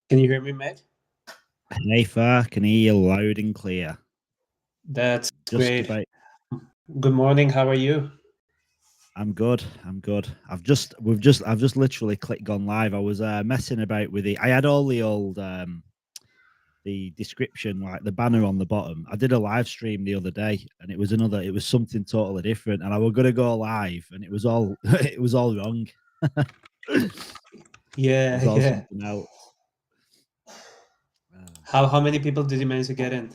Can you hear me, Meg? Hey, far, can hear you loud and clear. That's Just great. about. Good morning. How are you? I'm good. I'm good. I've just literally clicked gone live. I was messing about with it. I had all the old the description, like the banner on the bottom. I did a live stream the other day, and it was something totally different. And I was gonna go live, and it was all it was all wrong. It Yeah, was all yeah. something else. How many people did you manage to get in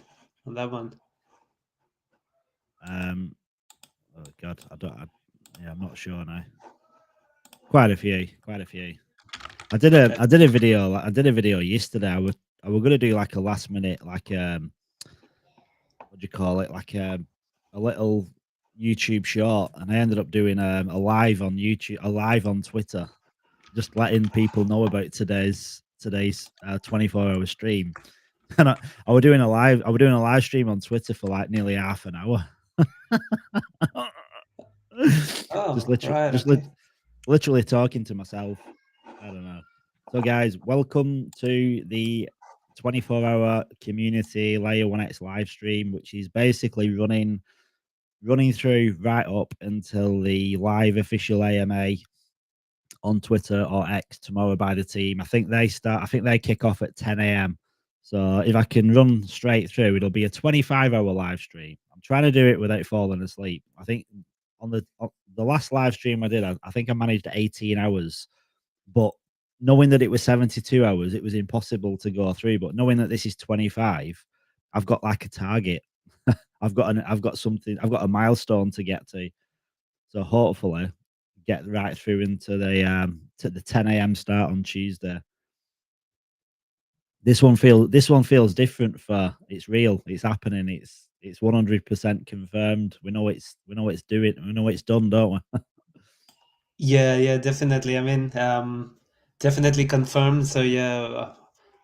on that one? Um. Oh God, I don't. Yeah, I'm not sure now. Quite a few. Quite a few. I That's did a video I did a video yesterday. I was gonna do like a last minute like what do you call it, like a little YouTube short, and I ended up doing a live on YouTube, a live on Twitter, just letting people know about today's 24-hour stream. And I was doing a live stream on Twitter for like nearly half an hour. just oh, literally right. just Okay. literally talking to myself. I don't know. So, guys, welcome to the 24-hour community Layer 1X live stream, which is basically running through right up until the live official AMA on Twitter or X tomorrow by the team. I think they kick off at 10 a.m. So if I can run straight through, it'll be a 25-hour live stream. I'm trying to do it without falling asleep. I think on the last live stream I did, I think I managed 18 hours, but knowing that it was 72 hours, it was impossible to go through. But knowing that this is 25, I've got like a target. I've got a milestone to get to. So hopefully get right through into the 10 a.m. start on Tuesday. This one feels different. For it's real, it's happening, it's 100% confirmed. We know it's doing, we know it's done, don't we? Yeah, yeah, definitely. I mean, definitely confirmed. So yeah,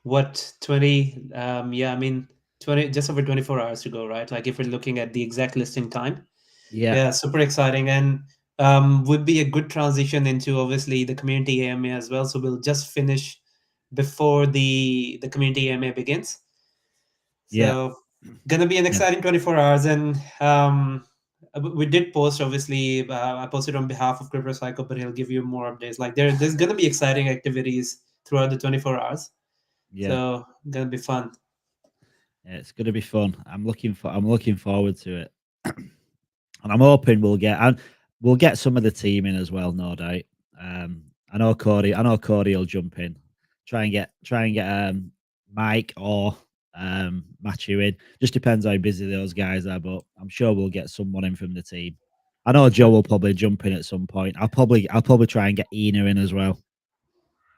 what 20? Yeah, I mean 20, just over 24 hours to go, right? Like if we're looking at the exact listing time. Yeah, Yeah, super exciting, and would be a good transition into obviously the community AMA as well. So we'll just finish before the community AMA begins. yeah, So gonna be an yeah, exciting 24 hours, and we did post obviously. I posted on behalf of Crypto Cycle, but he'll give you more updates. Like there's gonna be exciting activities throughout the 24 hours, yeah. so gonna be fun. Yeah, it's gonna be fun. I'm looking forward to it. And I'm hoping we'll get some of the team in as well, no doubt. Um, I know Cody will jump in. Try and get Mike or Matthew in. Just depends how busy those guys are, but I'm sure we'll get someone in from the team. I know Joe will probably jump in at some point. I'll probably try and get Ina in as well.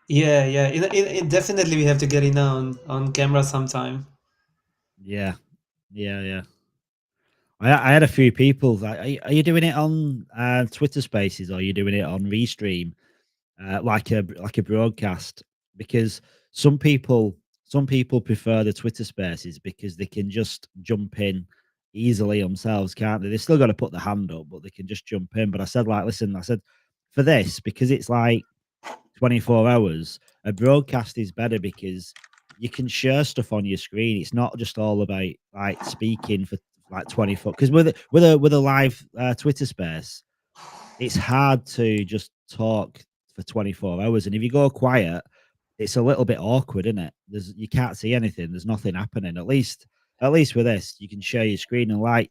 Yeah, yeah. Definitely we have to get in on camera sometime. Yeah, yeah, yeah. I had a few people like, are you doing it on Twitter Spaces, or are you doing it on Restream, like a broadcast? Because some people some people prefer the Twitter Spaces because they can just jump in easily themselves, can't they? They still got to put the hand up, but they can just jump in. But I said, like, listen, I said, for this, because it's like 24 hours, a broadcast is better because you can share stuff on your screen. It's not just all about like speaking for like 24, because with a live Twitter space, it's hard to just talk for 24 hours. And if you go quiet, it's a little bit awkward, isn't it? You can't see anything. There's nothing happening. At least with this, you can share your screen. And like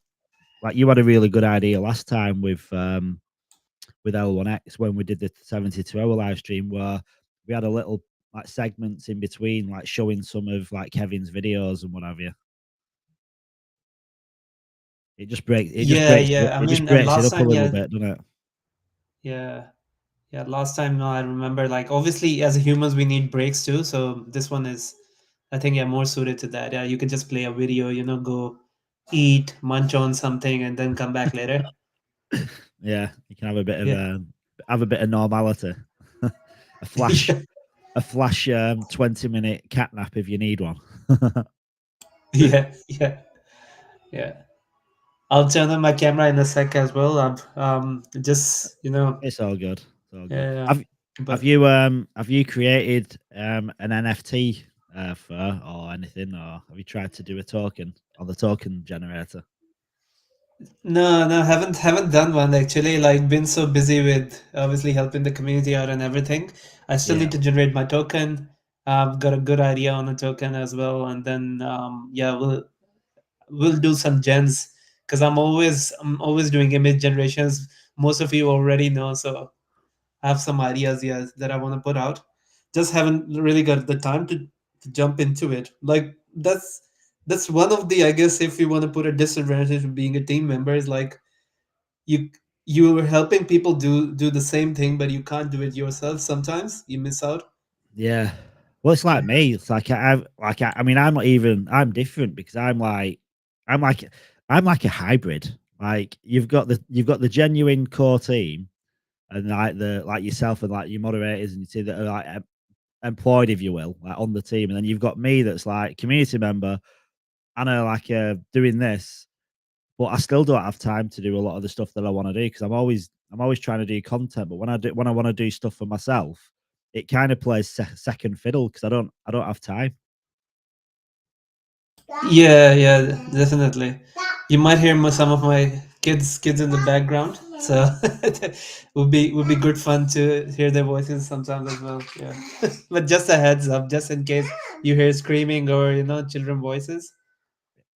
you had a really good idea last time with L1X when we did the 72-hour live stream, where we had a little like segments in between, like showing some of like Kevin's videos and what have you. Yeah, yeah. I It just mean, breaks it last up a time, little yeah, bit, doesn't it? yeah. Yeah, last time I remember, like obviously as humans we need breaks too. So this one is, I think, yeah, more suited to that. Yeah, you can just play a video, go eat, munch on something, and then come back later. Yeah, you can Yeah, have a bit of normality. a flash yeah, a flash 20-minute cat nap if you need one. yeah, yeah, yeah. I'll turn on my camera in a sec as well. Just It's all good. It's all good. yeah, Have but you created an NFT for or anything, or have you tried to do a token on the token generator? No, no, haven't done one actually. Like been so busy with obviously helping the community out and everything. I still Yeah, need to generate my token. I've got a good idea on a token as well, and then yeah, we'll do some gens because I'm always doing image generations. Most of you already know, so I have some ideas, yeah, that I want to put out. Just haven't really got the time to jump into it. Like that's one of the, I guess, if you want to put a disadvantage of being a team member is like you you're helping people do the same thing, but you can't do it yourself. Sometimes you miss out. yeah. Well, it's like me. It's like I mean, I'm not even. I'm different because I'm like, I'm like a hybrid. Like you've got the genuine core team, and like yourself and like your moderators and your team that are like employed, if you will, like on the team, and then you've got me that's like community member and like doing this, but I still don't have time to do a lot of the stuff that I want to do because I'm always trying to do content. But when I want to do stuff for myself, it kind of plays second fiddle because I don't have time. Yeah, yeah, definitely. You might hear some of my kids in the background, so it would be good fun to hear their voices sometimes as well. Yeah, but just a heads up, just in case you hear screaming or children voices.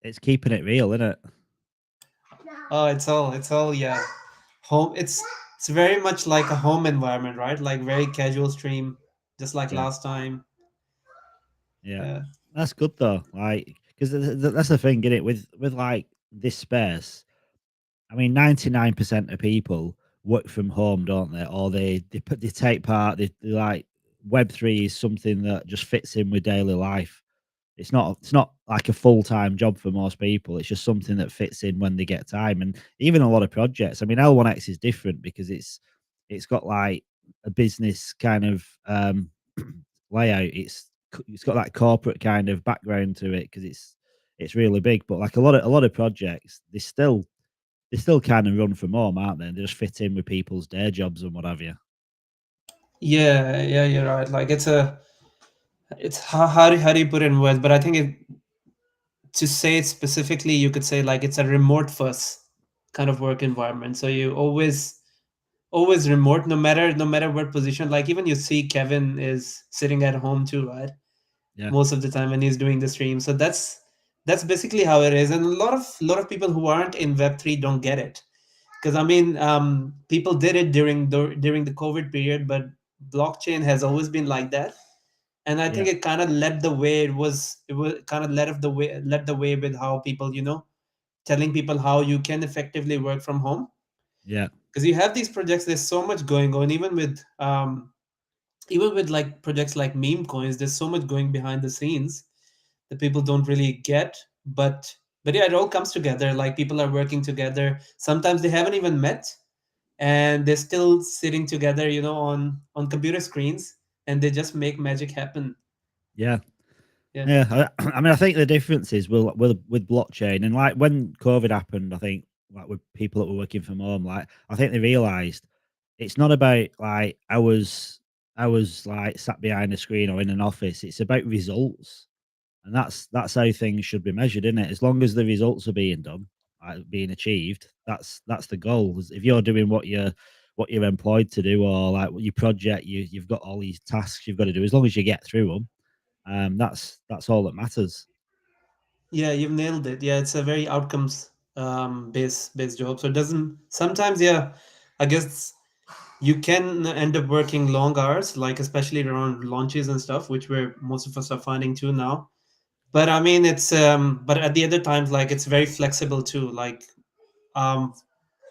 It's keeping it real, isn't it? Oh, it's all yeah. Home. It's very much like a home environment, right? Like very casual stream, just like Yeah, last time. yeah. Yeah. That's good though. Like because that's the thing, is it? With like this space, I mean, 99% of people work from home, don't they? Or they take part. They like Web3 is something that just fits in with daily life. It's not like a full time job for most people. It's just something that fits in when they get time. And even a lot of projects. I mean, L1X is different because it's got like a business kind of layout. It's got that corporate kind of background to it because it's really big. But like a lot of projects, they still kind of run from home, aren't they? They just fit in with people's day jobs and what have you. Yeah, yeah, you're right. Like it's how do you put it in words? But I think to say it specifically, you could say like it's a remote first kind of work environment. So you always remote, no matter what position. Like even you see Kevin is sitting at home too, right? Yeah, Most of the time when he's doing the stream. So that's basically how it is. And a lot of people who aren't in Web3 don't get it. Because I mean, people did it during the COVID period, but blockchain has always been like that. And I yeah, think it kind of led the way. It was kind of led the way with how people, telling people how you can effectively work from home. yeah, Because you have these projects, there's so much going on, even with like projects like meme coins, there's so much going behind the scenes that people don't really get. But yeah, it all comes together. Like people are working together. Sometimes they haven't even met, and they're still sitting together, on computer screens, and they just make magic happen. yeah. Yeah. Yeah, I mean, I think the difference is with blockchain and like when COVID happened, I think like with people that were working from home, like I think they realised it's not about like I was like sat behind a screen or in an office. It's about results, and that's how things should be measured, isn't it? As long as the results are being done, like being achieved, that's the goal. If you're doing what you're employed to do, or like your project, you've got all these tasks you've got to do. As long as you get through them, that's all that matters. Yeah, you've nailed it. Yeah, it's a very outcomes based job. So it doesn't sometimes, yeah, I guess you can end up working long hours, like especially around launches and stuff, which we're most of us are finding too now. But I mean, but at the other times, like it's very flexible too. Like um,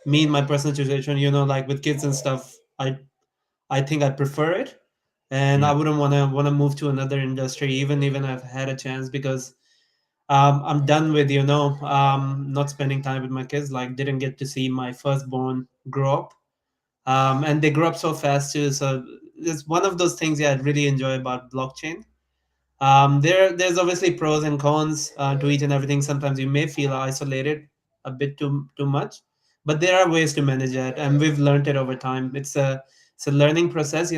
me in my personal situation, like with kids and stuff, I think I prefer it, and I Yeah, wouldn't want to move to another industry, even I've had a chance, because I'm done with not spending time with my kids. Like didn't get to see my firstborn grow up, and they grow up so fast too. So it's one of those things, yeah, I really enjoy about blockchain. There's obviously pros and cons to each and everything. Sometimes you may feel isolated a bit too much, but there are ways to manage it, and we've learned it over time. It's a learning process.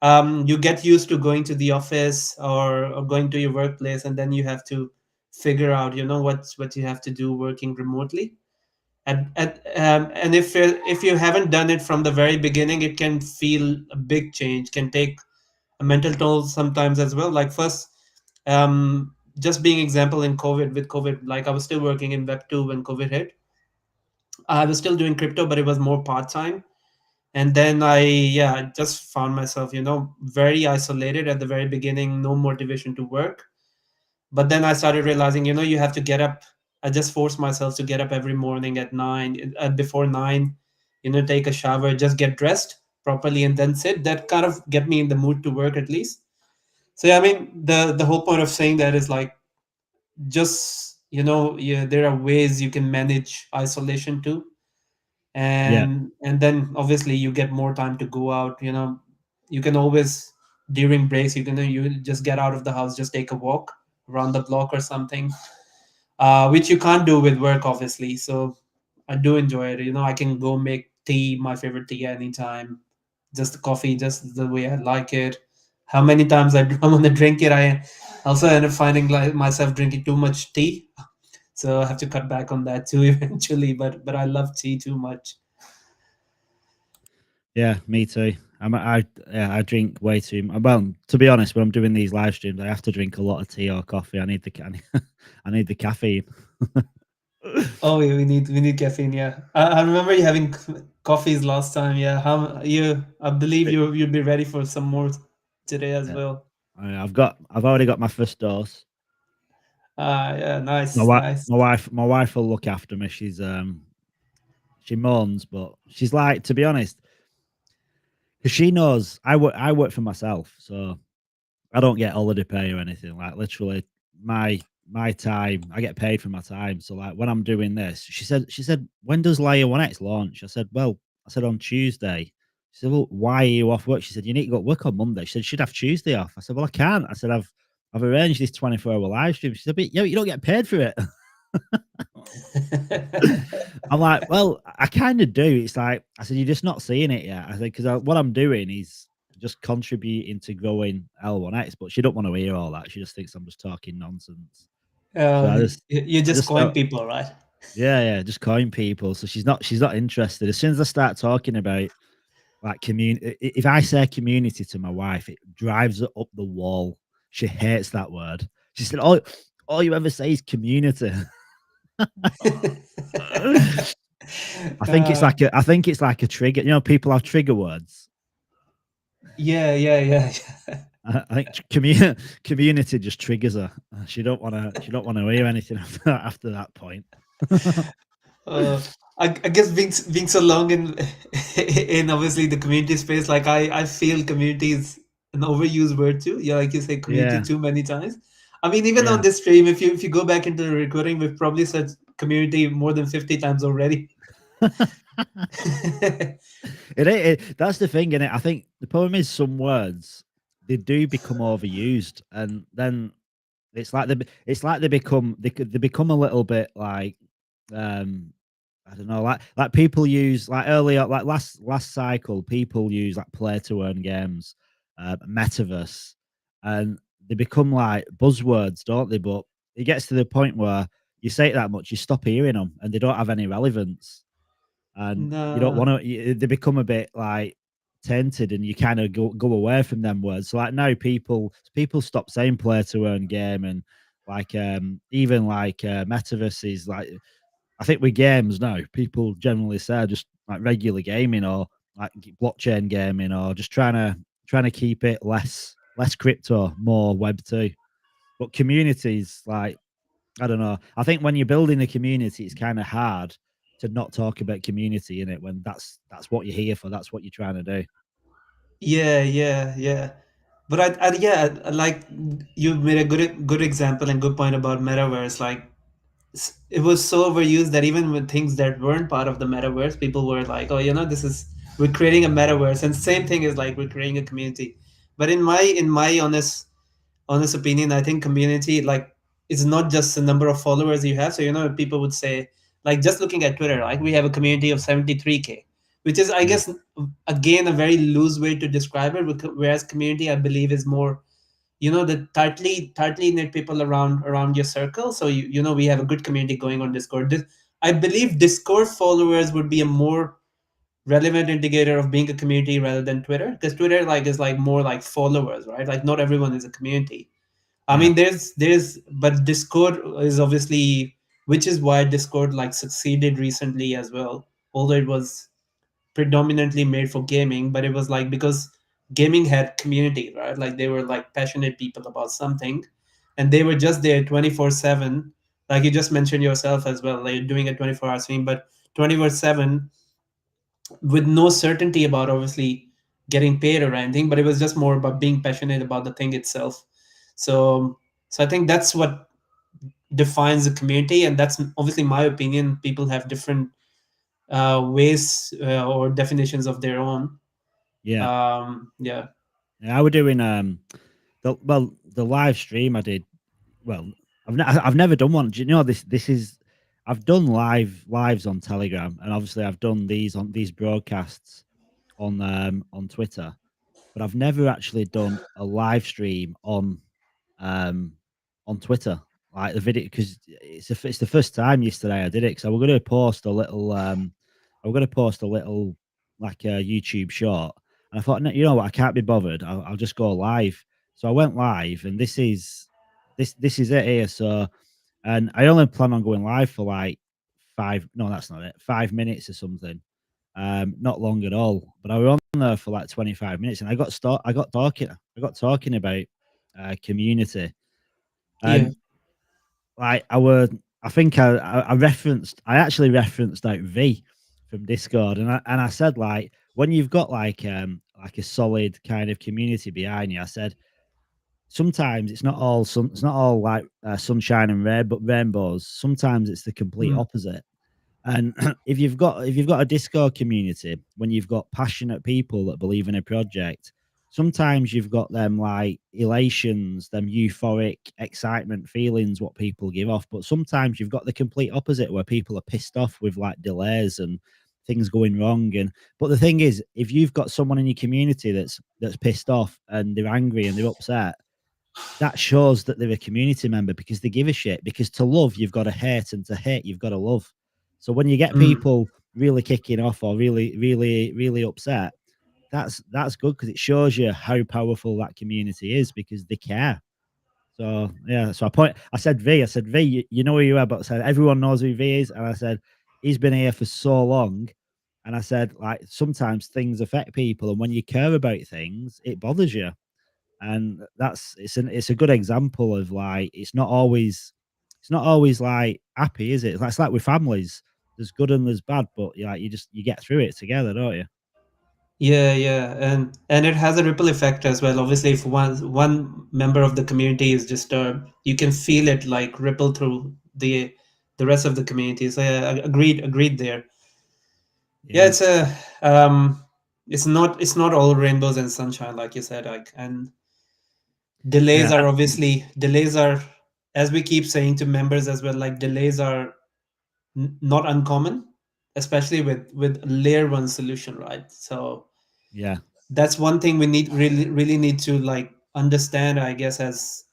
you get used to going to the office, or going to your workplace, and then you have to figure out, what you have to do working remotely. And if you haven't done it from the very beginning, it can feel a big change, can take a mental toll sometimes as well. Like first, just being example in COVID, with COVID, like I was still working in Web 2 when COVID hit. I was still doing crypto, but it was more part time. And then I just found myself, very isolated at the very beginning, no motivation to work. But then I started realizing, you have to get up. I just forced myself to get up every morning at 9, before 9, take a shower, just get dressed properly, and then sit. That kind of get me in the mood to work at least. So yeah, I mean, the whole point of saying that is like, just, yeah, there are ways you can manage isolation too. Yeah, And then obviously you get more time to go out. You can always, during breaks, you just get out of the house, just take a walk around the block or something, which you can't do with work, obviously. So I do enjoy it. I can go make tea, my favorite tea, anytime. Just the coffee, just the way I like it. How many times I want to drink it, I also end up finding like myself drinking too much tea. So I have to cut back on that too eventually. But I love tea too much. yeah, me too. Yeah, I drink way too well, to be honest, when I'm doing these live streams, I have to drink a lot of tea or coffee. I need the I need the caffeine. Oh yeah, we need caffeine. Yeah, I remember you having coffees last time. Yeah, how you? I believe you'd be ready for some more today as Yeah. well. I've already got my first dose. Yeah, nice, nice. My wife will look after me. She moans, but she's like, to be honest, because she knows I work for myself, so I don't get holiday pay or anything. Like literally, my my time, I get paid for my time. So like when I'm doing this, she said, when does Layer One X launch? I said on Tuesday. She said, well, why are you off work? She said, you need to go to work on Monday. She said, you should have Tuesday off. I said, well, I can't. I said, I've arranged this 24-hour live stream. She said, but you don't get paid for it. I'm like, well, I kind of do. It's like, I said, you're just not seeing it yet. I said, because what I'm doing is just contributing to growing L1X, but she don't want to hear all that. She just thinks I'm just talking nonsense. So You I just just coin felt, people, right? yeah, just coin people. So she's not interested. As soon as I start talking about like community, if I say community to my wife, it drives her up the wall. She hates that word. She said, all you ever say is community. uh, I think it's like a trigger. You know, people have trigger words. yeah, yeah, yeah. I think community just triggers her. She don't want to hear anything after that point. Uh, I guess being so long in in obviously the community space, like I feel community is an overused word too. Yeah, like you say community Yeah, too many times. I mean, even on yeah. this stream, if you go back into the recording, we've probably said community more than 50 times already. That's the thing, and I think the problem is some words they do become overused, and then it's like they become a little bit like um I don't know, like people use like earlier, like last cycle, people use like play to earn games, metaverse, and they become like buzzwords, don't they? But it gets to the point where you say it that much, you stop hearing them, and they don't have any relevance, and you don't No. want to. They become a bit like tainted, and you kind of go away from them words. So like now, people stop saying play to earn game, and like even like metaverse is like I think with games now, people generally say just like regular gaming or like blockchain gaming or just trying to keep it less crypto, more web two. But communities like I don't know. I think when you're building a community, it's kind of hard to not talk about community in it when that's what you're here for. That's what you're trying to do. Yeah, yeah, yeah. But yeah, like you made a good example and good point about metaverse. Like it was so overused that even with things that weren't part of the metaverse, people were like, "Oh, this is we're creating a metaverse," and same thing is like we're creating a community. But in my honest opinion, I think community like is not just the number of followers you have. So people would say like just looking at Twitter, like we have a community of 73K, which is, I Yeah. guess, again a very loose way to describe it. Whereas community, I believe, is more, the tightly knit people around your circle. So we have a good community going on Discord. I believe Discord followers would be a more relevant indicator of being a community rather than Twitter, because Twitter is like more like followers, right? Like not everyone is a community. I Yeah. mean, but Discord is obviously, which is why Discord like succeeded recently as well, although it was predominantly made for gaming, but it was like because gaming had community, right? Like they were like passionate people about something, and they were just there 24/7. Like you just mentioned yourself as well, like doing a 24-hour stream, but 24/7 with no certainty about obviously getting paid or anything, but it was just more about being passionate about the thing itself. So so I think that's what defines a community, and that's obviously my opinion. People have different ways or definitions of their own. Yeah. Yeah. Yeah, I were doing the live stream I did. Well, I've never done one. Do you know this is I've done lives on Telegram, and obviously I've done these broadcasts on Twitter, but I've never actually done a live stream um on Twitter, like the video, because it's the first time yesterday I did it. So we're going to post a little I'm going to post a little like a YouTube short, and I thought, no, you know what, I can't be bothered. I'll just go live. So I went live, and this is it here. So, and I only plan on going live for like five. No, that's not it. 5 minutes or something. Not long at all. But I was on there for like 25 minutes, and I got talking about community, Yeah. and like I think I actually referenced like V from Discord, and I said, like, when you've got like a solid kind of community behind you, I said sometimes it's not all like sunshine and rainbows. Sometimes it's the complete Mm, opposite. And if you've got a Discord community, when you've got passionate people that believe in a project, sometimes you've got them like elations, them euphoric excitement feelings what people give off. But sometimes you've got the complete opposite, where people are pissed off with like delays and things going wrong. And but the thing is, if you've got someone in your community that's pissed off and they're angry and they're upset, that shows that they're a community member, because they give a shit. Because to love, you've got to hate, and to hate, you've got to love. So when you get mm. people really kicking off or really upset, that's good, because it shows you how powerful that community is, because they care. So yeah, so I said V. I said, V, you know who you are, but I said everyone knows who V is, and I said he's been here for so long, and I said, like, sometimes things affect people, and when you care about things, it bothers you. And it's a good example of, like, it's not always like happy, is it? That's like with families. There's good and there's bad, but you get through it together, don't you? Yeah, yeah, and it has a ripple effect as well. Obviously, if one member of the community is disturbed, you can feel it like ripple through the rest of the community. So yeah, agreed there. Yeah, Yeah. it's not all rainbows and sunshine, like you said, like, and delays Yeah. are obviously delays are, as we keep saying to members as well, like delays are not uncommon, especially with layer one solution, right? So Yeah. that's one thing we really need to like understand, I guess, as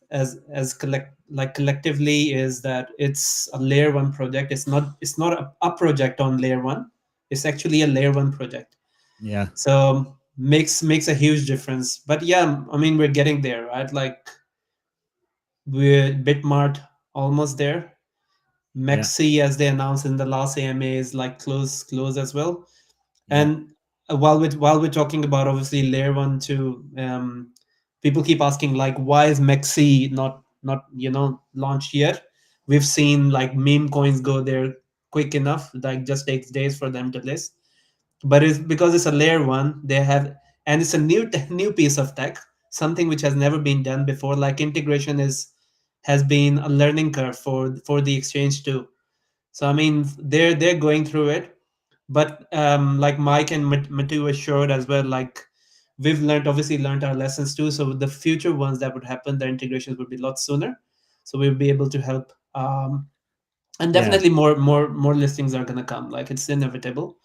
collectively, is that it's a layer one project. It's not a project on layer one. It's actually a layer one project. Yeah. So makes a huge difference. But yeah, I mean, we're getting there, right? Like we're Bitmart almost there. Yeah. Mexi, as they announced in the last AMA, is like close as well. Yeah. And while we're talking about obviously layer one too, people keep asking like, why is Mexi not launched yet? We've seen like meme coins go there quick enough, like just takes days for them to list. But it's because it's a layer one. They have, and it's a new piece of tech, something which has never been done before. Like integration has been a learning curve for the exchange too. So I mean, they're going through it, but like Mike and Matu assured as well, like we've learned our lessons too. So the future ones that would happen, the integrations would be a lot sooner. So we'll be able to help, and Yeah. definitely more listings are gonna come. Like it's inevitable.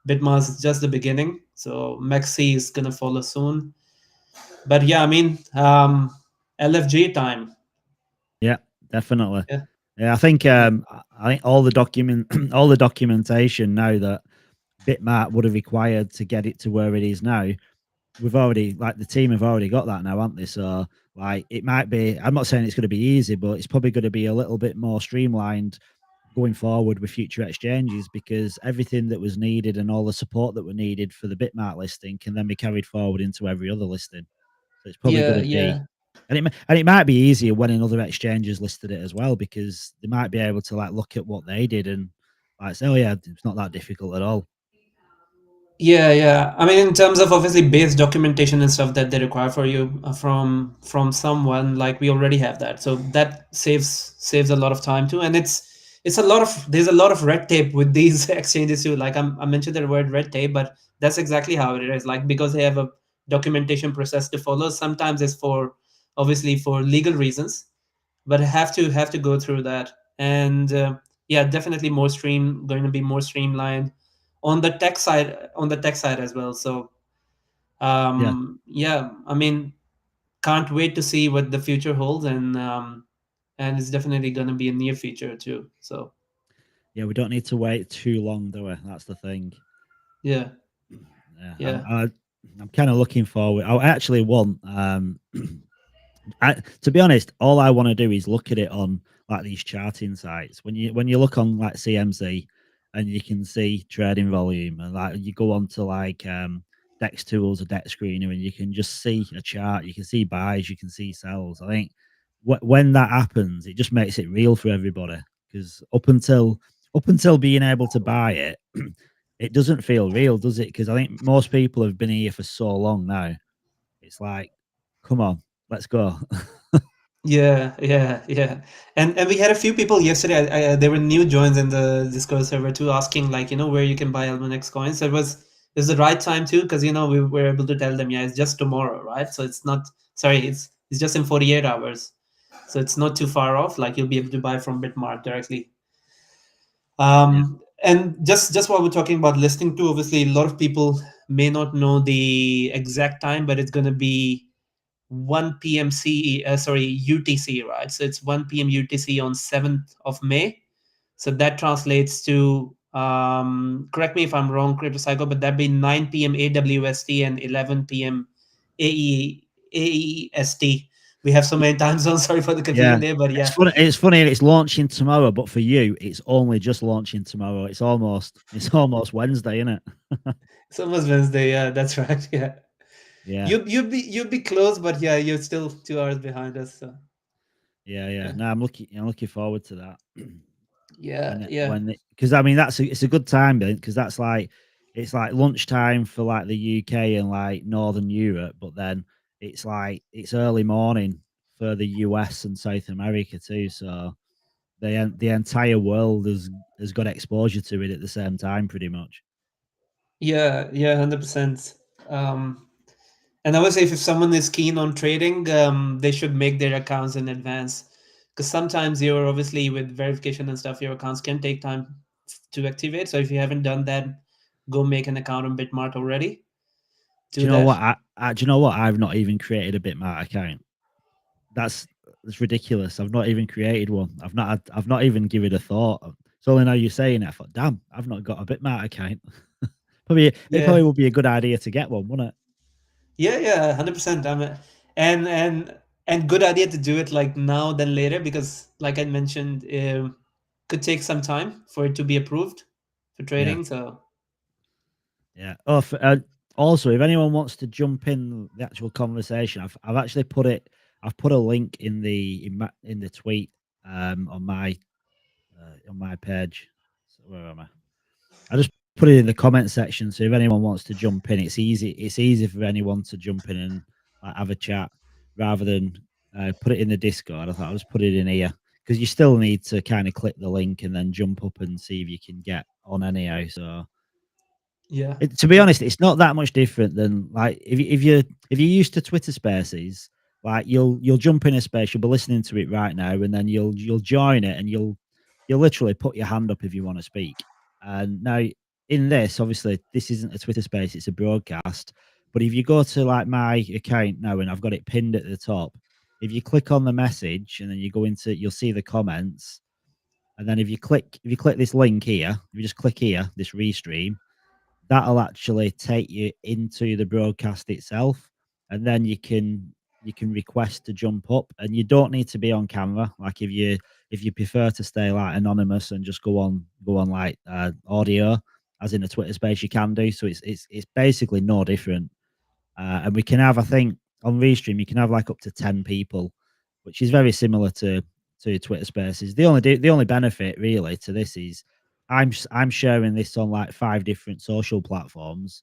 Bitmars is just the beginning. So Maxi is gonna follow soon. But yeah, I mean, LFG time. Yeah, definitely. Yeah, Yeah, I think yeah, I think all the all the documentation now that Bitmart would have required to get it to where it is now, we've already like the team have already got that now, haven't they? So like it might be. I'm not saying it's going to be easy, but it's probably going to be a little bit more streamlined going forward with future exchanges because everything that was needed and all the support that were needed for the Bitmart listing can then be carried forward into every other listing. So it's probably going yeah, to be, yeah. and it might be easier when another exchanges listed it as well because they might be able to like look at what they did and like say, oh yeah, it's not that difficult at all. Yeah, yeah. I mean, in terms of obviously base documentation and stuff that they require for you from someone, like we already have that, so that saves a lot of time too. And it's a lot of there's a lot of red tape with these exchanges too. Like I mentioned the word red tape, but that's exactly how it is. Like because they have a documentation process to follow. Sometimes it's for obviously for legal reasons, but have to go through that. And yeah, definitely going to be more streamlined on the tech side as well. So Yeah, yeah, I mean, can't wait to see what the future holds. And it's definitely going to be a near future too. So yeah, we don't need to wait too long, do we? That's the thing. yeah, Yeah, yeah, I'm kind of looking forward. I actually want to be honest, all I want to do is look at it on like these charting sites. When you look on like CMC and you can see trading volume, and like you go on to like Dex Tools or Dex Screener, and you can just see a chart. You can see buys, you can see sells. I think when that happens, it just makes it real for everybody because up until being able to buy it, it doesn't feel real, does it? Because I think most people have been here for so long now. It's like, come on, let's go. yeah, yeah, yeah. And we had a few people yesterday. There were new joins in the Discord server too, asking like where you can buy Almanex coins. So it was the right time too, because we were able to tell them, yeah, it's just tomorrow, right? So it's not, sorry, it's just in 48 hours. So it's not too far off. Like you'll be able to buy from Bitmart directly. Yeah. And just while we're talking about listing too, obviously a lot of people may not know the exact time, but it's going to be 1 p.m. UTC, right? So it's 1 p.m. UTC on 7th of May. So that translates to, correct me if I'm wrong, Crypto Psycho, but that'd be 9 p.m. AWST and 11 p.m. AEST. We have so many time zones. Sorry for the confusion Yeah. there, but It's yeah, funny. It's funny. It's launching tomorrow, but for you, it's only just launching tomorrow. It's almost Wednesday, isn't it? it's almost Wednesday. Yeah, that's right. Yeah, Yeah. you'd be close, but yeah, you're still 2 hours behind us. So Yeah. Yeah. yeah, No, I'm looking forward to that. yeah, yeah, Because I mean it's a good time then because that's like it's like lunchtime for like the UK and like Northern Europe, but then it's like it's early morning for the US and South America too. So the entire world has got exposure to it at the same time, pretty much. yeah, yeah, 100%. Um, And I would say if someone is keen on trading, they should make their accounts in advance. Because sometimes you're obviously with verification and stuff, your accounts can take time to activate. So if you haven't done that, go make an account on Bitmart already. Do Do you know what? that. Do you know what? I've not even created a Bitmart account. That's that's ridiculous. I've not even created one. I've not even given it a thought. It's only now you're saying it. I thought, damn, I've not got a Bitmart account. It Yeah, probably would be a good idea to get one, wouldn't it? yeah, yeah, 100%. And and good idea to do it like now than later because, like I mentioned, could take some time for it to be approved for Yeah, trading. So yeah. Oh, also, if anyone wants to jump in the actual conversation, I've actually put it. I've put a link in the tweet on my page. So where am I? I just put it in the comment section. So if anyone wants to jump in, it's easy. It's easy for anyone to jump in and like, have a chat rather than put it in the Discord. I thought I'll just put it in here because you still need to kind of click the link and then jump up and see if you can get on anyhow. So yeah, to be yeah, honest, it's not that much different than like if you're used to Twitter Spaces, like you'll jump in a space, you'll be listening to it right now, and then you'll join it, and you'll literally put your hand up if you want to speak. And now in this, obviously, this isn't a Twitter space, it's a broadcast. But if you go to like my account now, and I've got it pinned at the top, if you click on the message and then you go into, you'll see the comments. And then if you click this link here, if you just click here, this restream, that'll actually take you into the broadcast itself, and then you can request to jump up, and you don't need to be on camera. Like if you prefer to stay like anonymous and just go on like audio, as in a Twitter space, you can do. So it's basically no different. And we can have, I think, on Restream, you can have like up to 10 people, which is very similar to Twitter Spaces. The only benefit really to this is I'm sharing this on like 5 different social platforms,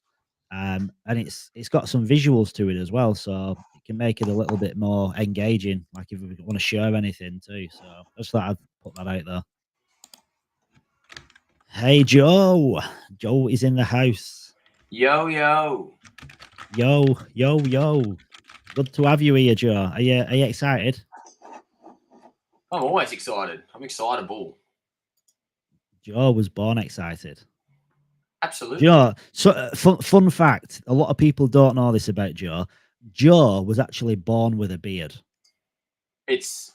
and it's got some visuals to it as well, so it can make it a little bit more engaging. Like if we want to share anything too. So I just thought I'd put that out there. Hey Joe, Joe is in the house. Yo, yo. Yo. Good to have you here, Joe. Are you excited? I'm always excited. I'm excitable. Joe was born excited. Absolutely. Joe, so fun fact, a lot of people don't know this about Joe. Joe was actually born with a beard. It's,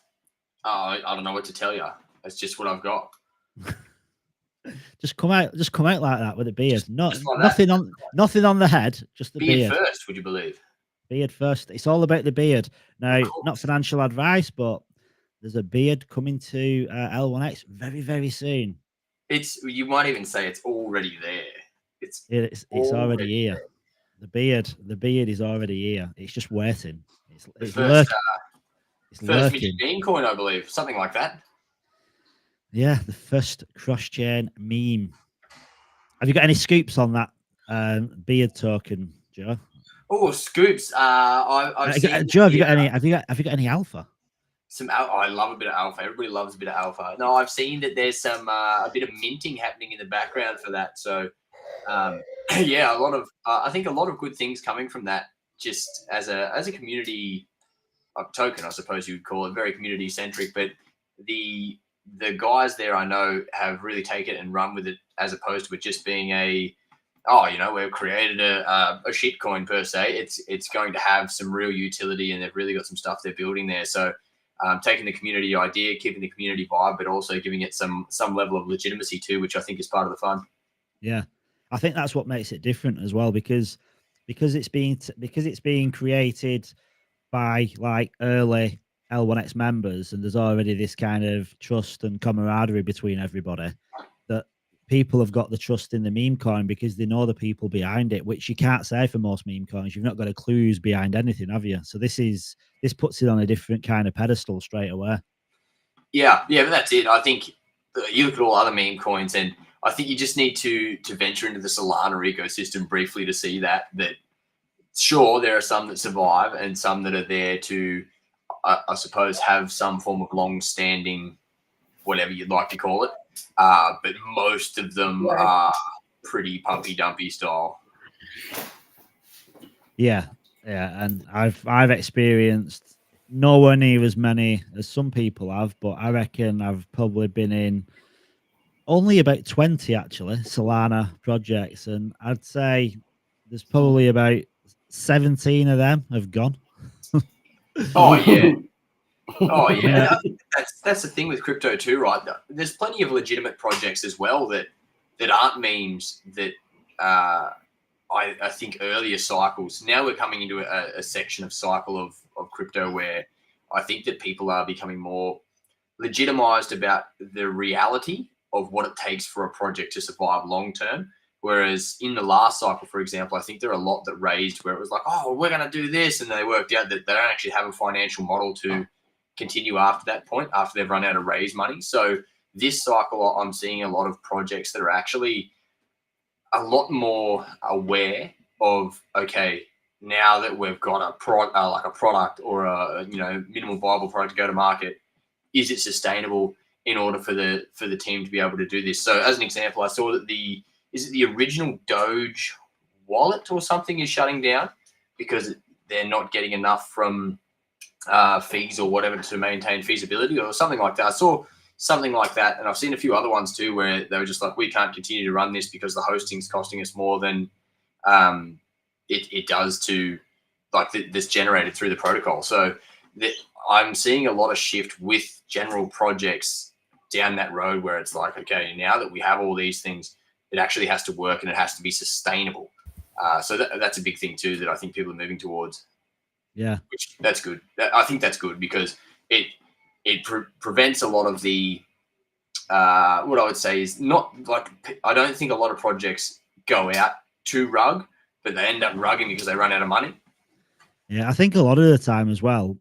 I don't know what to tell you. It's just what I've got. Just come out like that with a beard. Just like nothing on the head, just the beard beard. first, would you believe? Beard first. It's all about the beard. Now, not financial advice, but there's a beard coming to L1X very, very soon. You might even say it's already there. It's already here. There. The beard is already here. It's just waiting. It's lurking. First meme coin, I believe, something like that. Yeah, the first cross-chain meme. Have you got any scoops on that beard token, Joe? Oh, scoops! I've seen. Joe, have you got any? Have you got any alpha? I love a bit of alpha. Everybody loves a bit of alpha. No, I've seen that there's some a bit of minting happening in the background for that. So, yeah, a lot of I think a lot of good things coming from that. Just as a community token, I suppose you would call it, very community centric. But the guys there I know have really taken it and run with it, as opposed to it just being we've created a shit coin per se. It's going to have some real utility, and they've really got some stuff they're building there. So taking the community idea, keeping the community vibe, but also giving it some level of legitimacy too, which I think is part of the fun. Yeah, I think that's what makes it different as well, because it's being created by like early L1X members, and there's already this kind of trust and camaraderie between everybody, that people have got the trust in the meme coin because they know the people behind it, which you can't say for most meme coins. You've not got a clue who's behind anything, have you? So this puts it on a different kind of pedestal straight away. Yeah, but that's it. I think you look at all other meme coins, and I think you just need to venture into the Solana ecosystem briefly to see that sure, there are some that survive and some that are there to, I suppose, have some form of long-standing, whatever you'd like to call it. But most of them are pretty pumpy-dumpy style. Yeah, and I've experienced nowhere near as many as some people have, but I reckon I've probably been in only about 20 actually Solana projects, and I'd say there's probably about 17 of them have gone. Oh yeah. And I think that's the thing with crypto too, right? There's plenty of legitimate projects as well that aren't memes that I think earlier cycles. Now we're coming into a section of cycle of crypto where I think that people are becoming more legitimized about the reality of what it takes for a project to survive long term. Whereas in the last cycle, for example, I think there are a lot that raised where it was like, oh, we're going to do this. And they worked out that they don't actually have a financial model to continue after that point, after they've run out of raise money. So this cycle, I'm seeing a lot of projects that are actually a lot more aware of, okay, now that we've got a product or a minimal viable product to go to market, is it sustainable in order for the team to be able to do this? So as an example, I saw that the original Doge wallet or something is shutting down because they're not getting enough from fees or whatever to maintain feasibility or something like that. I saw something like that. And I've seen a few other ones too where they were just like, we can't continue to run this because the hosting's costing us more than it does to like this generated through the protocol. So I'm seeing a lot of shift with general projects down that road where it's like, okay, now that we have all these things, it actually has to work and it has to be sustainable. So that's a big thing too that I think people are moving towards. Yeah, which that's good. I think that's good because it prevents a lot of the what I would say is not like, I don't think a lot of projects go out to rug, but they end up rugging because they run out of money. Yeah, I think a lot of the time as well,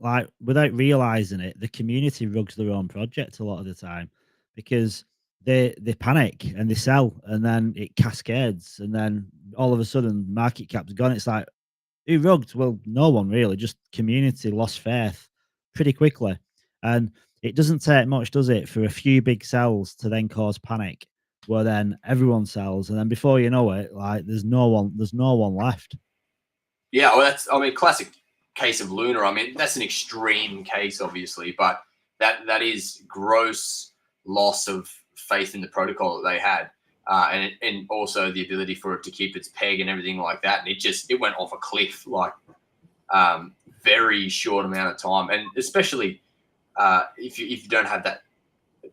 like without realizing it, the community rugs their own project a lot of the time because they panic and they sell and then it cascades and then all of a sudden market cap's gone. It's like, who rugged? Well, no one really, just community lost faith pretty quickly. And it doesn't take much, does it, for a few big sells to then cause panic where then everyone sells and then before you know it, like there's no one left. Yeah, well, classic case of Luna. I mean, that's an extreme case, obviously, but that is gross loss of faith in the protocol that they had, and also the ability for it to keep its peg and everything like that. And it went off a cliff like very short amount of time, and especially if you don't have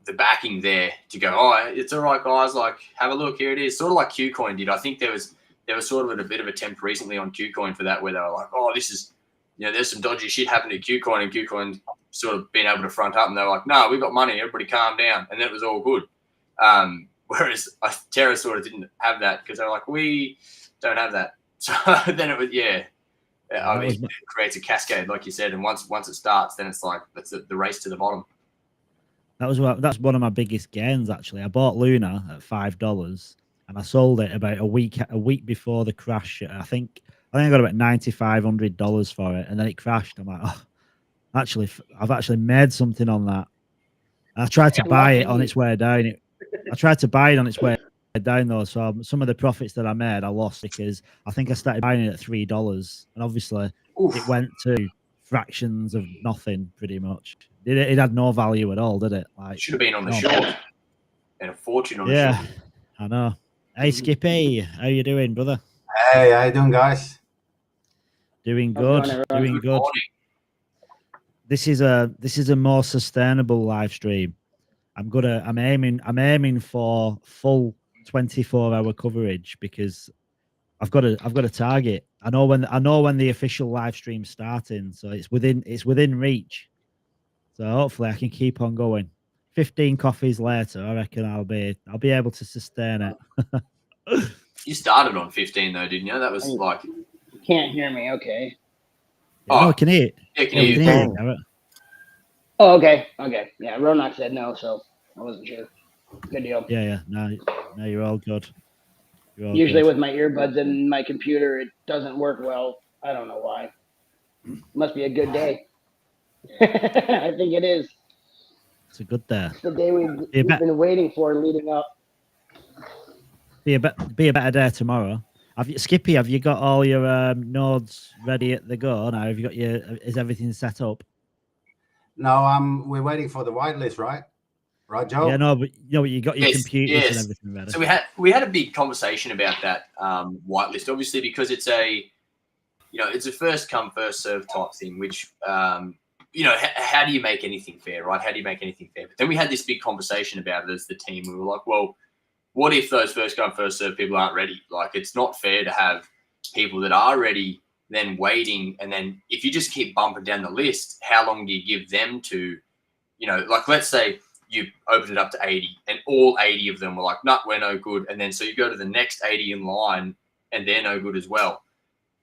the backing there to go, oh, it's all right, guys. Like, have a look. Here it is. Sort of like Qcoin did. I think there was sort of a bit of attempt recently on Qcoin for that, where they were like, oh, this is, there's some dodgy shit happening to Qcoin, and Qcoin sort of been able to front up, and they were like, no, we've got money, everybody calm down, and then it was all good. Whereas Terra sort of didn't have that because they were like, we don't have that. So then it was, it creates a cascade, like you said, and once it starts, then it's like that's the race to the bottom. That's one of my biggest gains actually. I bought Luna at $5 and I sold it about a week before the crash. I think I got about $9,500 for it, and then it crashed. I'm like, oh, actually, I've actually made something on that. And I tried to buy it on its way down. I tried to buy it on its way down though, so some of the profits that I made I lost because I think I started buying it at $3, and obviously it went to fractions of nothing pretty much. It had no value at all, did it? Like, should have been on the short and a fortune on the short. Yeah, I know. Hey Skippy, how you doing, brother? Hey, how you doing, guys? Doing good. Doing good. This is a more sustainable live stream. I'm aiming for full 24-hour coverage because I've got a target. I know when the official live stream's starting, so it's within reach. So hopefully I can keep on going. 15 coffees later, I reckon I'll be able to sustain it. You started on 15 though, didn't you? That was like, you can't hear me. Okay. Oh, no, I can hear it. Yeah, can you hear you? Oh, okay. Okay. Yeah, Ronak said no, so I wasn't sure. Good deal. Yeah. No, you're all good. Usually with my earbuds and my computer, it doesn't work well. I don't know why. Must be a good day. I think it is. It's a good day. It's the day we've been waiting for leading up. Be a better day tomorrow. Skippy, have you got all your nodes ready at the go now? Have you got is everything set up? No, we're waiting for the whitelist, right? Right, Joe? Yeah, no, but you got your computers and everything ready. So we had a big conversation about that whitelist, obviously, because it's it's a first come first serve type thing, which how do you make anything fair, right? How do you make anything fair? But then we had this big conversation about it as the team. We were like, well, what if those first come first serve people aren't ready? Like, it's not fair to have people that are ready then waiting, and then if you just keep bumping down the list, how long do you give them to, like, let's say you open it up to 80 and all 80 of them were like, no, we're no good. And then so you go to the next 80 in line and they're no good as well.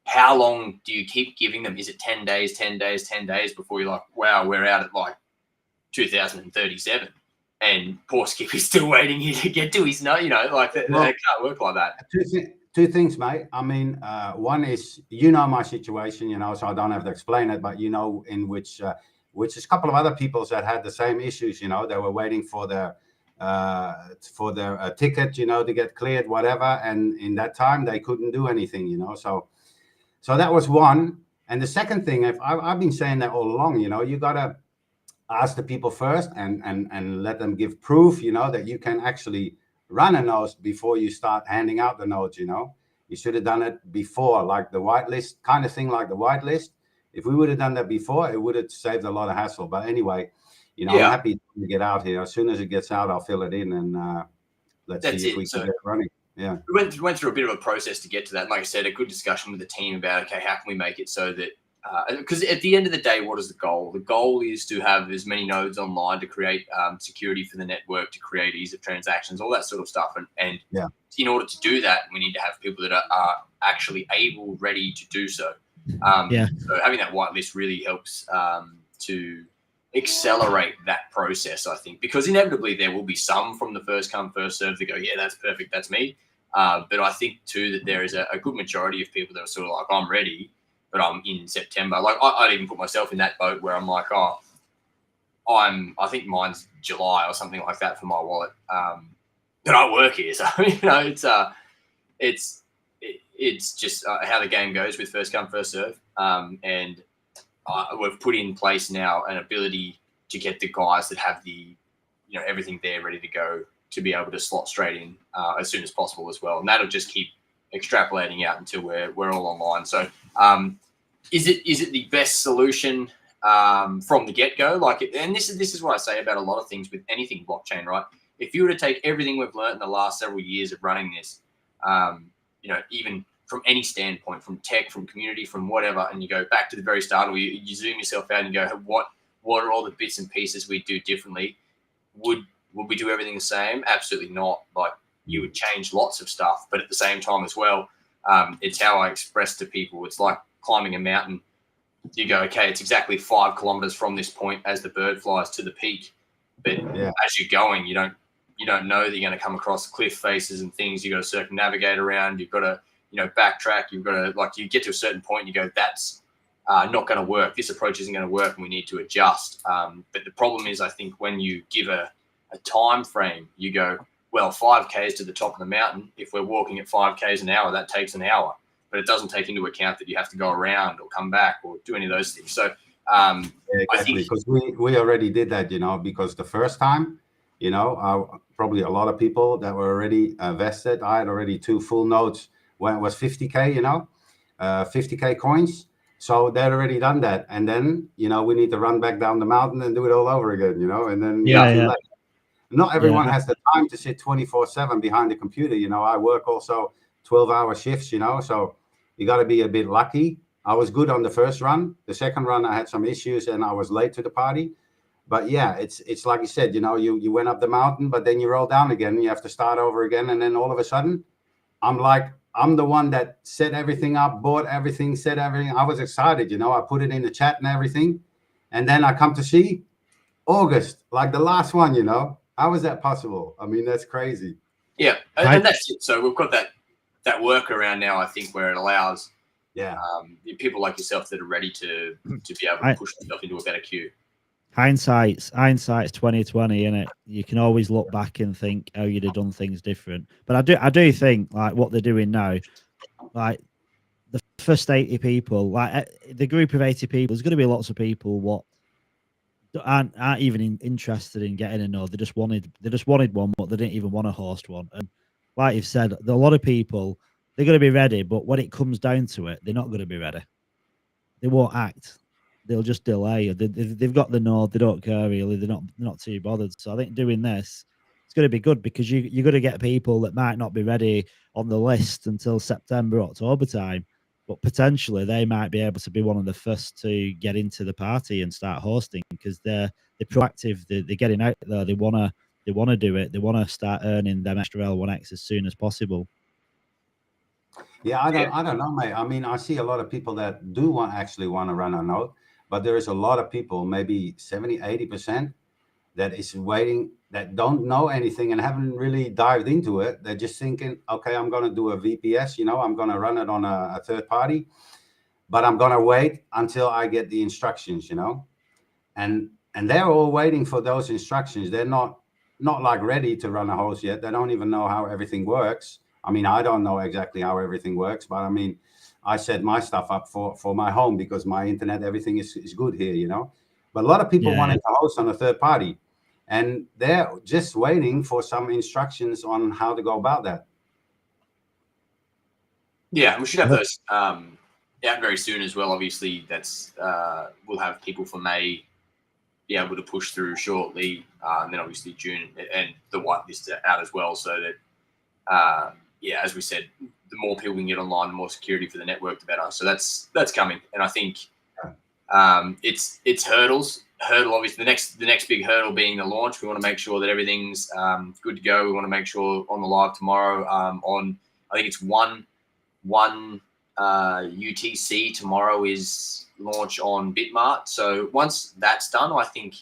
How long do you keep giving them? Is it 10 days, 10 days, 10 days before you're like, wow, we're out at like 2037 and poor Skippy's still waiting here to get to his that can't work like that. Two things, mate. I mean, one is, my situation, so I don't have to explain it, but in which is a couple of other people that had the same issues. They were waiting for their ticket, to get cleared, whatever, and in that time they couldn't do anything, So that was one. And the second thing, I've been saying that all along, you gotta ask the people first and let them give proof, you know, that you can actually run a node before you start handing out the nodes, you know. You should have done it before, like the whitelist kind of thing, like the whitelist. If we would have done that before, it would have saved a lot of hassle. But anyway, you know, I'm happy to get out here. As soon as it gets out, I'll fill it in, and let's see if we can get it running. Yeah, we went through a bit of a process to get to that. And like I said, a good discussion with the team about, okay, how can we make it so that, because at the end of the day, what is the goal? The goal is to have as many nodes online to create security for the network, to create ease of transactions, all that sort of stuff. And yeah, in order to do that, we need to have people that are actually able, ready to do so. So having that whitelist really helps to accelerate that process, I think, because inevitably there will be some from the first come, first serve that go, yeah, that's perfect, that's me. But I think too that there is a good majority of people that are sort of like, I'm ready, but I'm in September. Like I'd even put myself in that boat where I'm like, I think mine's July or something like that for my wallet. But I work here, so you know, it's just how the game goes with first come, first serve. And we've put in place now an ability to get the guys that have the, you know, everything there ready to go to be able to slot straight in as soon as possible as well. And that'll just keep extrapolating out until we're all online. So is it the best solution from the get-go? Like, and this is what I say about a lot of things with anything blockchain, right? If you were to take everything we've learned in the last several years of running this, you know, even from any standpoint, from tech, from community, from whatever, and you go back to the very start, or you zoom yourself out and you go, what are all the bits and pieces we do differently? Would we do everything the same? Absolutely not. Like, you would change lots of stuff, but at the same time as well, it's how I express to people. It's like climbing a mountain. You go, okay, it's exactly 5 kilometers from this point as the bird flies to the peak, but as you're going, you don't know that you're going to come across cliff faces and things. You got to circumnavigate around. You've got to, you know, backtrack. You've got to, like, you get to a certain point and you go, that's not going to work. This approach isn't going to work and we need to adjust. But the problem is, I think when you give a time frame, you go, well, 5Ks to the top of the mountain. If we're walking at 5Ks an hour, that takes an hour. But it doesn't take into account that you have to go around or come back or do any of those things. So exactly, I think, because we already did that, you know, because the first time, you know, probably a lot of people that were already vested. I had already 2 full nodes when it was 50K, you know, 50K coins. So they'd already done that. And then, you know, we need to run back down the mountain and do it all over again, you know, and then not everyone has the time to sit 24/7 behind the computer. You know, I work also 12-hour shifts, you know, so you got to be a bit lucky. I was good on the first run. The second run, I had some issues and I was late to the party. But yeah, it's like you said, you know, you went up the mountain, but then you roll down again and you have to start over again. And then all of a sudden, I'm the one that set everything up, bought everything, said everything. I was excited, you know, I put it in the chat and everything. And then I come to see August, like the last one, you know. How is that possible? I mean, that's crazy. Yeah, and that's it. So we've got that workaround now, I think, where it allows people like yourself that are ready to be able to push themselves into a better queue. Hindsight's 2020, isn't it? You can always look back and think, oh, you'd have done things different. But I do think, like, what they're doing now, like the first 80 people, like the group of 80 people, there's going to be lots of people what aren't even interested in getting a node. They just wanted one, but they didn't even want to host one. And like you've said, a lot of people, they're going to be ready, but when it comes down to it, they're not going to be ready. They won't act. They'll just delay. They've got the node. They don't care really. They're not too bothered. So I think doing this, it's going to be good because you're going to get people that might not be ready on the list until September, October time, but potentially they might be able to be one of the first to get into the party and start hosting because they're proactive. They're getting out there. They wanna do it. They want to start earning them extra L1X as soon as possible. Yeah, I don't know, mate. I mean, I see a lot of people that do actually want to run a node, but there is a lot of people, maybe 70-80%, that is waiting, that don't know anything and haven't really dived into it. They're just thinking, okay, I'm going to do a VPS, you know, I'm going to run it on a third party, but I'm going to wait until I get the instructions, you know, and they're all waiting for those instructions. They're not like ready to run a host yet. They don't even know how everything works. I mean, I don't know exactly how everything works, but I mean, I set my stuff up for my home because my internet, everything is good here, you know. But a lot of people Yeah, wanted to host on a third party, and they're just waiting for some instructions on how to go about that. Yeah, we should have those out very soon as well. Obviously, that's we'll have people for May be able to push through shortly, and then obviously June and the whitelist out as well. So that yeah, as we said, the more people we can get online, the more security for the network, the better. So that's coming, and I think it's hurdles. Hurdle, obviously, the next big hurdle being the launch. We want to make sure that everything's good to go. We want to make sure on the live tomorrow. On I think it's one UTC tomorrow is launch on Bitmart. So once that's done, I think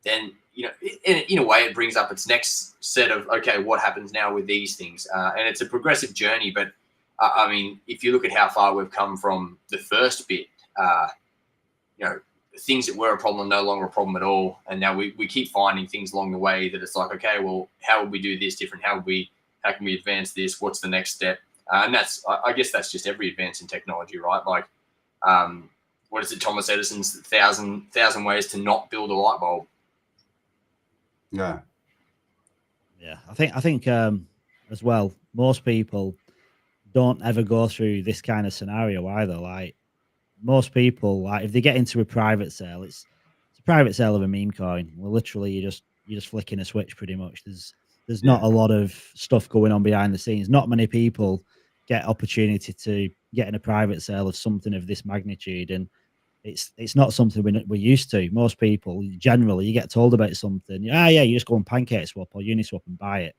then, you know, in a way it brings up its next set of, okay, what happens now with these things? And it's a progressive journey, but I mean, if you look at how far we've come from the first bit, you know, things that were a problem are no longer a problem at all. And now we keep finding things along the way that it's like, okay, well, how would we do this different? How can we advance this? What's the next step? And that's, I guess that's just every advance in technology, right? Like, what is it, Thomas Edison's thousand ways to not build a light bulb? Yeah. Yeah, I think as well, most people don't ever go through this kind of scenario either. Like most people, like if they get into a private sale, it's a private sale of a meme coin. Well, literally, you're just flicking a switch pretty much. There's not a lot of stuff going on behind the scenes. Not many people get opportunity to get in a private sale of something of this magnitude, and it's not something we're used to. Most people, generally, you get told about something. Yeah, you just go on Pancake Swap or Uniswap and buy it.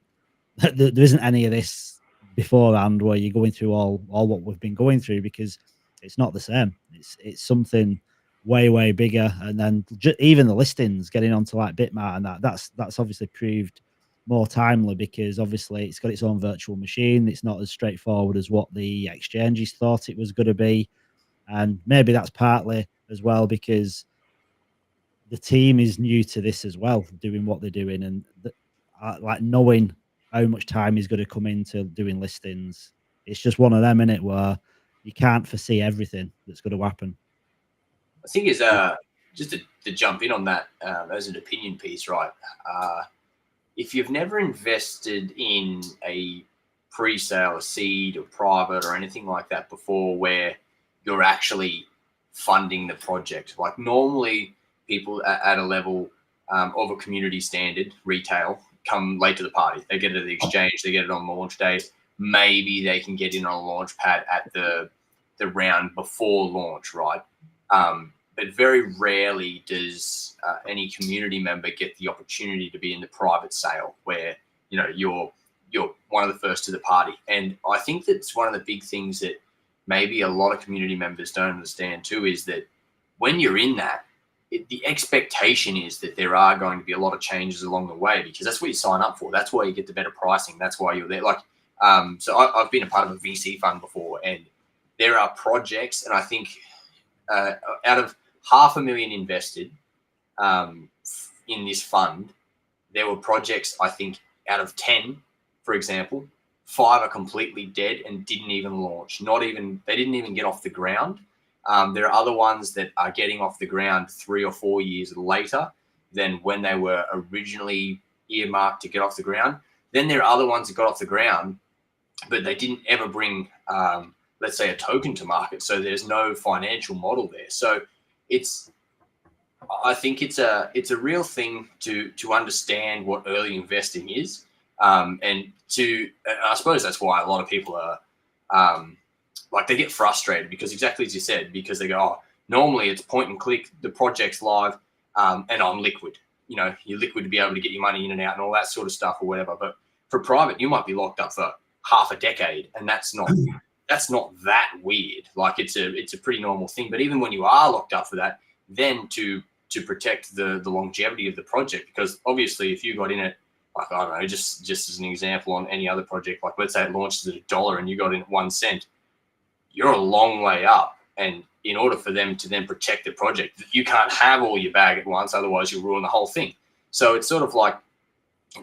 There isn't any of this beforehand where you're going through all what we've been going through, because it's not the same. It's something way bigger. And then even the listings getting onto like Bitmart and that's obviously proved more timely, because obviously it's got its own virtual machine. It's not as straightforward as what the exchanges thought it was going to be. And maybe that's partly as well because the team is new to this as well, doing what they're doing, and like knowing how much time is going to come into doing listings. It's just one of them, innit, where you can't foresee everything that's going to happen. I think is just to jump in on that as an opinion piece, right? If you've never invested in a pre-sale, a seed, or private, or anything like that before, where you're actually funding the project, like normally people at a level of a community standard retail come late to the party. They get it at the exchange, they get it on launch day. Maybe they can get in on a launch pad at the round before launch, right? But very rarely does any community member get the opportunity to be in the private sale where, you know, you're one of the first to the party. And I think that's one of the big things that maybe a lot of community members don't understand too, is that when you're in that, the expectation is that there are going to be a lot of changes along the way, because that's what you sign up for. That's why you get the better pricing. That's why you're there. Like, so I've been a part of a VC fund before, and there are projects, and I think out of 500,000 invested in this fund, there were projects, I think, out of 10, for example, 5 are completely dead and didn't even launch. They didn't even get off the ground. There are other ones that are getting off the ground 3 or 4 years later than when they were originally earmarked to get off the ground. Then there are other ones that got off the ground, but they didn't ever bring, let's say, a token to market. So there's no financial model there. So I think it's a real thing to understand what early investing is. And I suppose that's why a lot of people are, like, they get frustrated, because exactly as you said, because they go, oh, normally it's point and click, the project's live, and I'm liquid. You know, you're liquid to be able to get your money in and out and all that sort of stuff or whatever. But for private, you might be locked up for half a decade, and that's not that weird. Like, it's a pretty normal thing. But even when you are locked up for that, then to protect the longevity of the project, because obviously if you got in it, like, I don't know, just as an example on any other project, like let's say it launches at $1 and you got in at 1 cent, you're a long way up. And in order for them to then protect the project, you can't have all your bag at once, otherwise you'll ruin the whole thing. So it's sort of like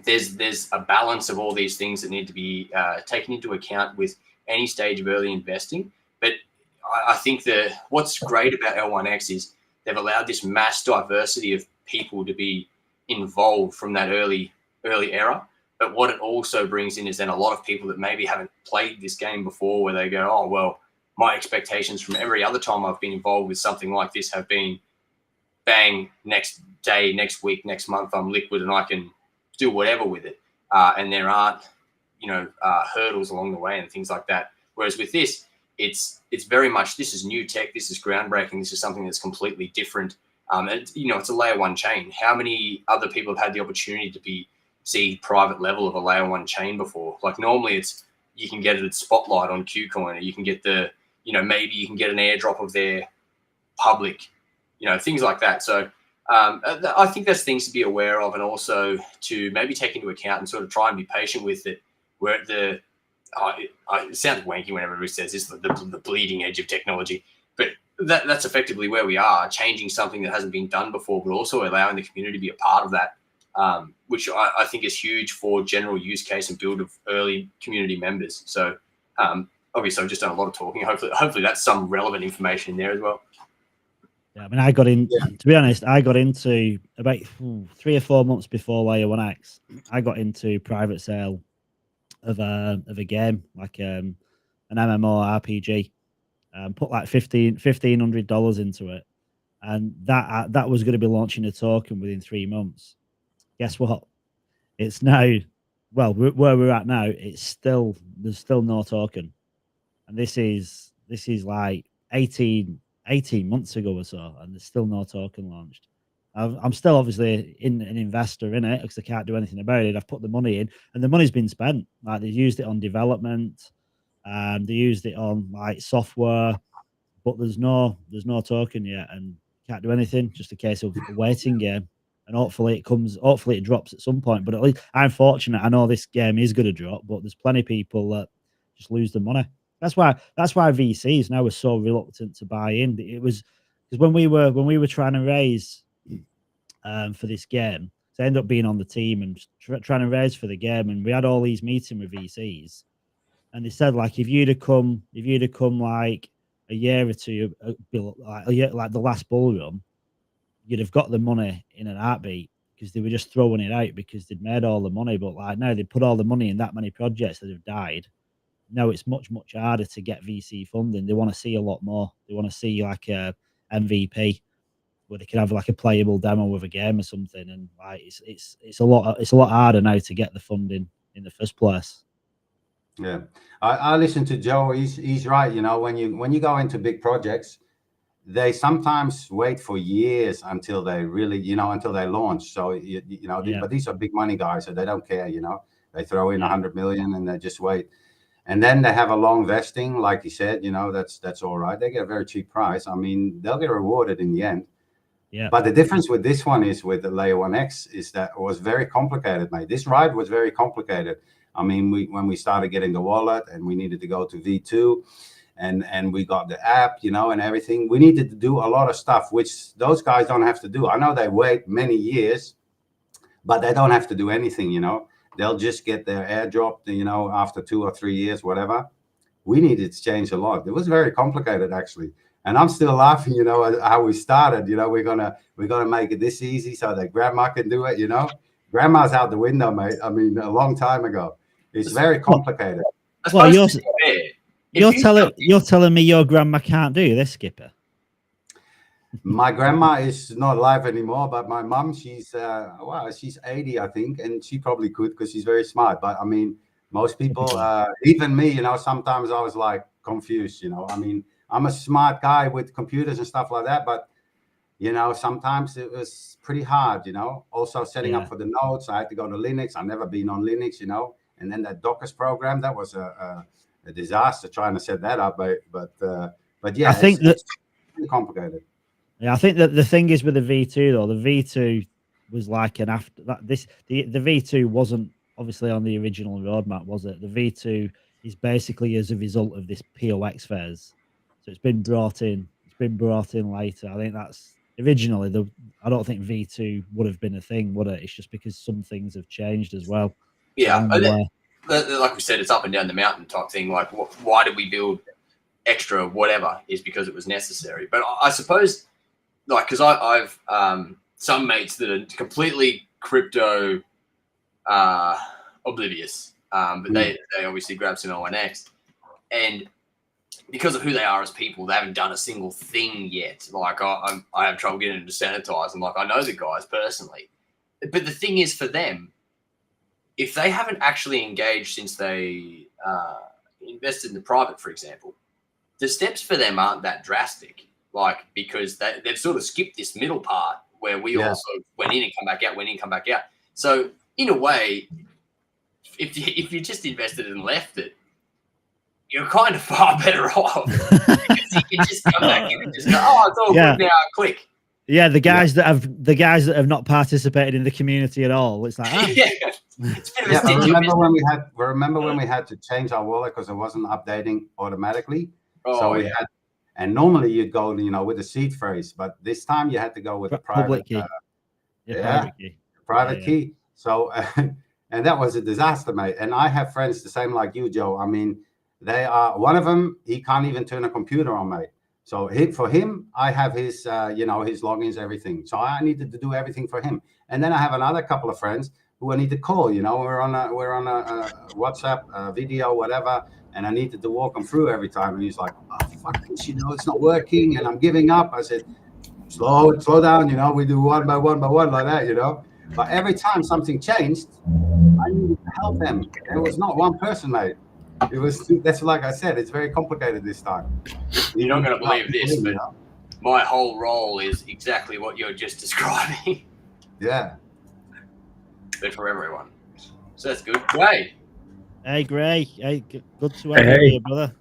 there's a balance of all these things that need to be taken into account with any stage of early investing. But I think what's great about L1X is they've allowed this mass diversity of people to be involved from that early era. But what it also brings in is then a lot of people that maybe haven't played this game before, where they go, oh, well, my expectations from every other time I've been involved with something like this have been bang, next day, next week, next month, I'm liquid and I can do whatever with it. And there aren't, hurdles along the way and things like that. Whereas with this, it's very much, this is new tech, this is groundbreaking, this is something that's completely different. And, it's a layer one chain. How many other people have had the opportunity to see private level of a layer one chain before? Like normally you can get it at Spotlight on KuCoin, or you can get maybe you can get an airdrop of their public, things like that. So I think there's things to be aware of, and also to maybe take into account and sort of try and be patient with it. We're at it sounds wanky whenever everybody says this, the bleeding edge of technology, but that's effectively where we are, changing something that hasn't been done before, but also allowing the community to be a part of that, which I think is huge for general use case and build of early community members. So obviously I've just done a lot of talking. Hopefully that's some relevant information in there as well. Yeah, I mean, I got in, to be honest, I got into about 3 or 4 months before Layer 1X. I got into private sale of a game, like an MMO RPG, put like $1,500 into it. And that was going to be launching a token within 3 months. Guess what? It's now, well, where we're at now, there's still no token. And this is like 18 months ago or so, and there's still no token launched. I'm still obviously an investor in it because I can't do anything about it. I've put the money in, and the money's been spent. Like, they've used it on development, they used it on like software, but there's no token yet, and can't do anything. Just a case of a waiting game, and hopefully it drops at some point. But at least I'm fortunate. I know this game is going to drop, but there's plenty of people that just lose the money. That's why VCs now are so reluctant to buy in. It was because when we were trying to raise for this game, so I ended up being on the team and trying to raise for the game, and we had all these meetings with VCs, and they said, like, if you'd have come like a year or two, like the last bull run, you'd have got the money in an heartbeat, because they were just throwing it out because they'd made all the money. But like now they put all the money in that many projects that have died. Now it's much harder to get VC funding. They want to see a lot more. They want to see like a MVP where they can have like a playable demo of a game or something. And like it's a lot harder now to get the funding in the first place. Yeah, I listen to Joe. He's right. When you go into big projects, they sometimes wait for years until they really, until they launch. So but these are big money guys, so they don't care. They throw in 100 million and they just wait. And then they have a long vesting, like you said, that's all right. They get a very cheap price. I mean, they'll get rewarded in the end. Yeah. But the difference with this one is with the Layer 1X is that it was very complicated, mate. This ride was very complicated. I mean, when we started getting the wallet and we needed to go to V2 and we got the app, and everything, we needed to do a lot of stuff, which those guys don't have to do. I know they wait many years, but they don't have to do anything, They'll just get their airdrop, after 2 or 3 years, whatever. We needed to change a lot. It was very complicated, actually. And I'm still laughing, at how we started. We're gonna make it this easy so that grandma can do it. Grandma's out the window, mate. I mean, a long time ago. It's very complicated. Well, you're telling me your grandma can't do this, Skipper? My grandma is not alive anymore, but my mum, she's 80, I think, and she probably could because she's very smart. But I mean, most people, even me, sometimes I was like confused. I mean, I'm a smart guy with computers and stuff like that, but sometimes it was pretty hard. Also setting up for the nodes, I had to go to Linux. I've never been on Linux, and then that Docker program, that was a disaster trying to set that up. But yeah, I think it's pretty complicated. Yeah, I think that the thing is with the V2 though, the V2 was like an after that. The V2 wasn't obviously on the original roadmap, was it? The V2 is basically as a result of this POX phase, so it's been brought in. It's been brought in later. I think that's originally I don't think V2 would have been a thing, would it? It's just because some things have changed as well. Yeah, like we said, it's up and down the mountain type thing. Like, why did we build extra whatever? Is because it was necessary. But I suppose like, because I've some mates that are completely crypto oblivious, but they obviously grab some L1X, and because of who they are as people, they haven't done a single thing yet. Like I have trouble getting them to sanitize. I'm like, I know the guys personally, but the thing is, for them, if they haven't actually engaged since they invested in the private, for example, the steps for them aren't that drastic. Like, because they've sort of skipped this middle part where we also went in and come back out, went in, come back out. So in a way, if you just invested and left it, you're kind of far better off. Because you can just come back in and just go, oh, it's all good now, click. Yeah, the guys that have not participated in the community at all. It's like, It's a bit of a remember when we had to change our wallet because it wasn't updating automatically. Oh, so we had, and normally you'd go, with the seed phrase, but this time you had to go with the private key. Private key. So, and that was a disaster, mate. And I have friends the same like you, Joe. I mean, they are, one of them, he can't even turn a computer on, mate. So for him, I have his, his logins, everything. So I needed to do everything for him. And then I have another couple of friends who I need to call. We're on a WhatsApp video, whatever, and I needed to walk him through every time. And he's like, "Oh, fuck this, it's not working, and I'm giving up." I said, "Slow down, we do one by one like that, But every time something changed, I needed to help them. It was not one person, mate. It was. That's like I said. It's very complicated this time. You're not going to believe this, but my whole role is exactly what you're just describing. Yeah. But for everyone. So that's good. Gray. Hey, Gray. Hey, good to have you here, brother.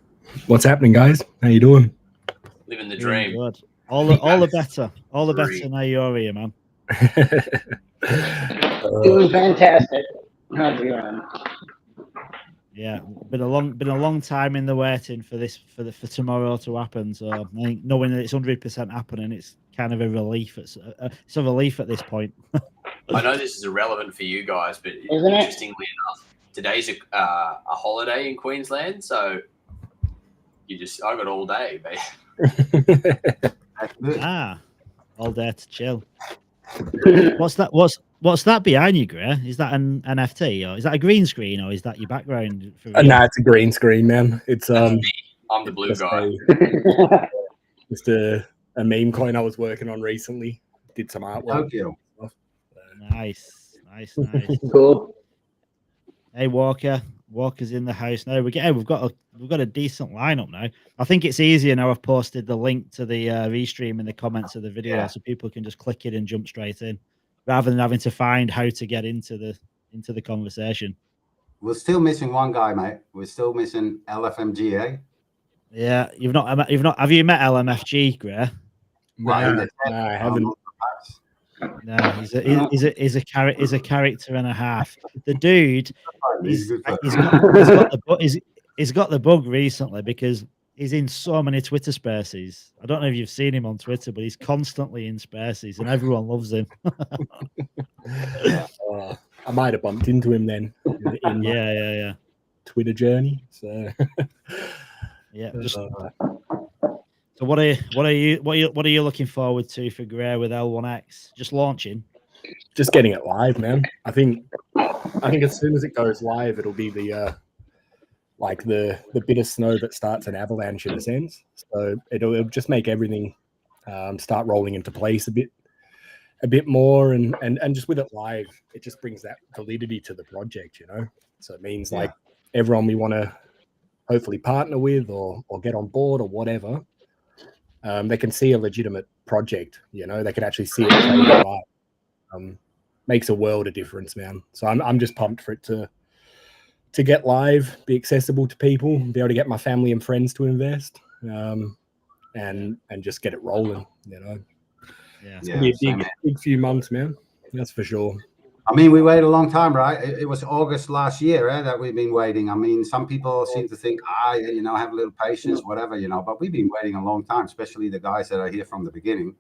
What's happening, guys? How you doing? Living the dream. Good. All the better. All the better now you're here, man. Doing fantastic. How's it going? Yeah, been a long time in the waiting for this for tomorrow to happen. So I think knowing that it's 100% happening, it's kind of a relief. It's a relief at this point. I know this is irrelevant for you guys, but interestingly enough, today's a holiday in Queensland, so I got all day, mate. All day to chill. What's that? What's that behind you, Gray? Is that an NFT or is that a green screen or is that your background? No, it's a green screen, man. It's I'm the blue guy. Just a meme coin I was working on recently. Did some artwork. Thank you. Nice. Cool. Hey, Walker's in the house now. We've got a decent lineup now. I think it's easier now. I've posted the link to the restream in the comments of the video, so people can just click it and jump straight in, rather than having to find how to get into the conversation. We're still missing one guy, mate. We're still missing LFMG, Yeah, you've not. Have you met LMFG, Gray? No, I haven't. No, he's a character and a half. The dude, he's got the bug recently because he's in so many Twitter spaces. I don't know if you've seen him on Twitter, but he's constantly in spaces and everyone loves him. I might have bumped into him then. In yeah. Twitter journey. So yeah. So what are you looking forward to for Gray with L1X? Just launching? Just getting it live, man. I think as soon as it goes live, it'll be the bit of snow that starts an avalanche in a sense. So it'll just make everything start rolling into place a bit more, and just with it live, it just brings that validity to the project, So it means like everyone we want to hopefully partner with or get on board or whatever. They can see a legitimate project, they can actually see it playing live. Makes a world of difference, man. So I'm just pumped for it to get live, be accessible to people, be able to get my family and friends to invest, and just get it rolling, It's gonna be a big few months, man. That's for sure. I mean, we waited a long time, right? It was August last year that we've been waiting. I mean, some people seem to think, have a little patience, whatever, but we've been waiting a long time, especially the guys that are here from the beginning.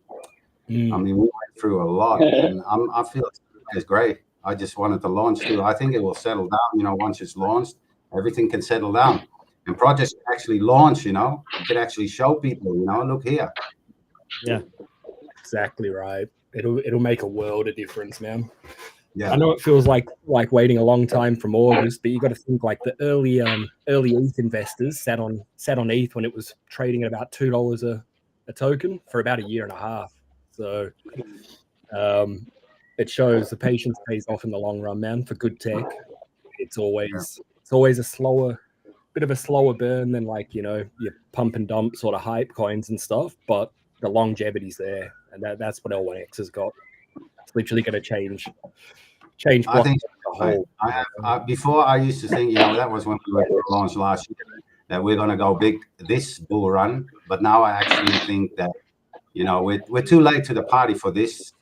I mean, we went through a lot, and I feel it's great. I just wanted to launch too. I think it will settle down, once it's launched, everything can settle down. And projects can actually launch, you can actually show people, look here. Yeah. exactly right. It'll make a world of difference, man. Yeah. I know it feels like waiting a long time from August, but you got to think like the early ETH investors sat on ETH when it was trading at about $2 a token for about a year and a half. So it shows the patience pays off in the long run, man. For good tech, it's always a bit of a slower burn than like, you know, your pump and dump sort of hype coins and stuff, but the longevity's there, and that's what L1X has got. It's literally going to change I think the whole. before I used to think, you know, that was when we were launched last year, that we're going to go big this bull run. But now I actually think that, you know, we're too late to the party for this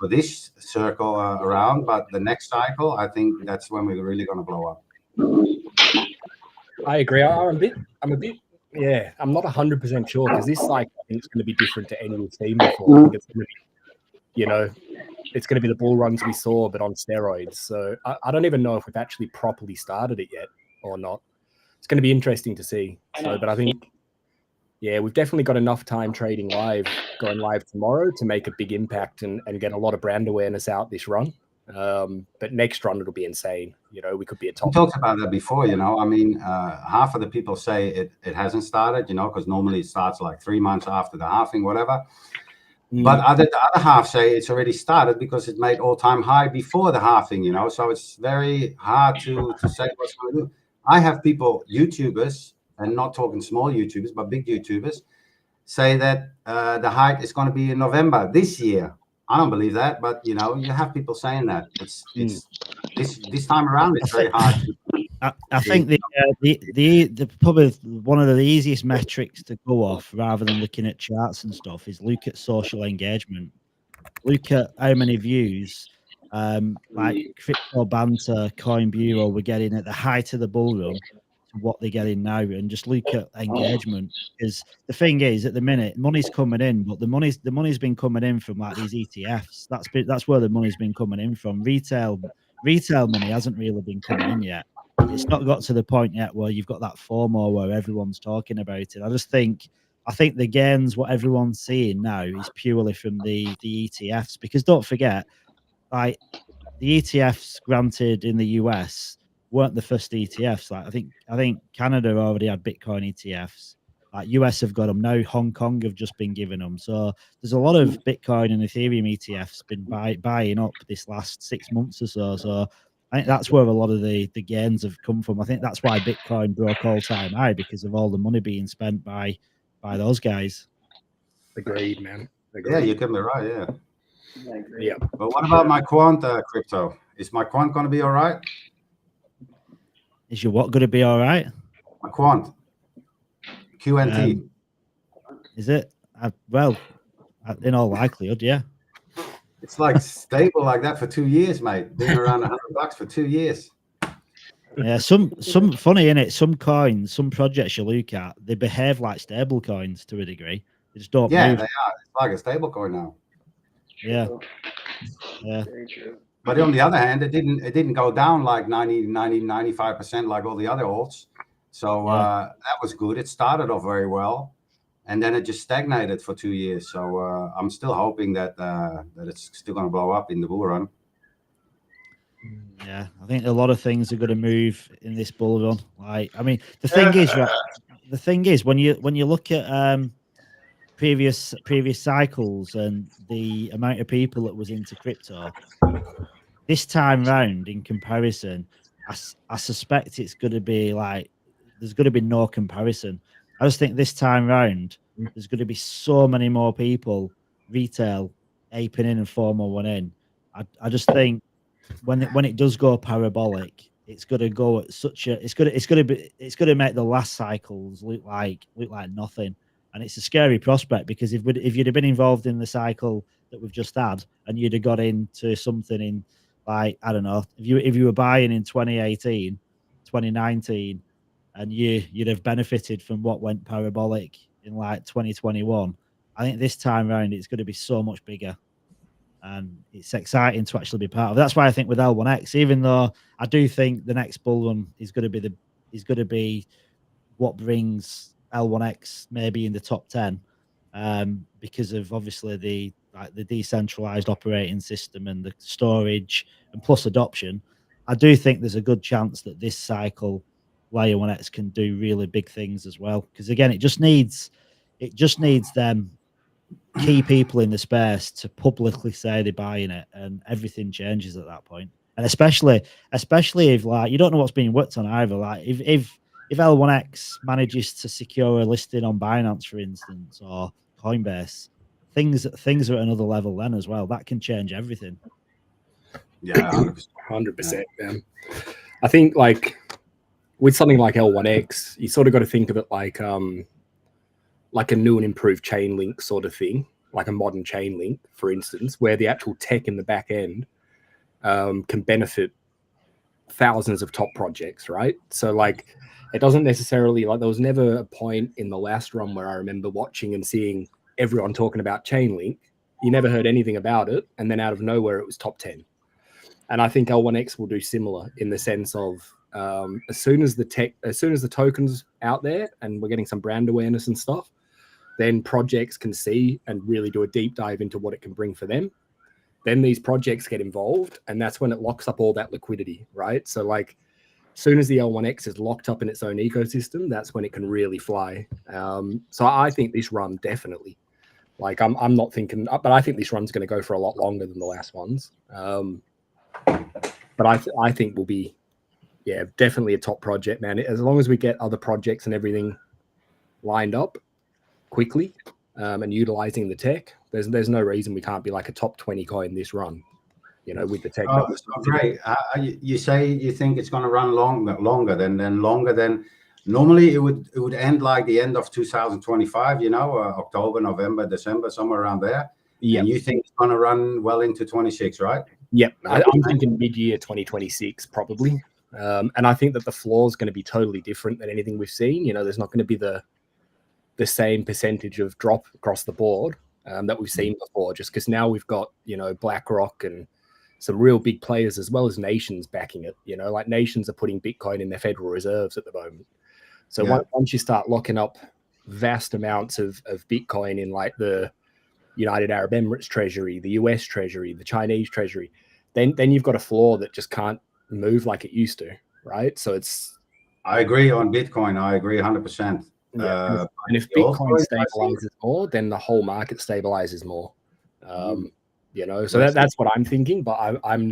circle around. But the next cycle, I think that's when we're really going to blow up. I agree. I'm a bit. Yeah, I'm not 100% sure because this cycle I think it's going to be different to any we've seen before. I think it's going to be, you know, it's going to be the bull runs we saw, but on steroids. So I don't even know if we've actually properly started it yet or not. It's going to be interesting to see. So, but I think, yeah, we've definitely got enough time trading going live tomorrow to make a big impact and get a lot of brand awareness out this run. But next run, it'll be insane. You know, we could be a top. We talked about that before, you know. I mean, half of the people say it hasn't started, you know, because normally it starts like 3 months after the halving, whatever. But the other half say it's already started because it made all-time high before the halving, you know. So it's very hard to say what's going to do. I have people, YouTubers, and not talking small YouTubers, but big YouTubers, say that the height is going to be in November this year. I don't believe that, but you know, you have people saying that. It's this time around. It's very hard. I think the probably one of the easiest metrics to go off, rather than looking at charts and stuff, is look at social engagement. Look at how many views, like Crypto Banter, Coin Bureau were getting at the height of the bull run to what they're getting now, and just look at engagement. Because the thing is, at the minute, money's coming in, but the money's been coming in from like these ETFs. That's where the money's been coming in from. Retail money hasn't really been coming in yet. It's not got to the point yet where you've got that FOMO where everyone's talking about it. I think the gains, what everyone's seeing now, is purely from the ETFs. Because don't forget, like the ETFs granted in the US weren't the first ETFs. Like I think Canada already had Bitcoin ETFs. Like US have got them now. Hong Kong have just been giving them. So there's a lot of Bitcoin and Ethereum ETFs been buying up this last 6 months or so. So I think that's where a lot of the gains have come from. I think that's why Bitcoin broke all-time high, because of all the money being spent by those guys. Agreed, man. Agreed. Yeah, you can be right. Yeah. Yeah. But what about my quant crypto? Is my quant going to be all right? Is your what going to be all right? My quant. QNT. Is it? Well, in all likelihood, yeah. It's like stable like that for 2 years, mate. Been around $100 for 2 years. Yeah, some funny in it. Some coins, some projects you look at, they behave like stable coins to a degree. They just don't Yeah, move. they are. It's like a stable coin now. Yeah. Yeah. Very true. But on the other hand, it didn't go down like 95% like all the other alts. So that was good. It started off very well, and then it just stagnated for 2 years. So I'm still hoping that it's still going to blow up in the bull run. Yeah, I think a lot of things are going to move in this bull run. Like, I mean, the thing is, when you look at previous cycles and the amount of people that was into crypto, this time round, in comparison, I suspect it's going to be like there's going to be no comparison. I just think this time round there's going to be so many more people retail aping in and FOMO one in. I just think when it does go parabolic, it's going to go at such a it's going to make the last cycles look like nothing. And it's a scary prospect, because if you'd have been involved in the cycle that we've just had and you'd have got into something in, like, I don't know, if you were buying in 2018, 2019, and you'd have benefited from what went parabolic in like 2021, I think this time around it's going to be so much bigger. And it's exciting to actually be part of. That's why I think with L1X, even though I do think the next bull run is going to be what brings L1X maybe in the top 10, because of obviously like the decentralized operating system and the storage and plus adoption, I do think there's a good chance that this cycle Layer 1X can do really big things as well. Because again, it just needs them key people in the space to publicly say they're buying it, and everything changes at that point. And especially if like you don't know what's being worked on either. Like if L1X manages to secure a listing on Binance, for instance, or Coinbase, things are at another level then as well. That can change everything. Yeah, 100%, man. I think like with something like L1X, you sort of got to think of it like a new and improved chain link sort of thing, like a modern chain link, for instance, where the actual tech in the back end can benefit thousands of top projects, right? So like it doesn't necessarily, like there was never a point in the last run where I remember watching and seeing everyone talking about Chainlink. You never heard anything about it, and then out of nowhere it was top 10. And I think L1X will do similar in the sense of as soon as the token's out there and we're getting some brand awareness and stuff, then projects can see and really do a deep dive into what it can bring for them. Then these projects get involved, and that's when it locks up all that liquidity, right? So like as soon as the L1X is locked up in its own ecosystem, that's when it can really fly. So I think this run definitely, like I'm not thinking, but I think this run's going to go for a lot longer than the last ones. But I think we'll be, yeah, definitely a top project, man. As long as we get other projects and everything lined up quickly and utilizing the tech, there's no reason we can't be like a top 20 coin this run, you know, with the tech. Oh, great. You say you think it's going to run longer than normally it would end like the end of 2025, you know, October, November, December, somewhere around there. Yeah. And you think it's going to run well into 26, right? Yep. I'm thinking mid-year 2026 probably. And I think that the floor is going to be totally different than anything we've seen. You know, there's not going to be the same percentage of drop across the board that we've seen before, just because now we've got, you know, BlackRock and some real big players as well as nations backing it. You know, like nations are putting Bitcoin in their federal reserves at the moment. So once you start locking up vast amounts of Bitcoin in like the United Arab Emirates Treasury, the US Treasury, the Chinese Treasury, then you've got a floor that just can't move like it used to, right? So it's... I agree on Bitcoin. I agree 100%. Yeah. And if Bitcoin stabilizes more, then the whole market stabilizes more. You know, so that's what I'm thinking, but I'm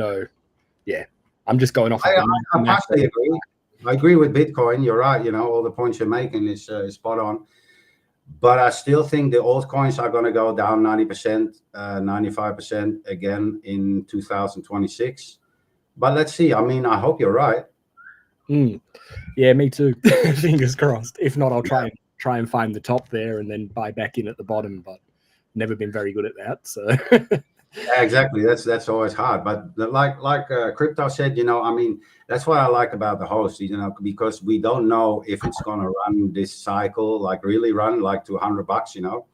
just going off. I partially agree. I agree with Bitcoin. You're right. You know, all the points you're making is spot on. But I still think the altcoins are going to go down 90%, 95% again in 2026. But let's see. I mean, I hope you're right. Yeah, me too. Fingers crossed. If not, I'll try and find the top there and then buy back in at the bottom. But never been very good at that. So yeah, exactly. That's always hard. But like Crypto said, you know, I mean, that's what I like about the host, you know, because we don't know if it's going to run this cycle, like really run like to $100, you know.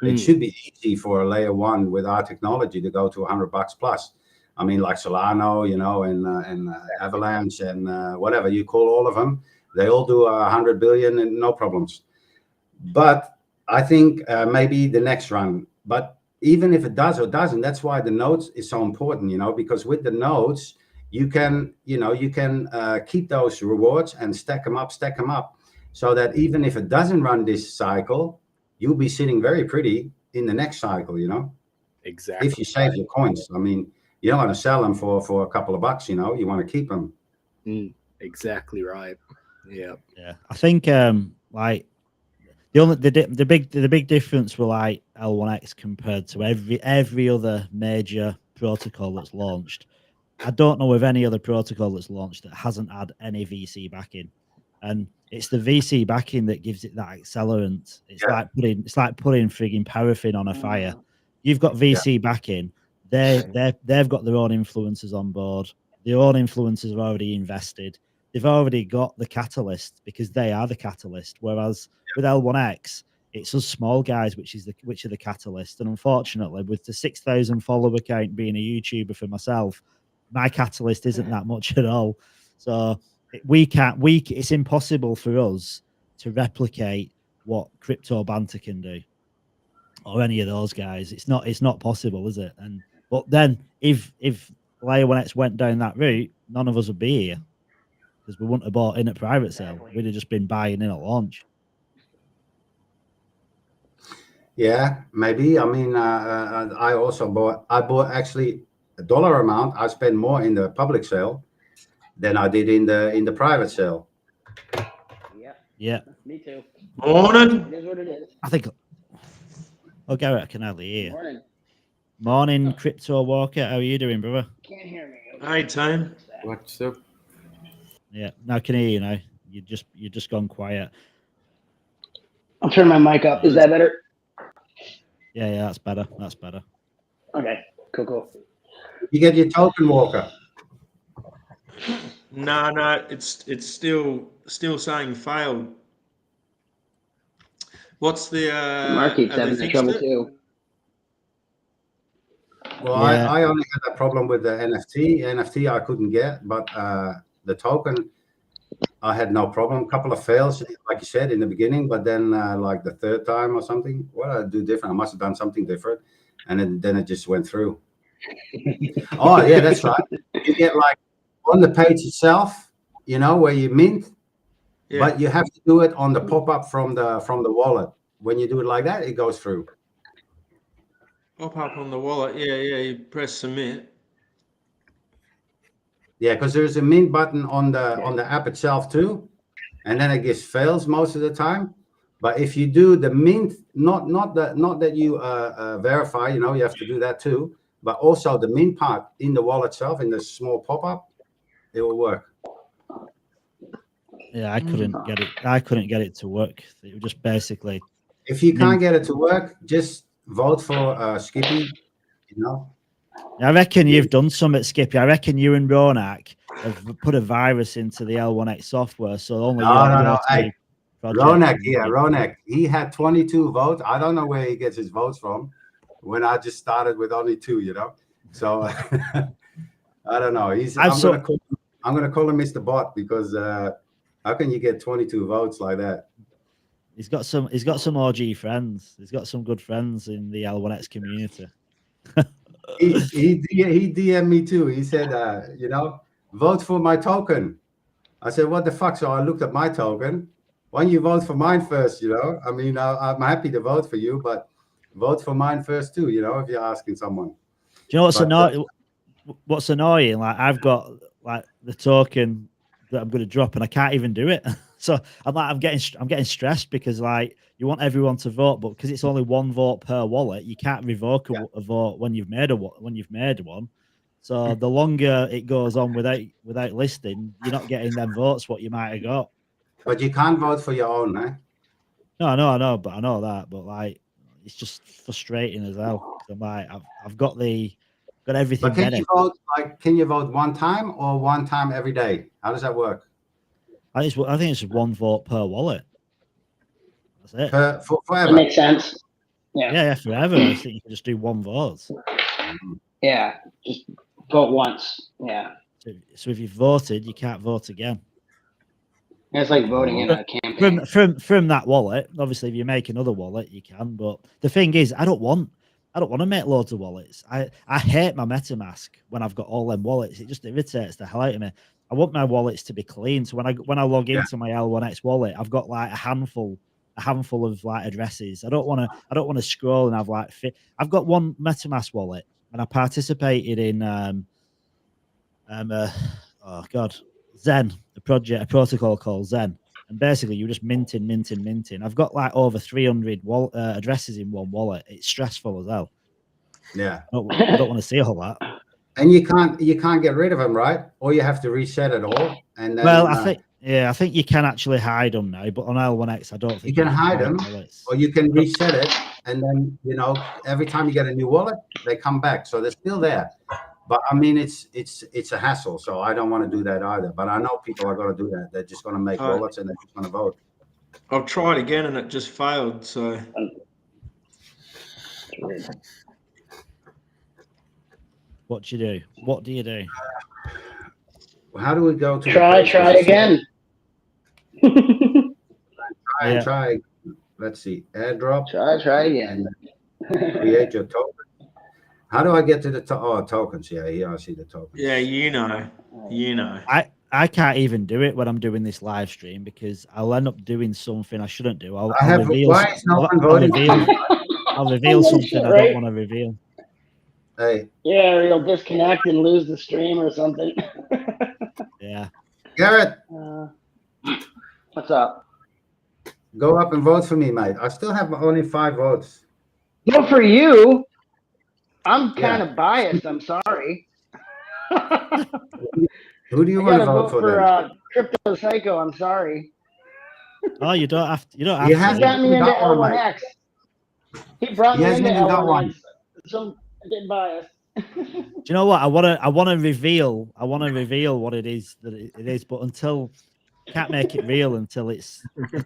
It should be easy for a layer one with our technology to go to $100 plus. I mean, like Solano, you know, and Avalanche and whatever you call all of them, they all do 100 billion and no problems. But I think maybe the next run. But even if it does or doesn't, that's why the nodes is so important, you know, because with the nodes, you can keep those rewards and stack them up, so that even if it doesn't run this cycle, you'll be sitting very pretty in the next cycle, you know. Exactly. If you save your coins, I mean, you don't want to sell them for a couple of bucks, you know. You want to keep them. Exactly right. Yeah. Yeah. I think like the big difference with like L1X compared to every other major protocol that's launched. I don't know of any other protocol that's launched that hasn't had any VC backing, and it's the VC backing that gives it that accelerant. It's like putting frigging paraffin on a fire. You've got VC backing. They've got their own influencers on board. Their own influencers have already invested. They've already got the catalyst because they are the catalyst. Whereas with L1X, it's us small guys which are the catalyst. And unfortunately, with the 6,000 follower count being a YouTuber for myself, my catalyst isn't that much at all. So it's impossible for us to replicate what crypto banter can do. or any of those guys. It's not possible, is it? And but then if Layer 1X went down that route, none of us would be here because we wouldn't have bought in at private sale. Exactly. We'd have just been buying in at launch. Yeah, maybe. I mean, I also bought. I bought actually a dollar amount. I spent more in the public sale than I did in the private sale. Yeah, Yeah, me too. Morning. It is what it is. I think. Oh, Garrett, I can hardly hear. Morning. Morning, Crypto Walker. How are you doing, brother? Can't hear me. Hey, team. What's up? Yeah, now I can hear you now. You just gone quiet. I'll turn my mic up. Is that better? Yeah, that's better. That's better. Okay. Cool. You get your token, Walker. No, it's still saying failed. What's the Mark keeps have they having the fixed trouble it? too. Well, Yeah. I only had a problem with the NFT. NFT I couldn't get, but the token I had no problem. A couple of fails, like you said in the beginning, but then like the third time or something, what did I do different? I must have done something different, and then it just went through. Oh yeah, that's right. You get like on the page itself, you know, where you mint, Yeah. but you have to do it on the pop-up from the wallet. When you do it like that, it goes through. Pop up on the wallet. Yeah. You press submit. Yeah, because there's a mint button on the app itself too, and then it just fails most of the time. But if you do the mint, not that you verify, you know, you have to do that too, but also the mint part in the wallet itself, in the small pop-up, it will work. Yeah, I couldn't get it. I couldn't get it to work. It was just basically. If you can't get it to work, just vote for Skippy, you know. I reckon you've done some at Skippy. I reckon you and Ronak have put a virus into the L1X software, so only No. Hey, project. Ronak, he had 22 votes. I don't know where he gets his votes from when I just started with only 2, you know. So I don't know. I'm gonna call him Mr. Bot because how can you get 22 votes like that? He's got some OG friends. He's got some good friends in the L1X community. he DM'd me too. He said, you know, vote for my token. I said, what the fuck? So I looked at my token. Why don't you vote for mine first? You know, I mean, I'm happy to vote for you, but vote for mine first too. You know, if you're asking someone. Do you know what's annoying? Like I've got like the token that I'm going to drop, and I can't even do it. So I'm getting stressed because like you want everyone to vote, but because it's only 1 vote per wallet, you can't revoke a vote when you've made one. So the longer it goes on without listing, you're not getting them votes what you might have got. But you can't vote for your own, eh? No, I know, but I know that. But like, it's just frustrating as well. I'm like, I've got everything. But can you vote one time or one time every day? How does that work? I think it's 1 vote per wallet. That's it. Forever. That makes sense. Yeah, forever. I think you can just do 1 vote. Yeah, just vote once. Yeah. So if you've voted, you can't vote again. It's like voting in a campaign. From that wallet. Obviously, if you make another wallet, you can. But the thing is, I don't want to make loads of wallets. I hate my MetaMask when I've got all them wallets. It just irritates the hell out of me. I want my wallets to be clean. So when I log into my L1X wallet, I've got like a handful of like addresses. I don't want to scroll and have like I've got one MetaMask wallet, and I participated in Zen, a protocol called Zen, and basically you're just minting. I've got like over 300 addresses in one wallet. It's stressful as hell. Yeah, I don't want to see all that. And you can't get rid of them, right? Or you have to reset it all. And then, I think you can actually hide them now, but on L1X, I don't think you can hide them, wallets. or you can reset it, and then you know every time you get a new wallet, they come back, so they're still there. But I mean, it's a hassle, so I don't want to do that either. But I know people are going to do that. They're just going to make wallets and they're just going to vote. I've tried again and it just failed. So. What do you do? What do you do? How do we go to try again? Try. Let's see. Airdrop. Try again. Create your token. How do I get to the tokens? Yeah, here I see the tokens. Yeah, you know. I can't even do it when I'm doing this live stream because I'll end up doing something I shouldn't do. I'll reveal. Why is no one I'll voting? reveal No something shit, I right? don't want to reveal. Hey, Yeah, or you'll disconnect and lose the stream or something. Yeah. Garrett, What's up? go up and vote for me, mate. I still have only 5 votes. Good for you. I'm kind Yeah. of biased. I'm sorry. Who do you I want gotta to vote for then? Crypto Psycho. I'm sorry. Oh, you don't have to. You don't He have He to. got me into L1X. He brought He me hasn't into even got one. L1X. So I get biased. Do you know what? I want to reveal what it is that it is, but until can't make it real until it's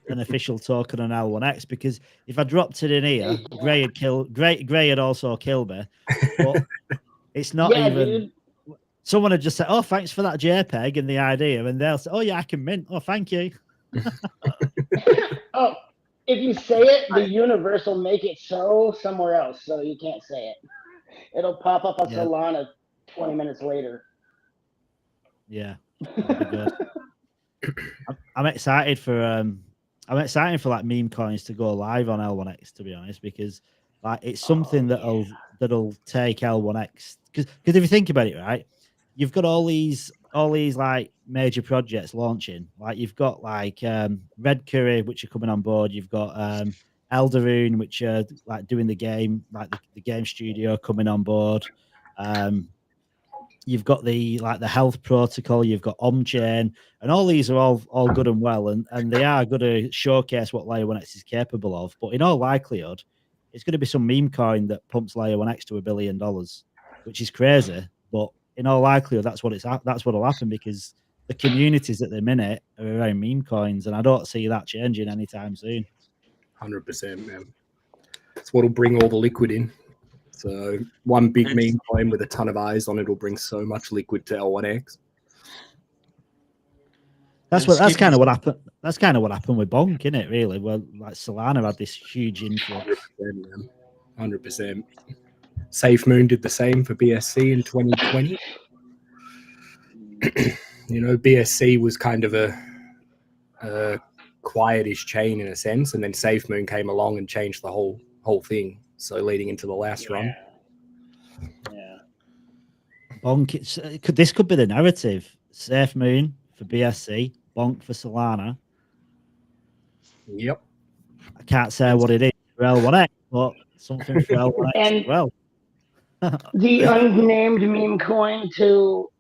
an official token on L1X, because if I dropped it in here, Gray had also killed me. But it's not Yeah, even dude. Someone had just said, "Oh, thanks for that JPEG and the idea," and they'll say, "Oh yeah, I can mint." Oh, thank you. Oh, if you say it, the universe will make it so somewhere else, so you can't say it. It'll pop up on Yeah. Solana 20 minutes later. Yeah, that'd be good. I'm excited for like meme coins to go live on L1X, to be honest, because like it's something that'll take L1X, because if you think about it, right, you've got all these like major projects launching. Like you've got like Red Curry, which are coming on board. You've got Eldaroon, which are like doing the game, like the game studio coming on board. You've got the health protocol, you've got OmChain, and all these are all good and well, and they are going to showcase what Layer 1X is capable of. But in all likelihood, it's going to be some meme coin that pumps Layer 1X to $1 billion, which is crazy. But in all likelihood, that's what'll happen, because the communities at the minute are around meme coins, and I don't see that changing anytime soon. 100%, man. It's what'll bring all the liquid in. So one big meme coin with a ton of eyes on it will bring so much liquid to L1X. That's kind of what happened. That's kind of what happened with Bonk, isn't it? Really, well, like Solana had this huge influx. 100%. SafeMoon did the same for BSC in 2020. You know, BSC was kind of a quietish chain in a sense, and then SafeMoon came along and changed the whole thing. So leading into the last run. Yeah. Bonk, this could be the narrative. SafeMoon for BSC, Bonk for Solana. Yep. I can't say what it is for L1X, but something for L1X And as well. the unnamed meme coin to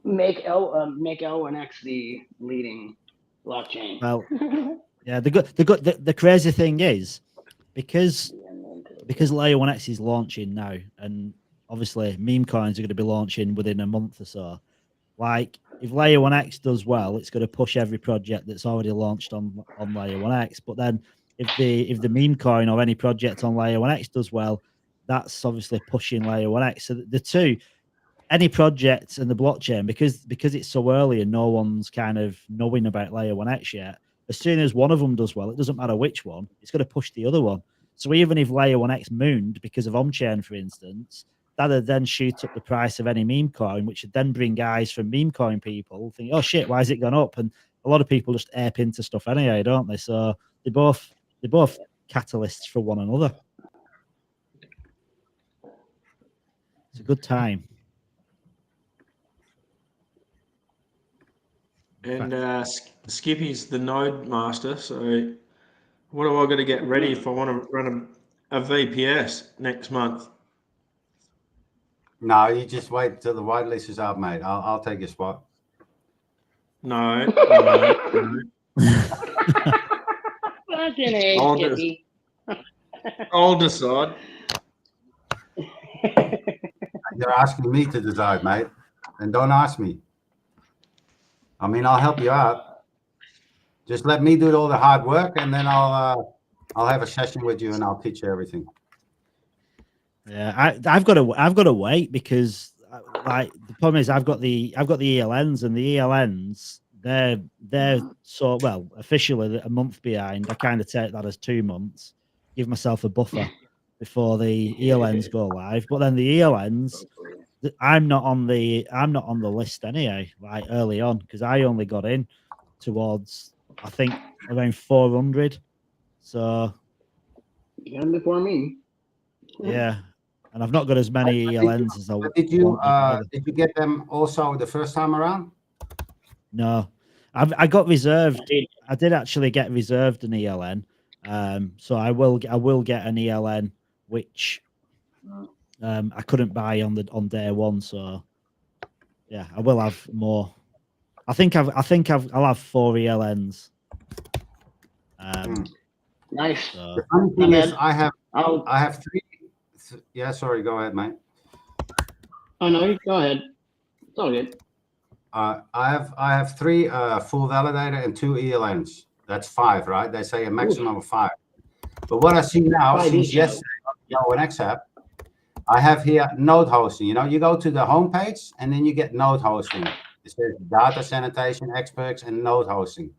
make L1X the leading blockchain. Well, yeah. The crazy thing is, because Layer 1X is launching now, and obviously meme coins are going to be launching within a month or so. Like, if Layer 1X does well, it's going to push every project that's already launched on Layer 1X. But then if the meme coin or any project on Layer 1X does well, that's obviously pushing Layer 1X. So the two, any project and the blockchain, because it's so early and no one's kind of knowing about Layer 1X yet, as soon as one of them does well, it doesn't matter which one, it's going to push the other one. So even if Layer 1X mooned because of OmChain, for instance, that'd then shoot up the price of any meme coin, which would then bring guys from meme coin people think, oh shit, why has it gone up? And a lot of people just ape into stuff anyway, don't they? So they're both catalysts for one another. It's a good time. And Skippy's the node master, so what have I got to get ready if I want to run a VPS next month? No, you just wait till the whitelist is out, mate. I'll take your spot. No. Fucking A, Skippy. I'll decide. You're asking me to decide, mate, and don't ask me. I mean, I'll help you out. Just let me do all the hard work, and then I'll have a session with you, and I'll teach you everything. Yeah, I've got to wait, because like the problem is I've got the ELNs, and the ELNs they're so, well, officially a month behind. I kind of take that as 2 months, give myself a buffer before the ELNs go live. But then the ELNs, I'm not on the list anyway. Like early on, because I only got in towards I think around 400. So You got them before me. yeah, and I've not got as many ELNs as I But did you wanted. did you get them also the first time around? No, I got reserved. I did actually get reserved an ELN. So I will get an ELN, which I couldn't buy on day one. So yeah, I will have more. I think I'll have 4 ELNs. Nice. So. The funny thing is, I have 3. Yeah, sorry. Go ahead, mate. Oh no, go ahead. It's all good. I have 3 full validator and 2 ELNs. That's 5, right? They say a maximum of 5. But what I see now, since yesterday on the ONX app, I have here node hosting. You know, you go to the homepage and then you get node hosting. It says data sanitation, experts, and node hosting.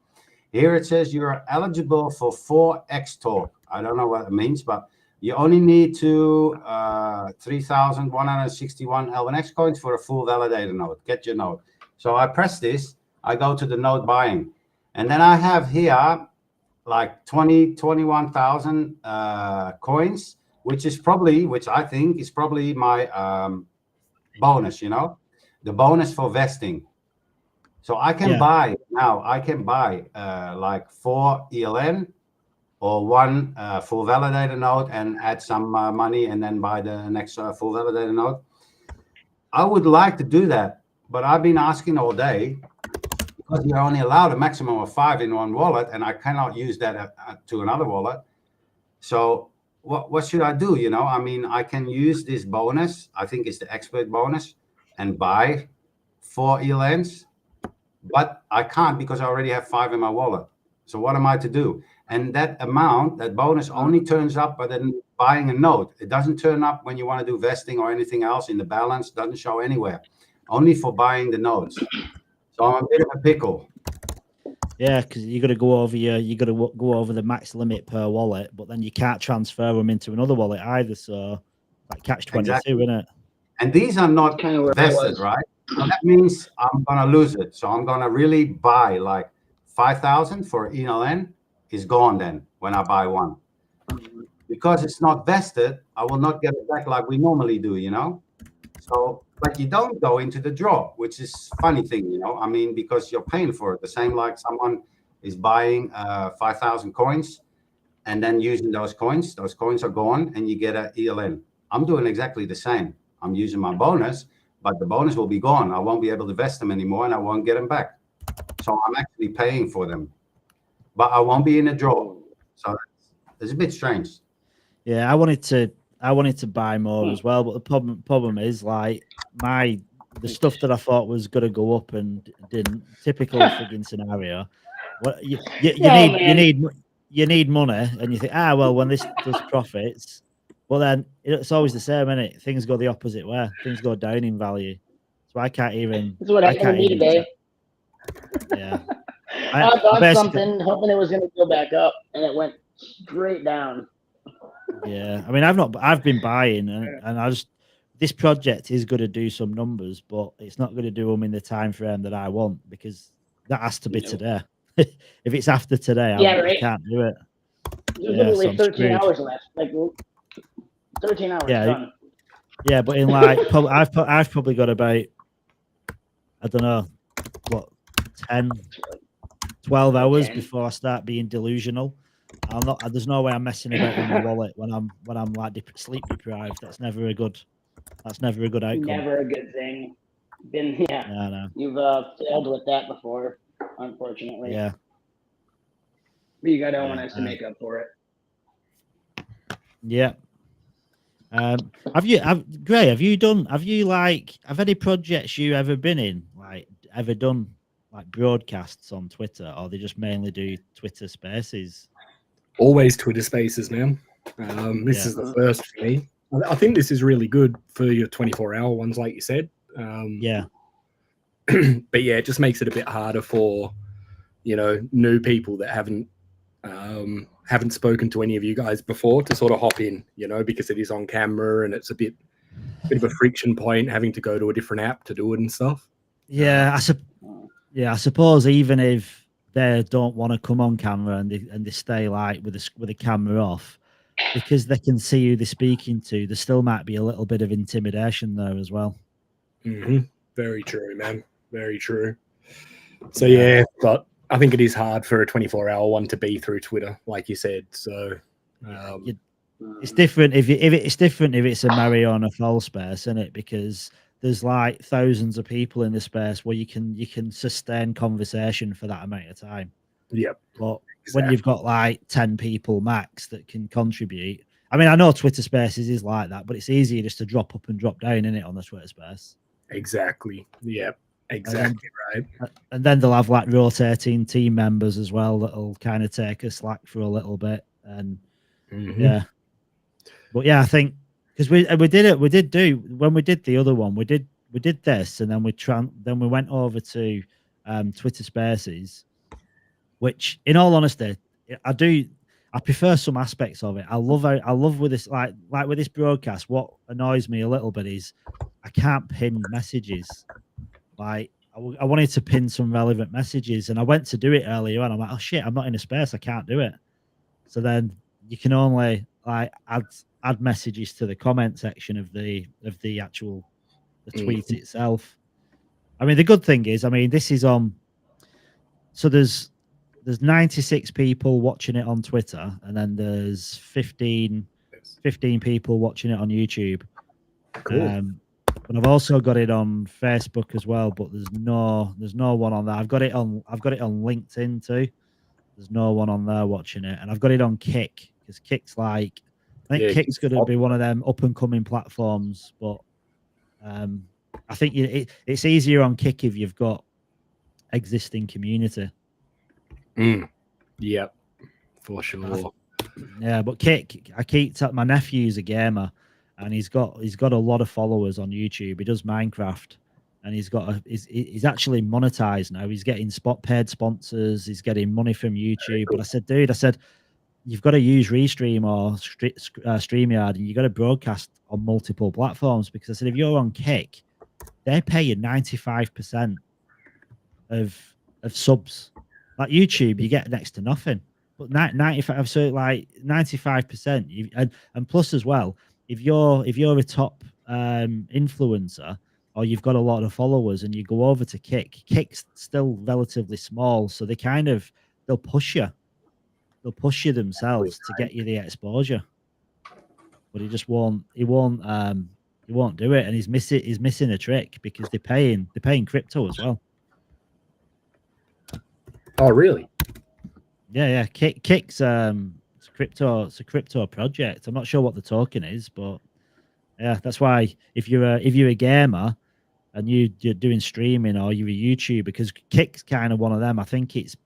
Here it says you are eligible for 4 XTalk. I don't know what it means, but you only need 3,161 L1X coins for a full validator node. Get your node. So I press this, I go to the node buying, and then I have here like 21,000 coins, which I think is probably my bonus, you know, the bonus for vesting. So I can buy now, like 4 ELN or 1 full validator node and add some money and then buy the next full validator node. I would like to do that, but I've been asking all day because you're only allowed a maximum of 5 in one wallet, and I cannot use that to another wallet. So what should I do? You know, I mean, I can use this bonus. I think it's the expert bonus and buy 4 ELNs, but I can't because I already have 5 in my wallet. So what am I to do? And that amount, that bonus only turns up by then buying a node. It doesn't turn up when you want to do vesting or anything else in the balance. Doesn't show anywhere. Only for buying the nodes. So I'm a bit of a pickle. Yeah, because you got to go over the max limit per wallet, but then you can't transfer them into another wallet either. So like catch 22, exactly. Isn't it? And these are not vested, right? So that means I'm gonna lose it. So I'm gonna really buy like 5,000 for ELN is gone then when I buy one. Because it's not vested, I will not get it back like we normally do, you know? So, but you don't go into the draw, which is funny thing, you know? I mean, because you're paying for it. The same like someone is buying 5,000 coins and then using those coins are gone and you get an ELN. I'm doing exactly the same. I'm using my bonus, but the bonus will be gone. I won't be able to vest them anymore and I won't get them back. So I'm actually paying for them, but I won't be in a draw. So it's a bit strange. Yeah, I wanted to buy more as well, but the problem is like the stuff that I thought was going to go up and didn't. Typical frigging scenario. What you need money, and you think, well, when this does profits, well then it's always the same, isn't it? Things go the opposite way. Things go down in value. So I can't even. That's what happened to me today. Yeah. I bought something hoping it was going to go back up, and it went straight down. Yeah, I mean, I've been buying, and this project is going to do some numbers, but it's not going to do them in the time frame that I want because that has to be today. If it's after today, I can't do it. There's literally 13 hours left, like 13 hours. Yeah, done. Yeah, but in like, I've probably got about, I don't know, what, 10, 12 hours before I start being delusional. There's no way I'm messing about in my wallet when I'm like sleep deprived. That's never a good outcome. Never a good thing. No. You've failed with that before, unfortunately. Yeah. But you got ONX to make up for it. Yeah. Have any projects you ever been in, like ever done like broadcasts on Twitter, or they just mainly do Twitter Spaces? Always Twitter Spaces, man. This is the first for me. I think this is really good for your 24-hour ones, like you said. Yeah. But yeah, it just makes it a bit harder for, new people that haven't haven't spoken to any of you guys before to sort of hop in, you know, because it is on camera and it's a bit of a friction point having to go to a different app to do it and stuff. Yeah, I suppose even if they don't want to come on camera and they stay like with the camera off, because they can see who they're speaking to, there still might be a little bit of intimidation there as well. Very true, man. Very true. So yeah, but I think it is hard for a 24-hour one to be through Twitter, like you said. So it's different if it's a Mariana Fall space, isn't it? Because there's like thousands of people in the space where you can sustain conversation for that amount of time. Yep. But when you've got like 10 people max that can contribute, I mean, I know Twitter Spaces is like that, but it's easier just to drop up and drop down, isn't it, on the Twitter Space? Exactly. Yep. Exactly right. And then they'll have like rotating team members as well that'll kind of take a slack for a little bit. And yeah. But yeah, I think because we did do when we did the other one, we did this, and then we went over to Twitter Spaces, which in all honesty, I prefer some aspects of it. I love with this like with this broadcast, what annoys me a little bit is I can't pin messages. Like I wanted to pin some relevant messages, and I went to do it earlier on. I'm like, oh shit, I'm not in a space, I can't do it. So then you can only like add messages to the comment section of the actual tweet itself. I mean, the good thing is, I mean, this is on. So there's 96 people watching it on Twitter, and then there's 15 people watching it on YouTube. Cool. But I've also got it on Facebook as well, but there's no one on there. I've got it on LinkedIn too. There's no one on there watching it, and I've got it on Kick because Kick's like, I think Kick's going to be one of them up and coming platforms, but I think it's easier on Kick if you've got existing community. Yep, for sure. Yeah, but Kick, my nephew's a gamer, and he's got a lot of followers on YouTube. He does Minecraft, and he's actually monetized now. He's getting paid sponsors. He's getting money from YouTube. But I said, dude, you've got to use Restream or StreamYard, and you got to broadcast on multiple platforms. Because I said, if you're on Kick, they pay you 95% of subs. Like YouTube, you get next to nothing. But 95, so like 95%, and plus as well, if you're a top influencer or you've got a lot of followers and you go over to Kick's still relatively small, so they'll push you themselves to get you the exposure. But he just won't do it, and he's missing a trick because they're paying crypto as well. Oh, really? Yeah. Kick's it's a crypto project. I'm not sure what the token is, but yeah, that's why if you're a gamer and you're doing streaming or you're a YouTuber, because Kick's kind of one of them. I think it's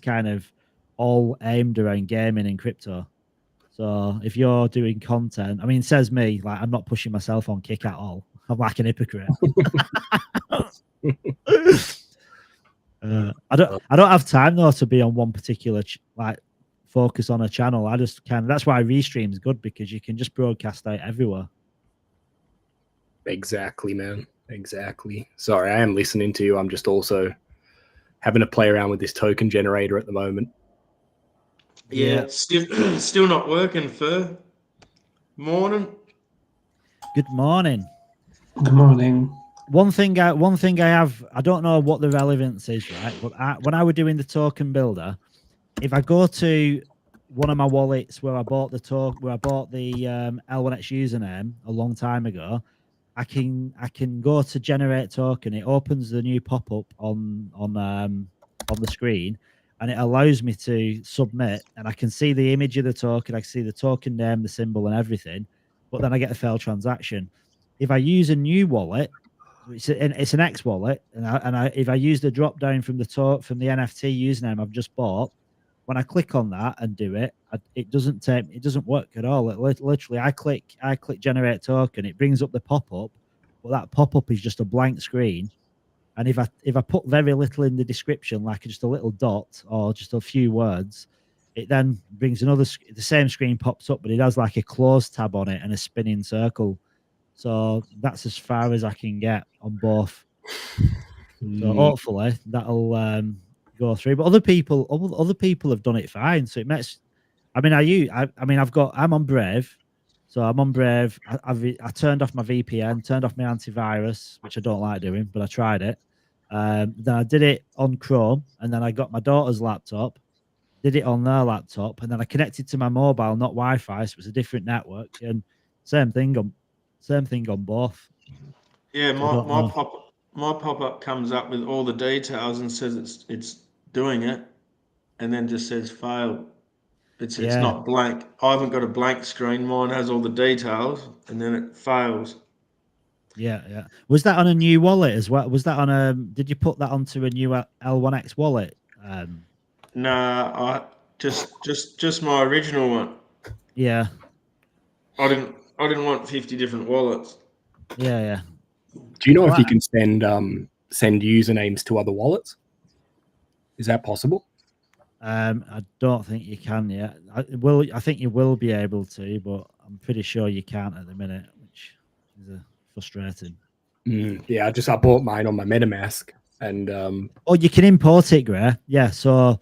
kind of all aimed around gaming and crypto. So if you're doing content, I mean, says me, like I'm not pushing myself on Kick at all. I'm like an hypocrite. I don't have time though to be on one particular focus on a channel. I just that's why Restream is good, because you can just broadcast out everywhere. Exactly, man. Exactly. Sorry, I am listening to you. I'm just also having to play around with this token generator at the moment. Yeah. Still not working, Fur. Morning. Good morning. Good morning. One thing I have, I don't know what the relevance is, right? But when I was doing the token builder, if I go to one of my wallets where I bought the L1X username a long time ago, I can go to generate token. It opens the new pop-up on the screen, and it allows me to submit, and I can see the image of the token, I can see the token name, the symbol, and everything. But then I get a failed transaction. If I use a new wallet, it's an X wallet, and if I use the drop down from the NFT username I've just bought, when I click on that and do it, it doesn't work at all. Literally, I click generate token, it brings up the pop up, but that pop up is just a blank screen. And if I put very little in the description, like just a little dot or just a few words, it then brings the same screen pops up, but it has like a close tab on it and a spinning circle. So that's as far as I can get on both. So hopefully that'll go through. But other people have done it fine. So it makes. I mean, I'm on Brave, so I'm on Brave. I turned off my VPN, turned off my antivirus, which I don't like doing, but I tried it. Then I did it on Chrome, and then I got my daughter's laptop, did it on their laptop, and then I connected to my mobile, not Wi-Fi, so it was a different network, and same thing on both. Yeah, So my pop-up comes up with all the details and says it's doing it, and then just says failed. It's not blank. I haven't got a blank screen. Mine has all the details, and then it fails. Yeah. Was that on a new wallet as well? Was that on a? Did you put that onto a new L1X wallet? Nah, I just my original one. Yeah. I didn't want 50 different wallets. Yeah. Do you know if you can send usernames to other wallets? Is that possible? I don't think you can yet. I think you will be able to, but I'm pretty sure you can't at the minute, which is frustrating. Yeah, I bought mine on my MetaMask, and oh, you can import it, Gray. Yeah, so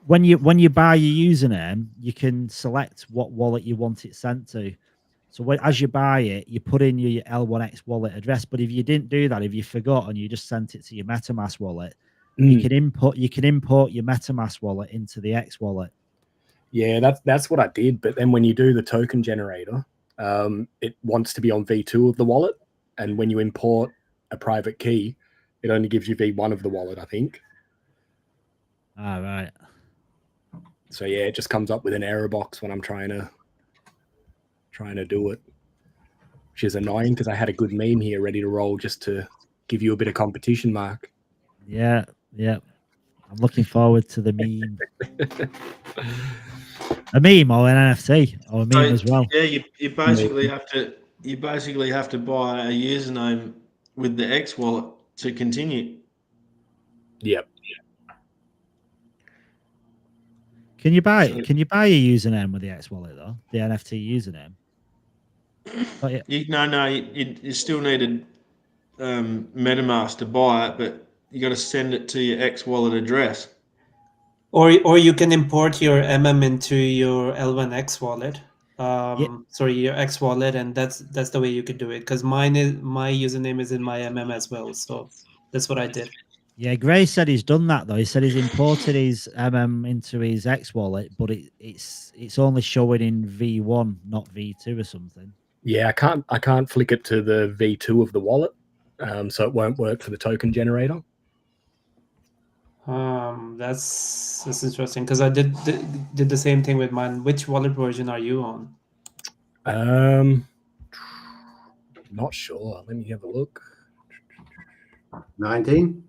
when you buy your username, you can select what wallet you want it sent to. So as you buy it, you put in your L1X wallet address. But if you didn't do that, if you forgot and you just sent it to your MetaMask wallet, you can import your MetaMask wallet into the X wallet. Yeah, that's what I did. But then when you do the token generator, it wants to be on V2 of the wallet, and when you import a private key, it only gives you V1 of the wallet, I think. Ah, right. So yeah, it just comes up with an error box when I'm trying to do it, which is annoying because I had a good meme here ready to roll just to give you a bit of competition, Mark. Yeah. I'm looking forward to the meme. A meme or an NFT or a meme as well. Yeah, you basically have to buy a username with the X wallet to continue. Yep. Can you buy a username with the X wallet though? The NFT username? Oh, yeah. You still needed MetaMask to buy it, but you got to send it to your X wallet address. Or you can import your into your L1X wallet. Sorry, your X wallet, and that's the way you could do it. Because my username is in my as well, so that's what I did. Yeah, Gray said he's done that though. He said he's imported his into his X wallet, but it's only showing in V1, not V2 or something. Yeah, I can't flick it to the V2 of the wallet, so it won't work for the token generator. That's interesting because I did the same thing with mine. Which wallet version are you on? Not sure. Let me have a look. 19.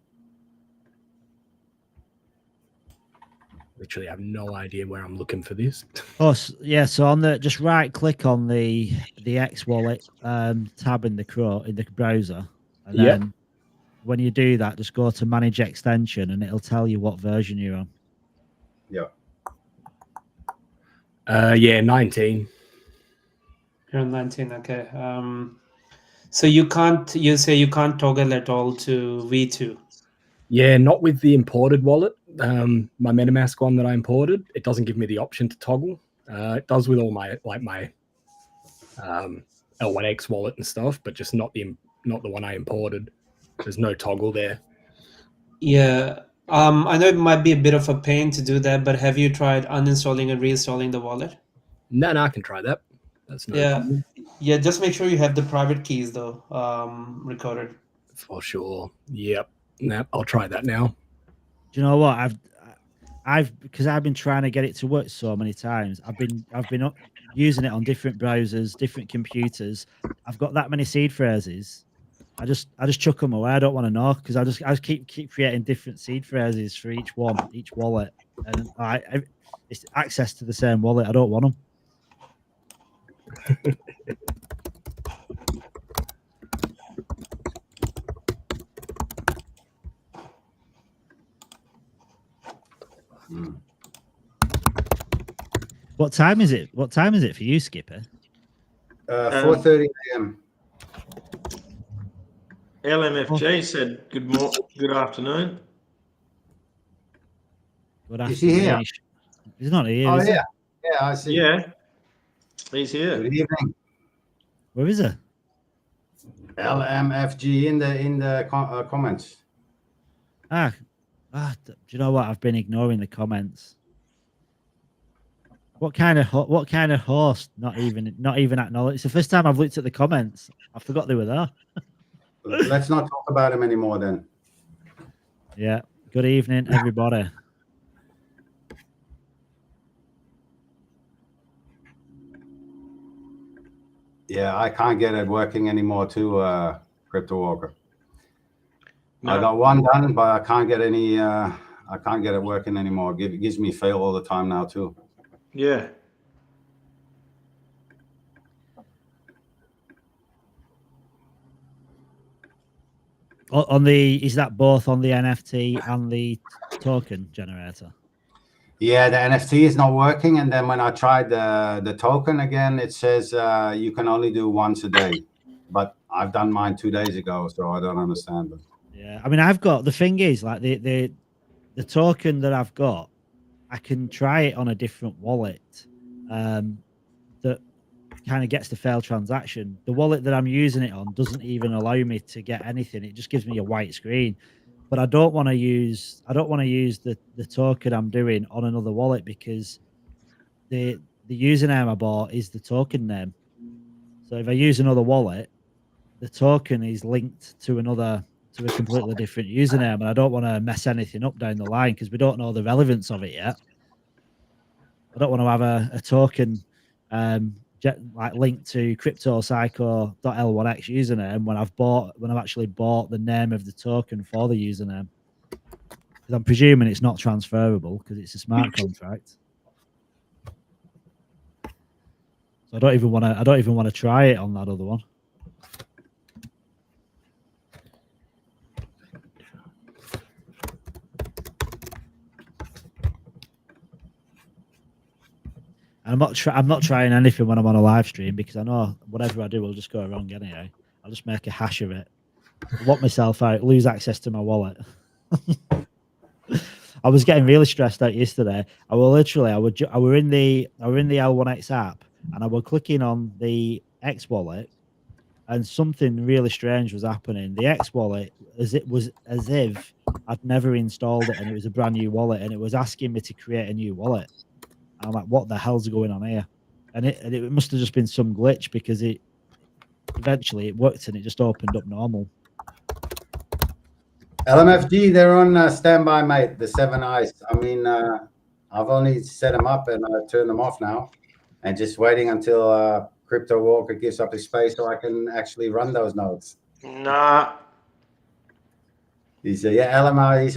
Literally, I have no idea where I'm looking for this. Oh, yeah. So just right click on the X wallet tab in the browser, and then when you do that, just go to manage extension, and it'll tell you what version you're on. Yeah. Yeah, 19. You're on 19. Okay. So you say you can't toggle at all to V2. Yeah, not with the imported wallet. My MetaMask one that I imported, it doesn't give me the option to toggle. It does with all my L1X wallet and stuff, but just not the one I imported. There's no toggle there. Yeah. I know it might be a bit of a pain to do that, but have you tried uninstalling and reinstalling the wallet? No, I can try that. That's no problem. Yeah, just make sure you have the private keys though, recorded. For sure. Yep. I'll try that now. Do you know what? Because I've been trying to get it to work so many times. I've been using it on different browsers, different computers. I've got that many seed phrases. I just chuck them away. I don't want to know because I just keep creating different seed phrases for each wallet, and it's access to the same wallet. I don't want them. What time is it? What time is it for you, Skipper? 4:30 a.m. LMFG said good afternoon. Good Is he here? afternoon. He's not here, Oh is he? yeah, yeah, I see. Yeah, he's here. Good evening. Where is he? LMFG in the comments. Do you know what? I've been ignoring the comments. What kind of host? Not even acknowledged. It's the first time I've looked at the comments. I forgot they were there. Let's not talk about him anymore then. Yeah. Good evening, everybody. Yeah, I can't get it working anymore too, Crypto Walker. No. I got one done, but I can't get any. I can't get it working anymore. It gives me fail all the time now too. Yeah. Is that both on the NFT and the token generator? Yeah, the NFT is not working, and then when I tried the token again, it says you can only do once a day. But I've done mine 2 days ago, so I don't understand it. Yeah, I mean, I've got, the thing is, like the token that I've got, I can try it on a different wallet that kind of gets the failed transaction. The wallet that I'm using it on doesn't even allow me to get anything. It just gives me a white screen. But I don't want to use the token I'm doing on another wallet, because the username I bought is the token name. So if I use another wallet, the token is linked to a completely different username, and I don't want to mess anything up down the line because we don't know the relevance of it yet. I don't want to have a token like linked to cryptopsycho.l1x username when I've actually bought the name of the token for the username. Because I'm presuming it's not transferable because it's a smart contract. So I don't even want to try it on that other one. I'm not trying anything when I'm on a live stream, because I know whatever I do will just go wrong anyway. I'll just make a hash of it, lock myself out, lose access to my wallet. I was getting really stressed out yesterday. I were in the L1X app, and I was clicking on the X wallet, and something really strange was happening. The X wallet, as if I'd never installed it, and it was a brand new wallet, and it was asking me to create a new wallet. I'm like, what the hell's going on here? And it must have just been some glitch, because eventually it worked and it just opened up normal. LMFG, they're on standby, mate. The 7 eyes. I mean, I've only set them up and I turned them off now, and just waiting until Crypto Walker gives up his space so I can actually run those nodes. Nah. He's he's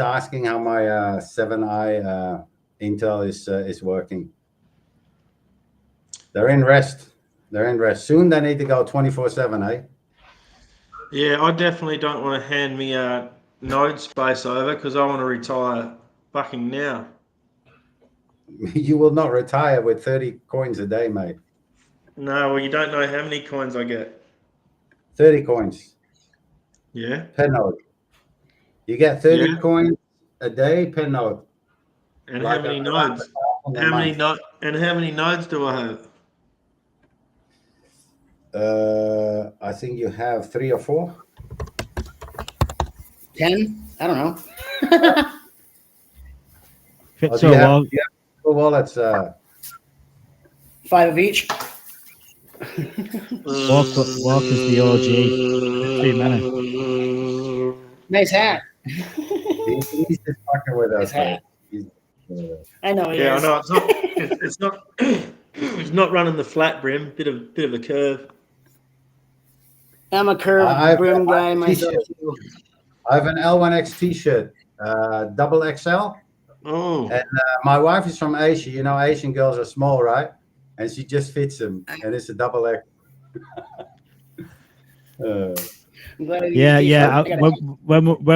asking how my 7 eye Intel is working. They're in rest. Soon they need to go 24/7, eh? Yeah, I definitely don't want to hand me node space over, because I want to retire fucking now. You will not retire with 30 coins a day, mate. No, well, you don't know how many coins I get. 30 coins. Yeah. Per node. You get 30 coins a day per node. And like how many nodes? How many nodes do I have? I think you have 3 or 4. 10? I don't know. Do you have 2 wallets? 5 of each. Walker's the OG. Too many. Nice hat. He's just fucking with us. I know. Yeah, I know. It's not. It's not running the flat brim. Bit of a curve. I'm a curved brim guy myself. I have an L1X T-shirt, double XL. Oh. And my wife is from Asia. You know, Asian girls are small, right? And she just fits them, and it's a double X. Yeah. When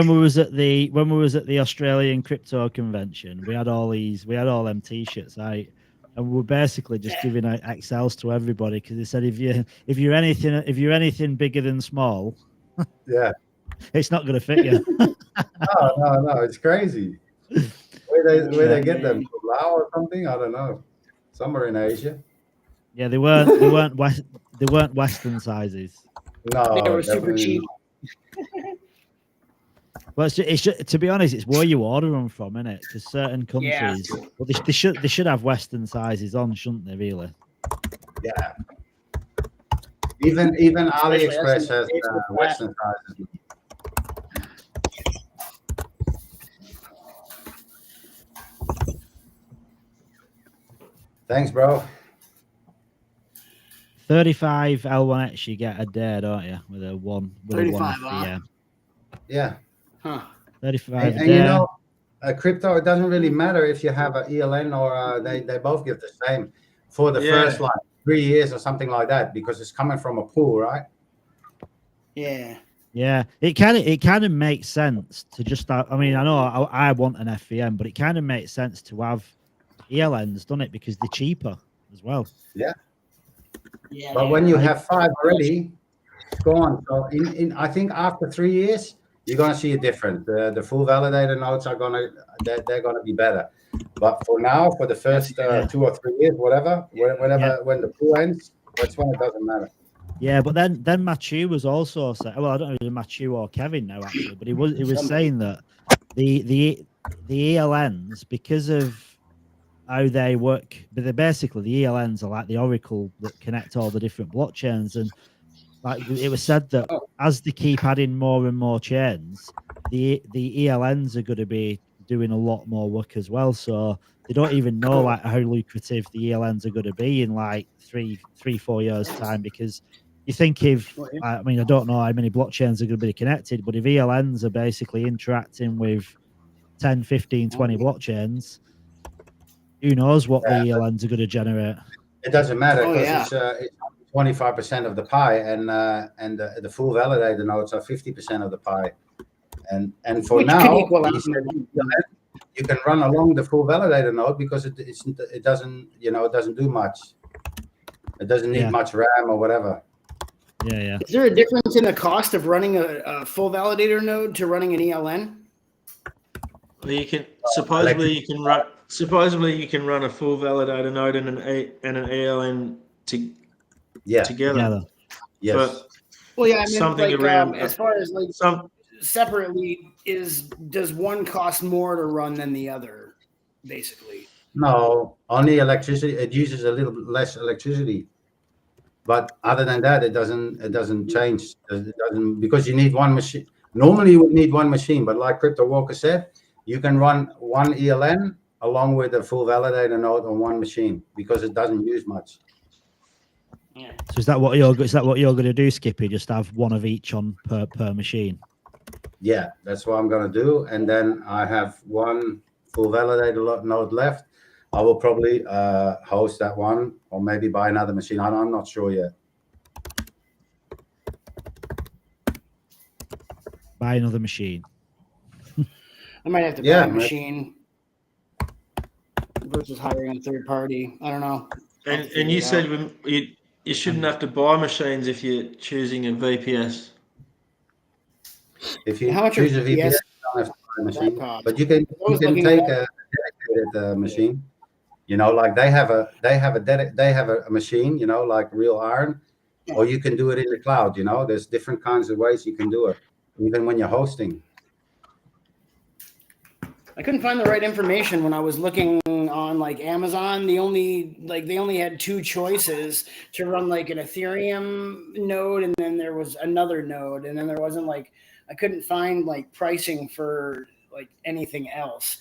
we was at the Australian crypto convention, we had all them T-shirts out, and we're basically just giving out Excels to everybody because they said if you're anything bigger than small, Yeah. it's not going to fit you. No, it's crazy. Where they get them from Laos or something? I don't know. Somewhere in Asia. Yeah, they weren't Western sizes. No, They were super definitely cheap. not. Well, it's just, to be honest, it's where you order them from, isn't it? Because certain countries, well, they should have Western sizes on, shouldn't they? Really? Yeah. Even AliExpress has Especially Western sizes. Thanks, bro. 35 L1X you get a day, don't you? With a one 35, FVM. Yeah. Huh. 35 And you know, crypto, it doesn't really matter if you have an ELN or they both give the same for the first like 3 years or something like that, because it's coming from a pool, right? Yeah. Yeah, it kind of makes sense to just have, I mean, I know I want an FVM, but it kind of makes sense to have ELNs, doesn't it? Because they're cheaper as well. Yeah. Yeah. But when you have 5 already, go on. So I think after 3 years, you're gonna see a difference. The full validator nodes are they're gonna be better. But for now, for the first 2 or 3 years, whatever, when the pool ends, that's when it doesn't matter. Yeah, but then Matthew was also saying, well, I don't know if it was Matthew or Kevin now actually, but he was saying that the ELNs, because of how they work, but they're basically, the ELNs are like the oracle that connect all the different blockchains, and like it was said that as they keep adding more and more chains, the ELNs are going to be doing a lot more work as well. So they don't even know like how lucrative the ELNs are going to be in like 3-4 years time, because you think if, I mean, I don't know how many blockchains are going to be connected, but if ELNs are basically interacting with 10, 15, 20 blockchains, who knows what the ELNs are going to generate? It doesn't matter because it's 25% of the pie, and the full validator nodes are 50% of the pie. And for Which now, you can run along the full validator node because it doesn't do much. It doesn't need much RAM or whatever. Yeah. Is there a difference in the cost of running a full validator node to running an ELN? Well, you can supposedly you can run a full validator node and an ELN together. Yes. But well, yeah, I mean, something like, around as far as like separately, does one cost more to run than the other, basically? No, only electricity. It uses a little bit less electricity, but other than that, it doesn't change. It doesn't, because you need one machine. Normally, you would need one machine, but like Crypto Walker said, you can run one ELN along with a full validator node on one machine because it doesn't use much. Yeah. So is that what you're going to do, Skippy? Just have one of each on per machine? Yeah, that's what I'm going to do. And then I have one full validator node left. I will probably host that one, or maybe buy another machine. I'm not sure yet. Buy another machine. I might have to buy a machine versus hiring a third party. I don't know. And you said you shouldn't have to buy machines if you're choosing a VPS. If you choose a VPS, you don't have to buy a machine, but you can take a dedicated machine. You know, like they have a machine. You know, like real iron, or you can do it in the cloud. You know, there's different kinds of ways you can do it, even when you're hosting. I couldn't find the right information when I was looking on like Amazon. They only had 2 choices to run like an Ethereum node, and then there was another node, and then there wasn't like, I couldn't find like pricing for like anything else.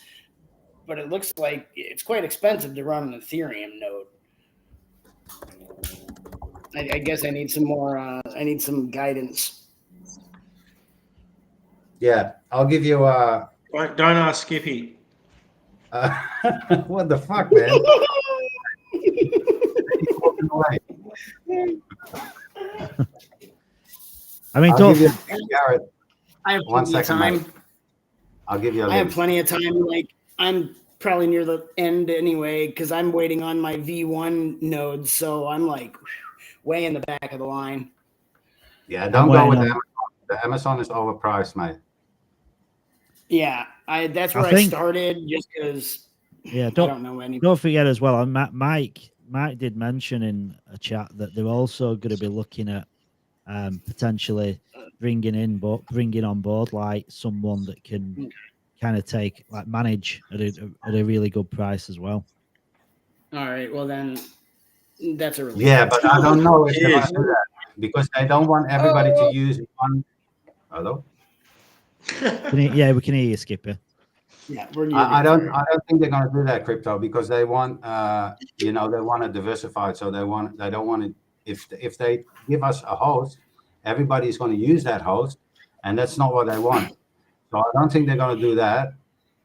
But it looks like it's quite expensive to run an Ethereum node. I guess I need some more. I need some guidance. Yeah, I'll give you a. Don't ask Skippy. What the fuck, man? I mean, Garrett. I have plenty of time. I'll give you a I have plenty of time. Like I'm probably near the end anyway, because I'm waiting on my V1 nodes, so I'm like way in the back of the line. Yeah, don't go with Amazon. The Amazon is overpriced, mate. Yeah, that's where I started, just because. Yeah, I don't know any. Don't forget as well. Mike did mention in a chat that they're also going to be looking at potentially bringing on board like someone that can kind of manage at a really good price as well. All right, well then that's a relief. Yeah, but I don't know if they're going to do that because they don't want everybody to use one. Hello? Yeah, we can hear you, Skipper. Yeah, I don't think they're going to do that, Crypto, because they want they want to diversify. So they don't want to. If they give us a host, everybody's going to use that host, and that's not what they want. So I don't think they're going to do that.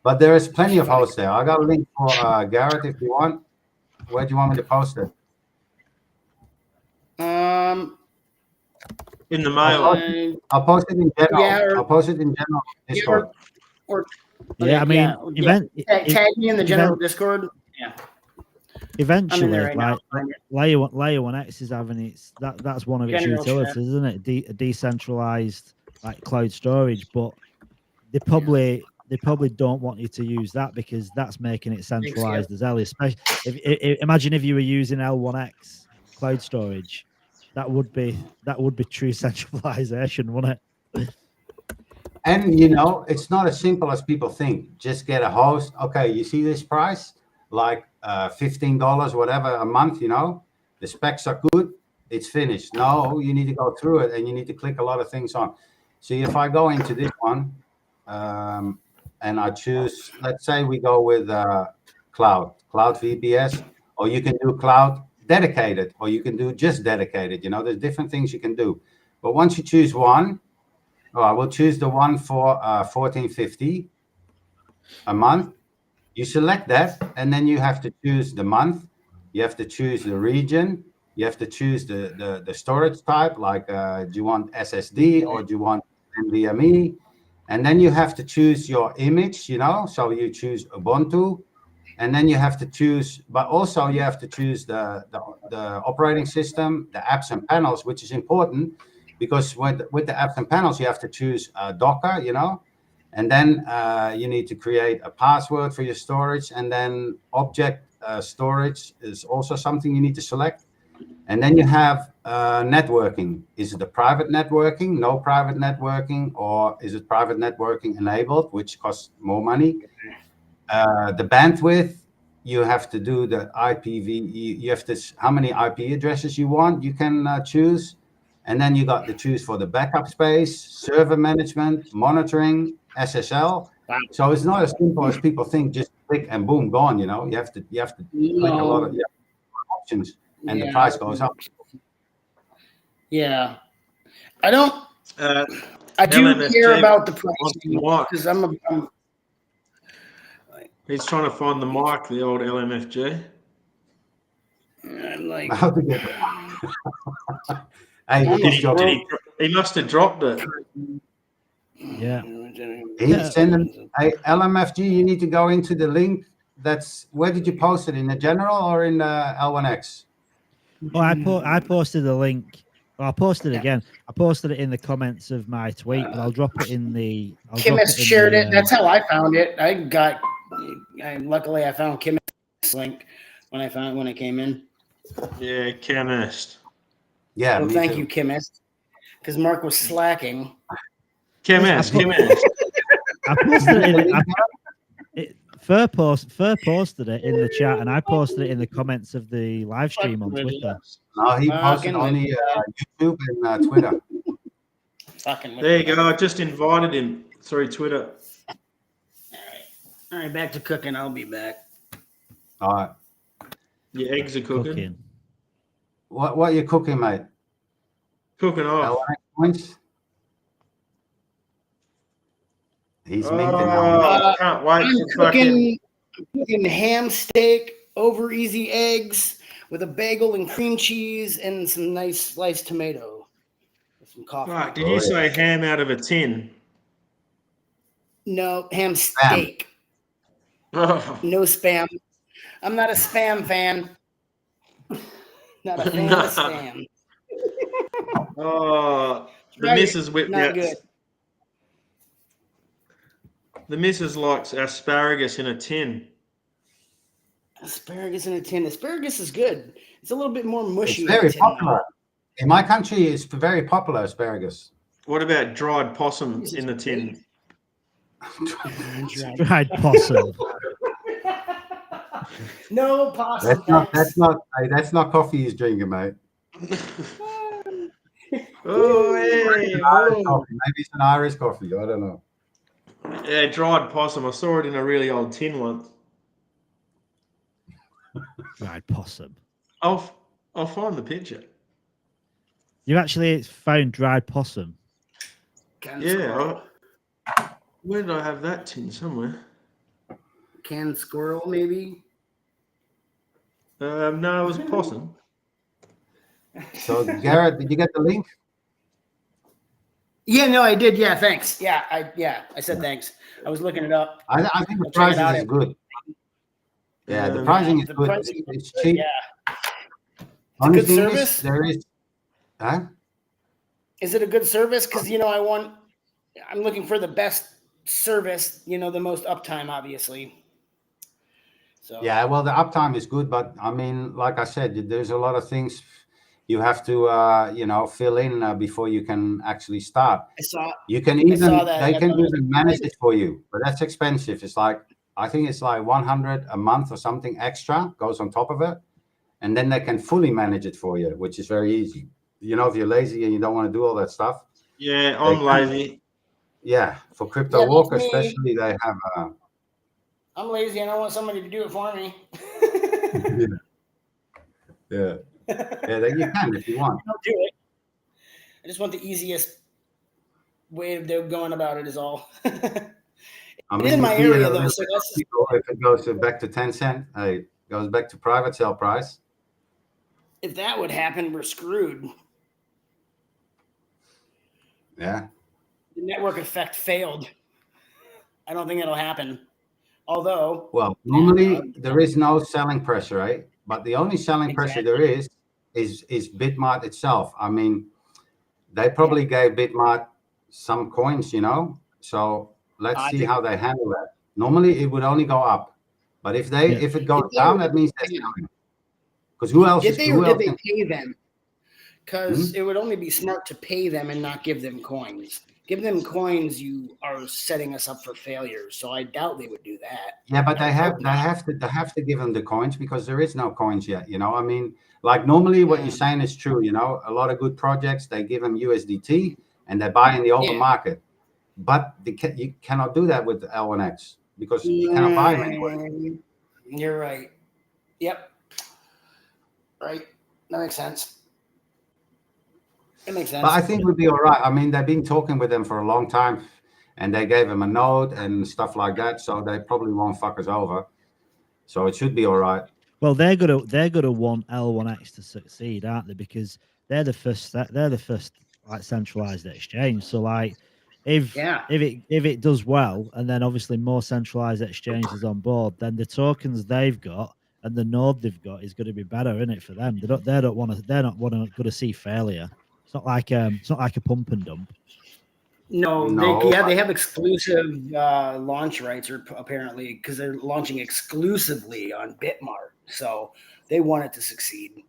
But there is plenty of hosts there. I got a link for Garrett if you want. Where do you want me to post it? In the mail. I'll post it in general. Yeah, I'll post it in general Discord. Yeah, I mean, tag me in the general Discord. Yeah. Eventually, like Layer 1X is having that's one of its utilities, isn't it? A decentralized like cloud storage, but they probably don't want you to use that because that's making it centralized as hell. Especially imagine if you were using L1X cloud storage, that would be true centralization, wouldn't it? And it's not as simple as people think. Just get a host. Okay, you see this price, like $15, whatever a month. The specs are good. It's finished. No, you need to go through it, and you need to click a lot of things on. So if I go into this one, and I choose, let's say we go with cloud VPS, or you can do cloud dedicated, or you can do just dedicated. There's different things you can do. But once you choose one, I will choose the one for $14.50 a month. You select that, and then you have to choose the month. You have to choose the region. You have to choose the storage type, like do you want SSD or do you want NVMe? And then you have to choose your image, so you choose Ubuntu. And then you have to choose, but also you have to choose the operating system, the apps and panels, which is important because with the apps and panels, you have to choose Docker, and then you need to create a password for your storage. And then object storage is also something you need to select. And then you have networking. Is it a private networking, no private networking, or is it private networking enabled, which costs more money? The bandwidth, you have to do the IPv. You have to how many IP addresses you want. You can choose, and then you got to choose for the backup space, server management, monitoring, SSL. Wow. So it's not as simple as people think. Just click and boom, gone. You have to click a lot of options. And the price goes up. Yeah, I don't. I do LMFG care about the price because I'm. He's trying to find the mic, the old LMFG. Like. How to get it? He must have dropped it. Yeah. He's sending LMFG. You need to go into the link. Where did you post it, in the general or in L1X? Oh, I posted the link. Well, I'll post it again. I posted it in the comments of my tweet, but I'll drop it in the. Chemist shared it. That's how I found it. Luckily, I found Chemist's link when I came in. Yeah, Chemist. Yeah. Well, thank you, Chemist, because Mark was slacking. Chemist. I posted it. Fur posted it in the chat, and I posted it in the comments of the live stream on Twitter. No, he posted on the YouTube and Twitter. There you go. I just invited him through Twitter. All right, back to cooking. I'll be back. All right. Your eggs are cooking. What are you cooking, mate? Cooking off. He's making I can't wait I'm cooking ham steak over easy eggs with a bagel and cream cheese and some nice sliced tomato with some coffee. Right, did you say ham out of a tin? No, ham steak. No spam. I'm not a spam fan. Not a fan of spam. Oh, the Try it. missus whipped Not out. good. The missus likes asparagus in a tin. Asparagus in a tin. Asparagus is good. It's a little bit more mushy. It's very in a tin, popular. In my country, it's very popular, asparagus. What about dried possum in the tin? Dried possum. No possum. That's not coffee he's drinking, mate. Oh, hey, oh. Maybe it's an Irish coffee. I don't know. Yeah, dried possum. I saw it in a really old tin once. Dried possum. I'll find the picture. You actually found dried possum? Canned Yeah. Where did I have that tin? Somewhere. Canned squirrel, maybe. No, it was possum. So, Garrett, did you get the link? Yeah, no, I did. Yeah, thanks. Yeah, I said thanks. I was looking it up. I think the I'll check it pricing out. is good. Yeah, the pricing is The good. pricing It's is cheap. good, yeah. Only good thing service? is, there is, huh? Is it a good service? Because I'm looking for the best service. The most uptime, obviously. So Yeah, well, the uptime is good, but I mean, like I said, there's a lot of things you have to, fill in before you can actually start. I saw. You can I saw that. they Yeah, can that was even manage it for you, but that's expensive. I think it's like 100 a month or something extra goes on top of it. And then they can fully manage it for you, which is very easy. If you're lazy and you don't want to do all that stuff. Yeah, I'm lazy. Yeah, for crypto Yeah, walk that's me. especially, they have. I'm lazy. I don't want somebody to do it for me. Yeah, you can if you want. I'll do it. I just want the easiest way of going about it. Is all. I It's in my you see area though, so that's just, if it goes back to 10 cent, it goes back to private sale price. if that would happen, we're screwed. Yeah. The network effect failed. I don't think it'll happen. Although, Well, normally there is no selling pressure, right? But the only selling pressure there is Bitmart itself. I mean, they probably gave Bitmart some coins, So let's see how they handle that. Normally it would only go up, but if it goes down, that means they're selling. Because who else did is they pay them? Because it would only be smart to pay them and not give them coins. Give them coins, you are setting us up for failure. So I doubt they would do that. Yeah, but they have to give them the coins because there is no coins yet. I mean, like normally what you're saying is true. A lot of good projects, they give them USDT and they buy in the open market. But you cannot do that with L1X because you cannot buy them anywhere. You're right. Yep. Right. That makes sense. It makes sense. But I think we'll be all right. I mean, they've been talking with them for a long time, and they gave them a node and stuff like that, so they probably won't fuck us over. So it should be all right. Well, they're gonna want L1X to succeed, aren't they? Because they're the first like centralized exchange. So like, if it does well, and then obviously more centralized exchanges on board, then the tokens they've got and the node they've got is going to be better, isn't it, for them? They're not going to see failure. It's not like a pump and dump. No, they have exclusive launch rights, or apparently because they're launching exclusively on Bitmart, so they want it to succeed.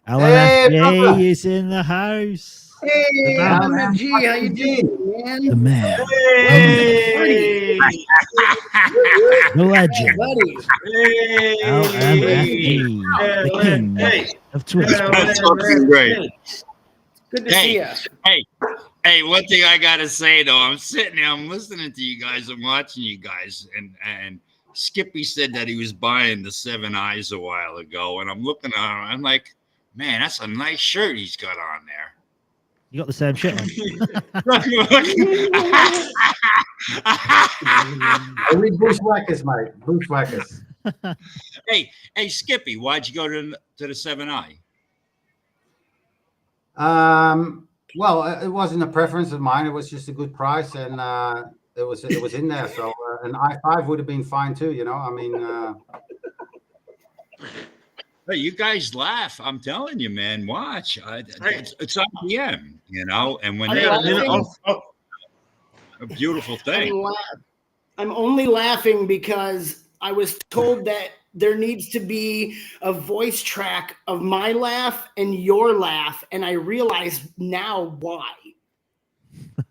LNFG is in the house. Hey, LNFG, how you doing, man? The man. Hey! The legend. Buddy. LNFG. The king of Twitch. That's fucking great. Good to see you. Hey, one thing I gotta say though, I'm sitting there, I'm listening to you guys, I'm watching you guys, and Skippy said that he was buying the 7 Eyes a while ago, and I'm looking at him, I'm like, man, that's a nice shirt he's got on there. You got the same shit on. We bushwhackers, mate. Bushwhackers. Hey, Skippy, why'd you go to the 7 Eye? Well, it wasn't a preference of mine. It was just a good price, and it was in there. So an i5 would have been fine too. You know, I mean. Hey, you guys laugh. I'm telling you, man. Watch. It's IBM, you know, and when they a beautiful thing. I'm only laughing because I was told that there needs to be a voice track of my laugh and your laugh, and I realize now why.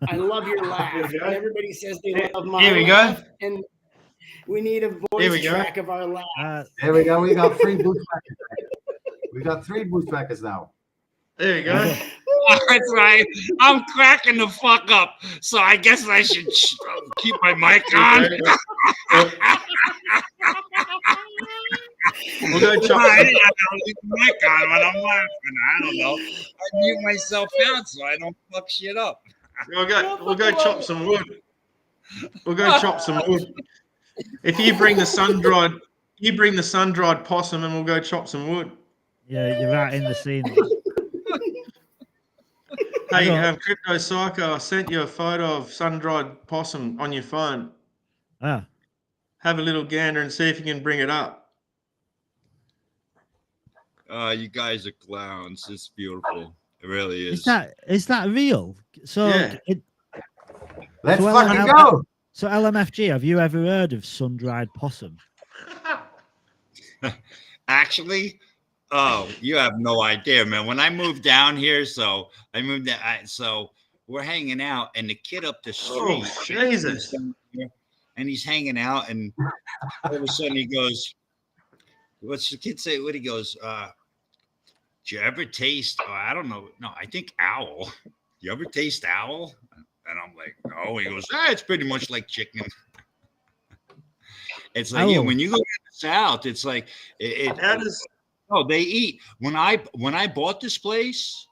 I love your laugh. And everybody says they love my laugh, and we need a voice track of our laugh. There we go. We got 3 bootstrackers. We got 3 bootstrackers now. There you go. That's right. I'm cracking the fuck up, so I guess I should keep my mic on. We'll go chop. I leave the mic on when I'm laughing. I don't know. I mute myself out so I don't fuck shit up. We'll go chop some wood. We'll go chop some wood. If you bring the sun-dried possum, and we'll go chop some wood. Yeah, you're right in the scene. Hey, Crypto Psycho, I sent you a photo of sun-dried possum on your phone. Ah. Have a little gander and see if you can bring it up. You guys are clowns. It's beautiful. It really is. Is that real? So yeah. Let's fucking go. So LMFG, have you ever heard of sun-dried possum? Actually, oh, you have no idea, man. When I moved down here, so we're hanging out, and the kid up the street, Jesus, and he's hanging out, and all of a sudden he goes, "What's the kid say?" What he goes, "Did you ever taste? I don't know. No, I think owl. You ever taste owl?" And I'm like, "No." He goes, "It's pretty much like chicken." It's like when you go to the South, it's like they eat. When I bought this place,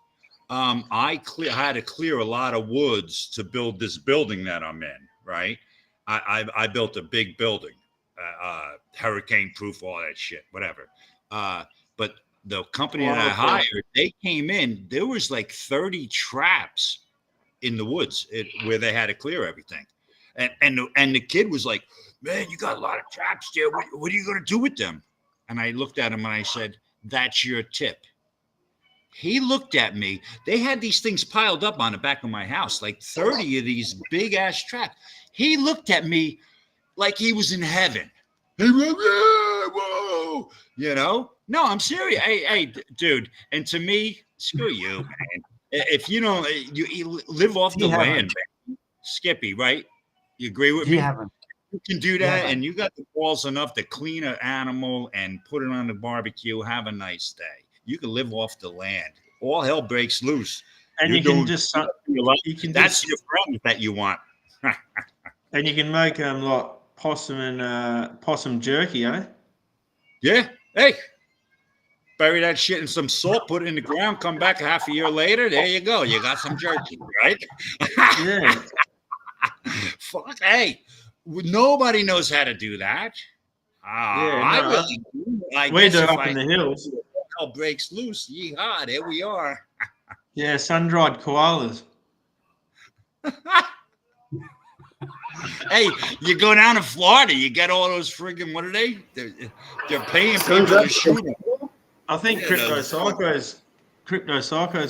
I had to clear a lot of woods to build this building that I'm in. Right, I built a big building, hurricane proof, all that shit, whatever. But the company that I hired, they came in. There was like 30 traps in the woods where they had to clear everything, and the kid was like, "Man, you got a lot of traps there. What are you going to do with them?" And I looked at him and I said, "That's your tip." He looked at me. They had these things piled up on the back of my house, like 30 of these big ass traps. He looked at me like he was in heaven. He went, "Whoa," you know? No, I'm serious. Hey, dude. And to me, screw you, man. If you don't, you live off the land, man. Skippy, right? You agree with me? You can do that, and you got the balls enough to clean an animal and put it on the barbecue. Have a nice day. You can live off the land. All hell breaks loose, and you can just that's your friend that you want. And you can make like possum and possum jerky, eh? Yeah. Hey, bury that shit in some salt, put it in the ground, come back half a year later. There you go. You got some jerky, right? Yeah. Fuck. Hey. Nobody knows how to do that. I really do. We do it up in the hills. Hell breaks loose. Yeehaw, there we are. Yeah, sun-dried koalas. Hey, you go down to Florida, you get all those friggin' what are they? They're paying people to shoot them. I think Crypto Psycho's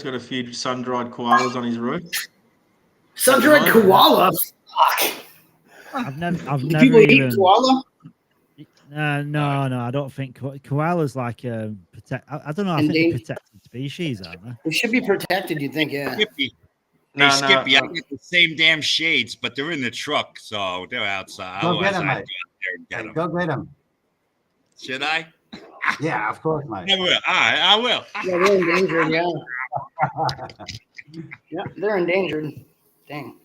got a few sun-dried koalas on his roof. Sun-dried koala? Fuck. I've never people even. Eat koala? No, I don't think koalas like I don't know. I think they're protected species, aren't they? They should be protected. You think? Yeah. Skippy. Hey, Skippy, I get the same damn shades, but they're in the truck, so they're outside. Go get them, mate. Go get them. Should I? Yeah, of course, mate. I will. All right, I will. Yeah, they're endangered. Yeah. Yeah, they're endangered. Dang.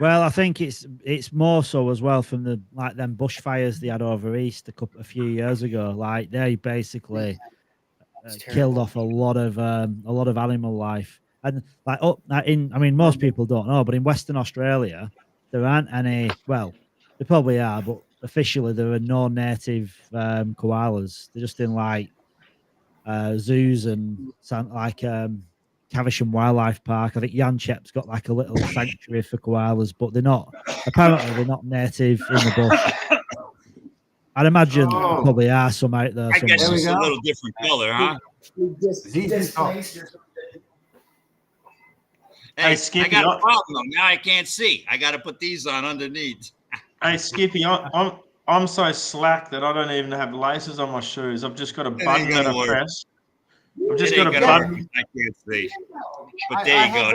Well, I think it's more so as well from the them bushfires they had over east a few years ago. Like they basically killed off a lot of animal life, and most people don't know, but in Western Australia there aren't any. Well, there probably are, but officially there are no native koalas. They're just in zoos and Caversham Wildlife Park. I think Yanchep's got like a little sanctuary for koalas, but they're not. Apparently, they're not native in the bush. I'd imagine there probably are some out there. I guess somewhere. it's a little different color, huh? Displaced or something. Hey, Skippy, I got a problem. Now I can't see. I got to put these on underneath. Hey, Skippy, I'm so slack that I don't even have laces on my shoes. I've just got a button that I press. I've just got a button. I can't see. But there you go.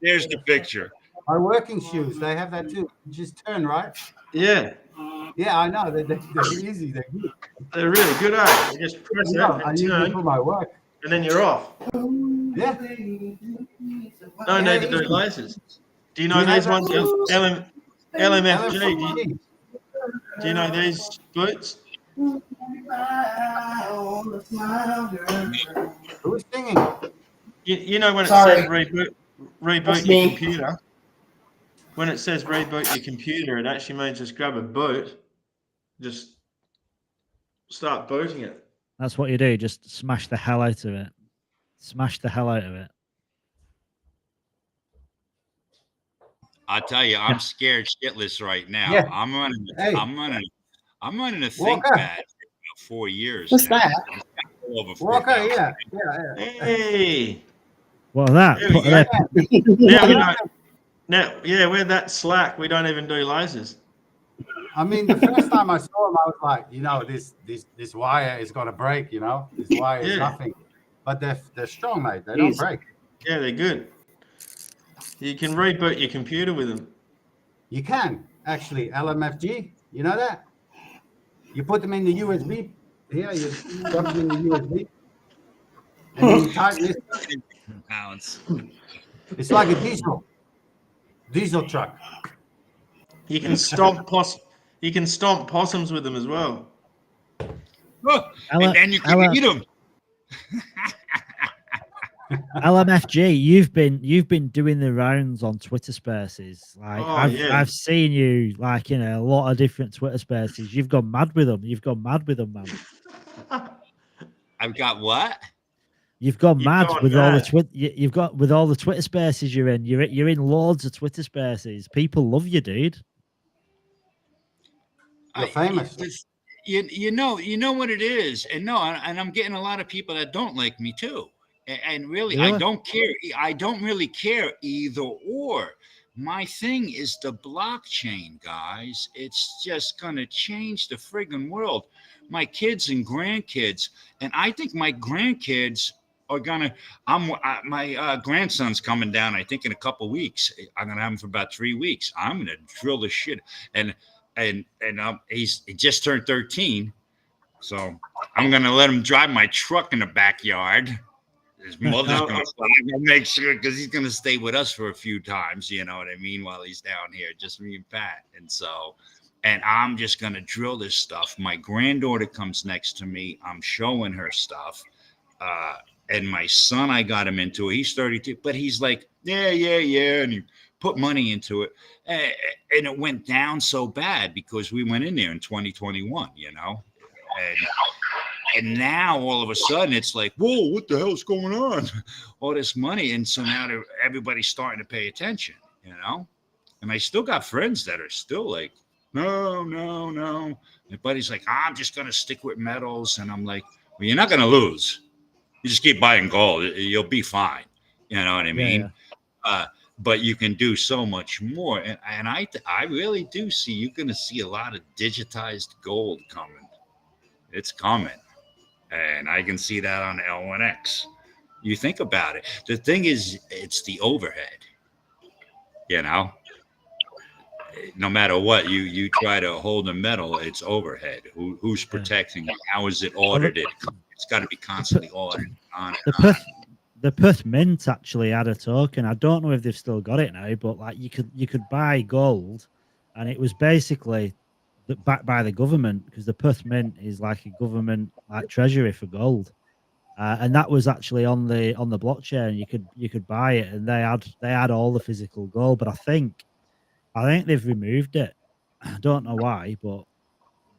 There's the picture. My working shoes, they have that too. You just turn, right? Yeah. Yeah, I know. They're easy. They're good. They're really good, eh? You just press it I and use them for turn, my work. and then you're off. Yeah. No need to do laces. Do you know these ones? LMFG. Do you know these boots? Who's singing? You know when it Sorry. says reboot That's your me. computer. When it says reboot your computer, it actually means just grab a boot, just start booting it. That's what you do. Just smash the hell out of it. Smash the hell out of it. I tell you, I'm scared shitless right now. Yeah. I'm running a Walker. ThinkPad for 4 years. What's now. that? Over Walker, 4,000. yeah. Hey, What was that? There we Put go. it now we don't. Now, yeah, we're that slack. We don't even do lasers. I mean, the first time I saw them, I was like, this wire is gonna break. This wire is Yeah. nothing. But they're strong, mate. They don't break. Yeah, they're good. You can reboot your computer with them. You can actually LMFG. You know that? You put them in the USB. Here, you plug them in the USB, and then you tighten this. Pounds. It's like a diesel truck. You can stomp possums with them as well. Oh, and then you can eat them. LMFG, you've been doing the rounds on Twitter Spaces. Like I've seen you like in a lot of different Twitter Spaces. You've gone mad with them. Man. I've got what? You've gone mad gone with all the mad. You've got with all the Twitter Spaces you're in. You're in loads of Twitter Spaces. People love you, dude. You're famous. You know what it is, and I'm getting a lot of people that don't like me too. And really, I don't care. I don't really care either or. My thing is the blockchain, guys. It's just going to change the friggin' world. My kids and grandkids, and I think my grandkids are going to, my grandson's coming down, I think in a couple weeks. I'm going to have him for about 3 weeks. I'm going to drill the shit. And he just turned 13. So I'm going to let him drive my truck in the backyard. His mother's going to make sure, because he's going to stay with us for a few times, you know what I mean, while he's down here, just me and Pat. And I'm just going to drill this stuff. My granddaughter comes next to me. I'm showing her stuff. And my son, I got him into it. He's 32, but he's like, yeah. And he put money into it. And it went down so bad because we went in there in 2021, you know. And now all of a sudden it's like, whoa, what the hell's going on? All this money. And so now everybody's starting to pay attention, you know? And I still got friends that are still like, no. My buddy's like, I'm just going to stick with metals. And I'm like, well, you're not going to lose. You just keep buying gold. You'll be fine. You know what I mean? Yeah. But you can do so much more. And I really do see, you're going to see a lot of digitized gold coming. It's coming. And I can see that on L1X. You think about it. The thing is, it's the overhead. You know, no matter what you try to hold a metal, it's overhead. Who's protecting it? How is it audited? It's got to be constantly audited. The Perth Mint actually had a token. I don't know if they've still got it now, but like you could buy gold, and it was basically backed by the government, because the Perth Mint is like a government like treasury for gold, and that was actually on the blockchain. You could buy it, and they had all the physical gold. But I think they've removed it. I don't know why, but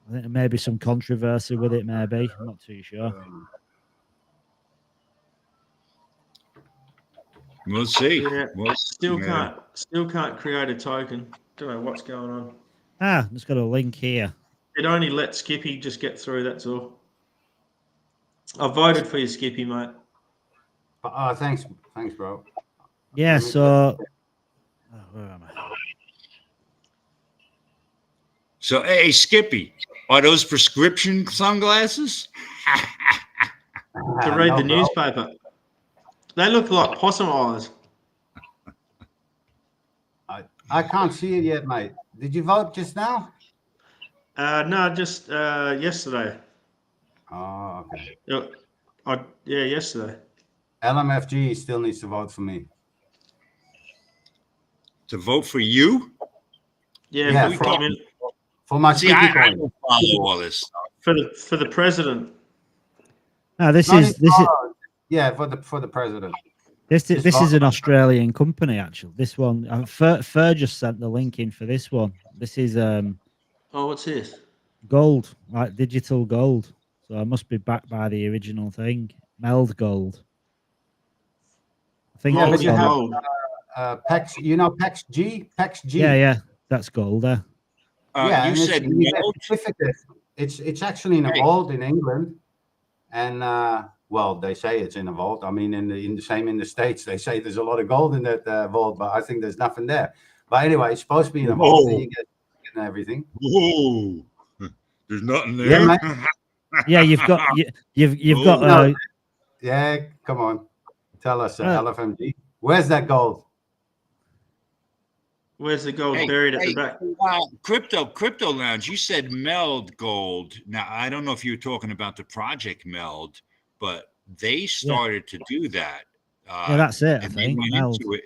I think there may be some controversy with it. Maybe, I'm not too sure. We'll see. Yeah, We'll still see, can't create a token. Don't know what's going on. Just got a link here. It only let Skippy just get through. That's all. I voted for you, Skippy, mate. Thanks, bro. Yeah. So, where am I? So, hey, Skippy, are those prescription sunglasses? To read No, the bro. newspaper. They look like possum eyes. I can't see it yet, mate. Did you vote just now? No, just yesterday. Oh, okay. Yeah, yesterday. LMFG still needs to vote for me. To vote for you? Yeah, for my See, Skippy I coin. don't follow all this stuff. for the president. No, this is yeah, for the president. This is an Australian company, actually. This one, Fur just sent the link in for this one. This is what's this? gold, like digital gold. So I must be backed by the original thing, Meld Gold. I think. Yeah, but you have gold. PAX. You know PAX G. Yeah, that's gold there. You said Meld? It's actually in a vault in England, and well, they say it's in a vault. I mean, in the same in the States, they say there's a lot of gold in that vault, but I think there's nothing there. But anyway, it's supposed to be in a vault, and you get everything. Whoa, there's nothing there. Yeah, mate. Yeah, you've got. Yeah, come on, tell us, LFMG. Where's that gold? Where's the gold buried at the back? Crypto Lounge, you said Meld Gold. Now, I don't know if you were talking about the project Meld, but they started to do that. That's it, I and think. They went Meld. into it.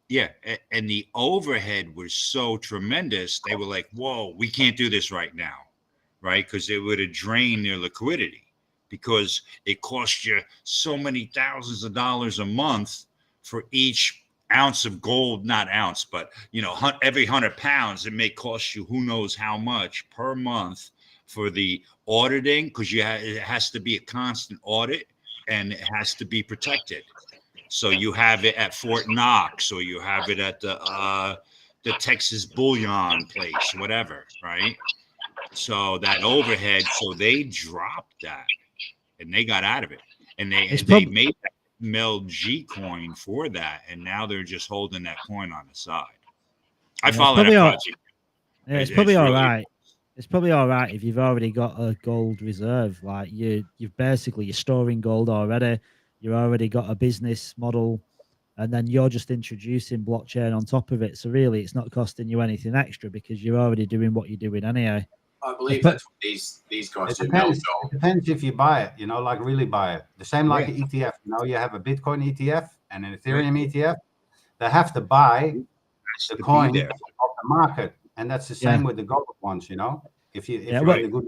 Yeah, and the overhead was so tremendous. They were like, whoa, we can't do this right now, right? Because it would have drained their liquidity because it cost you so many thousands of dollars a month for each ounce of gold, not ounce, but every 100 pounds, it may cost you who knows how much per month for the auditing, because it has to be a constant audit and it has to be protected. So you have it at Fort Knox, or you have it at the Texas Bullion place, whatever, right? So that overhead, so they dropped that and they got out of it, and they made that Meld G coin for that, and now they're just holding that coin on the side. I follow that project. It's probably all right. It's probably all right if you've already got a gold reserve. Like you're storing gold already. You've already got a business model, and then you're just introducing blockchain on top of it. So really, it's not costing you anything extra because you're already doing what you're doing anyway. I believe that's what these guys do. It depends if you buy it, like really buy it. The same like an ETF. You have a Bitcoin ETF and an Ethereum ETF. They have to buy the coin of the market, and that's the same with the gold ones. If you're the good one.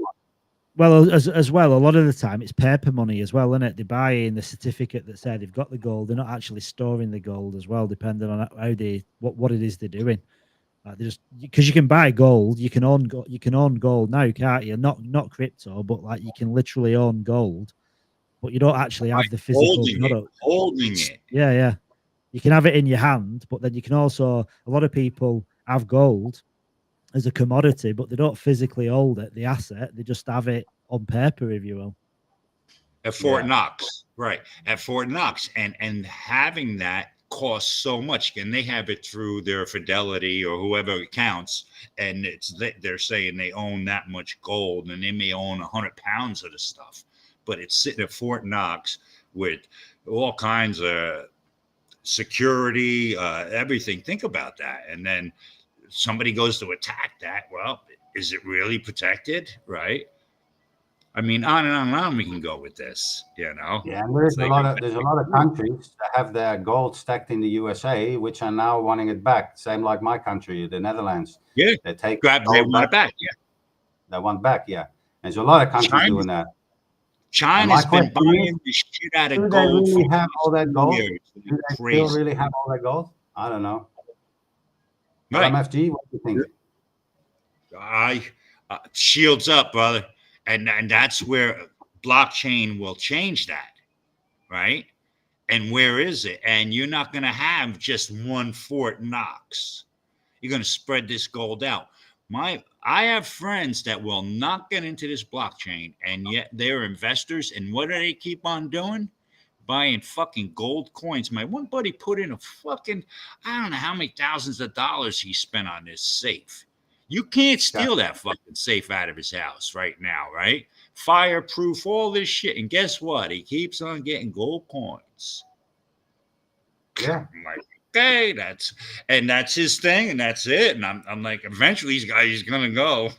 Well, as well, a lot of the time it's paper money as well, isn't it? They buy in the certificate that say they've got the gold. They're not actually storing the gold as well, depending on what it is they're doing. Just because you can buy gold, you can own gold now, can't you? Not crypto, but like you can literally own gold, but you don't actually have the physical product. Holding it. Yeah. You can have it in your hand, but then you can also. A lot of people have gold as a commodity, but they don't physically hold it, the asset. They just have it on paper, if you will. At Fort Knox, right? At Fort Knox, and having that costs so much, and they have it through their Fidelity or whoever accounts, and they're saying they own that much gold, and they may own 100 pounds of the stuff, but it's sitting at Fort Knox with all kinds of security, everything. Think about that, and then somebody goes to attack that. Well, is it really protected, right? I mean, on and on and on we can go with this, Yeah, and there's a lot of countries that have their gold stacked in the USA, which are now wanting it back. Same like my country, the Netherlands. Yeah, they want it back. Yeah, they want back. Yeah, there's a lot of countries doing that. China's been buying the shit out of gold. Do they really have all that gold? Do they still really have all that gold? I don't know. Right. MFG, what do you think? Shields up, brother. And that's where blockchain will change that, right? And where is it? And you're not going to have just one Fort Knox. You're going to spread this gold out. I have friends that will not get into this blockchain, and yet they're investors. And what do they keep on doing? Buying fucking gold coins. My one buddy put in a fucking, I don't know how many thousands of dollars he spent on this safe. You can't steal that fucking safe out of his house right now, right? Fireproof, all this shit. And guess what? He keeps on getting gold coins. Yeah. I'm like, okay, that's his thing, and that's it. And I'm like, eventually he's gonna go.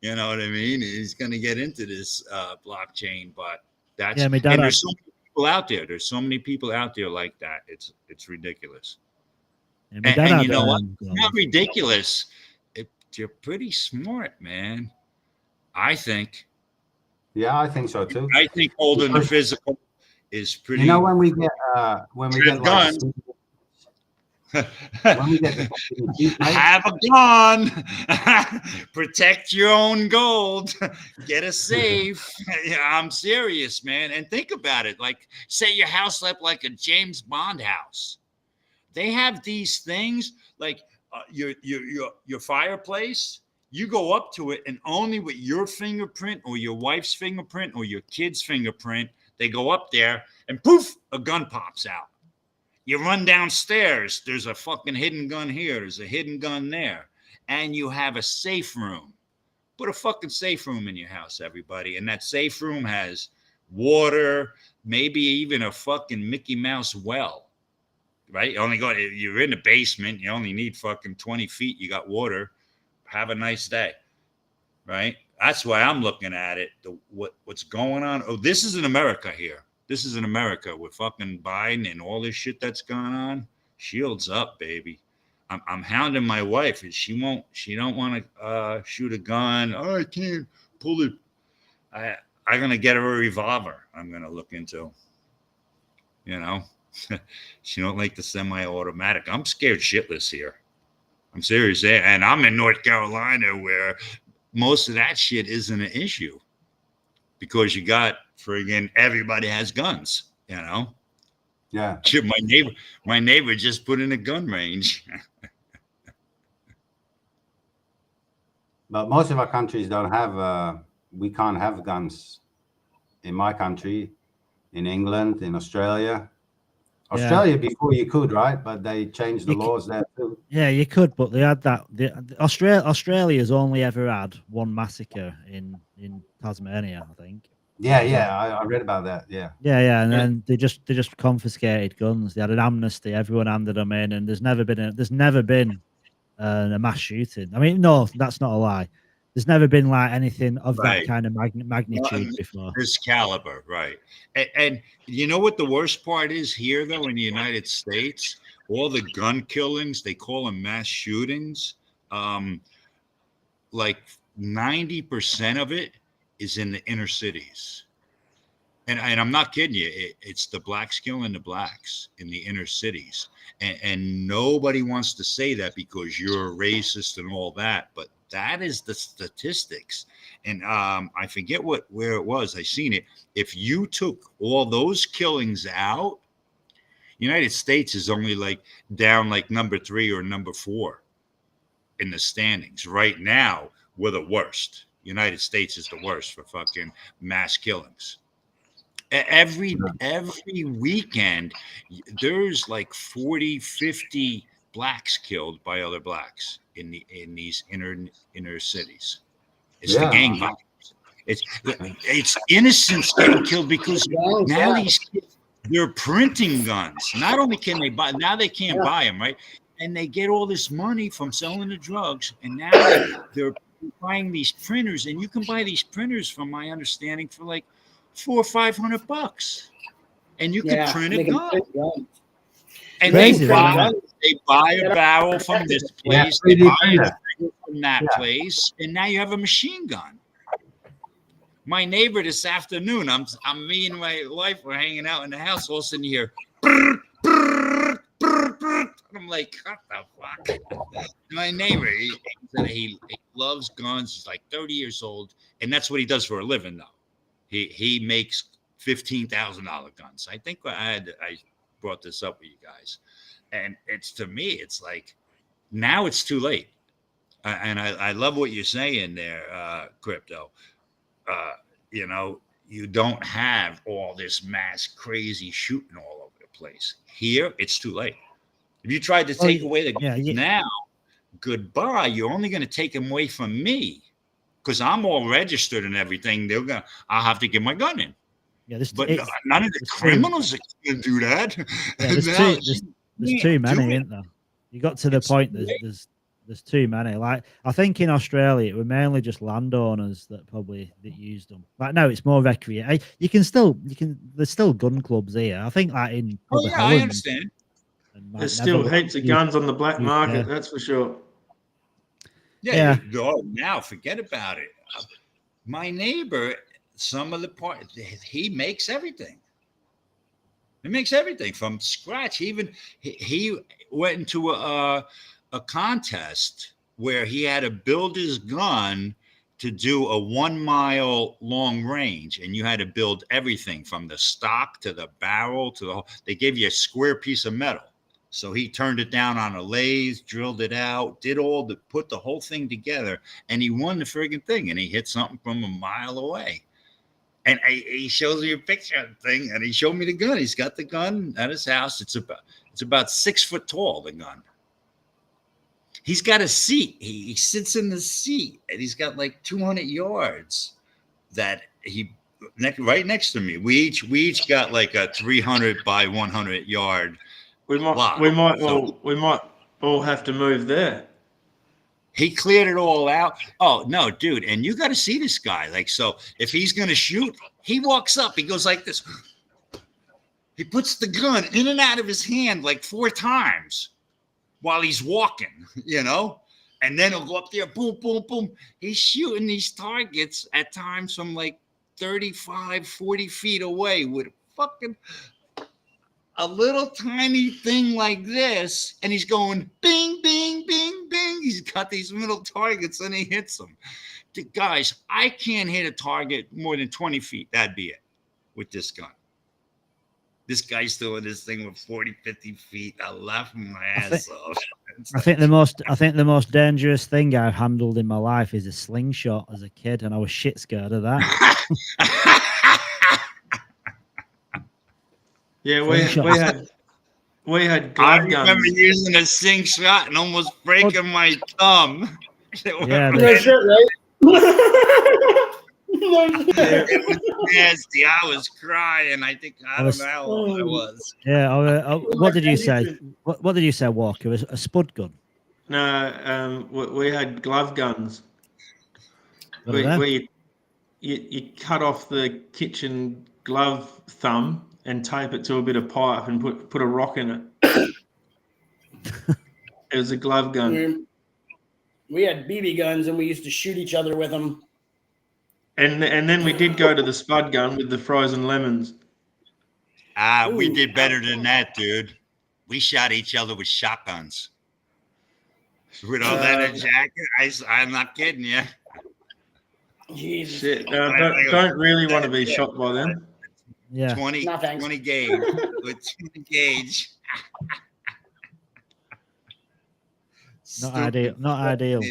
You know what I mean? He's gonna get into this blockchain, but that's and there's so many people out there. There's so many people out there like that. It's ridiculous. And you know what? It's not ridiculous. You're pretty smart, man. I think. Yeah, I think so too. I think holding the physical is pretty. You know, when we get guns. Have a gun. Protect your own gold. Get a safe. Yeah, I'm serious, man. And think about it. Like, say your house looked like a James Bond house. They have these things like your fireplace. You go up to it, and only with your fingerprint or your wife's fingerprint or your kid's fingerprint, they go up there, and poof, a gun pops out. You run downstairs, there's a fucking hidden gun here, there's a hidden gun there, and you have a safe room. Put a fucking safe room in your house, everybody, and that safe room has water, maybe even a fucking Mickey Mouse well, right? You're in the basement, you only need fucking 20 feet, you got water. Have a nice day, right? That's why I'm looking at it. What's going on? Oh, this is in America here. This is in America with fucking Biden and all this shit that's going on. Shields up, baby. I'm hounding my wife, and she don't want to shoot a gun. Oh, I can't pull it. I'm gonna get her a revolver. I'm gonna look into. You know, she don't like the semi-automatic. I'm scared shitless here. I'm serious, and I'm in North Carolina where most of that shit isn't an issue because you got friggin' everybody has guns, you know. Yeah. Shit, my neighbor just put in a gun range. But most of our countries don't have. We can't have guns. In my country, in England, in Australia. Australia before you could, right? But they changed the laws there too. Yeah, you could, but they had that. Australia's only ever had one massacre in Tasmania, I think. Yeah, I read about that. Yeah, and then they just confiscated guns. They had an amnesty. Everyone handed them in, and there's never been a mass shooting. I mean, no, that's not a lie. There's never been like anything of that kind of magnitude before. This caliber, right? And you know what the worst part is here, though, in the United States, all the gun killings, they call them mass shootings. Like 90% of it is in the inner cities. And I'm not kidding you. It's the blacks killing the blacks in the inner cities. And nobody wants to say that because you're a racist and all that. But that is the statistics. And I forget where it was. I seen it. If you took all those killings out, United States is only like down like number 3 or number 4 in the standings. Right now, we're the worst. United States is the worst for fucking mass killings. Every weekend, there's like 40, 50 blacks killed by other blacks in these inner cities. It's the gang violence. It's innocents getting killed because now these kids, they're printing guns. Not only can they buy, now they can't buy them, right? And they get all this money from selling the drugs, and now they're buying these printers, and you can buy these printers, from my understanding, for like $400 or $500, and you can print a gun. And Crazy, they buy a barrel from this place, they buy a barrel from that place, and now you have a machine gun. My neighbor this afternoon, me and my wife were hanging out in the house. All of a sudden, you hear, brr, brr, brr, brr. I'm like, what the fuck? My neighbor, he said he loves guns. He's like 30 years old, and that's what he does for a living, though. He makes $15,000 guns. I think I brought this up with you guys, and it's, to me, it's like now it's too late. And I love what you're saying there, Crypto. You know, you don't have all this mass crazy shooting all over the place. Here, it's too late. If you tried to take away the guns now, goodbye. You're only going to take them away from me because I'm all registered and everything. I'll have to get my gun in. Yeah, but none of the criminals can do that. Yeah, there's too many, isn't there? You got to the point. There's too many. Like, I think in Australia it were mainly just landowners that used them. Like, no, it's more recreational. There's still gun clubs here. I think like in Holland, I understand. There's still heaps of guns on the black market, that's for sure. Yeah. Now forget about it. My neighbor, some of the part, he makes everything. He makes everything from scratch. He went into a contest where he had to build his gun to do a 1 mile long range, and you had to build everything from the stock to the barrel to the whole. They gave you a square piece of metal, so he turned it down on a lathe, drilled it out, put the whole thing together, and he won the friggin' thing. And he hit something from a mile away. And he shows me a picture of the thing, and he showed me the gun. He's got the gun at his house. It's about 6 foot tall, the gun. He's got a seat. He sits in the seat, and he's got like 200 yards that right next to me. We each got like a 300 by 100 yard. We might all have to move there. He cleared it all out. Oh no, dude! And you got to see this guy. Like, so if he's gonna shoot, he walks up. He goes like this. He puts the gun in and out of his hand like 4 times while he's walking, and then he'll go up there, boom, boom, boom. He's shooting these targets at times from like 35, 40 feet away with fucking a little tiny thing like this, and he's going bing, bing, bing, bing. He's got these little targets, and he hits them. Guys, I can't hit a target more than 20 feet. That'd be it with this gun. This guy's doing this thing with 40, 50 feet. I laugh my ass off. I think the most dangerous thing I've handled in my life is a slingshot as a kid, and I was shit scared of that. Yeah, we had glove guns. I remember using a slingshot and almost breaking my thumb. Yeah, no shit, right? It was nasty. I was crying. I don't know how old I was. Yeah. What did you say? What did you say, Walker? A spud gun? No, we had glove guns. Where you cut off the kitchen glove thumb and tape it to a bit of pipe and put a rock in it. It was a glove gun. We had BB guns, and we used to shoot each other with them. And then we did go to the spud gun with the frozen lemons. We did better than that, dude. We shot each other with shotguns. With all that jacket, I'm not kidding you. Jesus. Shit, don't really want to be shot by them. Yeah. 20 gauge with 20 gauge. Not ideal.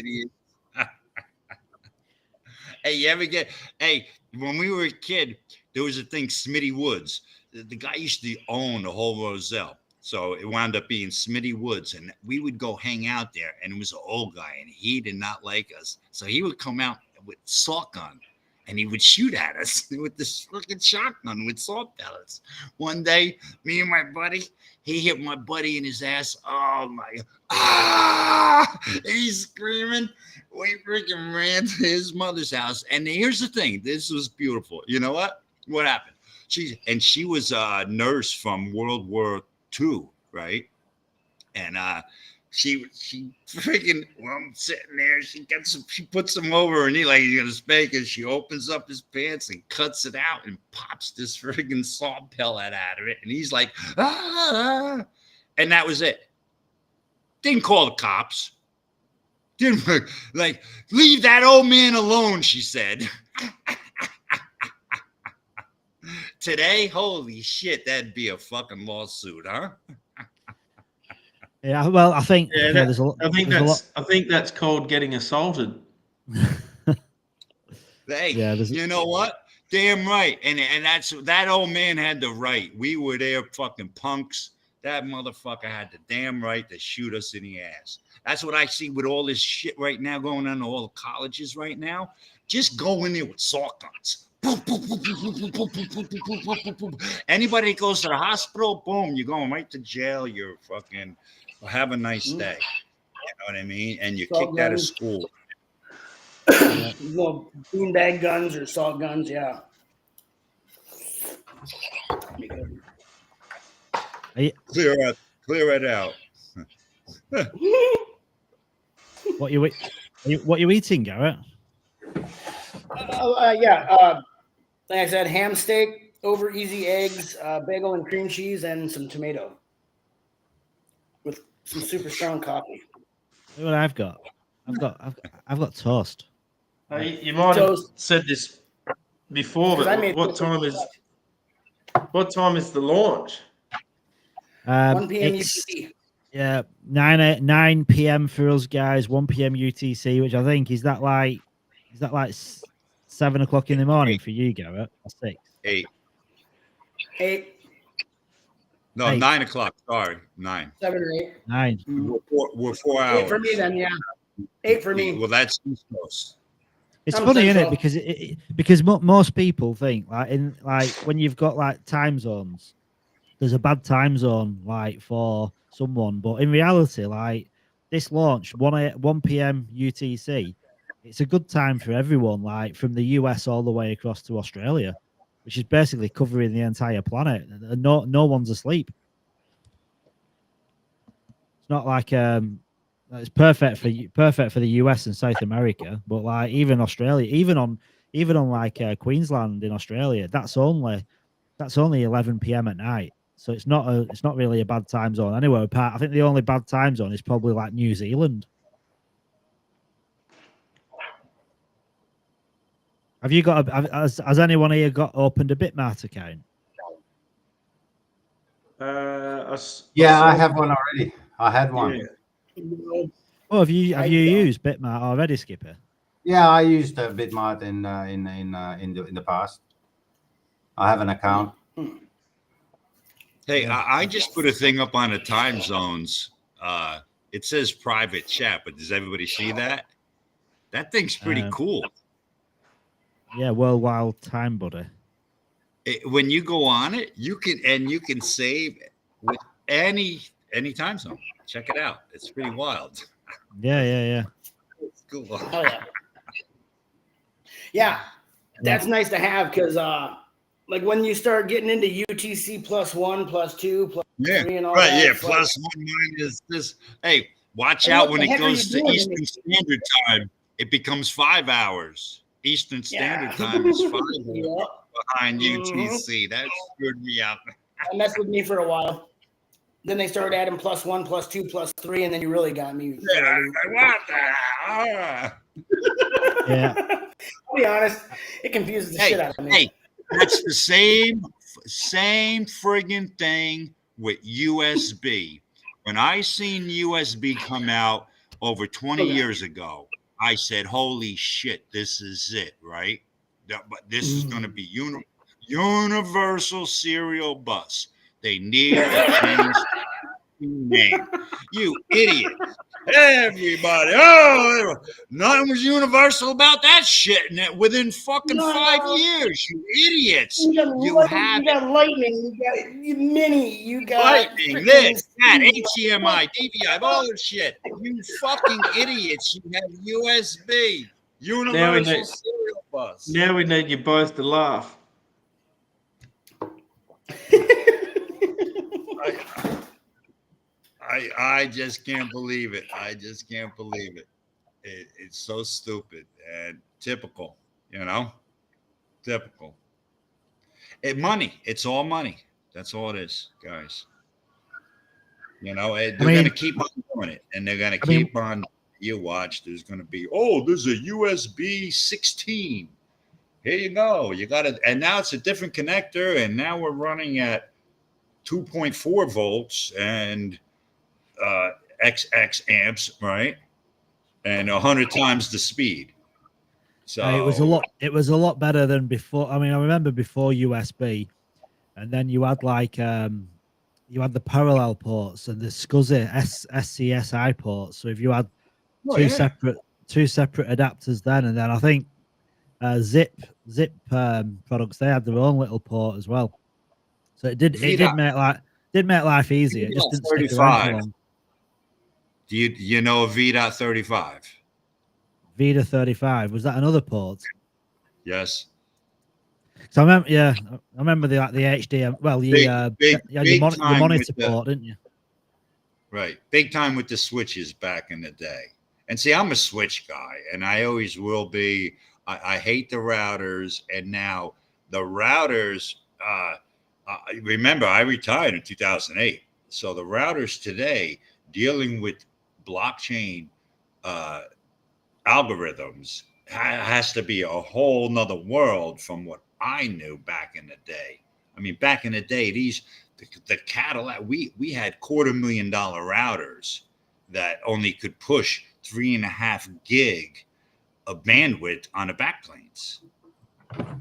Hey, when we were a kid, there was a thing, Smitty Woods. The guy used to own the whole Roselle. So it wound up being Smitty Woods. And we would go hang out there. And it was an old guy. And he did not like us. So he would come out with salt gun. And he would shoot at us with this fucking shotgun with salt pellets. One day, me and my buddy, he hit my buddy in his ass. Oh my! He's screaming. We freaking ran to his mother's house. And here's the thing: this was beautiful. You know what? What happened? She was a nurse from World War II, right? And she freaking, well, I'm sitting there. She puts him over, and he's gonna spank it. She opens up his pants and cuts it out and pops this freaking salt pellet out of it. And he's like, ah, and that was it. Didn't call the cops. Didn't leave that old man alone, she said. today, holy shit, that'd be a fucking lawsuit, huh? Yeah, well, I think Yeah, there's a lot. I think there's a lot. that's called getting assaulted. Hey, Yeah, you know what? Damn right. And that old man had the right. We were there fucking punks. That motherfucker had the damn right to shoot us in the ass. That's what I see with all this shit right now going on in all the colleges right now. Just go in there with assault guns. Anybody that goes to the hospital, boom, you're going right to jail. You're fucking have a nice day. You know what I mean? And you're kicked out of school. Little beanbag guns or salt guns, yeah. Clear it out. What you eating, Garrett? Yeah. Like I said, ham steak, over easy eggs, bagel and cream cheese, and some tomato with some super strong coffee. Look what I've got. I've got toast. You might have said this before, but what time is the launch? 1 p.m. UTC. Yeah, 9 p.m. for us guys, 1 p.m. UTC, which I think is that like 7 o'clock in the morning for you, Garrett? Or 6? 8. 8. No, 8. 9 o'clock. Sorry, 9. 7 or 8. 9. We're 4 hours. 8 for me then, yeah. 8 for me. Well, that's East Coast. It's funny, isn't it? Because most people think like when you've got like time zones, there's a bad time zone like for someone, but in reality, like this launch 1 p.m. UTC, it's a good time for everyone, like from the US all the way across to Australia, which is basically covering the entire planet. No one's asleep. It's not like it's perfect for the US and South America, but like even Australia, even on like Queensland in Australia, that's only 11 p.m. at night. So it's not really a bad time zone anywhere. I think the only bad time zone is probably like New Zealand. Have you got has anyone here opened a Bitmart account? I have one already. I had one. Yeah. Oh, have you used Bitmart already, Skipper? Yeah, I used Bitmart in the past. I have an account. Hey, I just put a thing up on the time zones. It says private chat, but does everybody see that? That thing's pretty cool. Yeah, worldwide time, buddy. When you go on it, you can save with any time zone. Check it out. It's pretty wild. Yeah. It's cool. Oh yeah. Yeah, that's nice to have because like when you start getting into UTC +1, +2, +3, and all that. Yeah, +1 minus this. Hey, watch out when it goes to Eastern Standard Time. It becomes 5 hours. Eastern Standard Time is 5 hours behind UTC. That screwed me up. That messed with me for a while. Then they started adding +1, +2, +3, and then you really got me. Yeah, what the hell? Yeah. I'll be honest, it confuses the shit out of me. Hey, that's the same friggin' thing with USB. When I seen USB come out over 20 years ago, I said, holy shit, this is it, right? But this is going to be universal serial bus. They need to change the name. You idiot. Everybody. Oh, nothing was universal about that shit within fucking 5 years. You idiots. You got lightning. You got mini. You got lightning. This, that, HDMI, DVI, all this shit. You fucking idiots. You have USB. Universal serial bus. Now we need you both to laugh. I just can't believe it. I just can't believe it. It's so stupid and typical, you know? Typical. Money. It's all money. That's all it is, guys. You know, they're going to keep on doing it. And they're going to keep on. You watch. There's going to be, there's a USB 16. Here you go. You got it. And now it's a different connector. And now we're running at 2.4 volts and XX amps, right? And 100 times the speed. So it was a lot. It was a lot better than before. I mean, I remember before USB, and then you had like you had the parallel ports and the SCSI SCSI ports. So if you had two separate adapters then, and then I think Zip products, they had their own little port as well. So it did make life easier. It just didn't stick around for long. Do you know V.35? Vita 35, was that another port? Yes. So I remember the HDMI. Well, you had your monitor port, didn't you? Right, big time with the switches back in the day. And see, I'm a switch guy, and I always will be. I hate the routers, and now the routers. Remember, I retired in 2008, so the routers today dealing with blockchain algorithms has to be a whole nother world from what I knew back in the day. I mean, back in the day, the Cadillac, we had $250,000 routers that only could push 3.5 gig of bandwidth on the backplanes.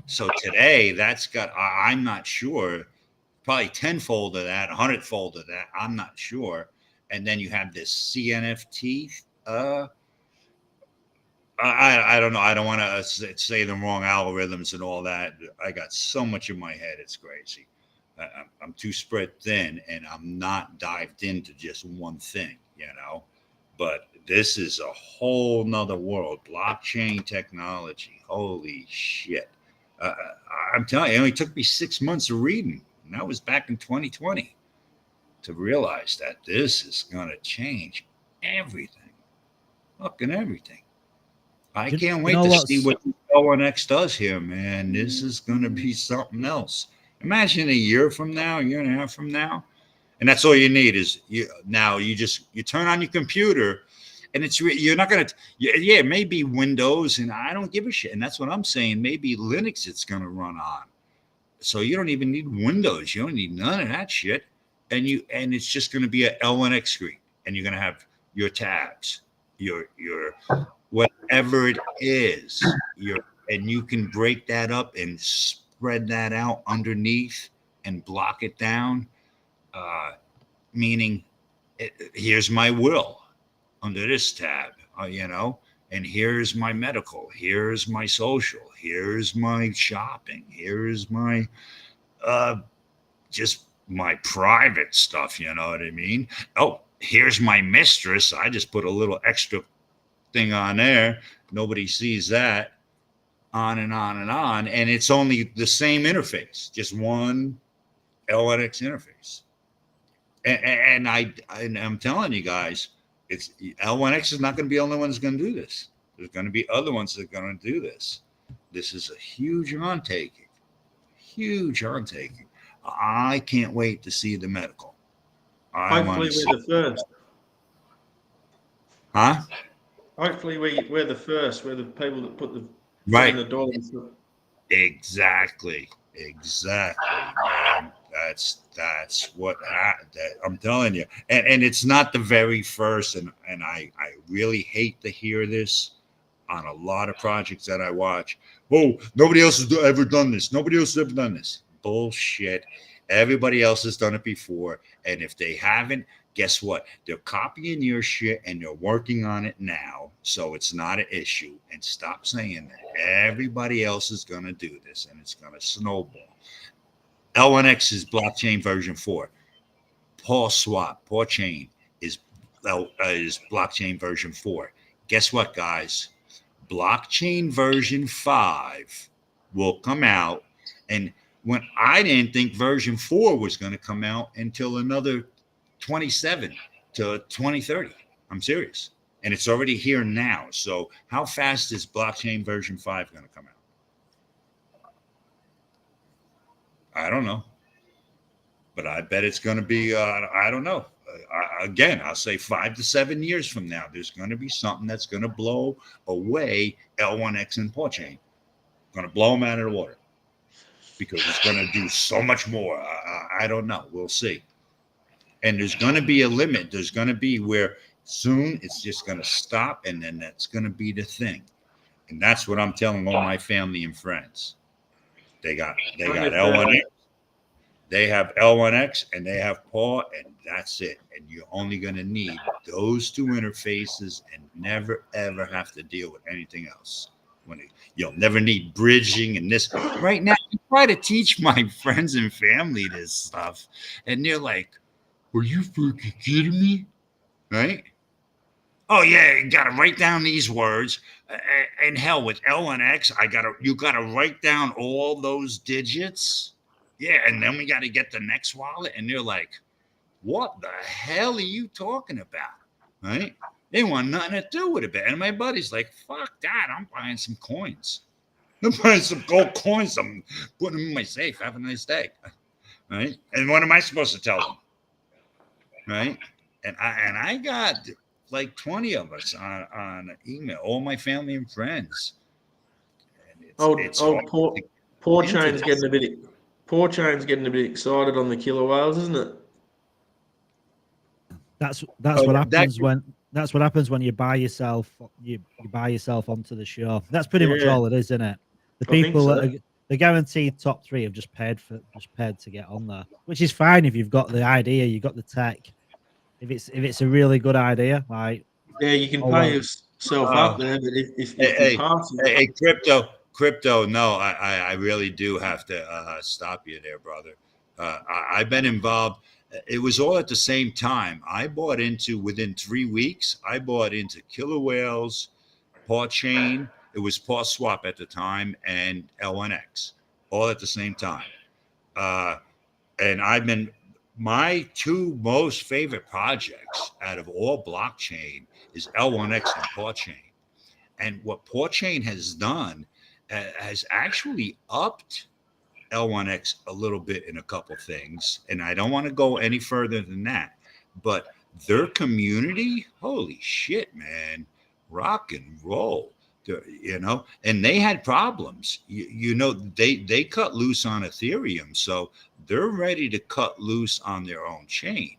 So today that's got, I'm not sure, probably 10-fold of that, 100-fold of that, I'm not sure. And then you have this CNFT, I don't know. I don't want to say the wrong algorithms and all that. I got so much in my head. It's crazy. I'm too spread thin, and I'm not dived into just one thing, But this is a whole nother world. Blockchain technology. Holy shit. I'm telling you, it only took me 6 months of reading. And that was back in 2020 to realize that this is going to change everything. Fucking everything. I can't wait to see what LNX does here, man. This is going to be something else. Imagine a year from now, a year and a half from now, and that's all you need is you turn on your computer, and you're not going to. Yeah, it may be Windows, and I don't give a shit. And that's what I'm saying. Maybe Linux it's going to run on, so you don't even need Windows. You don't need none of that shit, and it's just going to be an LNX screen, and you're going to have your tabs, your whatever it is, and you can break that up and spread that out underneath and block it down. Meaning, here's my will under this tab, and here's my medical, here's my social, here's my shopping, here's my just my private stuff. You know what I mean? Oh, here's my mistress. I just put a little extra thing on there. Nobody sees that. On and on and on. And it's only the same interface, just one LNX interface. And I'm telling you guys, it's LNX is not going to be the only one that's going to do this. There's going to be other ones that are going to do this. This is a huge undertaking. Huge undertaking. I can't wait to see the medical. Hopefully we're the first. Huh? Hopefully we're the first. We're the people that put the right in the door. Exactly. Man. That's what I'm telling you. And it's not the very first. And I really hate to hear this on a lot of projects that I watch. Oh, nobody else has ever done this. Nobody else has ever done this. Bullshit. Everybody else has done it before. And if they haven't, guess what? They're copying your shit and they're working on it now. So it's not an issue. And stop saying that. Everybody else is going to do this and it's going to snowball. LNX is blockchain version 4. Paul Chain is blockchain version 4. Guess what, guys? Blockchain version 5 will come out. And when I didn't think version 4 was going to come out until another 27 to 2030. I'm serious. And it's already here now. So how fast is blockchain version 5 going to come out? I don't know. But I bet it's going to be, I don't know. Again, I'll say 5 to 7 years from now, there's going to be something that's going to blow away L1X and Porchain. Going to blow them out of the water because it's going to do so much more. I don't know. We'll see. And there's going to be a limit. There's going to be where soon it's just going to stop, and then that's going to be the thing. And that's what I'm telling all my family and friends. They got L1X. They have L1X and they have PAW, and that's it. And you're only going to need those two interfaces and never, ever have to deal with anything else. You'll never need bridging and this. Right now, I try to teach my friends and family this stuff, and they're like, "Are you freaking kidding me?" Right? Oh yeah, you got to write down these words. And hell, with L1X, you got to write down all those digits. Yeah, and then we got to get the next wallet, and they're like, "What the hell are you talking about?" Right? They want nothing to do with it. And my buddy's like, "Fuck that! I'm buying some coins. I'm buying some gold coins. I'm putting them in my safe. Have a nice day." Right? And what am I supposed to tell them? Right? And I got like 20 of us on email, all my family and friends. And it's poor Chain's getting a bit excited on the killer whales, isn't it? That's what happens when you buy yourself onto the show. That's pretty much all it is, isn't it? The people that are the guaranteed top 3 have just paid to get on there, which is fine if you've got the idea, you've got the tech. If it's a really good idea, like you can pay yourself up there, but if you pass it, crypto, no, I really do have to stop you there, brother. I've been involved. It was all at the same time. I bought into, within 3 weeks, I bought into killer whales, Paw Chain. It was Paw Swap at the time, and L1X, all at the same time. And my 2 most favorite projects out of all blockchain is L1X and Paw Chain. And what Paw Chain has done has actually upped L1X a little bit in a couple things, and I don't want to go any further than that, but their community, holy shit, man, rock and roll, and they had problems. They cut loose on Ethereum, so they're ready to cut loose on their own chain,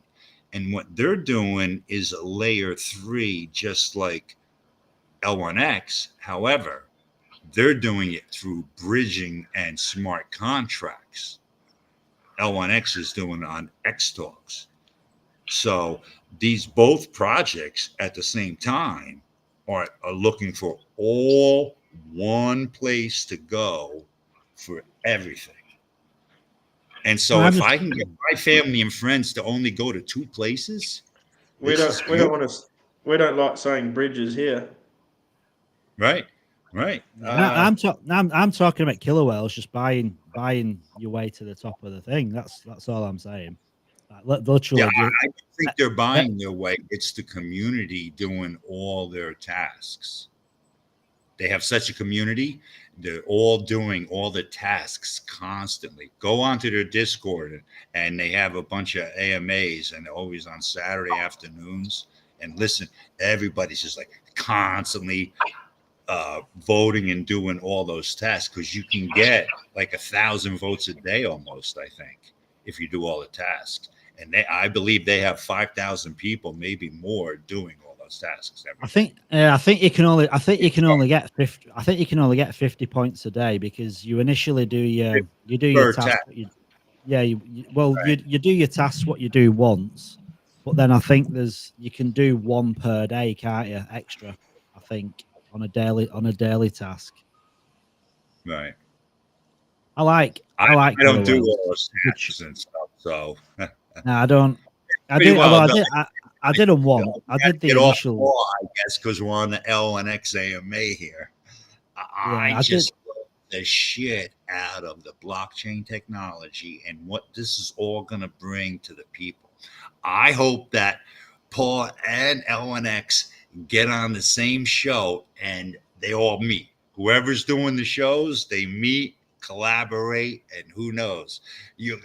and what they're doing is a layer 3, just like L1X. However, they're doing it through bridging and smart contracts. L1X is doing it on Xtalks. So these both projects at the same time are looking for all one place to go for everything. And so if I can get my family and friends to only go to 2 places, we don't like saying bridges here. Right. I'm talking about killer whales, just buying your way to the top of the thing. That's all I'm saying. Literally, I don't think they're buying their way. It's the community doing all their tasks. They have such a community. They're all doing all the tasks constantly. Go onto their Discord, and they have a bunch of AMAs, and they're always on Saturday afternoons. And listen, everybody's just like constantly voting and doing all those tasks, because you can get like 1,000 votes a day almost, I think, if you do all the tasks. And I believe they have 5,000 people, maybe more, doing all those tasks. I think you can only get 50. I think you can only get 50 points a day, because you initially do your task. You do your tasks what you do once, but then I think you can do 1 per day, can't you? Extra, I think, on a daily task. Right. I don't do all those tasks and stuff, so. No, I don't. I did. I did them one. I did the initial. More, I guess, because we're on the L1X AMA here. I just love the shit out of the blockchain technology and what this is all going to bring to the people. I hope that Paul and L1X get on the same show and they all meet. Whoever's doing the shows, they meet, collaborate, and who knows, you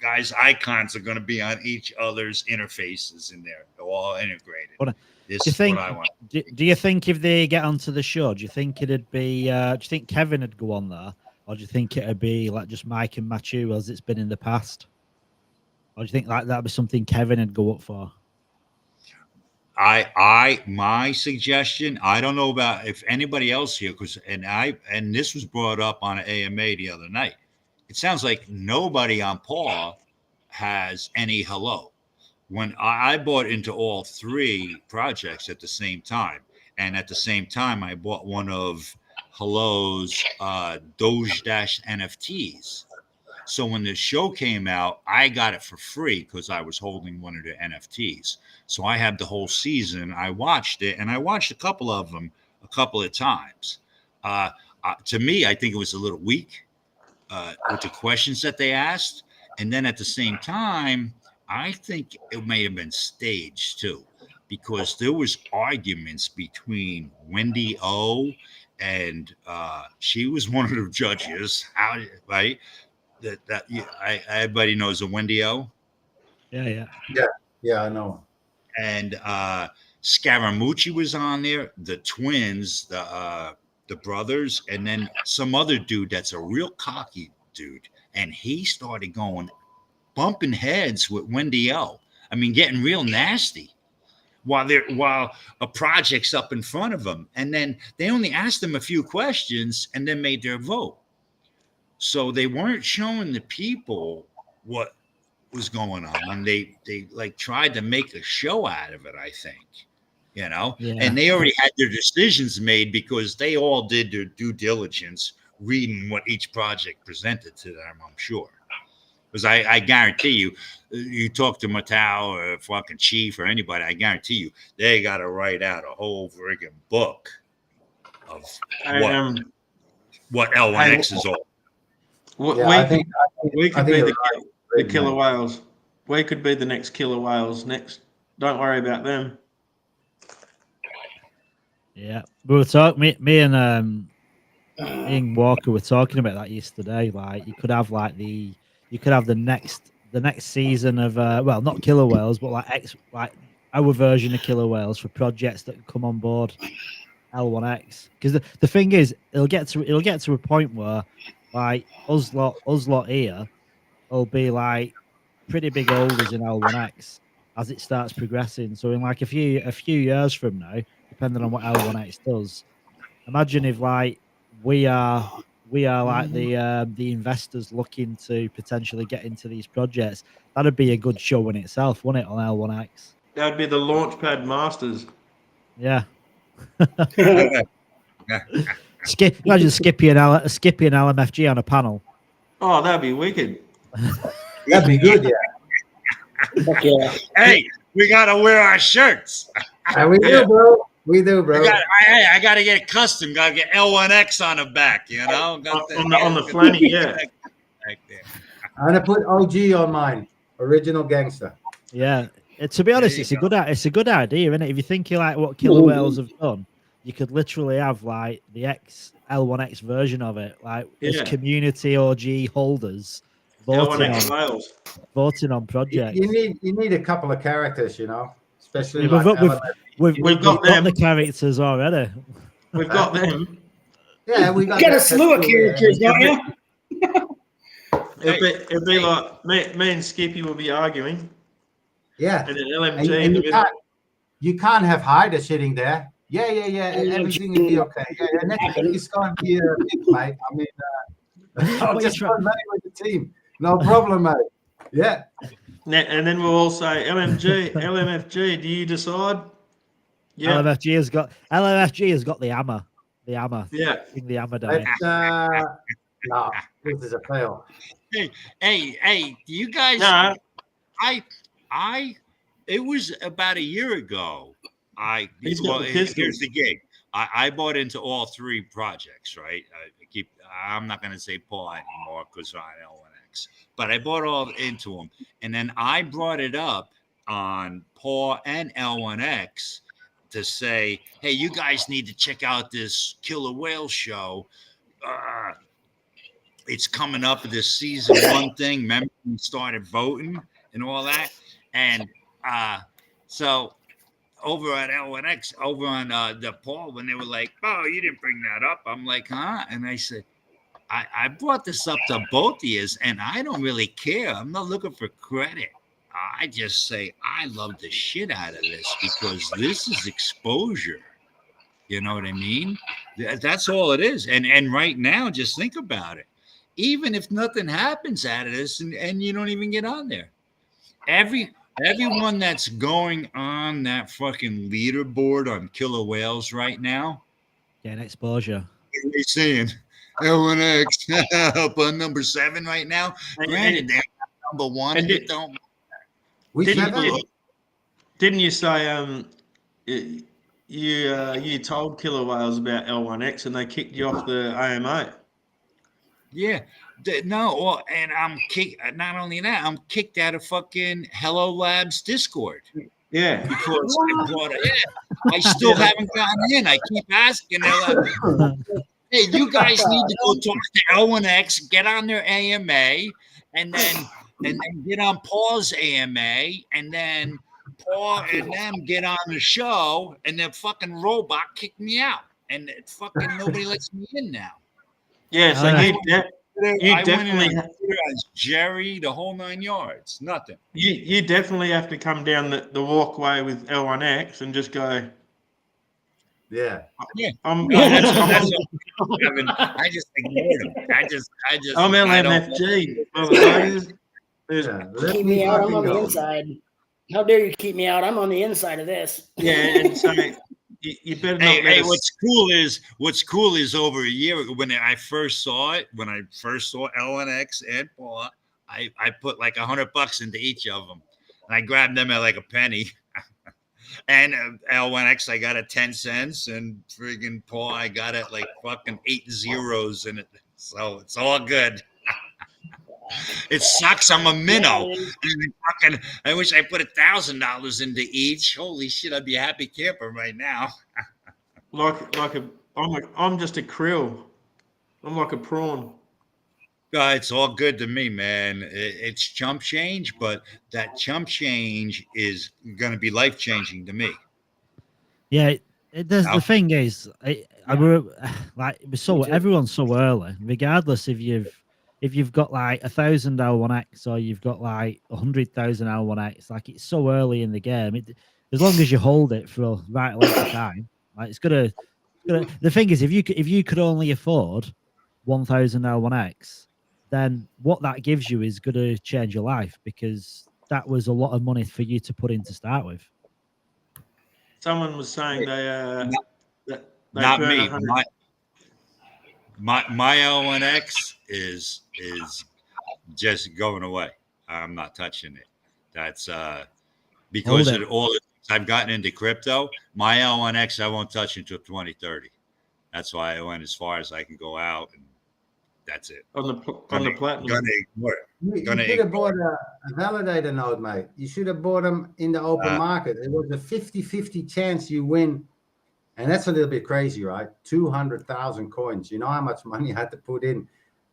guys icons are going to be on each other's interfaces in there. They're all integrated. This Do you is think? what I want. Do you think if they get onto the show, do you think it'd be? Do you think Kevin would go on there, or do you think it'd be like just Mike and Matthew as it's been in the past? Or do you think like that'd be something Kevin would go up for? My suggestion, I don't know about if anybody else here, and this was brought up on an AMA the other night. It sounds like nobody on Paw has any hello. When I bought into all three projects at the same time, and at the same time, I bought one of Hello's Doge Dash NFTs. So when the show came out, I got it for free because I was holding one of the NFTs. So I had the whole season. I watched it, and I watched a couple of them a couple of times. To me, I think it was a little weak with the questions that they asked. And then at the same time, I think it may have been staged too, because there was arguments between Wendy O and she was one of the judges. Right? Everybody knows a Wendy O. Yeah. Yeah, I know. And Scaramucci was on there, the twins, the brothers, and then some other dude that's a real cocky dude. And he started bumping heads with Wendy O. I mean, getting real nasty while a project's up in front of them. And then they only asked them a few questions and then made their vote. So they weren't showing the people what was going on. They like tried to make a show out of it, I think, Yeah. and they already had their decisions made because they all did their due diligence reading what each project presented to them, I'm sure. Because I guarantee you talk to Mattel or fucking Chief or anybody, I guarantee you, they got to write out a whole friggin' book of what L1X is all. We could be the killer whales. We could be the next killer whales next. Don't worry about them. Yeah, we were talking. Me and Walker were talking about that yesterday. Like, you could have the next season of well, not killer whales, but like our version of killer whales for projects that come on board L1X. Because the thing is, it'll get to a point where like us lot here will be like pretty big holders in L1X as it starts progressing. So in like a few years from now, depending on what L1X does, imagine if like we are like the investors looking to potentially get into these projects. That'd be a good show in itself, wouldn't it, on L1X? That'd be the Launchpad Masters. Yeah. Imagine Skippy and LMFG on a panel. Oh, that'd be wicked. That'd be good, yeah. Yeah. Hey, we gotta wear our shirts. We do, bro. We do, bro. I gotta get custom. Gotta get L1X on the back. On the flanny, yeah. I'm gonna put OG on mine, original gangster. Yeah. To be honest, it's a good idea, isn't it? If you're thinking like what killer whales have done, you could literally have like the L1X version of it, like as community OG holders voting on projects. You need a couple of characters, especially we've got the characters already. We've got them. Yeah, we got a slew of characters, don't you? It'd be like me and Skippy will be arguing. Yeah. And then LMG in the middle. You can't have Hyder sitting there. Yeah. Everything will be okay. Yeah. Next week is going to be a big fight. I mean, I'll just run with the team. No problem, mate. Yeah. And then we'll all say, LMFG, do you decide? Yeah. LMFG has got the hammer. The hammer. Yeah. The hammer down. No, this is a fail. Hey, you guys. No. It was about a year ago. Here's the gig. I bought into all three projects, right? I'm not going to say Paul anymore because I'm L1X, but I bought all into them. And then I brought it up on Paul and L1X to say, hey, you guys need to check out this Killer Whale show. It's coming up, this season 1 thing. Remember, we started voting and all that. And so over at L1X, over on the Paul, when they were like, "Oh, you didn't bring that up." I'm like, "Huh?" And I said, I brought this up to both of you, and I don't really care. I'm not looking for credit. I just say I love the shit out of this because this is exposure. You know what I mean? That's all it is. And right now, just think about it. Even if nothing happens out of this, and you don't even get on there, everyone that's going on that fucking leaderboard on killer whales right now, getting exposure. What are they saying? L1X up on number 7 right now. Granted, they're number 1, and it don't. Didn't you say you told Killer Whales about L1X and they kicked you off the AMA? Yeah, no. Well, and I'm kicked. Not only that, I'm kicked out of fucking Hello Labs Discord. Yeah, because I brought it in. I still haven't gotten in. I keep asking. They're like, hey, you guys need to go talk to L1X, get on their AMA, and then get on Paul's AMA, and then Paul and them get on the show, and then fucking Robot kicked me out, and fucking nobody lets me in now. Yeah, so you definitely as Jerry, the whole 9 yards, nothing. You definitely have to come down the walkway with L1X and just go. Yeah. I just ignored him. I just. I'm LMFG. Keep me out. I'm on the inside. How dare you keep me out? I'm on the inside of this. Yeah, and so you better not. Hey, what's cool is over a year ago when I first saw it, when I first saw LNX and Paula, I put like $100 into each of them, and I grabbed them at like a penny. And L1X, I got at 10 cents, and friggin' Paul, I got it like fucking 8 zeros in it. So it's all good. It sucks. I'm a minnow. I wish I put $1,000 into each. Holy shit, I'd be a happy camper right now. I'm just a krill. I'm like a prawn. It's all good to me, man. It's chump change, but that chump change is going to be life changing to me. Yeah, the thing is, everyone's so early, regardless if you've got like 1,000 L1X or you've got like 100,000 L1X, like it's so early in the game. As long as you hold it for a right length of time, like it's gonna. The thing is, if you could only afford 1,000 L1X, then what that gives you is going to change your life, because that was a lot of money for you to put in to start with. Someone was saying they not me. My L1X is just going away. I'm not touching it. That's because of all the things I've gotten into crypto. My L1X I won't touch until 2030. That's why I went as far as I can go out, and that's it. On the platinum. Gonna ignore it. You should have bought a validator node, mate. You should have bought them in the open market. It was a 50-50 chance you win. And that's a little bit crazy, right? 200,000 coins. You know how much money I had to put in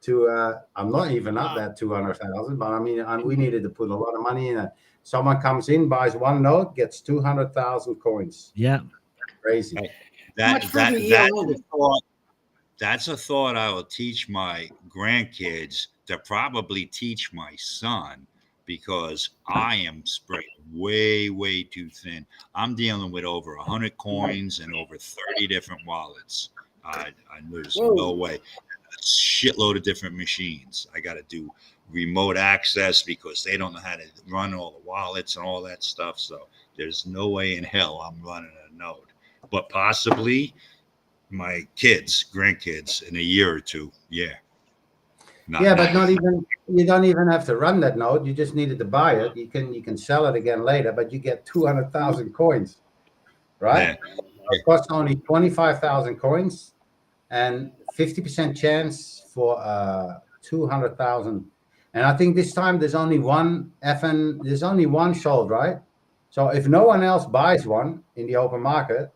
to, I'm not even up that 200,000, but I mean, we needed to put a lot of money in it. Someone comes in, buys one node, gets 200,000 coins. Yeah. Crazy. That's a thought I will teach my grandkids to probably teach my son, because I am spread way, way too thin. I'm dealing with over 100 coins and over 30 different wallets. There's no way. A shitload of different machines. I got to do remote access because they don't know how to run all the wallets and all that stuff. So there's no way in hell I'm running a node. But possibly my grandkids in a year or two. Yeah. But not even, you don't even have to run that node. You just needed to buy it. You can sell it again later, but you get 200,000 coins, right? Yeah. It costs only 25,000 coins and 50% chance for 200,000. And I think this time there's only one sold, right? So if no one else buys one in the open market,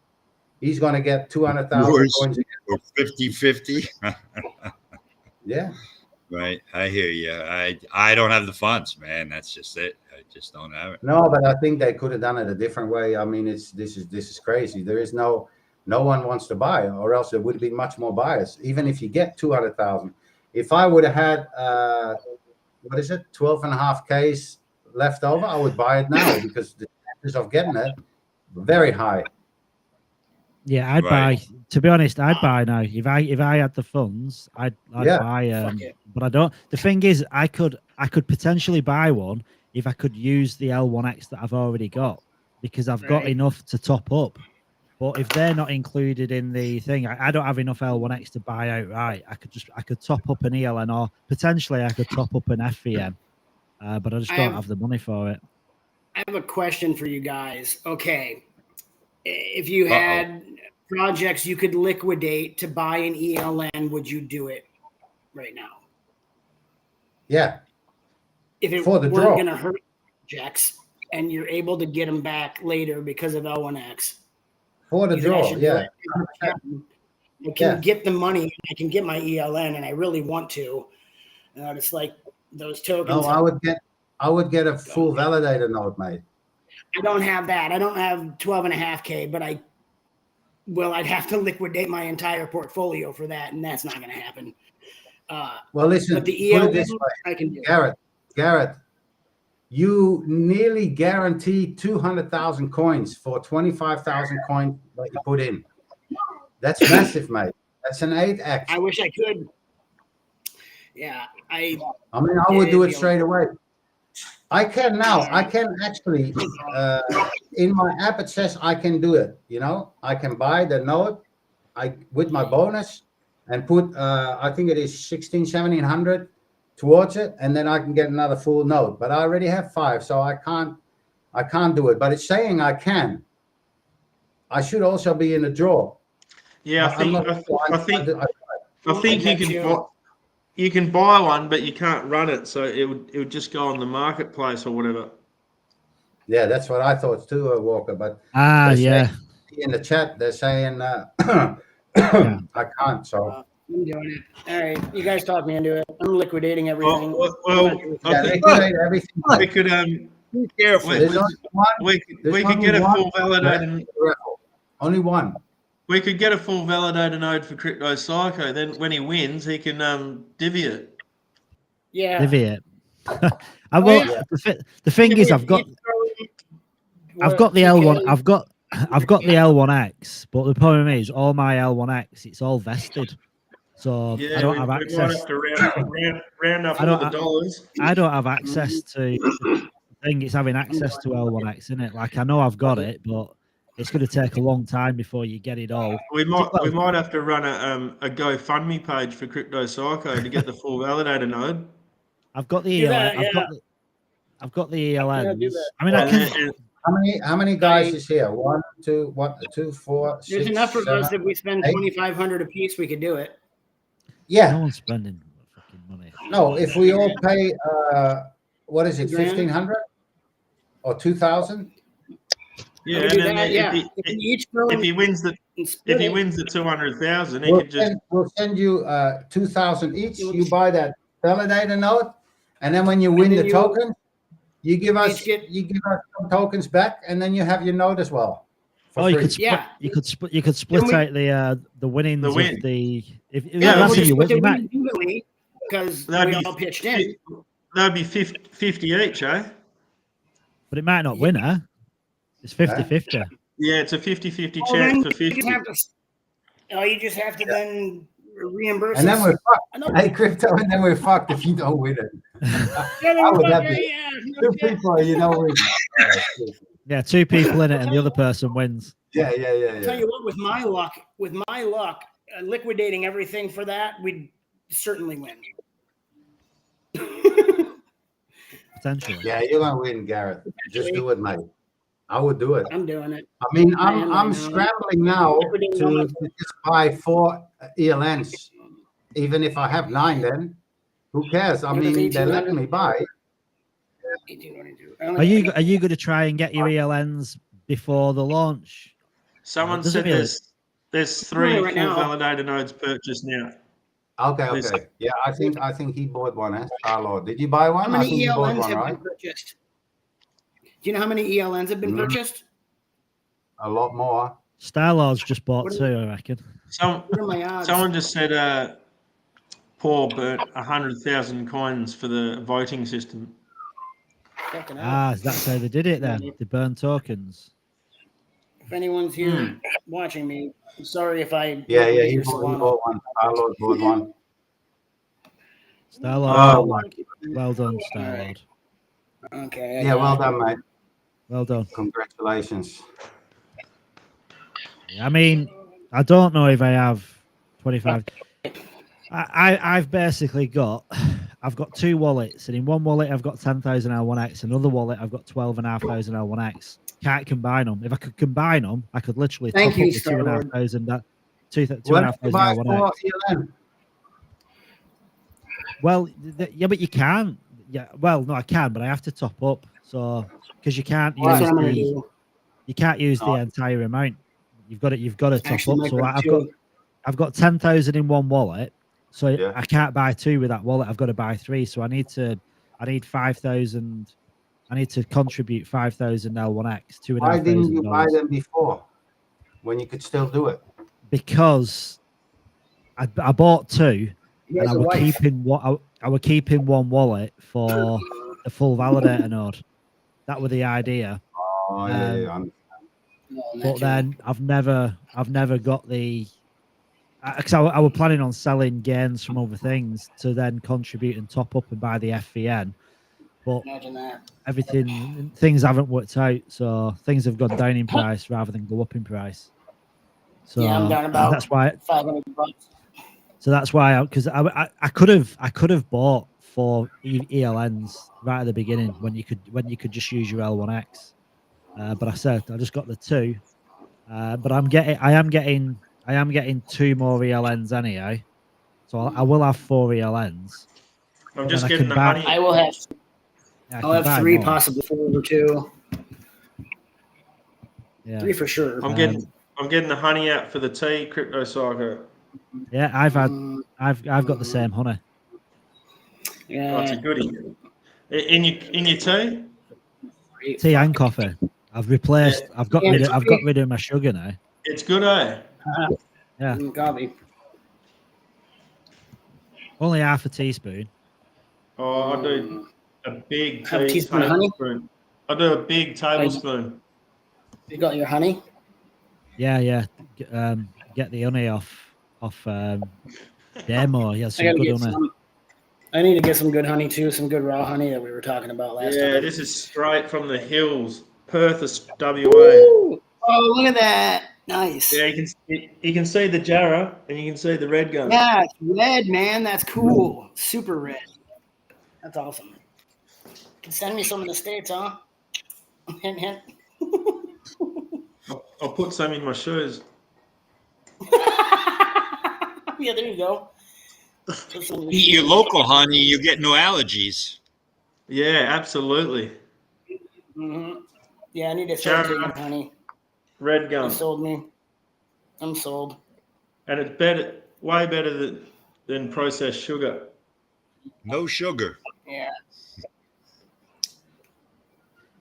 he's going to get 200,000 coins. Or 50-50. Yeah. Right. I hear you. I don't have the funds, man. That's just it. I just don't have it. No, but I think they could have done it a different way. I mean, this is crazy. There is no one wants to buy, or else there would be much more buyers. Even if you get 200,000, if I would have had what is it, 12.5Ks left over, I would buy it now because the chances of getting it very high. Yeah, I'd Right. buy. To be honest, I'd buy now. If I had the funds, I'd Yeah. buy. But I don't. The thing is, I could potentially buy one if I could use the L1X that I've already got, because I've got Right. enough to top up. But if they're not included in the thing, I don't have enough L1X to buy outright. I could top up an ELN, or potentially I could top up an FVM, but I just don't have the money for it. I have a question for you guys. Okay, if you had projects you could liquidate to buy an ELN, would you do it right now? Yeah. If it For the weren't draw. going to hurt projects and you're able to get them back later because of L1X. For the you think I draw, should do yeah. it? I can get the money. I can get my ELN, and I really want to. It's like those tokens. No, I would get a full validator node, mate. I don't have that. I don't have 12.5K, but I'd have to liquidate my entire portfolio for that, and that's not going to happen. Well, listen, but the put ELN, it this way, I can do. Garrett, you nearly guaranteed 200,000 coins for 25,000 coins that you put in. That's massive, mate. That's an 8x. I wish I could. Yeah, I mean, I would do it straight away. I can now. I can actually, in my app, it says I can do it. You know, I can buy the node with my bonus and put, I think it is 1,700 towards it, and then I can get another full node. But I already have 5, so I can't do it. But it's saying I can. I should also be in the draw. Yeah, I think you can buy one, but you can't run it, so it would just go on the marketplace or whatever. Yeah, that's what I thought too, Walker. But yeah, in the chat they're saying I can't. So I'm doing it. All right, you guys talk me into it. I'm liquidating everything. I think liquidate everything. We could be careful. We could get a full validator. Only one. We could get a full validator node for Crypto Psycho. Then when he wins, he can divvy it. Yeah. Divvy it. The thing is, I've got the L1. I've got the L1X, but the problem is all my L1X. It's all vested, so I don't have access. Might have to round up all the dollars. I don't have access to the thing. It's having access to L1X, isn't it? Like I know I've got it, but it's going to take a long time before you get it all. We might have to run a GoFundMe page for Crypto Psycho to get the full validator node. I've got the ELN. I've got the ELNs. I mean, I can. How many guys is here? 1, 2, 4, 6. There's enough of us. If we spend 2,500 a piece, we could do it. Yeah. No one's spending fucking money. No, if we all pay, what is it, 1,500 or 2,000? Yeah, and then if he wins the 200,000, he could just. We'll send you 2,000 each. You buy that validator node, and then when you win the token, you give us some tokens back, and then you have your node as well. Oh, you could split. You could split out the winnings of the. That's if you win, because we all pitched in. That'd be 50 each, eh? But it might not win, huh? It's 50-50. Yeah, it's a 50-50 chance for 50. You just have to then reimburse. And then we're fucked. Hey, crypto, and then we're fucked if you don't win it. Two people, Yeah, 2 people in it, and the other person wins. Yeah. Tell you what, with my luck, liquidating everything for that, we'd certainly win. Potentially. Yeah, you're gonna win, Garrett. Just do it, mate. I would do it. I'm doing it. I mean, I'm scrambling now to just buy 4 ELNs. Even if I have 9, then who cares? I mean, they're letting me buy. Are you going to try and get your ELNs before the launch? Someone said there's 3 full validator nodes purchased now. Okay. Yeah, I think he bought one. Star-Lord. Did you buy one? How I many think you bought ELNs one, have right? been purchased? Do you know how many ELNs have been purchased? A lot more. Star-Lord's just bought two, I reckon. What are my odds? Someone just said Paul burnt 100,000 coins for the voting system. That's how they did it then. They burned tokens. If anyone's here watching me, I'm sorry if I Yeah, look he your bought salon. one. Star-Lord bought one. Star-Lord. Well done, Star-Lord. Okay. Yeah, well done, mate. Well done. Congratulations. I mean, I don't know if I have 25. I've basically I've got two wallets, and in one wallet I've got 10,000 L1X, another wallet I've got 12,500 L1X. Can't combine them. If I could combine them, I could literally top up the 2,500 L1X. Well, yeah, but you can't. Yeah, well, no, I can, but I have to top up. So because you can't use the entire amount. You've got to top up. So I've got 10,000 in one wallet. So I can't buy two with that wallet. I've got to buy three. So I need 5,000. I need to contribute 5,000 L1X. Why didn't you buy them before, when you could still do it? Because I bought two, and I was keeping one wallet for the full validator node. That was the idea. Oh yeah. But then I've never got the. Because I was planning on selling gains from other things to then contribute and top up and buy the FVN, but things haven't worked out. So things have gone down in price rather than go up in price. So yeah, I'm down about that's why $500. So that's why, because I could have bought 4 ELNs right at the beginning when you could just use your L1X, but I said I just got the two. But I am getting 2 more ELNs anyhow, so I will have 4 ELNs. I'm just getting the honey. I will have. Yeah, I'll have 3, more. possibly 4 or 2. Yeah. 3 for sure. I'm getting the honey out for the tea, Crypto Psycho. Yeah, I've got the same honey. Yeah, that's a goodie. In your tea? Tea and coffee. I've replaced. Yeah. I've got rid of my sugar now. It's good, eh? Yeah. Coffee. Only half a teaspoon. Oh, I do a big tablespoon. I do a big tablespoon. You got your honey? Yeah. Get the honey off demo. Yeah, some good honey. I need to get some good honey too, some good raw honey that we were talking about last time. Yeah, this is straight from the hills, Perth, WA. Ooh. Oh, look at that! Nice. Yeah, you can see the jarrah and you can see the red gun. Yeah, it's red, man. That's cool. Super red. That's awesome. You can send me some in the States, huh? Hint, hint. I'll put some in my shoes. Yeah, there you go. Eat your local honey, you get no allergies. Yeah, absolutely. Mm-hmm. Yeah, I need to start taking honey. Red gum. You sold me. I'm sold. And it's way better than processed sugar. No sugar. Yeah.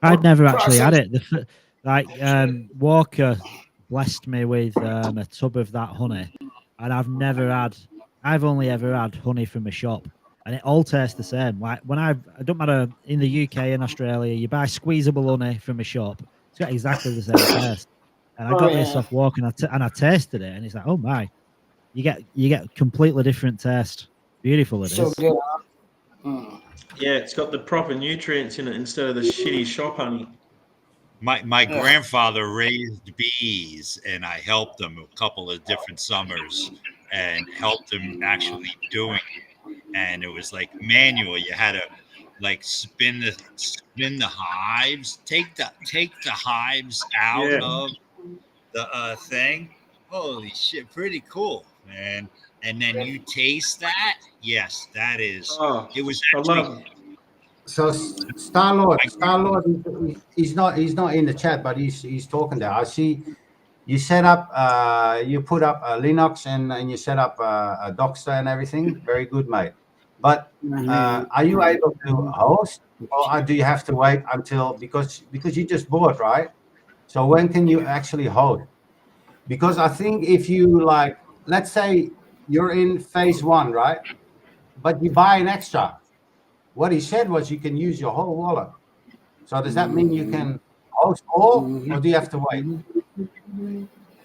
I'd never actually had it. Walker blessed me with a tub of that honey, and I've only ever had honey from a shop, and it all tastes the same. Like it don't matter in the UK and Australia, you buy squeezable honey from a shop, it's got exactly the same taste. And I got this off Walker, and I tasted it, and it's like, oh my, you get completely different taste. Beautiful it is. So good. Mm. Yeah, it's got the proper nutrients in it instead of the shitty shop honey. My grandfather raised bees, and I helped him a couple of different summers and helped him actually doing it. And it was like manual. You had to like spin the hives, take the hives out of the thing. Holy shit, pretty cool, man. And then you taste that. Yes, that is. It was actually. So Star-Lord, he's not in the chat, but he's talking there. I see you set up, you put up a Linux and you set up a Docker and everything. Very good, mate. But are you able to host, or do you have to wait until because you just bought, right? So when can you actually host? Because I think if you like, let's say you're in phase 1, right? But you buy an extra. What he said was you can use your whole wallet. So does that mean you can host all, or do you have to wait?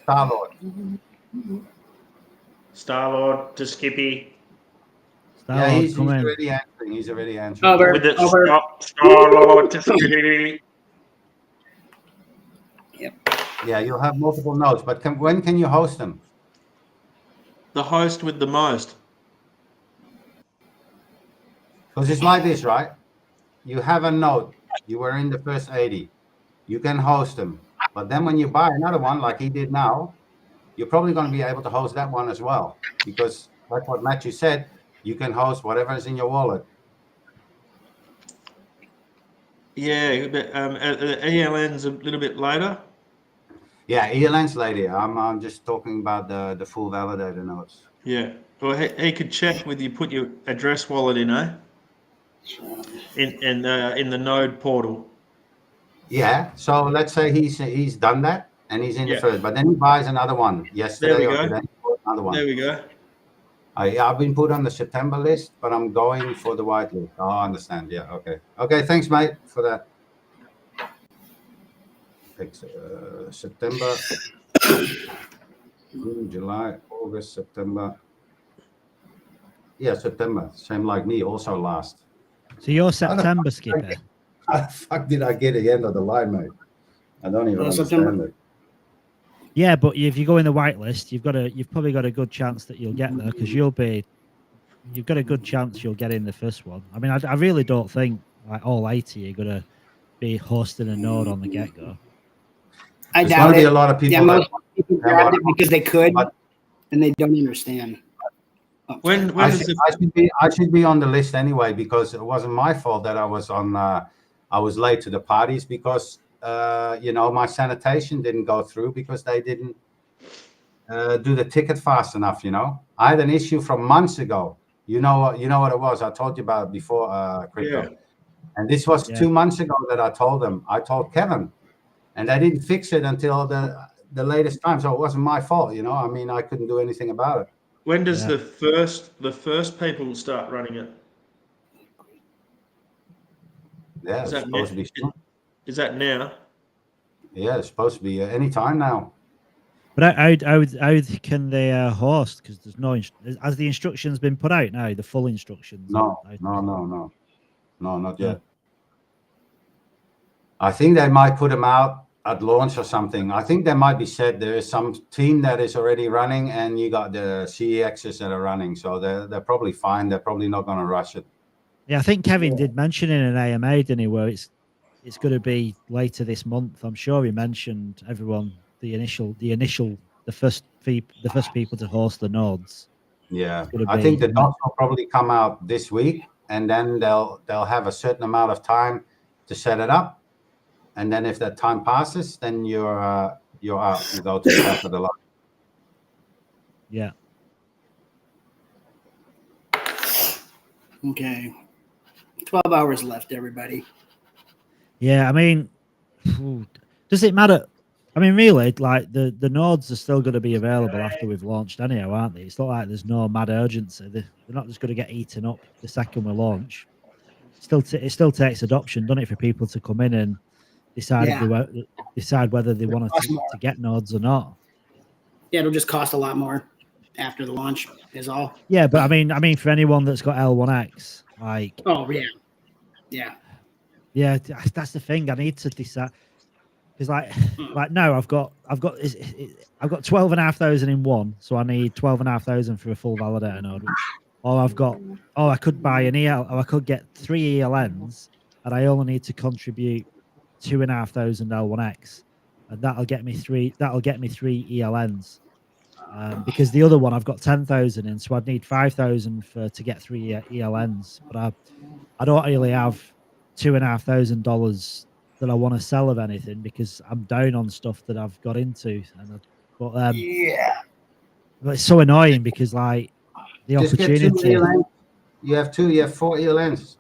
Starlord. Star-Lord to Skippy. Yeah, Starlord, he's come in. already answering. He's already answering. Over. With it, Star-Lord to Skippy. Yeah, you'll have multiple nodes, but when can you host them? The host with the most. Because it's like this, right? You have a node. You were in the first 80. You can host them. But then when you buy another one, like he did now, you're probably going to be able to host that one as well. Because like what Matthew said, you can host whatever is in your wallet. Yeah, but ELN's a little bit later. Yeah, ELN's later. I'm just talking about the full validator nodes. Yeah. Well, he could check with you, put your address wallet in, eh? In the node portal. Yeah. So let's say he's done that and he's in the Yeah. first, but then he buys another one yesterday or today. Another one. There we go. I've been put on the September list, but I'm going for the white list. Oh, I understand. Yeah. Okay. Okay. Thanks, mate, for that. September, June, July, August, September. Yeah, September. Same like me, also last. So you're September, Skipper. How the fuck did I get the end of the line, mate? I don't even understand it. Yeah, but if you go in the whitelist, you've probably got a good chance that you'll get there because you've got a good chance you'll get in the first one. I mean, I really don't think like all 80 are gonna be hosting a node on the get go. I There's doubt going to it. be a lot of people. Yeah, most people grabbed it because they could, and they don't understand. Oh, I should be on the list anyway because it wasn't my fault that I was on. I was late to the parties because my sanitation didn't go through because they didn't do the ticket fast enough. I had an issue from months ago. You know what it was. I told you about it before, Crypto. Yeah. And this was 2 months ago that I told them. I told Kevin, and they didn't fix it until the latest time. So it wasn't my fault. I mean, I couldn't do anything about it. When does the first people start running it? Yeah, it's supposed to be soon. Is that now? Yeah, it's supposed to be any time now. But how can they host? Because there's no has the instructions been put out now? The full instructions? No, not yet. I think they might put them out at launch or something. I think they might be said there is some team that is already running, and you got the CEXs that are running, so they're probably fine. They're probably not going to rush it. Yeah, I think Kevin did mention in an AMA, didn't he, where it's going to be later this month. I'm sure he mentioned everyone the first people to host the nodes. Yeah, I think the nodes will probably come out this week, and then they'll have a certain amount of time to set it up. And then if that time passes, then you're out. You go to the back of the line. Yeah. Okay. 12 hours left, everybody. Yeah, I mean, does it matter? I mean, really, like the nodes are still going to be available after we've launched anyhow, aren't they? It's not like there's no mad urgency. They're not just going to get eaten up the second we launch. It still takes adoption, doesn't it, for people to come in and decide whether they want to get nodes or not. Yeah, it'll just cost a lot more after the launch is all. Yeah, but I mean, for anyone that's got L1X, like. Oh yeah. Yeah, that's the thing. I need to decide because, like now I've got 12,500 in one, so I need 12,500 for a full validator node. I could buy an EL, or I could get 3 ELNs, and I only need to contribute 2,500 L1X, and that'll get me 3 ELNs. Because the other one I've got 10,000 in, so I'd need 5,000 to get 3 ELNs. But I don't really have $2,500 that I want to sell of anything because I'm down on stuff that I've got into. But it's so annoying because like the Just get 2 opportunity. ELNs. You have 4 ELNs.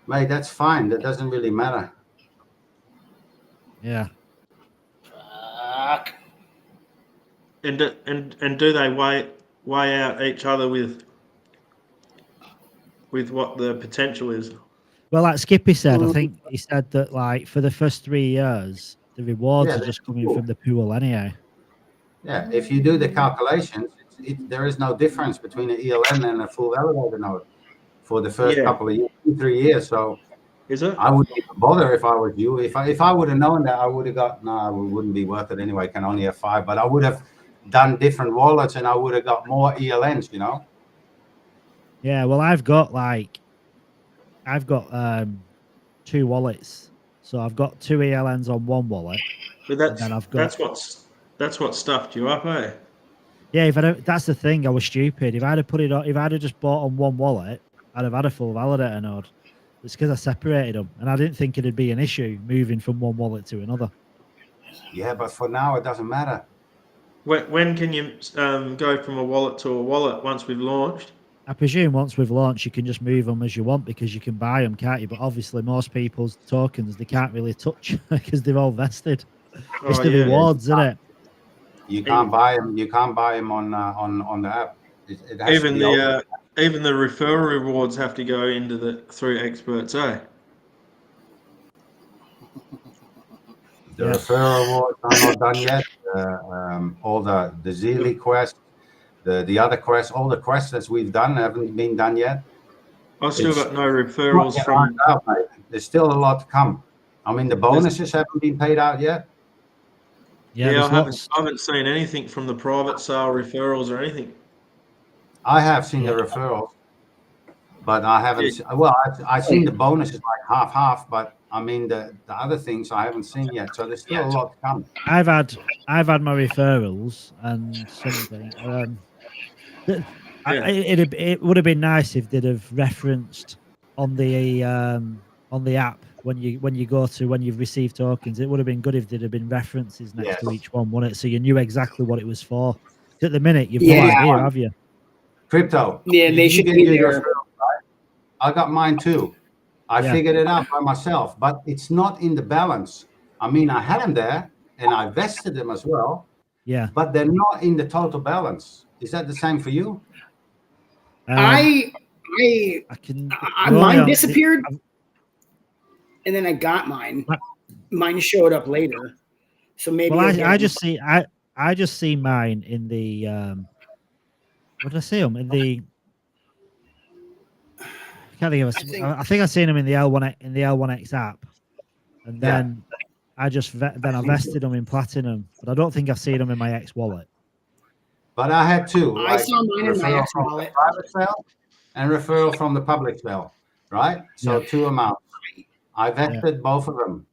Mate, that's fine. That doesn't really matter. Yeah. Fuck. And do they weigh out each other with what the potential is? Well, like Skippy said, I think he said that like for the first 3 years, the rewards Yeah, are just coming cool. from the pool anyhow. Yeah, if you do the calculations, there is no difference between an ELN and a full validator node for the first couple of years, 2-3 years. So is it? I wouldn't even bother if I was you. If I would have known that, I would have got, no, it wouldn't be worth it anyway. I can only have 5, but I would have done different wallets and I would have got more ELNs, you know? Yeah, well, I've got 2 wallets. So I've got 2 ELNs on one wallet. But that's what stuffed you up, eh? Yeah, if I don't, that's the thing. I was stupid. If I'd have put it on, if I'd have just bought on one wallet, I'd have had a full validator node. It's because I separated them, and I didn't think it'd be an issue moving from one wallet to another. Yeah, but for now it doesn't matter. When can you go from a wallet to a wallet once we've launched? I presume once we've launched, you can just move them as you want because you can buy them, can't you? But obviously, most people's tokens they can't really touch because they're all vested. It's the rewards, isn't it? You can't buy them. You can't buy them on the app. It has Even to be open. even the referral rewards have to go into through experts, eh? The referral rewards are not done yet. All the Zeely quests, the other quests, all the quests that we've done haven't been done yet. I've still got no referrals from. There's still a lot to come. I mean, the bonuses haven't been paid out yet. Yeah, I haven't seen anything from the private sale referrals or anything. I have seen the referrals, but I haven't. Well, I've seen the bonuses like half, but I mean the other things I haven't seen yet. So there's still a lot to come. I've had my referrals and something. It would have been nice if they'd have referenced on the app when you've received tokens. It would have been good if there'd have been references next to each one, wouldn't it? So you knew exactly what it was for. At the minute, you've no idea, have you? Crypto. Yeah, they should be there. Right? I got mine too. I figured it out by myself, but it's not in the balance. I mean, I had them there and I vested them as well. Yeah. But they're not in the total balance. Is that the same for you? Mine disappeared, and then I got mine. Mine showed up later, so maybe. Well, I just see mine in the. What did I see them in the? I think I seen them in the L1X app, and then I vested them in Platinum, but I don't think I've seen them in my X wallet. But I had 2. I saw mine in my X wallet. Private sale and referral from the public sale, right? So 2 amounts. I vested both of them,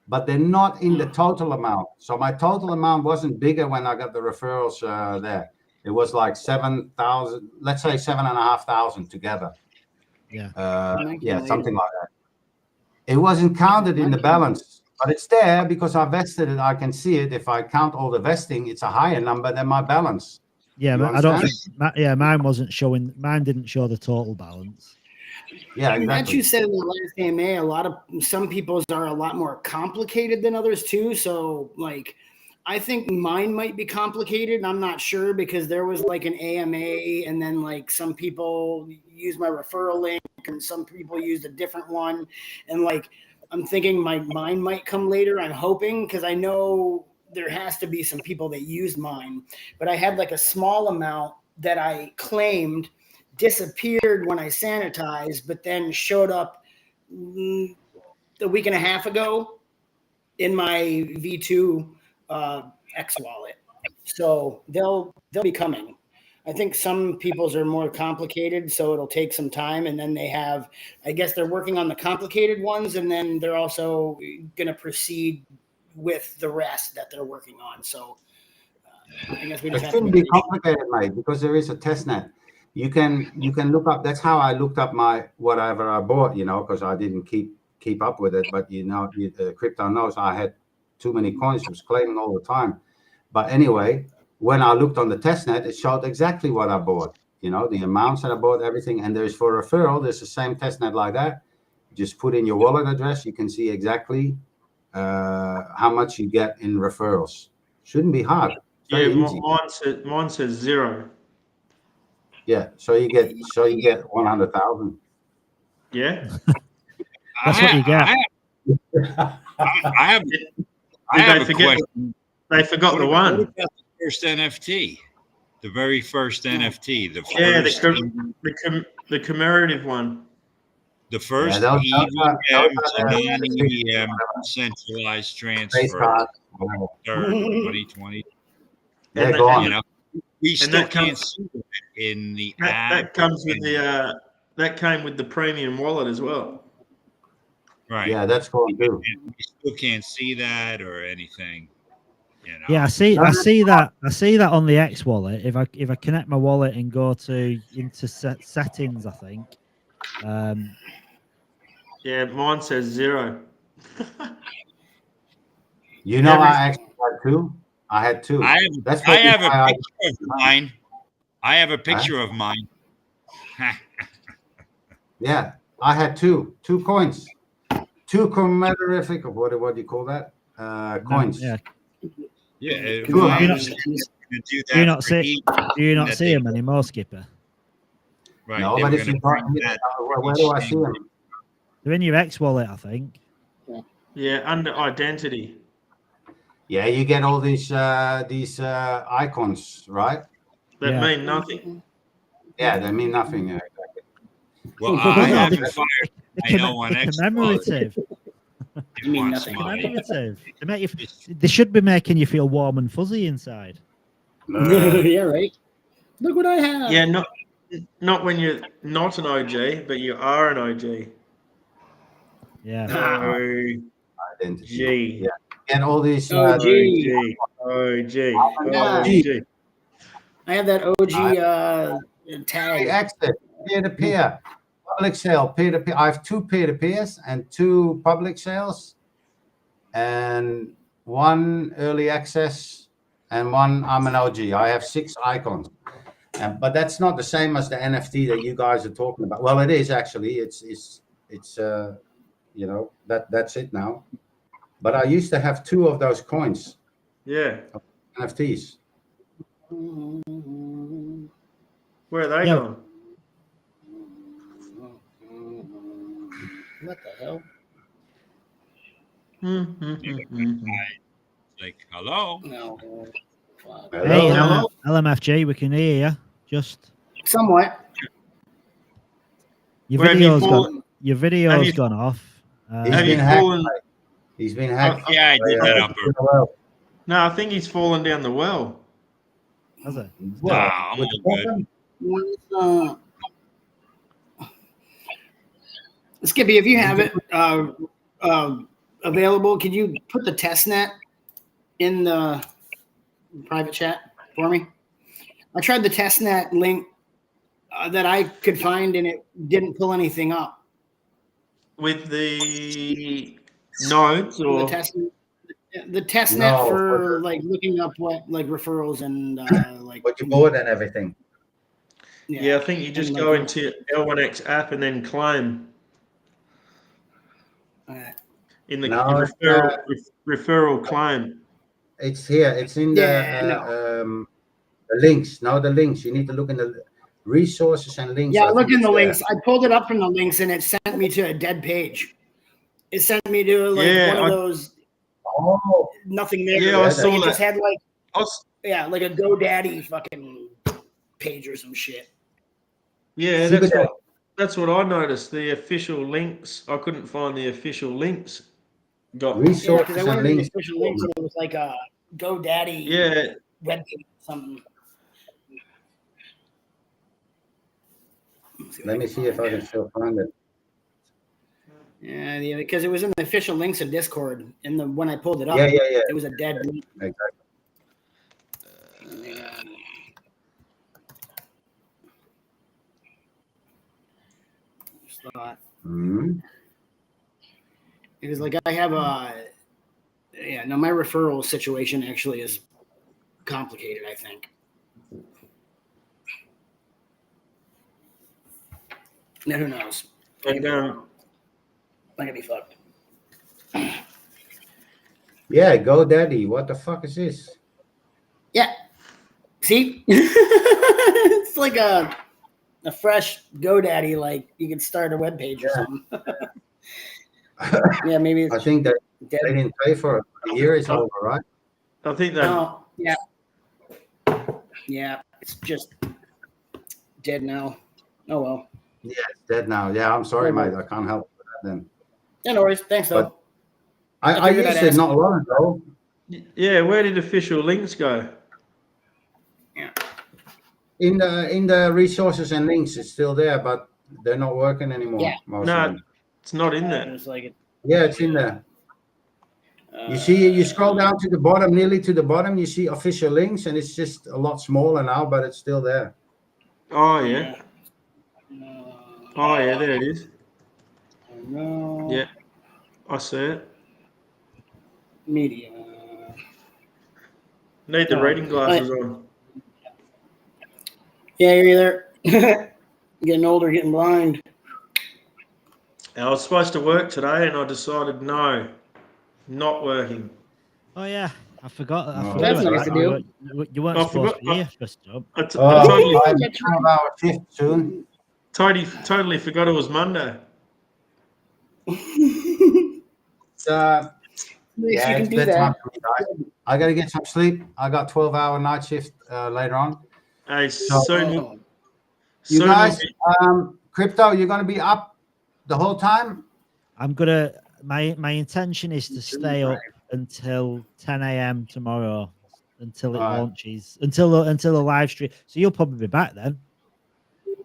but they're not in the total amount. So my total amount wasn't bigger when I got the referrals there. It was like 7,000, let's say 7,500 together. Yeah. Something like that. It wasn't counted in the balance, but it's there because I vested it. I can see it. If I count all the vesting, it's a higher number than my balance. Yeah, but I don't think. Mine wasn't showing. Mine didn't show the total balance. Yeah, exactly. That you said in the last AMA, some people's are a lot more complicated than others too. So like, I think mine might be complicated. And I'm not sure because there was like an AMA, and then like some people use my referral link, and some people used a different one, and like I'm thinking mine might come later. I'm hoping because I know there has to be some people that used mine, but I had like a small amount that I claimed disappeared when I sanitized, but then showed up a week and a half ago in my V2 X wallet. So they'll be coming. I think some people's are more complicated, so it'll take some time. And then I guess they're working on the complicated ones, and then they're also going to proceed with the rest that they're working on. So I guess we just it shouldn't be complicated, mate, because there is a test net. You can look up. That's how I looked up whatever I bought, because I didn't keep keep up with it, but crypto knows I had too many coins. It was claiming all the time. But anyway, when I looked on the testnet, it showed exactly what I bought. The amounts that I bought, everything. And there's for referral, there's the same testnet like that. Just put in your wallet address. You can see exactly how much you get in referrals. Shouldn't be hard. Very easy. Mine says 0. Yeah, so you get 100,000. Yeah. That's what you get. I have a question. They forgot the What one. about the first NFT? The very first NFT. The commemorative one. The first those EVM are to non-EVM centralized transfer. 2020. They're gone. We still can't see it in the app. That comes with that came with the premium wallet as well. Right. Yeah, that's gone too. We still can't see that or anything. Yeah, I see that on the X wallet. If I connect my wallet and go into settings, I think. Yeah, mine says 0. I actually had two. I had two. I have a picture of mine. I have a picture of mine. Yeah, I had two coins, two commemorative. What do you call that? Coins. Yeah. Yeah. Do you not see them anymore, Skipper? Right. No, but if you where do I see them? They're in your X wallet, I think. Yeah, under identity. Yeah, you get all these icons, right? That mean nothing. Yeah, they mean nothing. Exactly. Well, I haven't fired. I know on X. Commemorative. It wants Commemorative. They should be making you feel warm and fuzzy inside. Yeah, right. Look what I have. Yeah, not when you're not an OG, but you are an OG. Yeah. Identity. Yeah. And all these OG. I have that OG tag. Access, peer-to-peer, public sale, peer-to-peer. I have two peer-to-peers and two public sales, and one early access, and one I'm an OG. I have 6 icons, but that's not the same as the NFT that you guys are talking about. Well, it is actually. It's that's it now. But I used to have 2 of those coins. Yeah. NFTs. Where are they going? What the hell? Like, hello. No. Hey, LMFG, we can hear you. Just somewhat. Your video's gone off. He's been hacked. Yeah, I did that up. No, I think he's fallen down the well. Has it? Nah, I'm all good. Skippy, if you have it available, can you put the testnet in the private chat for me? I tried the testnet link that I could find, and it didn't pull anything up. With the nodes or the testnet for like looking up what like referrals and like what you bought and everything. Yeah, I think you just go into L1X app and then claim. In the referral claim. It's here. It's in the links. Now the links. You need to look in the resources and links. Yeah, look in the links. I pulled it up from the links and it sent me to a dead page. It sent me to like one of those nothing there. Yeah, I saw it that. just had like like a GoDaddy fucking page or some shit. Yeah, that's what I noticed. The official links. I couldn't find the official links. Got resources and links. The official links, and it was like a GoDaddy web page or something. Let me see if I can still find it. Yeah, because it was in the official links of Discord, and when I pulled it up, it was a dead link. Exactly. Because like I have my referral situation actually is complicated, I think. Now who knows? And I could be fucked. Yeah, GoDaddy. What the fuck is this? Yeah. See? It's like a fresh GoDaddy, like you can start a web page or something. Yeah, maybe it's I think that dead. they didn't pay for it. The year is over, right? I think that Oh, yeah. Yeah, it's just dead now. Oh well. Yeah, it's dead now. Yeah, I'm sorry, mate. I can't help with that then. Yeah, no worries. Thanks though. But I figured used I'd it ask. not long ago. yeah. Where did official links go? In the resources and links, it's still there, but they're not working anymore. Yeah. Most No. of them. It's not in there. It's like Yeah, it's in there. You see, you scroll down to the bottom, nearly to the bottom, you see official links, and it's just a lot smaller now, but it's still there. Oh yeah. Oh yeah. There it is. No. Yeah. I see it. Media. Need the Oh, reading glasses on. Yeah, you're either getting older, getting blind. I was supposed to work today, and I decided no, not working. Oh yeah, I forgot. I Oh, forgot that's about nice that. to do. You weren't I supposed forgot- to be here first job. I t- Oh, I totally, I'm 12-hour shift soon. totally forgot it was Monday. Yeah, You can it's do bedtime that. for me, guys. I gotta get some sleep. I got 12-hour night shift later on. Hey, So- soon, Oh. You soon guys, we'll be- crypto, you're gonna be up the whole time? I'm gonna. My intention is to stay up until 10 a.m. tomorrow, until it Alright. launches, until the live stream. So you'll probably be back then.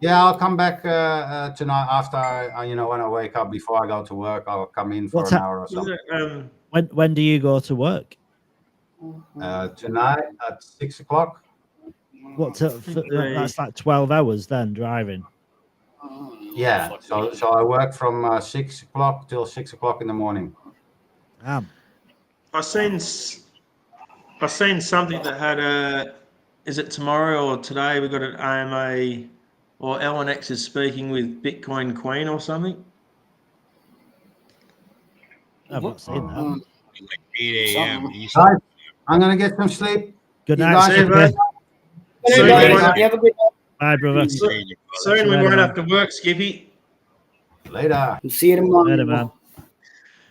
Yeah, I'll come back tonight after when I wake up before I go to work. I'll come in for What an ti- hour or something. When do you go to work? Tonight at 6 o'clock. What? That's like 12 hours then driving. Yeah, so I work from 6 o'clock till 6 o'clock in the morning. Damn. I seen something that had is it tomorrow or today? We got an AMA, or LNX is speaking with Bitcoin Queen or something. I've not seen that. Like 8 a.m. East. Guys, I'm gonna get some sleep. Good You night, guys- See you, Skippy. mate. Hey, Soon, guys, we won't, you have a good Bye, brother. soon we won't have to work, Skippy. Later. night. See you tomorrow. Later, man.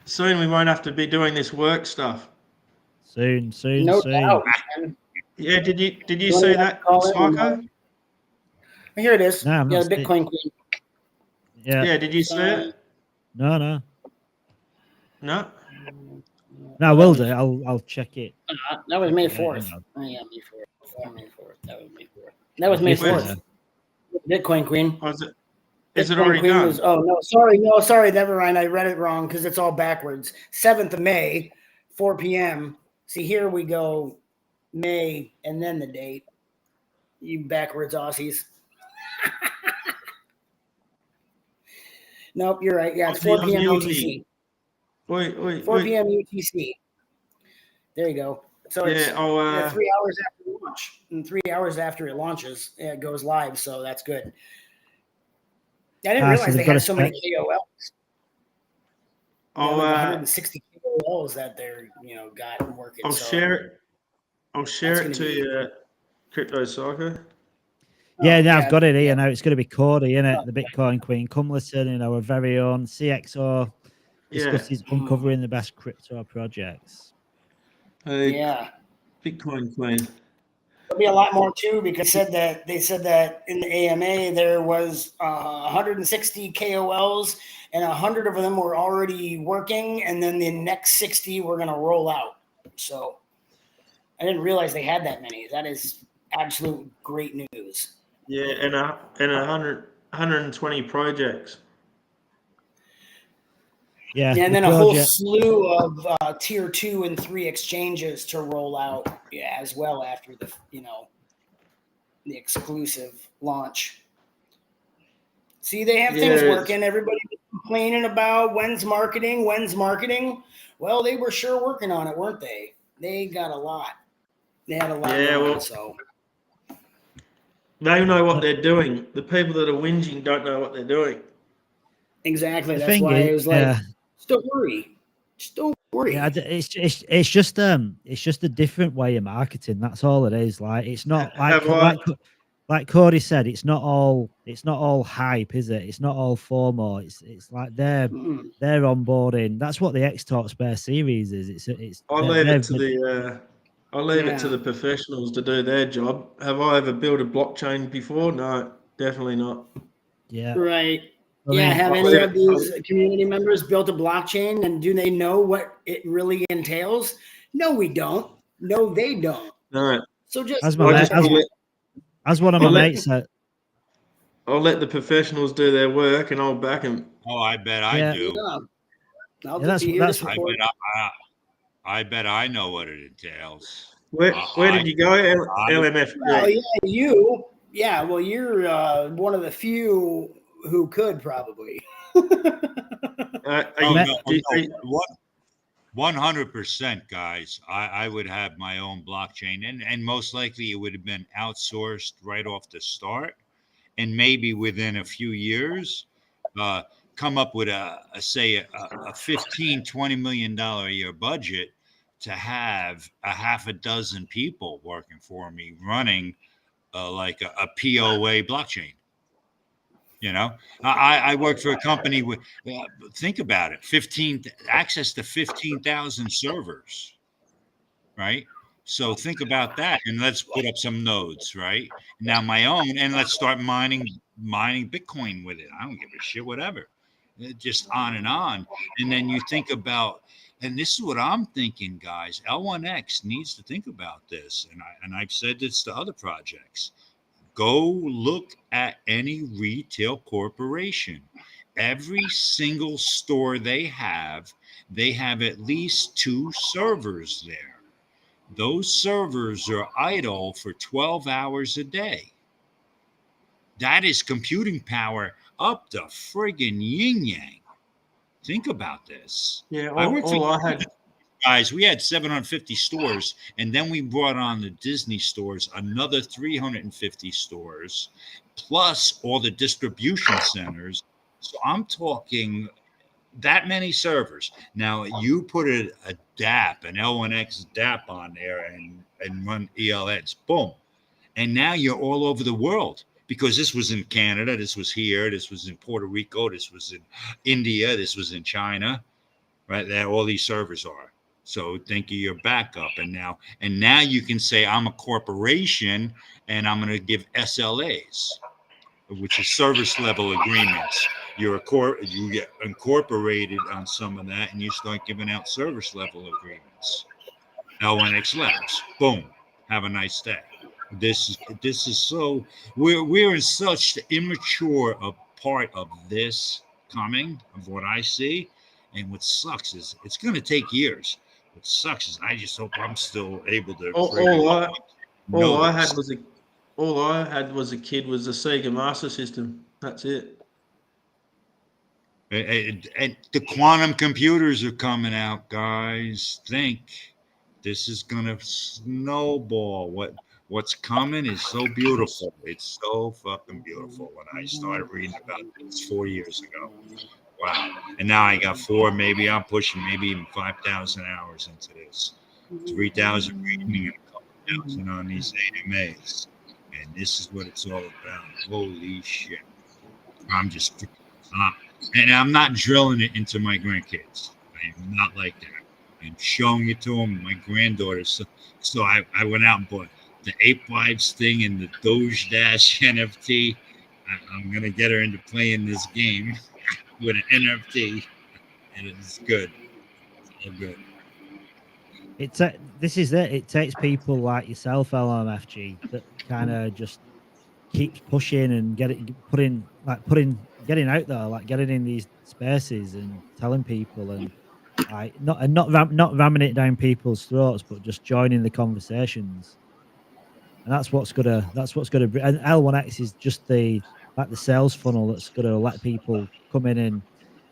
Soon we won't have to be doing this work stuff. Soon. No doubt, man. Yeah, did you You see wanna that, call in or Psycho? Here it is. No, I'm Yeah, not the seeing- Bitcoin Queen. Yeah. Did you see it? No. No. No, I will do. I'll check it. That was May Yeah, 4th. hang on. Oh, yeah, May 4th. May 4th. That was May 4th. That was May Yes, 4th. yeah. Bitcoin Queen. Oh, is it Bitcoin already Queen done? was- sorry, never mind. I read it wrong because it's all backwards. 7th of May, 4 p.m. See, here we go, May, and then the date. You backwards Aussies. Nope, you're right. Yeah, it's 4 p.m. UTC. Wait. 4 p.m. UTC. There you go. So it's Yeah, I'll 3 hours after launch, and 3 hours after it launches, it goes live. So that's good. I didn't So realize they've they got had to so many spec- KOLs. I'll, Like 160 KOLs that they're got and working. I'll so share it. I'll share That's it gonna to you, Crypto Psycho. Yeah, now yeah, I've got it here yeah. now. It's going to be Cody, innit? The Bitcoin Queen. Come listen, our very own CXO Yeah. discusses uncovering the best crypto projects. Yeah. Bitcoin Queen. There'll be a lot more too because they said that in the AMA there was 160 KOLs and 100 of them were already working, and then the next 60 were going to roll out. So I didn't realize they had that many. That is absolute great news. Yeah, and 120 projects. Yeah, Yeah, and the then a whole project- slew of tier 2 and 3 exchanges to roll out as well after the exclusive launch. See, they have things Yes. working. Everybody complaining about when's marketing. Well, they were sure working on it, weren't they? They got a lot. They had a lot going, so. They know what they're doing. The people that are whinging don't know what they're doing. Exactly. The That's thing why is, it was like, just don't worry. Just don't worry. Yeah, it's just a different way of marketing. That's all it is. Like, it's not like Cody said, it's not all hype, is it? It's not all FOMO. It's like they're onboarding. That's what the X Talk Spare series is. I'll leave it to the professionals to do their job. Have I ever built a blockchain before? No, definitely not. Yeah. Right. Have any of these community members built a blockchain, and do they know what it really entails? No, we don't. No, they don't. No. So just as one of my mates said, I'll let the professionals do their work, and I'll back them. Oh, I bet I do. I'll just be here to support. I bet I know what it entails. Where did you go, LMF? Well, yeah, you. Yeah, well, you're one of the few who could probably. 100%, guys. I would have my own blockchain, and most likely it would have been outsourced right off the start, and maybe within a few years, come up with a $15-20 million a year budget to have a half a dozen people working for me running like a POA blockchain. You know, I worked for a company with, think about it, access to 15,000 servers, right? So think about that, and let's put up some nodes, right? Now my own, and let's start mining Bitcoin with it. I don't give a shit, whatever. Just on. And then you think about, and this is what I'm thinking, guys. L1X needs to think about this, and I've said this to other projects. Go look at any retail corporation. Every single store they have at least 2 servers there. Those servers are idle for 12 hours a day. That is computing power up the friggin' yin yang. Think about this. Yeah, guys, we had 750 stores, and then we brought on the Disney stores, another 350 stores, plus all the distribution centers. So I'm talking that many servers. Now you put a DApp, an L1X DApp on there and run ELNs, boom. And now you're all over the world, because this was in Canada, this was here, this was in Puerto Rico, this was in India, this was in China, right? There, all these servers are. So think of your backup, and now you can say I'm a corporation and I'm going to give SLAs, which is service level agreements. You get incorporated on some of that, and you start giving out service level agreements. L1X Labs, boom, have a nice day. This is so we're in such immature a part of this coming of what I see, and what sucks is it's going to take years. What sucks is I just hope I'm still able to. All I had was a kid was a Sega Master System. That's it. And the quantum computers are coming out, guys. Think this is going to snowball. What's coming is so beautiful. It's so fucking beautiful. When I started reading about this 4 years ago. Wow. And now I got 4, maybe I'm pushing maybe even 5,000 hours into this. 3,000 reading and a couple thousand on these AMAs. And this is what it's all about. Holy shit. I'm just, and I'm not drilling it into my grandkids. I am not like that. I'm showing it to them, my granddaughter. So I went out and bought the Ape Vibes thing and the Doge Dash NFT. I'm going to get her into playing this game with an NFT, and it's good. It's all good. This is it. It takes people like yourself, LMFG, that kind of just keeps pushing and getting out there, like getting in these spaces and telling people, and like not ramming it down people's throats, but just joining the conversations. And that's what's gonna bring. And L1X is just the sales funnel that's gonna let people come in and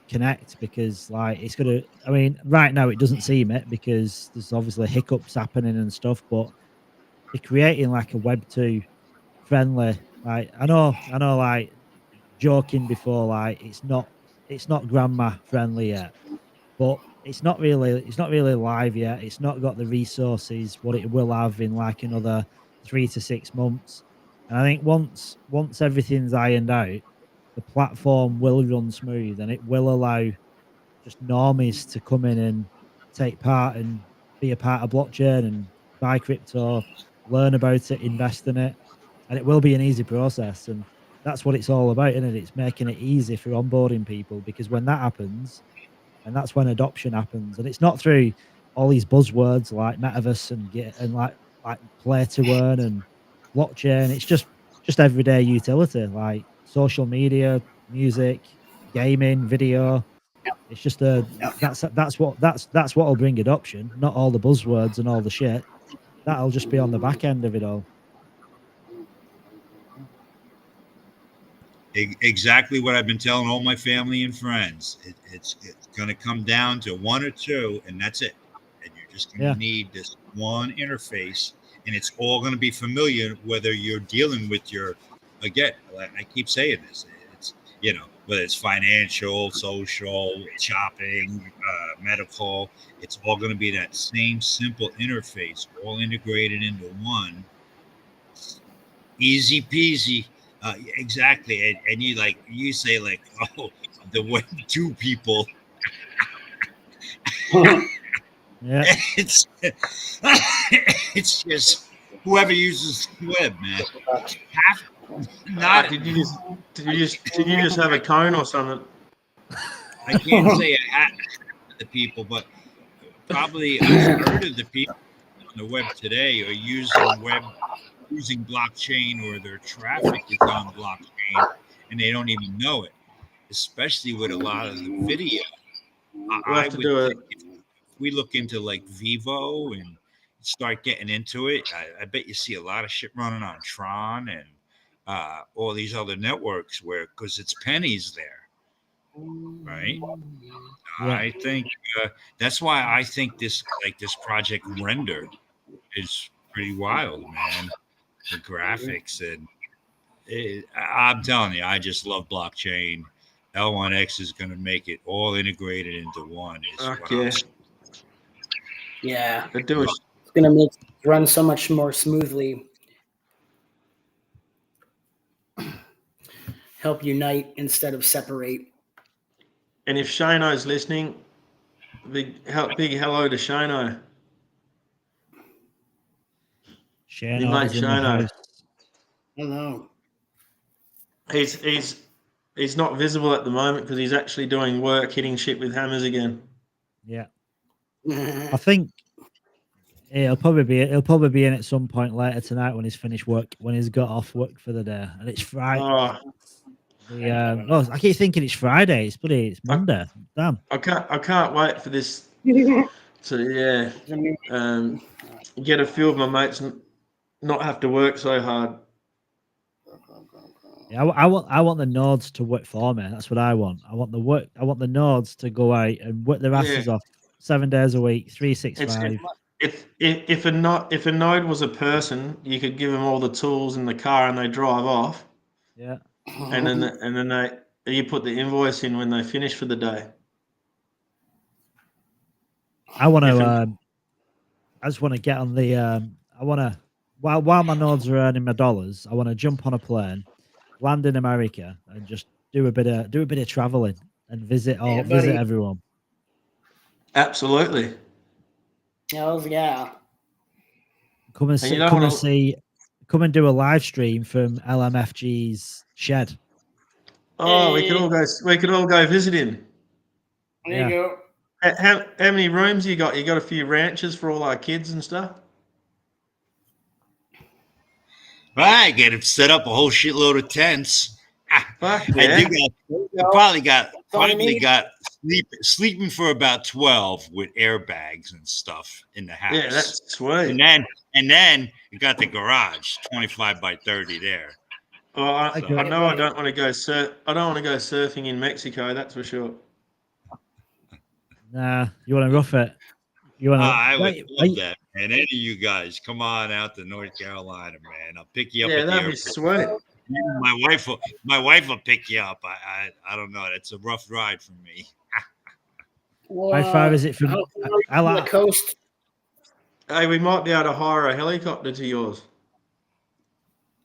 connect, because like it's gonna. I mean, right now it doesn't seem it because there's obviously hiccups happening and stuff, but they're creating like a Web2 friendly. Like I know, like joking before, like it's not grandma friendly yet, but it's not really live yet. It's not got the resources what it will have in like another 3 to 6 months. And I think once everything's ironed out, the platform will run smooth and it will allow just normies to come in and take part and be a part of blockchain and buy crypto, learn about it, invest in it, and it will be an easy process. And that's what it's all about, isn't it? It's making it easy for onboarding people, because when that happens, and that's when adoption happens, and it's not through all these buzzwords like metaverse and get and like play to earn and blockchain. It's just everyday utility like social media, music, gaming, video. It's just that's what'll bring adoption, not all the buzzwords and all the shit. That'll just be on the back end of it all. Exactly what I've been telling all my family and friends. It's going to come down to one or two, and that's it. And you're just going to need this one interface, and it's all going to be familiar, whether you're dealing with your, again, I keep saying this, it's, whether it's financial, social, shopping, medical, it's all going to be that same simple interface, all integrated into one. Easy peasy. Exactly, and you say like, oh, the Web2 people. Yeah, it's just whoever uses the web, man. Did you just have a cone or something? I can't say I had the people, but probably a third of the people on the web today are using blockchain, or their traffic is on blockchain and they don't even know it, especially with a lot of the video. I would think if we look into like Vivo and start getting into it, I bet you see a lot of shit running on Tron and all these other networks because it's pennies there, right? Yeah. I think that's why I think this project Render is pretty wild, man. The graphics and I'm telling you, I just love blockchain. L1X is going to make it all integrated into one. Yeah, it's going to make it run so much more smoothly. Help unite instead of separate. And if Shano's listening, big hello to Shano. Shano, mate, Shano. I don't know. He's not visible at the moment because he's actually doing work, hitting shit with hammers again. Yeah, I think he'll probably be in at some point later tonight when he's finished work, when he's got off work for the day, and it's Friday. I keep thinking it's Friday. It's Monday. Damn. I can't wait for this. So get a few of my mates and not have to work so hard. Yeah, I want the nodes to work for me. That's what I want. I want the nodes to go out and work their asses off 7 days a week, 365. If a node was a person, you could give them all the tools in the car and they drive off. Yeah. And then you put the invoice in when they finish for the day. I want to. I just want to get on the. I want to while my nodes are earning my dollars. I want to jump on a plane, land in America, and just do a bit of traveling and visit everyone. Absolutely. Yeah. Come and do a live stream from LMFG's shed. Oh, we could all go visit him. There you go. How many rooms you got? You got a few ranches for all our kids and stuff? I get him set up a whole shitload of tents. Fuck yeah. Probably got sleeping for about 12 with airbags and stuff in the house. Yeah, that's sweet. And then you got the garage, 25 by 30 there. Well, I know I don't want to go surfing in Mexico. That's for sure. Nah, you want to rough it. You want to? I would love that, man. Any of you guys, come on out to North Carolina, man. I'll pick you up at the that'd airport. be sweet. My wife will pick you up. I don't know. It's a rough ride for me. Well, How far is it from? how far from the coast? Hey, we might be able to hire a helicopter to yours.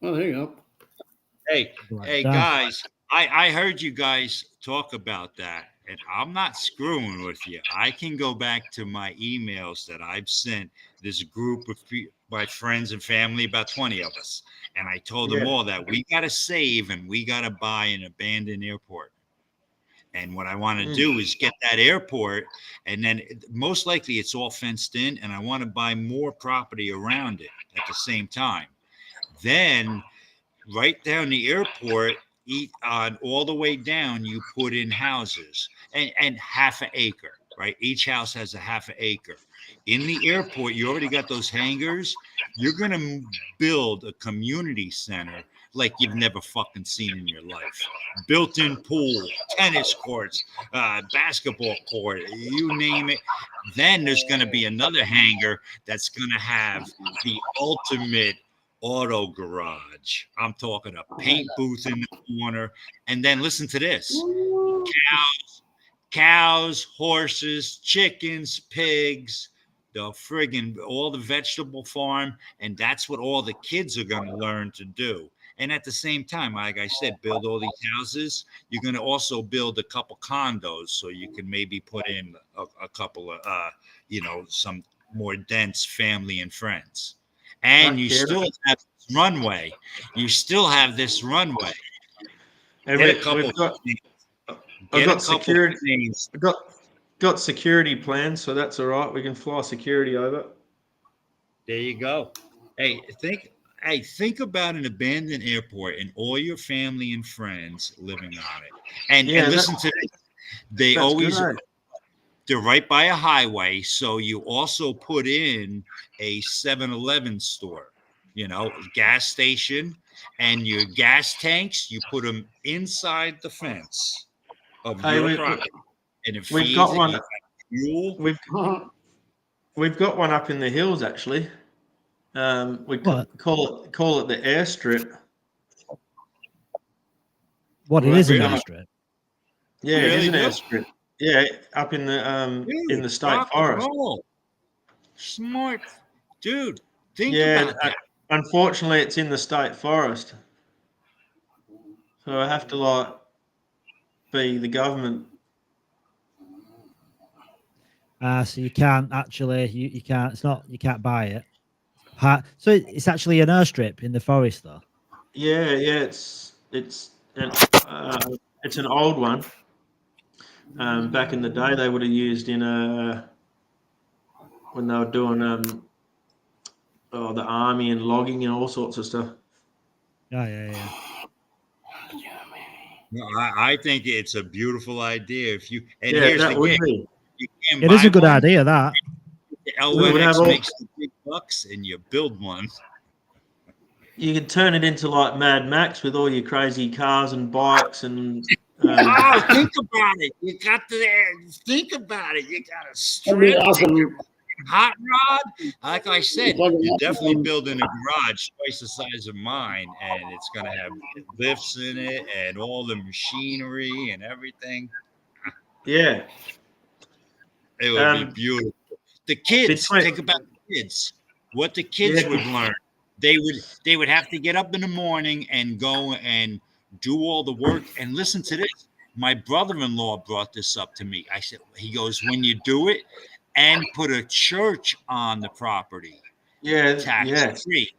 Oh, there you go. Hey, guys, I heard you guys talk about that, and I'm not screwing with you. I can go back to my emails that I've sent this group of my friends and family, about 20 of us, and I told them all that we got to save and we got to buy an abandoned airport. And what I want to do is get that airport, and then most likely it's all fenced in, and I want to buy more property around it at the same time. Then right down the airport, on all the way down, you put in houses and half an acre, right? Each house has a half an acre. In the airport, you already got those hangars. You're going to build a community center like you've never fucking seen in your life. Built-in pool, tennis courts, basketball court, you name it. Then there's going to be another hangar that's going to have the ultimate auto garage. I'm talking a paint booth in the corner. And then listen to this. Cows, horses, chickens, pigs, all the vegetable farm. And that's what all the kids are going to learn to do. And at the same time, like I said, build all these houses. You're going to also build a couple condos so you can maybe put in a couple of, some more dense family and friends. And you still have this runway. You still have this runway. Hey, I've got security. I've got security plans, so that's all right. We can fly security over. There you go. Hey, think about an abandoned airport and all your family and friends living on it. And listen to this. They always. They're right by a highway, so you also put in a 7-Eleven store, gas station, and your gas tanks, you put them inside the fence of your property. And it we've got one. We've got one up in the hills, actually. We call it the airstrip. What, it is an airstrip? Yeah, it is an airstrip. Yeah, up in the state forest. Smart, dude. Think about that. Unfortunately, it's in the state forest, so I have to be the government. So you can't actually. You can't. It's not. You can't buy it. So it's actually an airstrip in the forest, though. Yeah. It's an old one. Back in the day, they would have used when they were doing the army and logging and all sorts of stuff. Yeah. No, I think it's a beautiful idea. Here's that the would game. be. It is a good idea, that. LNX makes the big bucks, and you build one. You could turn it into like Mad Max with all your crazy cars and bikes and. Think about it. You got to think about it. You got to stretch awesome. Hot rod. Like I said, you're definitely building a garage twice the size of mine, and it's going to have lifts in it and all the machinery and everything. Yeah. It would be beautiful. The kids, think about the kids. What the kids would learn. They would have to get up in the morning and go and do all the work. And listen to this. My brother-in-law brought this up to me. He goes, when you do it and put a church on the property, tax free.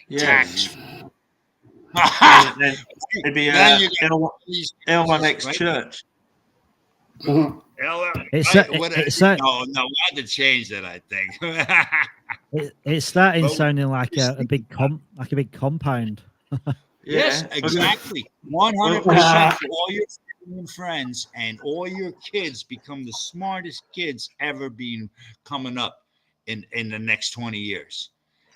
Yeah. Tax free. It'd be L1X church. No, I had to change that. I think it's starting sounding like a big compound. Yes, exactly. 100% for all your family and friends, and all your kids become the smartest kids ever coming up in the next 20 years.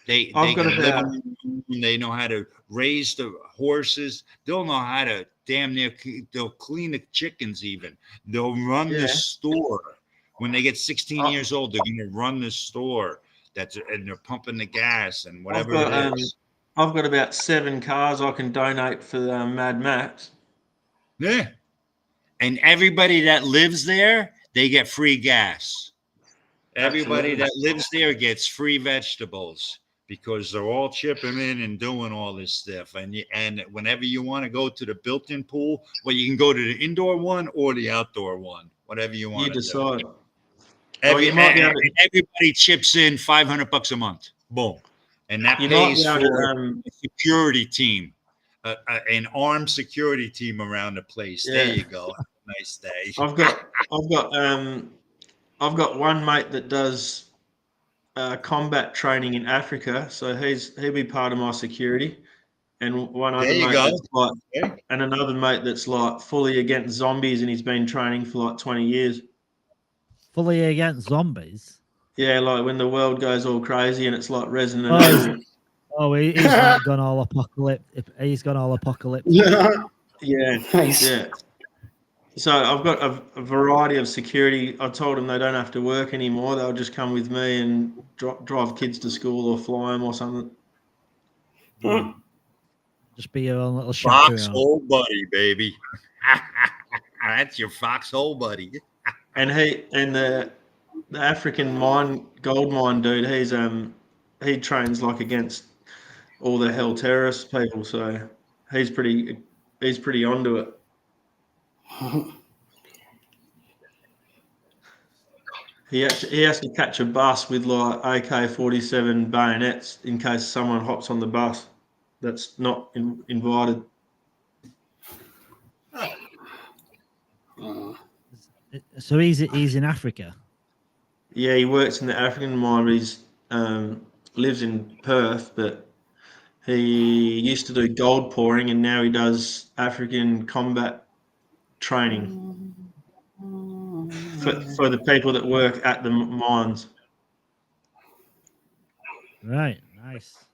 They know how to raise the horses. They'll know how to they'll clean the chickens even. They'll run the store. When they get 16 years old, they're going to run this store and they're pumping the gas and whatever it is. I've got about 7 cars I can donate for Mad Max. Yeah. And everybody that lives there, they get free gas. Everybody that lives there gets free vegetables because they're all chipping in and doing all this stuff. And whenever you want to go to the built-in pool, well, you can go to the indoor one or the outdoor one, whatever you want. You decide. Everybody chips in $500 a month. Boom. And that pays for a security team, an armed security team around the place. Yeah. There you go. Nice day. I've got one mate that does combat training in Africa, so he'll be part of my security. And one other mate that's and another mate that's like fully against zombies, and he's been training for like 20 years. Fully against zombies? Yeah, like when the world goes all crazy and it's like Resident Evil. He's like gone all apocalyptic. He's gone all apocalyptic. Yeah, nice. Yeah. So I've got a variety of security. I told them they don't have to work anymore. They'll just come with me and drive kids to school or fly them or something. Just be your own little foxhole buddy, baby. That's your foxhole buddy. And the African gold mine dude, he trains like against all the hell terrorist people, so he's pretty onto it. He has to catch a bus with like AK-47 bayonets in case someone hops on the bus that's not invited. So he's in Africa. Yeah, he works in the African mine. He's lives in Perth, but he used to do gold pouring, and now he does African combat training for the people that work at the mines. Right, nice.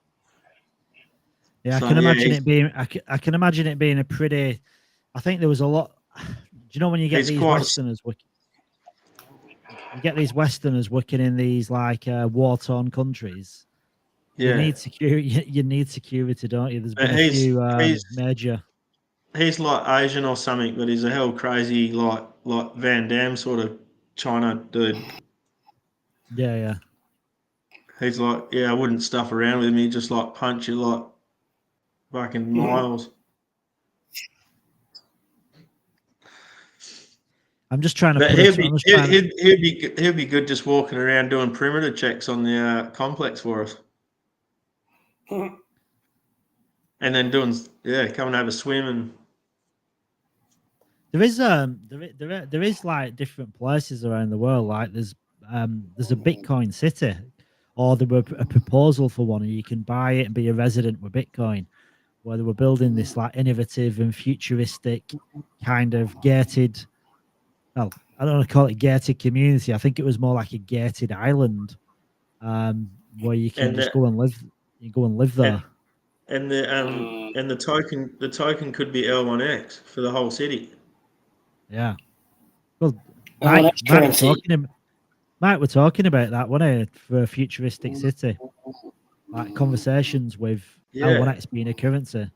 Yeah, I can imagine it being. I can imagine it being a pretty. I think there was a lot. Do you know when you get these Westerners working? You get these Westerners working in these like war-torn countries. Yeah, you need security. You need security, don't you? There's been a few major. He's like Asian or something, but he's a hell crazy like Van Damme sort of China dude. Yeah. He's like, I wouldn't stuff around with me, just like punch you like fucking miles. I'm just trying to. He'll be good just walking around doing perimeter checks on the complex for us, and then doing come and have a swim. And there is like different places around the world. Like there's a Bitcoin city, or there were a proposal for one, and you can buy it and be a resident with Bitcoin, where they were building this like innovative and futuristic kind of gated. Well, I don't want to call it gated community. I think it was more like a gated island, where you can just go and live. You go and live there. And the token could be L1X for the whole city. Yeah. Well, Mike, we're talking about that, wasn't it, for a futuristic city? Like conversations with L1X being a currency.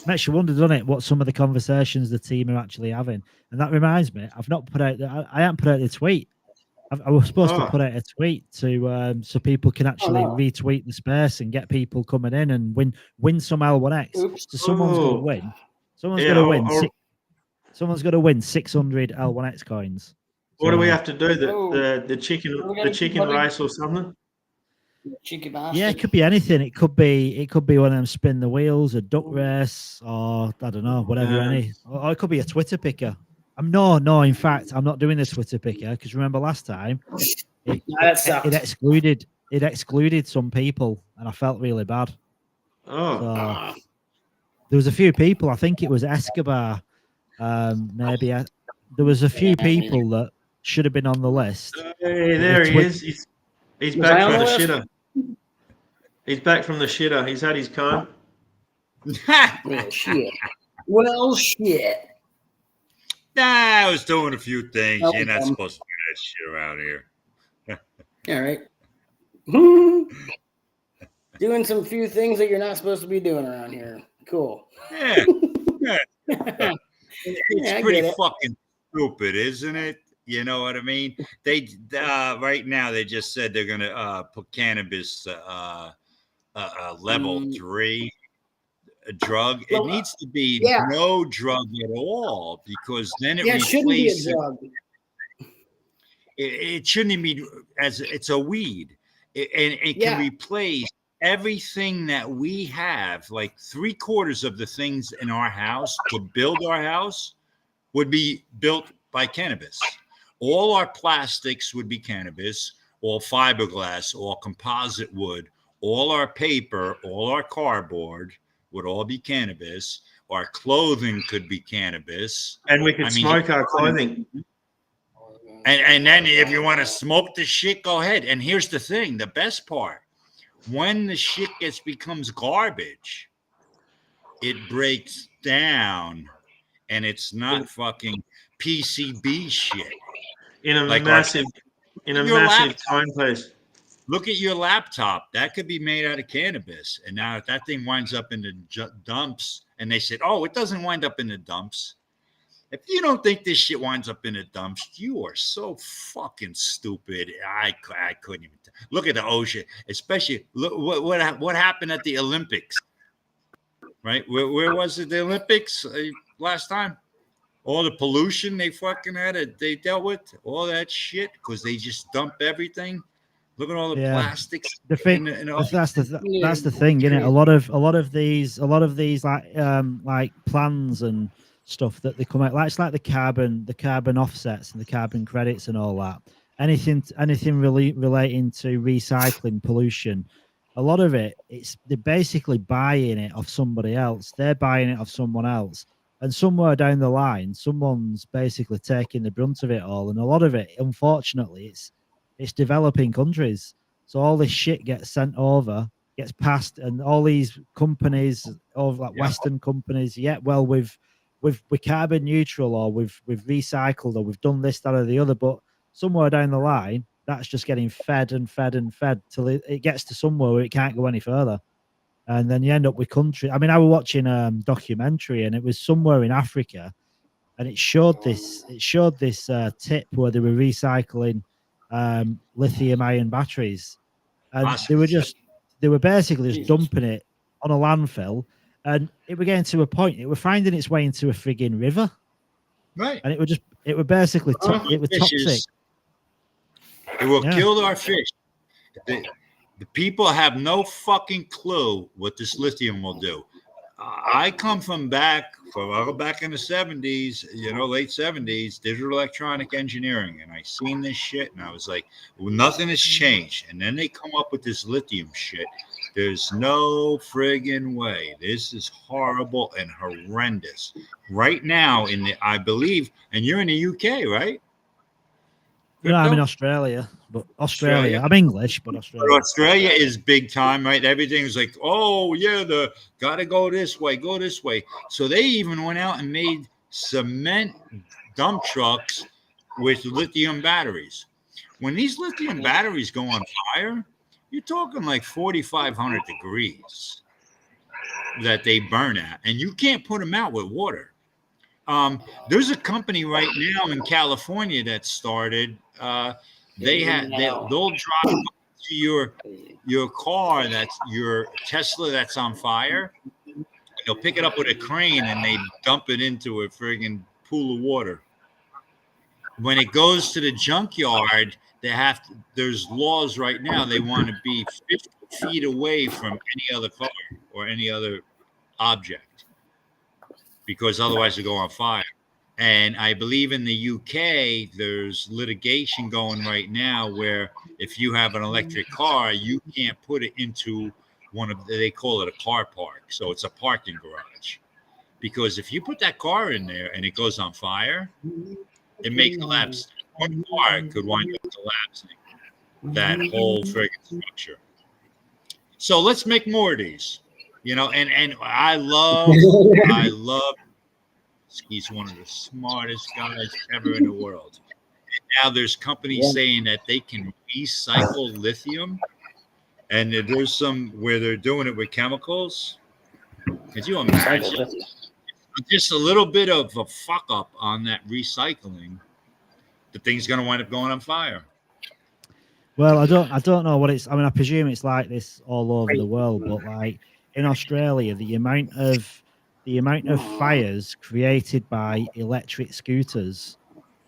Makes you wonder, doesn't it, what some of the conversations the team are actually having? And that reminds me, I've not put out. I haven't put out the tweet. I was supposed to put out a tweet to so people can actually retweet the space and get people coming in and win some L1X. So someone's going to win. Someone's going to win. Someone's going to win 600 L1X coins. What do we have to do? The chicken race or something? Cheeky bastard. Yeah, it could be anything. It could be one of them spin the wheels, a duck race, or I don't know, whatever. Or it could be a Twitter picker. No. In fact, I'm not doing the Twitter picker because remember last time it excluded some people, and I felt really bad. So, there was a few people. I think it was Escobar. Maybe there was a few people that should have been on the list. Hey, there he is. He's back from the shitter. He's back from the shitter. He's had his comb. Well, shit. Nah, I was doing a few things. Oh, You're not supposed to do that shit around here. All right. Doing some few things that you're not supposed to be doing around here. Cool. Yeah. Yeah. It's Yeah, I pretty get it. fucking stupid, isn't it? You know what I mean? They right now they just said they're gonna put cannabis level 3 drug. It Well, needs to be yeah. no drug at all because then it Yeah, it shouldn't be a replaces. drug. It shouldn't be as it's a weed, and it Yeah. can replace everything that we have. Like 3/4 of the things in our house to build our house would be built by cannabis. All our plastics would be cannabis, all fiberglass, all composite wood, all our paper, all our cardboard would all be cannabis. Our clothing could be cannabis. And we could smoke our clothing. And then if you want to smoke the shit, go ahead. And here's the thing, the best part. When the shit becomes garbage, it breaks down and it's not fucking PCB shit. In a Like massive timepiece. Look at your laptop. That could be made out of cannabis. And now if that thing winds up in the dumps, and they said, oh, it doesn't wind up in the dumps. If you don't think this shit winds up in the dumps, you are so fucking stupid. I couldn't even look at the ocean, especially look what happened at the Olympics, right? Where was it? The Olympics last time? All the pollution they fucking they dealt with, all that shit, because they just dump everything. Look at all the plastics. The thing, that's the thing, isn't it? A lot of these like plans and stuff that they come out like, it's like the carbon offsets and the carbon credits and all that. Anything really relating to recycling pollution. A lot of it, they're basically buying it off somebody else. They're buying it off someone else. And somewhere down the line, someone's basically taking the brunt of it all. And a lot of it, unfortunately, it's developing countries. So all this shit gets sent over, gets passed, and all these companies, of like Western companies, we're carbon neutral, or we've recycled, or we've done this, that, or the other. But somewhere down the line, that's just getting fed and fed and fed till it gets to somewhere where it can't go any further. And then you end up with country. I mean, I was watching a documentary, and it was somewhere in Africa, and it showed this tip where they were recycling lithium-ion batteries, and they were basically just dumping it on a landfill, and it were getting to a point. It were finding its way into a frigging river, right? And it were basically it was toxic. It will kill our fish. The people have no fucking clue what this lithium will do. I come from back in the 70s, late 70s, digital electronic engineering. And I seen this shit and I was like, well, nothing has changed. And then they come up with this lithium shit. There's no friggin' way. This is horrible and horrendous. Right now I believe, and you're in the UK, right? No, I'm in Australia, but Australia. I'm English, but Australia. But Australia is big time, right? Everything's like, oh yeah, gotta go this way. So they even went out and made cement dump trucks with lithium batteries. When these lithium batteries go on fire, you're talking like 4,500 degrees that they burn at, and you can't put them out with water. There's a company right now in California that started. They'll drive to your car, that's your Tesla that's on fire. They'll pick it up with a crane and they dump it into a friggin' pool of water. When it goes to the junkyard, there's laws right now. They want to be 50 feet away from any other car or any other object, because otherwise they go on fire. And I believe in the UK, there's litigation going right now where if you have an electric car, you can't put it into they call it a car park. So it's a parking garage. Because if you put that car in there and it goes on fire, it may collapse. One car could wind up collapsing that whole friggin' structure. So let's make more of these, and I love He's one of the smartest guys ever in the world. Now there's companies saying that they can recycle lithium, and there's some where they're doing it with chemicals. Could you imagine just a little bit of a fuck up on that recycling? The thing's going to wind up going on fire. Well, I don't know what it's. I mean, I presume it's like this all over the world, but like in Australia, the amount of fires created by electric scooters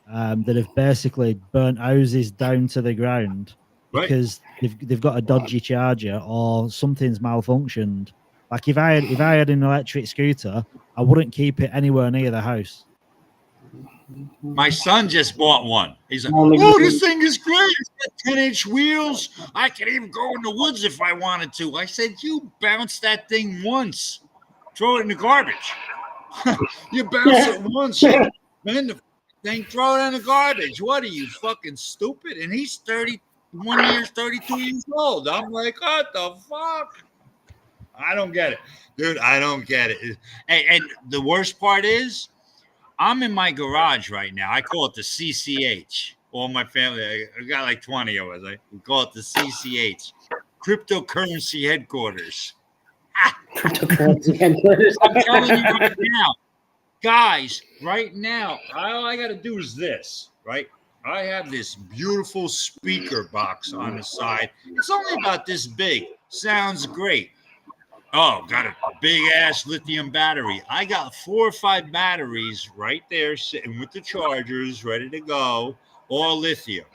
that have basically burnt houses down to the ground because they've got a dodgy charger or something's malfunctioned. Like if I had an electric scooter, I wouldn't keep it anywhere near the house. My son just bought one. He's like, "Oh, this thing is great! It's got 10-inch wheels. I can even go in the woods if I wanted to." I said, "You bounce that thing once, throw it in the garbage. You bounce it once, man. The thing, throw it in the garbage. What are you, fucking stupid?" And he's 32 years old. I'm like, "What the fuck? I don't get it, dude. I don't get it." And the worst part is, I'm in my garage right now. I call it the CCH. All my family, I got like 20 of us. We call it the CCH, cryptocurrency headquarters. Cryptocurrency headquarters. I'm telling you right now, guys, right now, all I got to do is this, right? I have this beautiful speaker box on the side. It's only about this big. Sounds great. Oh, got a big ass lithium battery. I got 4 or 5 batteries right there sitting with the chargers ready to go. All lithium,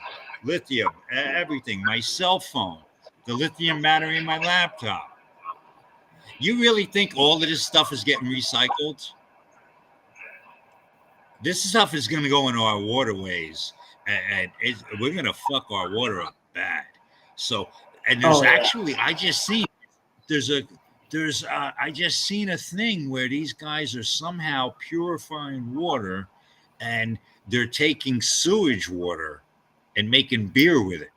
everything. My cell phone, the lithium battery in my laptop. You really think all of this stuff is getting recycled? This stuff is going to go into our waterways, and we're going to fuck our water up bad. So, and there's I just seen I just seen a thing where these guys are somehow purifying water, and they're taking sewage water and making beer with it.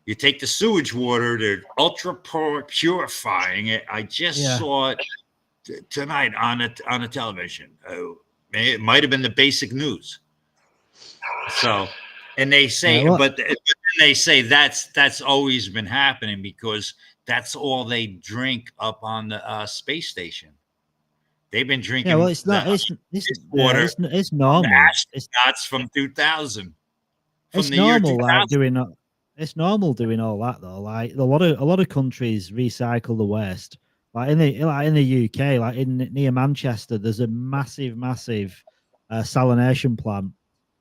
You take the sewage water, they're ultra purifying it. I just saw it tonight on the television. It might have been the basic news. So, and they say, but then they say that's always been happening because that's all they drink up on the space station. They've been drinking. Yeah, well, it's not. It's water. It's normal. That's from 2000. It's normal, like doing. It's normal doing all that though. Like a lot of countries recycle the waste. Like in the UK, like near Manchester, there's a massive salination plant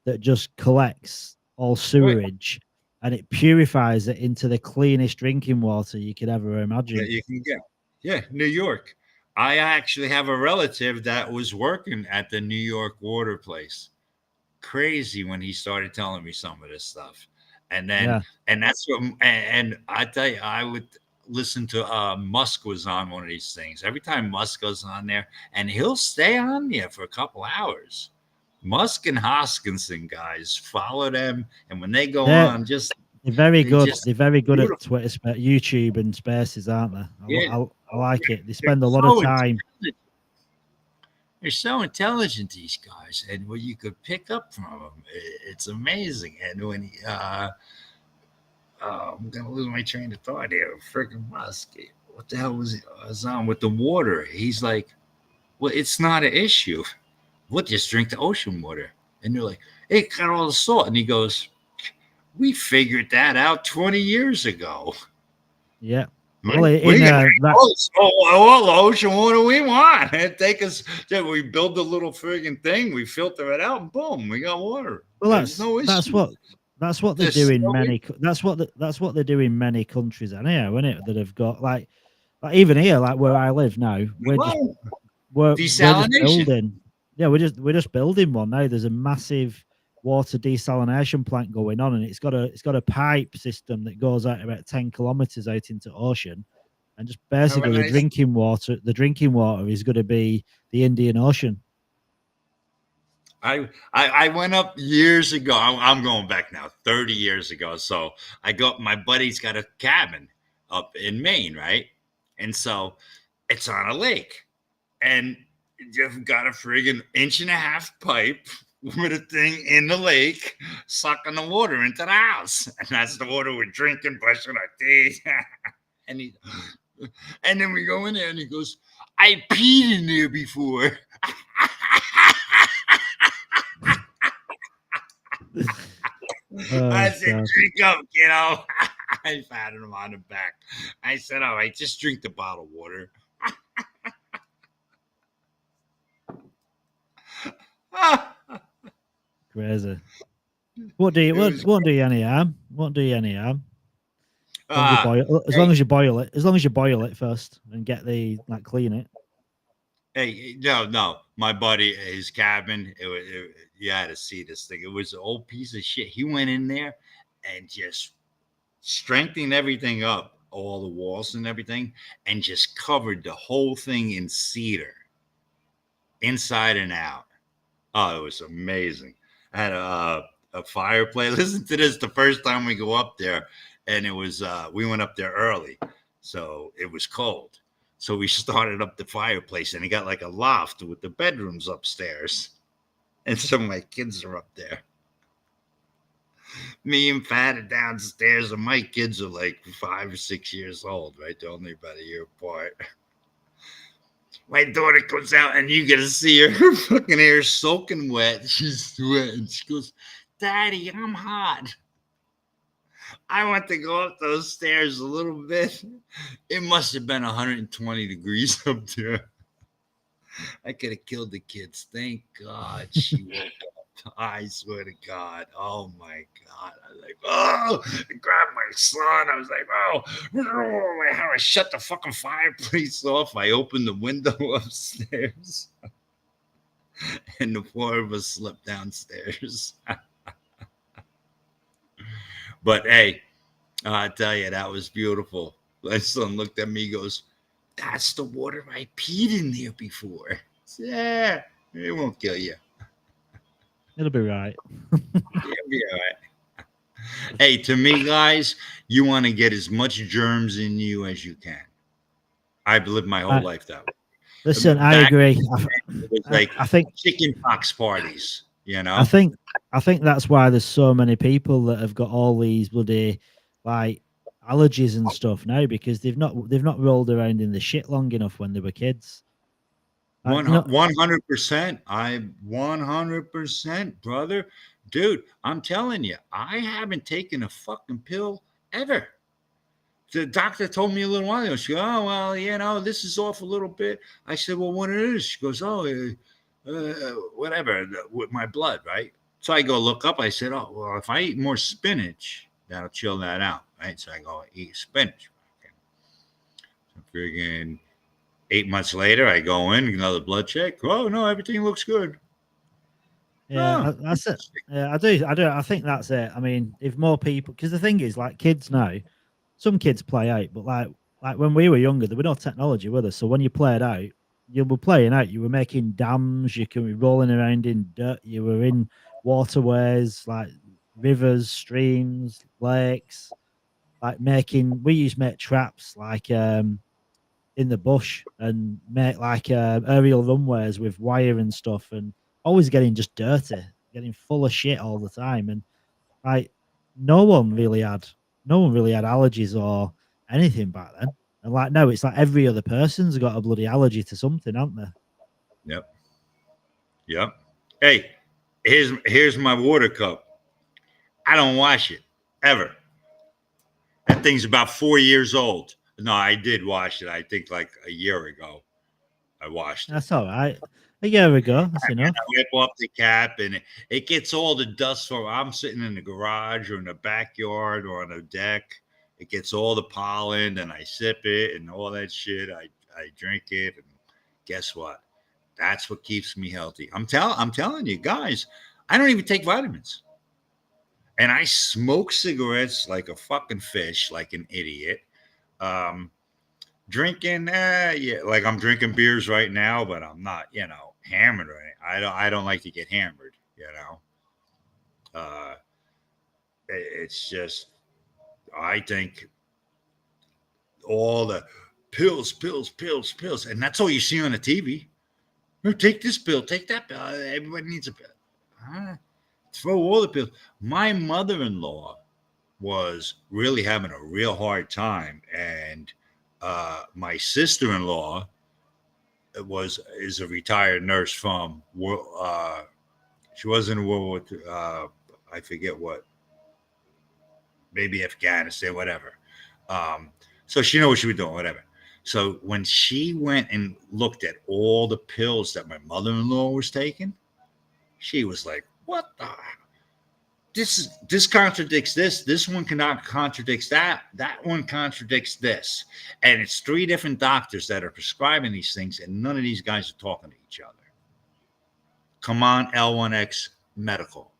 that just collects all sewerage. And it purifies it into the cleanest drinking water you could ever imagine. That you can get. Yeah, New York. I actually have a relative that was working at the New York water place. Crazy when he started telling me some of this stuff. And then, and that's what, and I tell you, I would listen to Musk was on one of these things. Every time Musk goes on there, and he'll stay on there for a couple hours. Musk and Hoskinson guys, follow them, and when they go on, they're very good. They're very good at Twitter, YouTube, and Spaces, aren't they? I like it. They spend a lot of time. They're so intelligent, these guys, and what you could pick up from them, it's amazing. And when I'm gonna lose my train of thought here, freaking Musk, what the hell was on with the water? He's like, well, it's not an issue. We'll just drink the ocean water. And they're like, it got all the salt. And he goes, we figured that out 20 years ago. Yeah. Well, all the ocean water we want. It take us, we build a little friggin' thing, we filter it out, and boom, we got water. Well, that's what they do in many. That's what they do in many countries, anyhow, isn't it? That have got like even here, like where I live now, we're just building. Yeah, we're just building one now. There's a massive water desalination plant going on, and it's got a pipe system that goes out about 10 kilometers out into ocean, and just basically the drinking water is going to be the Indian Ocean. I went up years ago. I'm going back now, 30 years ago. So my buddy's got a cabin up in Maine, right? And so it's on a lake, and You've got a friggin' 1.5-inch pipe with a thing in the lake, sucking the water into the house. And that's the water we're drinking, brushing our teeth. And then we go in there and he goes, I peed in there before. I said, God. drink up, kiddo. I patted him on the back. I said, all right, just drink the bottled water. Crazy. What do you any harm? What do you any harm? As long as you boil it. As long as you boil it first and get the clean it. Hey, no. My buddy, his cabin, you had to see this thing. It was an old piece of shit. He went in there and just strengthened everything up, all the walls and everything, and just covered the whole thing in cedar, inside and out. Oh, it was amazing. I had a fireplace. Listen to this. The first time we go up there, and it was we went up there early, so it was cold. So we started up the fireplace, and he got like a loft with the bedrooms upstairs, and some of my kids are up there. Me and Pat are downstairs, and my kids are like 5 or 6 years old, right? They're only about a year apart. My daughter comes out, and you get to see her fucking hair soaking wet. She's sweating. She goes, Daddy, I'm hot. I went to go up those stairs a little bit. It must have been 120 degrees up there. I could have killed the kids. Thank God she woke up. I swear to God. Oh, my God. I was like, oh, I grabbed my son. I was like, oh, how I shut the fucking fireplace off. I opened the window upstairs. And the four of us slept downstairs. But hey, I tell you, that was beautiful. My son looked at me, goes, that's the water I peed in there before. I said, yeah, it won't kill you. It'll be right. It'll be all right. Hey, to me, guys, you want to get as much germs in you as you can. I've lived my whole life that way. Listen, I agree. It was like I think chicken pox parties, you know. I think that's why there's so many people that have got all these bloody like allergies and stuff now, because they've not rolled around in the shit long enough when they were kids. 100%. I 100%, brother. Dude, I'm telling you, I haven't taken a fucking pill ever. The doctor told me a little while ago. She goes, oh, well, you know, this is off a little bit. I said, well, what it is? She goes, oh, whatever, with my blood, right? So I go look up. I said, oh, well, if I eat more spinach, that'll chill that out, right? So I go eat spinach. Okay. So friggin' 8 months later, I go in, another blood check. Oh, no, everything looks good. Yeah, that's it. Yeah, I do. I think that's it. I mean, if more people, because the thing is, like kids now, some kids play out, but like when we were younger, there were no technology with us. So when you played out, you were playing out. You were making dams. You could be rolling around in dirt. You were in waterways like rivers, streams, lakes. Like we used to make traps like in the bush and make like aerial runways with wire and stuff, and always getting just dirty, getting full of shit all the time. And like no one really had allergies or anything back then. And like now it's like every other person's got a bloody allergy to something, haven't they? Yep. Hey, here's my water cup. I don't wash it ever. That thing's about 4 years old. No, I did wash it. I think like a year ago. I washed it. That's all right. A year ago, that's enough. I wipe off the cap, and it gets all the dust from. I'm sitting in the garage or in the backyard or on a deck. It gets all the pollen, and I sip it and all that shit. I drink it, and guess what? That's what keeps me healthy. I'm telling you guys, I don't even take vitamins, and I smoke cigarettes like a fucking fish, like an idiot. Drinking, yeah, like I'm drinking beers right now, but I'm not, hammered or anything. I don't like to get hammered, It's just, I think all the pills, and that's all you see on the TV. Oh, take this pill, take that pill. Everybody needs a pill. Throw all the pills. My mother-in-law was really having a real hard time, and my sister-in-law is a retired nurse from she was in World War II, I forget what, maybe Afghanistan, whatever. So she knew what she was doing, whatever. So when she went and looked at all the pills that my mother-in-law was taking, she was like, "What the? This contradicts this. This one cannot contradicts that. That one contradicts this." And it's 3 different doctors that are prescribing these things, and none of these guys are talking to each other. Come on, L1X Medical,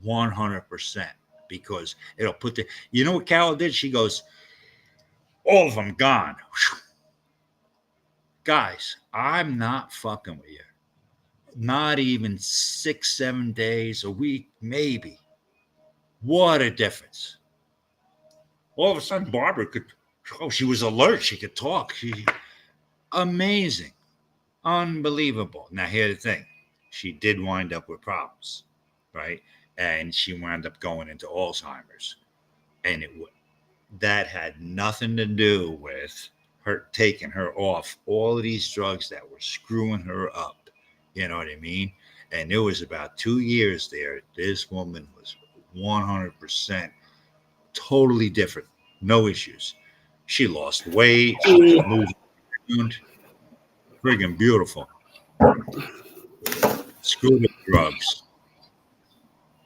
100%, because it'll put the. You know what Carol did? She goes, "All of them gone." Whew. Guys, I'm not fucking with you. Not even 6, 7 days, a week, maybe. What a difference. All of a sudden, Barbara she was alert. She could talk. Amazing. Unbelievable. Now, here's the thing. She did wind up with problems, right? And she wound up going into Alzheimer's. And that had nothing to do with her taking her off all of these drugs that were screwing her up. You know what I mean? And it was about 2 years there. This woman was 100% totally different. No issues. She lost weight. She moved around. Friggin' beautiful. Screw the drugs.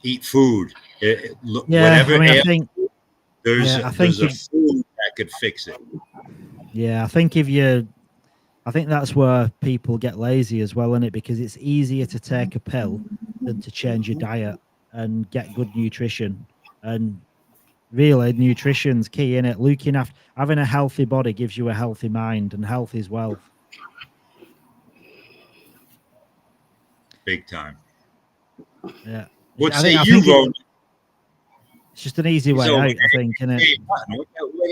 Eat food. Whatever. I think there's a food that could fix it. Yeah, I think I think that's where people get lazy as well, isn't it? Because it's easier to take a pill than to change your diet and get good nutrition. And really, nutrition's key, innit? Looking after, having a healthy body gives you a healthy mind, and health is wealth. Big time. Yeah. What say you, Ron? It's just an easy way out, I think, isn't it?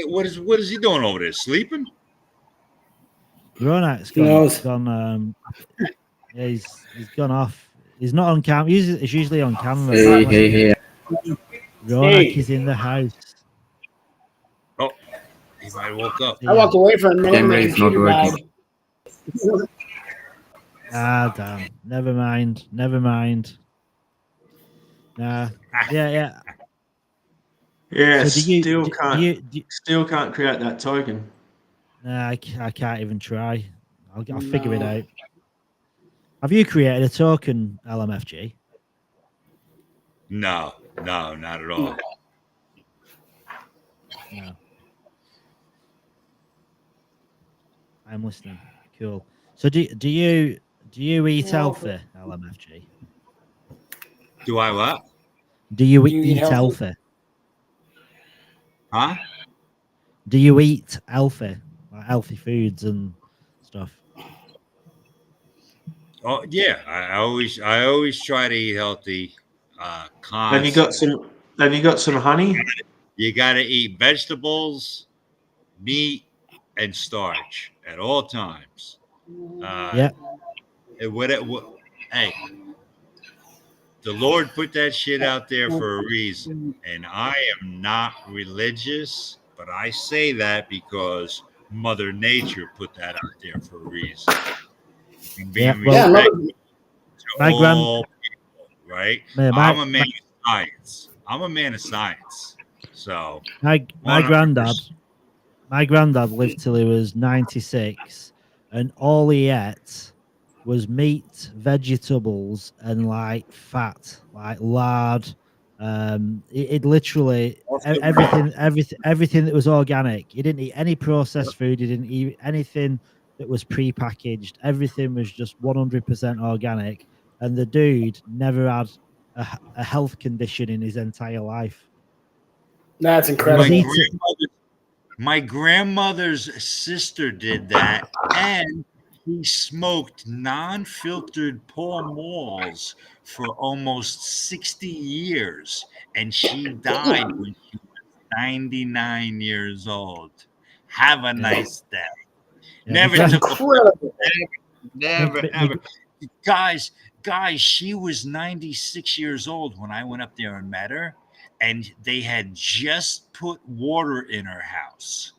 What is he doing over there? Sleeping? Ronak's gone. Yeah, he's gone off. He's not on camera. He's usually on camera. Hey. Ronak is in the house. Oh, he might have woke up. I walked away for a minute. Camera is not working. Damn. Never mind. Nah. Yeah. Yeah, So still can't create that token. Nah, I can't even try. I'll figure it out. Have you created a token, LMFG? No, not at all. No. I'm listening. Cool. So do you eat healthy, LMFG? Do I what? Do you eat healthy? Huh? Do you eat healthy, like healthy foods and stuff? Oh yeah, I always try to eat healthy. Have you got some honey? You got to eat vegetables, meat, and starch at all times. Yeah. Hey, the Lord put that shit out there for a reason, and I am not religious, but I say that because Mother Nature put that out there for a reason. And being respectful to all people, right? I'm a man of science. So my granddad lived till he was 96, and all he ate was meat, vegetables, and like fat, like lard. It literally everything that was organic. He didn't eat any processed food. He didn't eat anything that was pre-packaged. Everything was just 100% organic. And the dude never had a health condition in his entire life. That's incredible. My grandmother's sister did that, and he smoked non-filtered Pall Malls for almost 60 years, and she died when she was 99 years old. Have a nice day. Yeah, Never took a never ever. guys, she was 96 years old when I went up there and met her, and they had just put water in her house.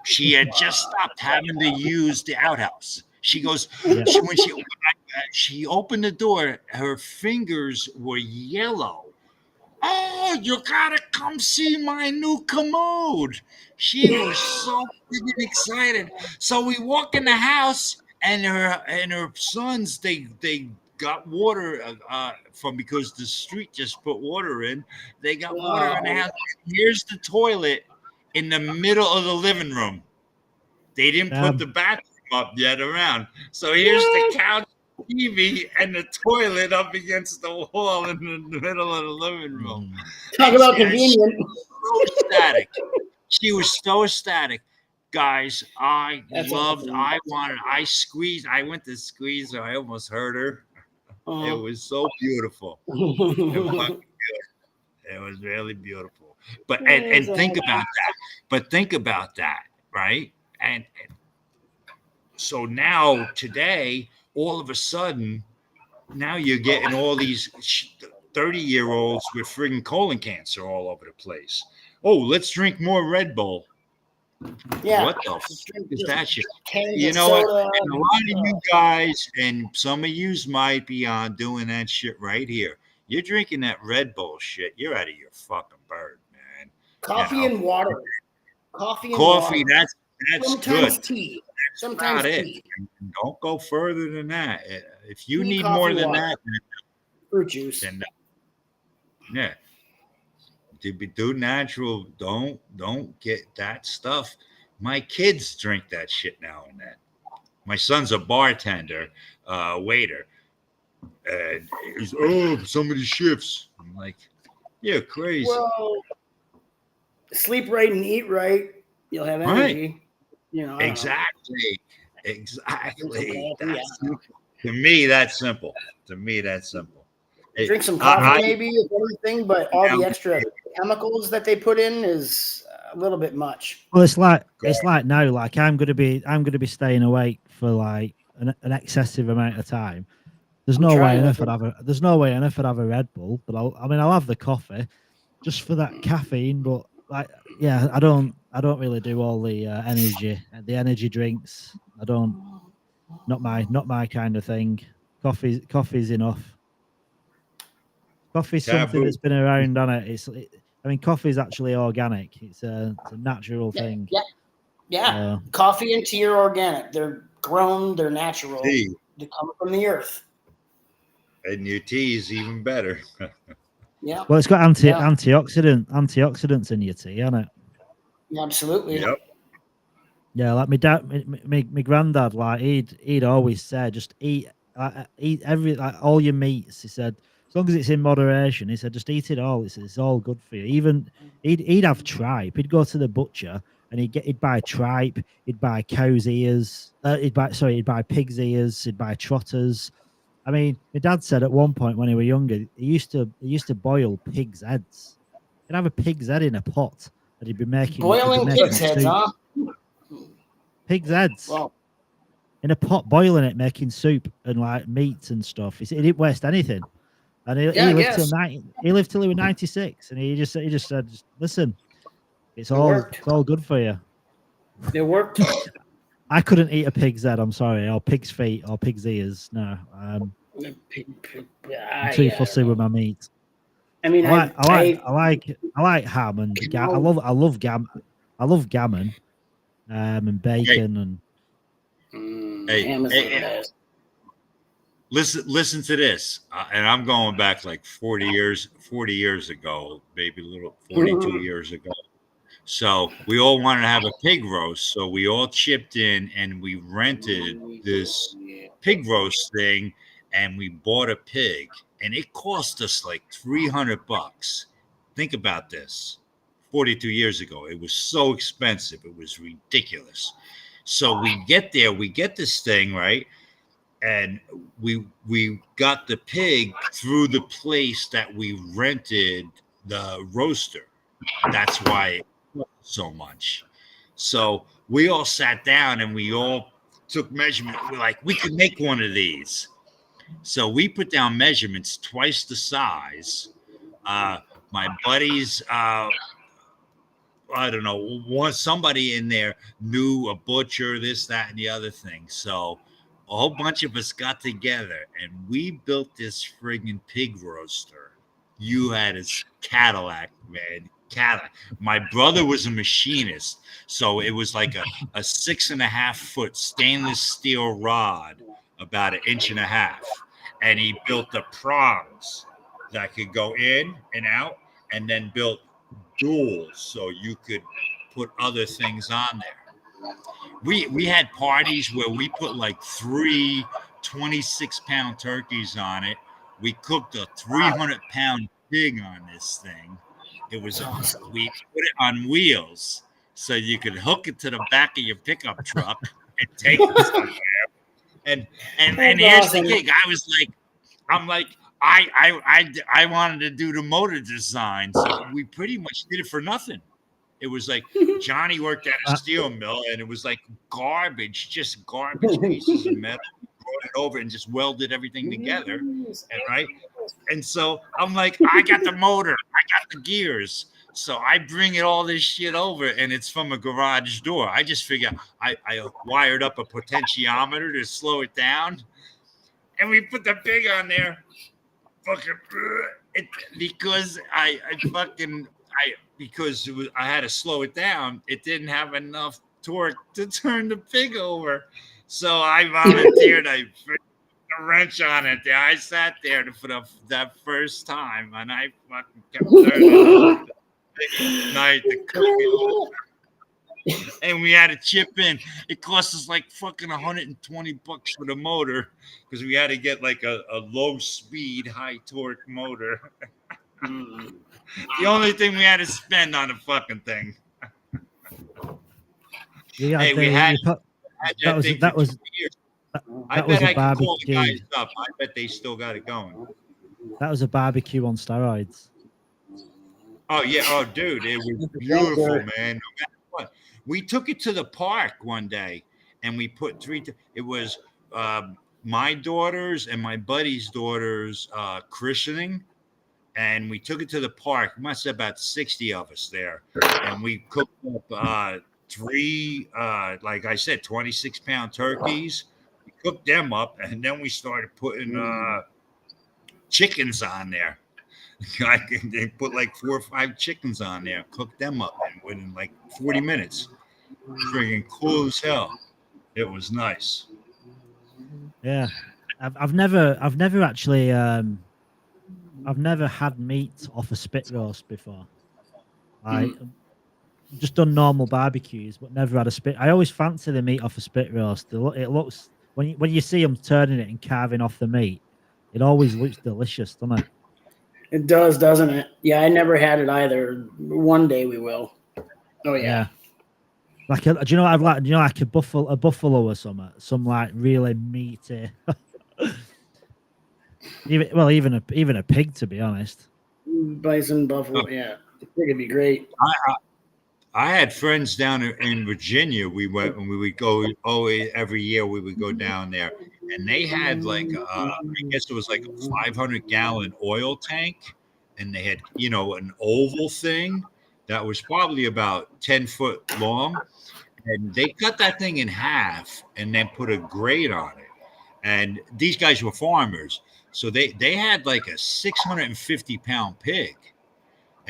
She had just stopped having to use the outhouse. She goes, when she opened the door, her fingers were yellow. Oh, you gotta come see my new commode. She was so freaking excited. So we walk in the house, and her sons they got water from, because the street just put water in. They got water in the house. Here's the toilet in the middle of the living room. They didn't put the bathroom up yet around. So here's the couch, TV, and the toilet up against the wall in the middle of the living room. Talk about convenient. So ecstatic. She was so ecstatic. Guys, I squeezed. I went to squeeze her. I almost hurt her. It was so beautiful. It was really beautiful. But and think about that. But think about that, right? And so now today, all of a sudden, now you're getting all these 30-year-olds with friggin' colon cancer all over the place. Oh, let's drink more Red Bull. Yeah. What the fuck is that shit? You know what? And a lot of you guys, and some of you might be on doing that shit right here. You're drinking that Red Bull shit. You're out of your fucking bird, man. Coffee and water. Coffee, water. that's sometimes good. Tea. That's sometimes about tea. It. Don't go further than that. If you Tea, need coffee, more than water. that, Fruit juice. then yeah. Do natural. Don't get that stuff. My kids drink that shit now and then. My son's a bartender, waiter. And he's, so many shifts. I'm like, you're crazy. Well, sleep right and eat right. You'll have energy. Right. You know. Exactly. To me, that's simple. Drink some coffee, maybe, if anything, but all the extra chemicals that they put in is a little bit much. Well, it's like now, like I'm gonna be staying awake for like an excessive amount of time. There's no way on earth I'd have a Red Bull, but I'll have the coffee just for that caffeine. But like, yeah, I don't really do all the energy drinks. Not my kind of thing. Coffee's enough. Coffee's something that's been around on it. Coffee's actually organic. It's a natural thing. Yeah. Coffee and tea are organic. They're grown. They're natural. Tea. They come from the earth. And your tea is even better. Yeah. Well, it's got antioxidants in your tea, hasn't it? Yeah, absolutely. Yep. Yeah, like my dad, my granddad, like he'd always say, just eat all your meats. He said, as long as it's in moderation, he said, just eat it all. It's all good for you. Even he'd have tripe. He'd go to the butcher and he'd buy tripe. He'd buy cow's ears. He'd buy pig's ears. He'd buy trotters. I mean, my dad said at one point when he was younger, he used to boil pig's heads. He'd have a pig's head in a pot that he'd be making. Boiling pig's heads, huh? Pig's heads. Wow. In a pot, boiling it, making soup and like meats and stuff. He didn't waste anything. And he lived till he was 96, and he just said, "Listen, it's all good for you." It worked. I couldn't eat a pig's head. I'm sorry, or pig's feet, or pig's ears. No, I'm too fussy with my meat. I mean, I like ham and I love gammon, and bacon and. Listen to this, and I'm going back like 40 years ago, maybe a little 42 years ago. So we all wanted to have a pig roast, so we all chipped in and we rented this pig roast thing, and we bought a pig, and it cost us like $300. Think about this. 42 years ago, it was so expensive, it was ridiculous. So we get there, we get this thing, right? And we got the pig through the place that we rented the roaster. That's why it cost so much. So we all sat down and we all took measurement. We're like, we could make one of these. So we put down measurements twice the size. My buddies, I don't know, somebody in there knew a butcher, this, that, and the other thing. So a whole bunch of us got together and we built this friggin' pig roaster. You had a Cadillac, man. Cadillac. My brother was a machinist, so it was like a 6.5 foot stainless steel rod, about 1.5 inches, and he built the prongs that could go in and out, and then built duals so you could put other things on there. We had parties where we put like 3 26-pound turkeys on it. We cooked a 300-pound pig on this thing. It was awesome. We put it on wheels so you could hook it to the back of your pickup truck and take it somewhere. And here's the gig. I wanted to do the motor design, so we pretty much did it for nothing. It was like Johnny worked at a steel mill, and it was like just garbage pieces of metal. Brought it over and just welded everything together, and so I'm like, I got the motor, I got the gears, so I bring it all this shit over, and it's from a garage door. I just figure I wired up a potentiometer to slow it down, and we put the pig on there, because I had to slow it down. It didn't have enough torque to turn the pig over. So I volunteered. I put a wrench on it. I sat there for that first time, and I fucking kept turning it night to cook it. And we had to chip in. It cost us like fucking $120 for the motor, because we had to get like a low speed, high torque motor. The only thing we had to spend on the fucking thing. Yeah, hey, we had. That was years. I bet I can call the guys up. I bet they still got it going. That was a barbecue on steroids. Oh yeah, oh dude, it was beautiful, man. No matter what, we took it to the park one day, and we put it was my daughter's and my buddy's daughter's christening, and we took it to the park. We must have about 60 of us there, and we cooked up 3, like I said, 26-pound turkeys. We cooked them up, and then we started putting chickens on there. They put like 4 or 5 chickens on there, cooked them up, and within like 40 minutes, friggin' cool as hell. It was nice. Yeah, I've never actually I've never had meat off a spit roast before. Just done normal barbecues, but never had a spit. I always fancy the meat off a spit roast. It looks when you see them turning it and carving off the meat, it always looks delicious, doesn't it? It does, doesn't it? Yeah, I never had it either. One day we will. Oh yeah. Like do you know what I'd like? Do you know, like a buffalo or something? Some like really meaty. even a pig, to be honest. Bison, buffalo, yeah. I think it'd be great. I had friends down in Virginia. We would go every year. We would go down there, and they had like I guess it was like a 500-gallon oil tank, and they had an oval thing that was probably about 10 foot long, and they cut that thing in half and then put a grate on it. And these guys were farmers, so they had like a 650-pound pig.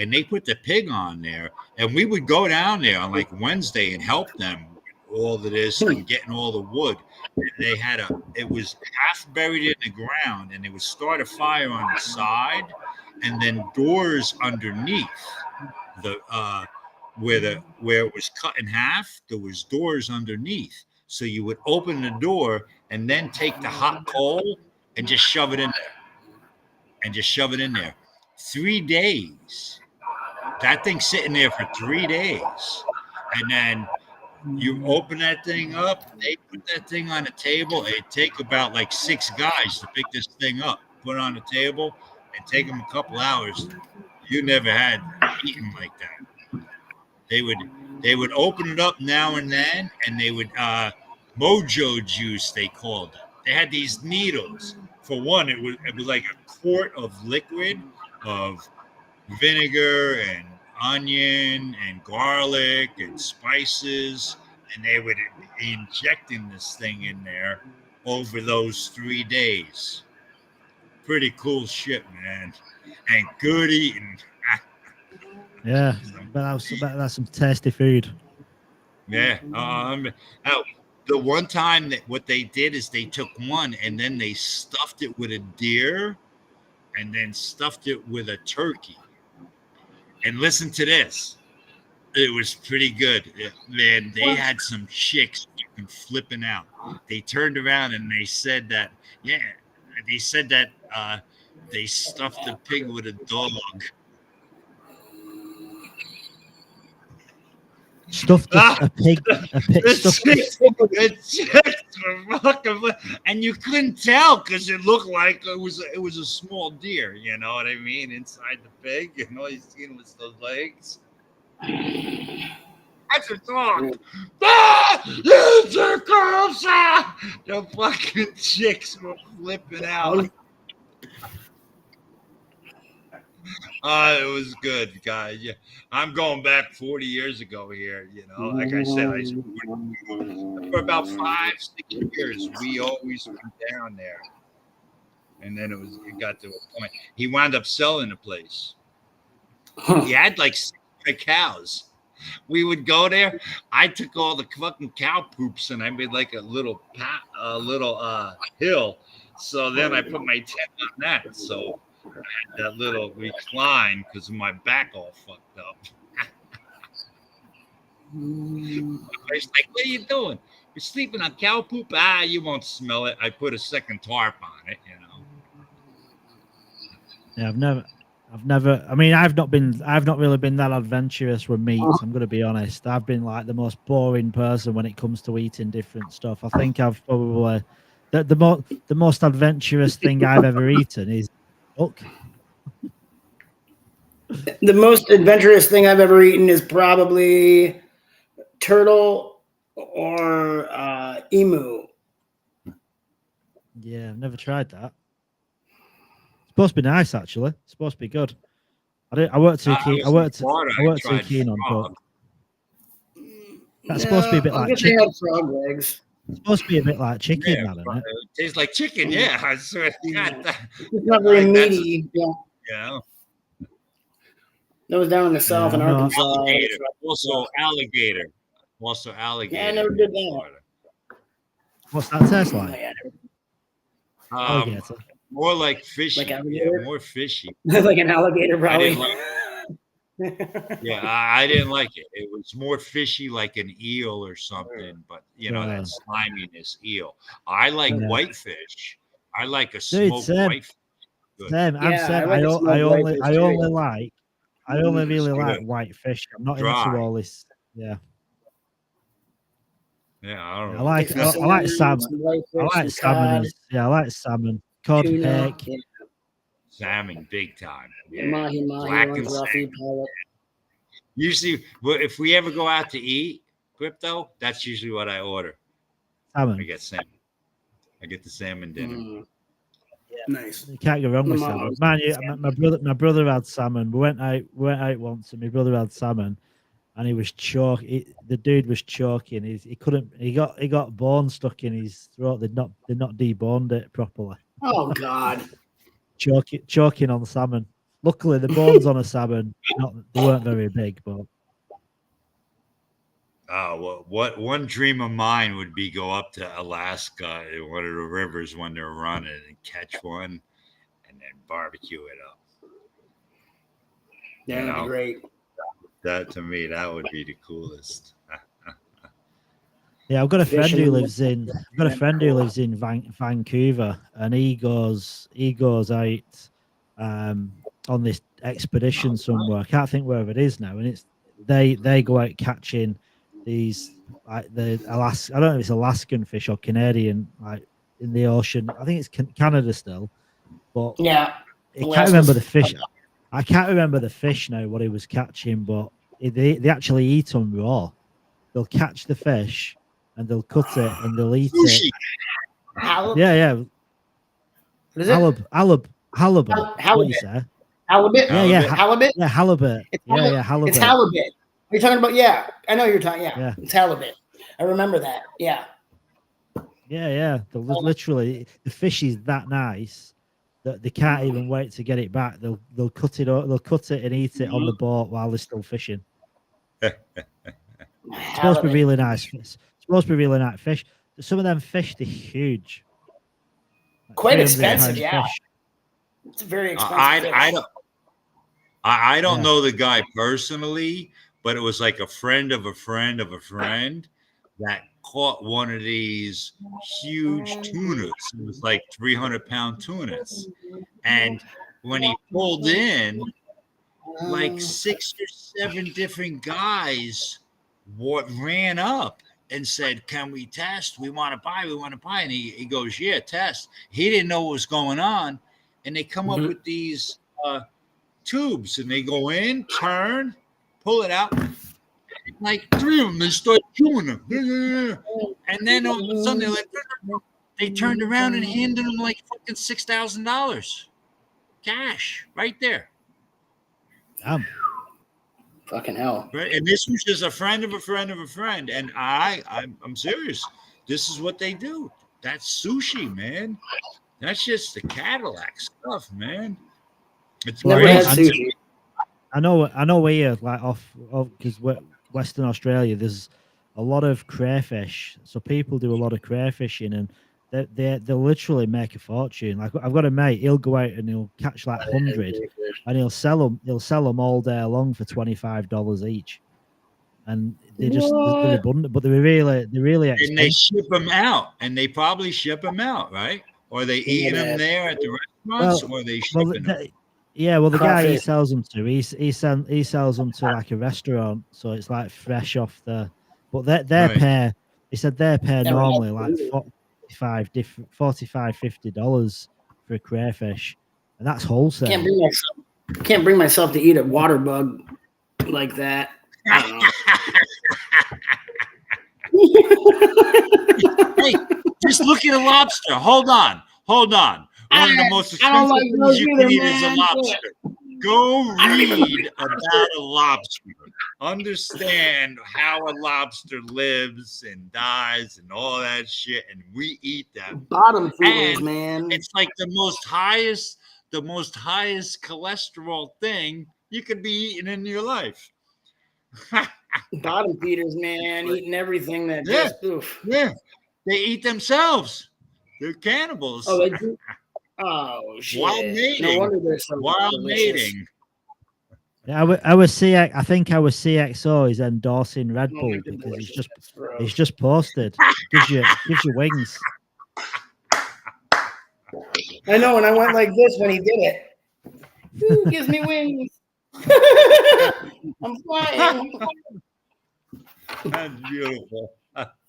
And they put the pig on there, and we would go down there on like Wednesday and help them with all of this and getting all the wood. And they had it was half buried in the ground, and they would start a fire on the side, and then doors underneath where it was cut in half. There was doors underneath, so you would open the door and then take the hot coal and just shove it in there, 3 days. That thing's sitting there for 3 days. And then you open that thing up, they put that thing on the table. It'd take about like 6 guys to pick this thing up, put it on the table, and take them a couple hours. You never had eaten like that. They would open it up now and then, and they would mojo juice, they called it. They had these needles. For one, it was like a quart of liquid of vinegar and onion and garlic and spices, and they would be injecting this thing in there over those 3 days. Pretty cool shit, man, and good eating. Yeah, but that's some tasty food. Yeah. Oh, the one time that what they did is they took one and then they stuffed it with a deer and then stuffed it with a turkey. And listen to this. It was pretty good. Man, they had some chicks flipping out. They turned around and they said that, they said that they stuffed the pig with a dog. Stuffed a pig. The chicks were fucking, and you couldn't tell because it looked like it was a small deer. You know what I mean? Inside the pig, and all you seen was those legs. That's a dog. You jerk offs! The fucking chicks were flipping out. It was good, guys. Yeah, I'm going back 40 years ago here. You know, like I said, for about 5-6 years, we always went down there, and then it got to a point. He wound up selling the place. He had like 6 cows. We would go there. I took all the fucking cow poops and I made like a little hill. So then I put my tent on that. So I had that little recline because of my back all fucked up. It's like, what are you doing? You're sleeping on cow poop? You won't smell it. I put a second tarp on it, you know. Yeah, I've never. I mean, I've not really been that adventurous with meats. I'm going to be honest. I've been like the most boring person when it comes to eating different stuff. I think I've probably the most adventurous thing I've ever eaten is duck. The most adventurous thing I've ever eaten is probably turtle or emu. Yeah, I've never tried that. It's supposed to be nice, actually. It's supposed to be good. I weren't too keen. I weren't too keen on duck. That's supposed to be a bit like chicken. Frog legs. It's supposed to be a bit like chicken, isn't it? It tastes like chicken, yeah. I swear to God. It's not very meaty. Yeah. That was down in the south in Arkansas. Alligator. Also alligator. Yeah, I never did that. What's that taste like? Alligator. More like fishy. Like more fishy. Like an alligator, probably. I didn't like it. It was more fishy, like an eel or something. But you know that sliminess eel. I like whitefish. I like a smoked whitefish. Same. I only really like whitefish. I'm not into all this. Yeah. Yeah, I don't know. I like salmon. I like salmon. I like salmon. Cod, hake. Yeah. Salmon, big time. Yeah. Mahi, Black and salmon. Usually, if we ever go out to eat, Crypto, that's usually what I order. Salmon. I get salmon. I get the salmon dinner. Nice. You can't go wrong with salmon. Man, my brother had salmon. We went out once, and my brother had salmon, and he was choking. The dude was choking. He couldn't. He got bone stuck in his throat. They'd not deboned it properly. Oh God. Choking on salmon. Luckily, the bones on a salmon they weren't very big, but. Oh, well, one dream of mine would be go up to Alaska in one of the rivers when they're running and catch one and then barbecue it up. Yeah, that'd be great. That to me, that would be the coolest. Yeah, I've got a friend who lives in Vancouver, and he goes out on this expedition somewhere. I can't think where it is now, and it's they go out catching these like the Alaska. I don't know if it's Alaskan fish or Canadian, like in the ocean. I think it's Canada still, but yeah, I can't remember the fish. I can't remember the fish now what he was catching, but they actually eat them raw. They'll catch the fish and they'll cut it and they'll eat Sushi. it. Halibut? Yeah. What is it? Halibut. Halibut. What you say? Halibut? Yeah. Halibut? Yeah, halibut. It's halibut. It's halibut. Are you talking about? Yeah, I know you're talking. Yeah, Yeah. it's halibut. I remember that. Yeah. Yeah. Literally, the fish is that nice that they can't even wait to get it back. They'll cut it. They'll cut it and eat it on the boat while they're still fishing. It's supposed to be really nice. It's supposed to be really nice fish. Some of them fish, they're huge. Like Quite expensive, £300 yeah. fish. It's very expensive. I don't Yeah. know the guy personally, but it was like a friend of a friend of a friend that caught one of these huge tunas. It was like 300-pound tunas. And when he pulled in, like 6 or 7 different guys ran up and said, "Can we test? We want to buy. And he goes, "Yeah, test." He didn't know what was going on. And they come up with these tubes, and they go in, turn, pull it out. Like 3 of them, they start chewing them. And then all of a sudden, they turned around and handed them like fucking $6,000 cash right there. Damn. Fucking hell. Right? And this was just a friend of a friend of a friend. And I'm serious. This is what they do. That's sushi, man. That's just the Cadillac stuff, man. It's Never had sushi. I know where like off because Western Australia, there's a lot of crayfish. So people do a lot of crayfishing, and they'll literally make a fortune. Like I've got a mate, he'll go out and he'll catch like 100, and he'll sell them all day long for $25 each. And they're abundant, but they're really expensive. And they ship them out, and they probably ship them out, right? Or they eat them there at the restaurants, or they shipping them. Yeah, well, the guy he sells them to, he sells them to like a restaurant, so it's like fresh off the. But their pair, he said their pair normally like $50 for a crayfish, and that's wholesale. Can't bring myself to eat a water bug like that. I don't know. Hey, just look at a lobster. Hold on. One of the most expensive things you can eat is a lobster. Go read about a lobster. Understand how a lobster lives and dies and all that shit. And we eat that. Bottom feeders, man. It's like the most highest cholesterol thing you could be eating in your life. Bottom feeders, man, eating everything that just oof. Yeah. They eat themselves. They're cannibals. Oh, they do. Oh shit! Wild mating. No wonder they're so wild mating. Yeah, I think our CXO is endorsing Red Bull because he's just posted. gives you wings. I know, and I went like this when he did it. Ooh, gives me wings. I'm flying. That's beautiful.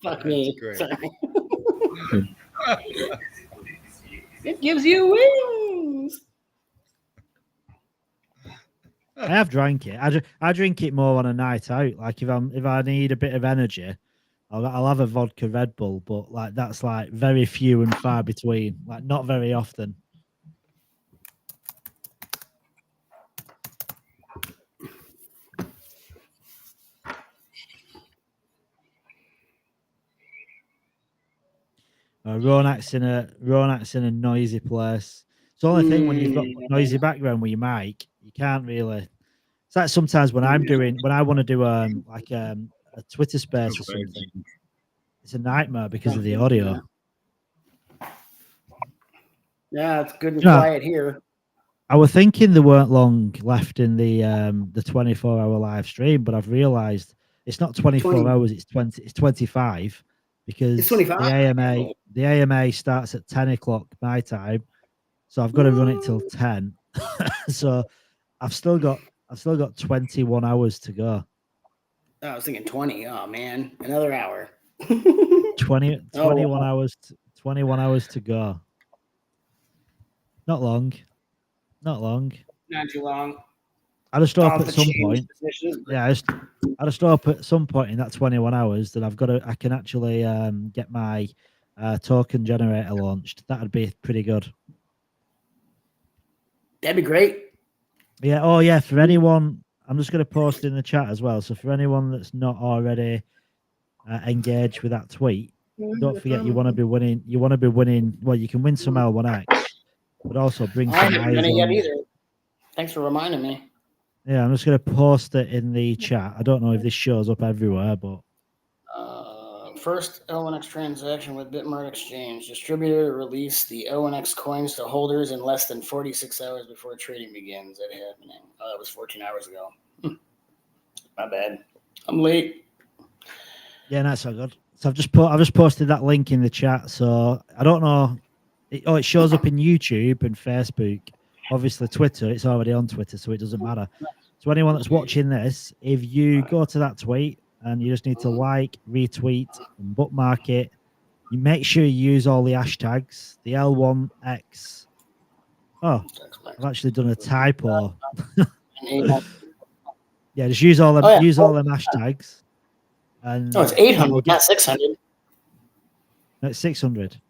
Fuck me. Great. Sorry. It gives you wings. I have drank it. I drink it more on a night out. Like if I need a bit of energy, I'll have a vodka Red Bull. But like that's like very few and far between. Like not very often. Ronak's in a noisy place. It's the only thing when you've got noisy background with your mic, you can't really. It's like sometimes when I want to do a Twitter space or something, it's a nightmare because of the audio. Yeah, it's good and quiet here. I was thinking there weren't long left in the 24-hour live stream, but I've realised it's not 24 hours. It's 25 because the AMA starts at 10 o'clock my time, so I've got to run it till 10. So I've still got 21 hours to go. Oh, I was thinking 20. Oh man, another hour. 21 hours. 21 hours to go. Not long. Not too long. I'd have stopped Off at the some chain point. positions. Yeah, I'd have stopped at some point in that 21 hours that I can actually get my token generator launched. That'd be pretty good. That'd be great. Yeah. Oh, yeah. For anyone, I'm just going to post in the chat as well. So for anyone that's not already engaged with that tweet, don't forget you want to be winning. You want to be winning. Well, you can win some L1X, but also bring I some haven't eyes done it yet on. either. Thanks for reminding me. Yeah, I'm just going to post it in the chat. I don't know if this shows up everywhere, but First ONX transaction with Bitmart Exchange. Distributor released the ONX coins to holders in less than 46 hours before trading begins. That happening. Oh, that was 14 hours ago. My bad. I'm late. yeah, that's so good. So I've just posted that link in the chat. So I don't know. It shows up in YouTube and Facebook. Obviously, Twitter. It's already on Twitter, so it doesn't matter. So anyone that's watching this, if you go to that tweet and you just need to like, retweet, and bookmark it, you make sure you use all the hashtags. The L1X. Oh, I've actually done a typo. Yeah, just use all them. Use all them hashtags. And it's 800, not 600. No, it's 600.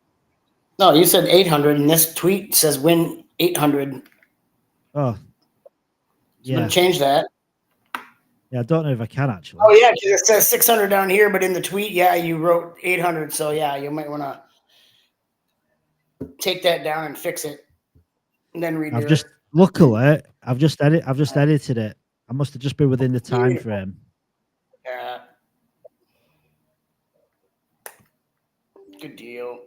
No, you said 800, and this tweet says win 800. Oh, yeah. Change that. Yeah, I don't know if I can actually. Oh, yeah, because it says 600 down here, but in the tweet, yeah, you wrote 800. So, yeah, you might want to take that down and fix it, and then redo it. Luckily, I've just edited it. I must have just been within the time frame. Yeah. Good deal.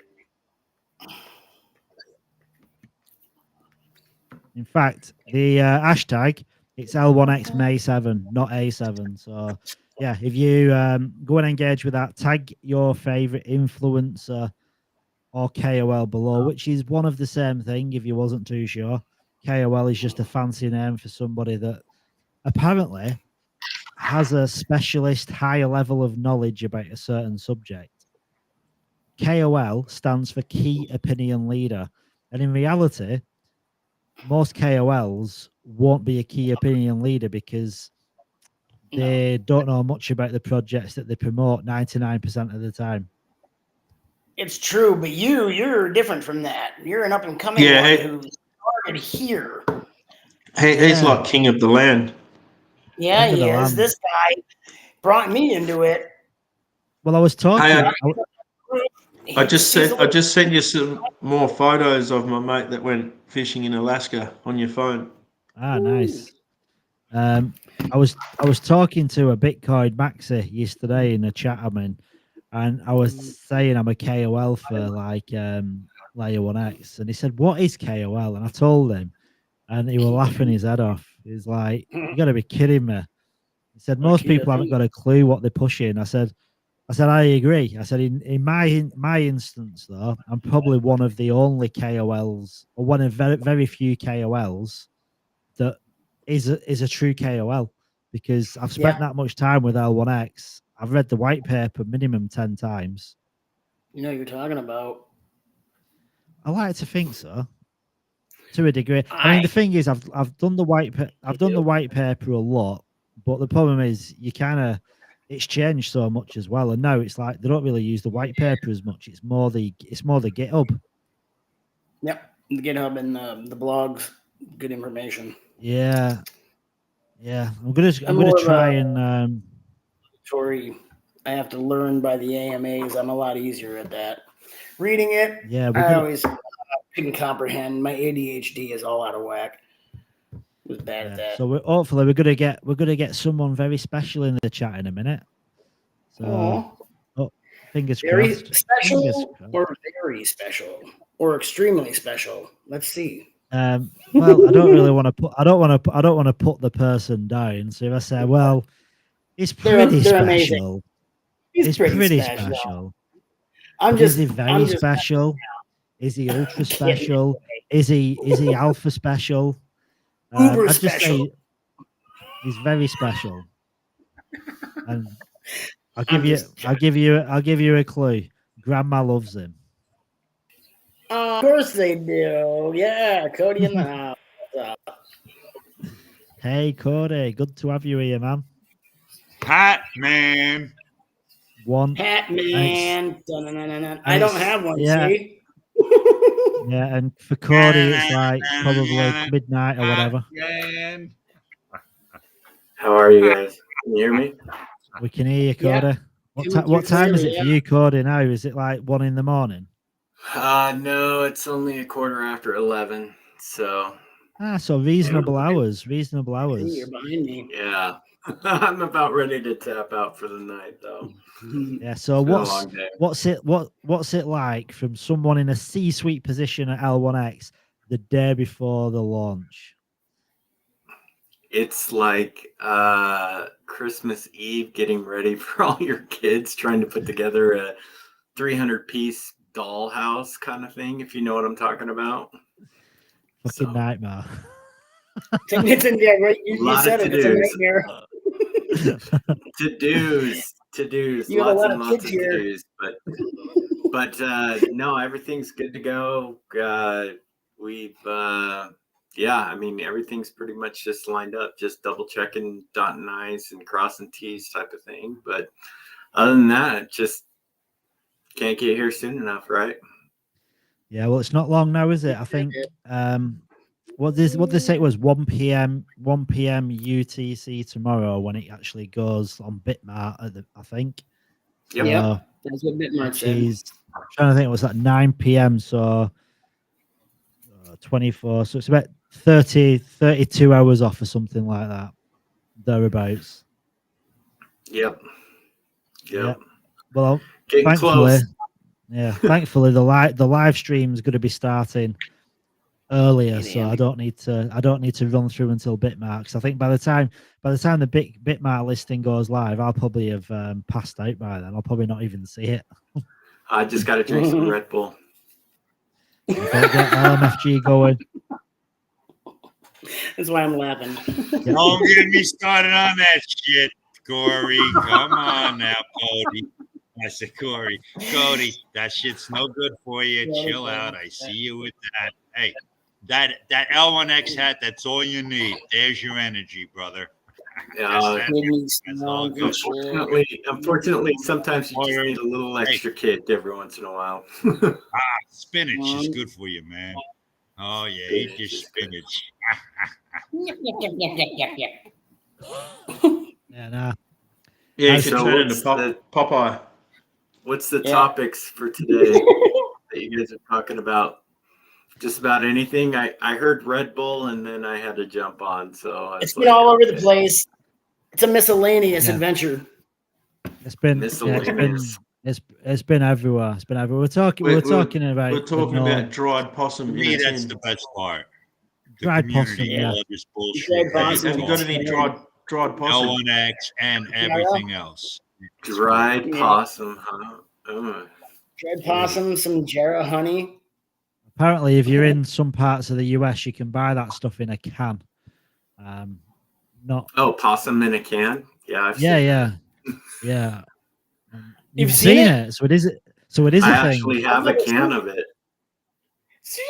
In fact, the hashtag, it's L1X May 7, not A7. So, yeah, if you go and engage with that, tag your favorite influencer or KOL below, which is one of the same thing, if you wasn't too sure. KOL is just a fancy name for somebody that apparently has a specialist higher level of knowledge about a certain subject. KOL stands for Key Opinion Leader. And in reality, most KOLs won't be a key opinion leader because they don't know much about the projects that they promote 99% of the time. It's true, but you're different from that. You're an up and coming one who started here. He's like king of the land. Yeah, he is. This guy brought me into it. Well, I was talking. I just sent you some more photos of my mate that went fishing in Alaska on your phone. Ah, nice. I was talking to a Bitcoin Maxi yesterday in a chat I'm in, and I was saying I'm a KOL for like Layer 1X, and he said, "What is KOL?" And I told him, and he was laughing his head off. He's like, "You got to be kidding me." He said, "Most people haven't got a clue what they're pushing." I said, "I agree." I said, in my instance, though, I'm probably one of the only KOLs, or one of very, very few KOLs that is a true KOL, because I've spent that much time with L1X. I've read the white paper minimum 10 times. You know what you're talking about. I like to think so, to a degree. I mean, the thing is, I've done the white paper a lot, but the problem is it's changed so much as well, and now it's like they don't really use the white paper as much. It's more the GitHub. Yep, the GitHub and the blogs, good information. Yeah. I'm gonna try and. Tory, I have to learn by the AMAs. I'm a lot easier at that. Reading it, I always couldn't comprehend. My ADHD is all out of whack. I was bad at that. So hopefully we're gonna get someone very special in the chat in a minute. So, fingers very crossed. Special or very special or extremely special. Let's see. Well, I don't really want to put the person down. So if I say, well, it's pretty special. Amazing. It's pretty special. Is he very special? Is he ultra special? Is he alpha special? Uber I'd just special. say he's very special. And I'll give you a clue. Grandma loves him. Of course they do. Yeah, Cody in the house. Hey, Cody. Good to have you here, man. Hat man. One. Hat man. Dun-dun-dun-dun-dun. I And don't it's- have one, yeah. see? Yeah, and for Cody, it's like probably midnight or whatever. Man. How are you guys? Can you hear me? We can hear you, Yeah. Cody. Coming What through time is clearly, it for you, Cody, now? Is it like 1 in the morning? No, it's only a quarter after 11. So So reasonable hours. Reasonable Hey, hours. you're behind me. yeah, I'm about ready to tap out for the night though. Yeah. So It's been a long day. what's it like from someone in a C-suite position at L1X the day before the launch? It's like Christmas Eve getting ready for all your kids, trying to put together a 300-piece dollhouse kind of thing, if you know what I'm talking about. Fucking So, nightmare. Yeah, right. You Lot said of it. It's a to-dos. nightmare. to-dos, You have a lots lot and of lots kids of here. to-dos, but no, everything's good to go. We've yeah, I mean, everything's pretty much just lined up, just double checking, dotting I's and crossing T's type of thing. But other than that, just can't get here soon enough, right? Yeah, well, it's not long now, is it? I think what they say it was 1 p.m. UTC tomorrow when it actually goes on Bitmart. I think. Yep. Yeah, that's what Bitmart said. I'm trying to think. It was at 9 p.m. So 24. So it's about 32 hours off or something like that, thereabouts. Yep. Well, Getting thankfully, close. thankfully the live stream is going to be starting earlier, so I don't need to run through until Bitmart. 'Cause I think by the time the Bitmart listing goes live, I'll probably have passed out by then. I'll probably not even see it. I just got to drink some Red Bull. Better get LMFG going. That's why I'm laughing. Don't get me started on that shit, Corey. Come on now, Cody. I said, Cody, that shit's no good for you. Chill out. I see you with that. Hey, that L1X hat, that's all you need. There's your energy, brother. Unfortunately, sometimes you just need a little extra kick every once in a while. Spinach is good for you, man. Oh yeah, eat your spinach. Yeah, nah. Yeah, you So should turn into what's the- Popeye. What's the topics for today that you guys are talking about? Just about anything. I heard Red Bull and then I had to jump on. So It's been all over the place. It's a miscellaneous Yeah. adventure. It's been Miscellaneous. it's been everywhere. It's been everywhere. We're talking about We're talking about dried possum. To in me, a that's tin. the best part. The Dried community, possum, yeah. all of this bullshit. Dried possum. Have you got any dried possum? L1X and everything else. Dried possum, huh? Oh. Dried possum, some Jarrah honey. Apparently, if you're in some parts of the US, you can buy that stuff in a can. Not. Oh, possum in a can? Yeah, I've Yeah, seen yeah, that. yeah. You've You've seen seen it? it, so it is. So it is I a thing. actually have a can of it. Shut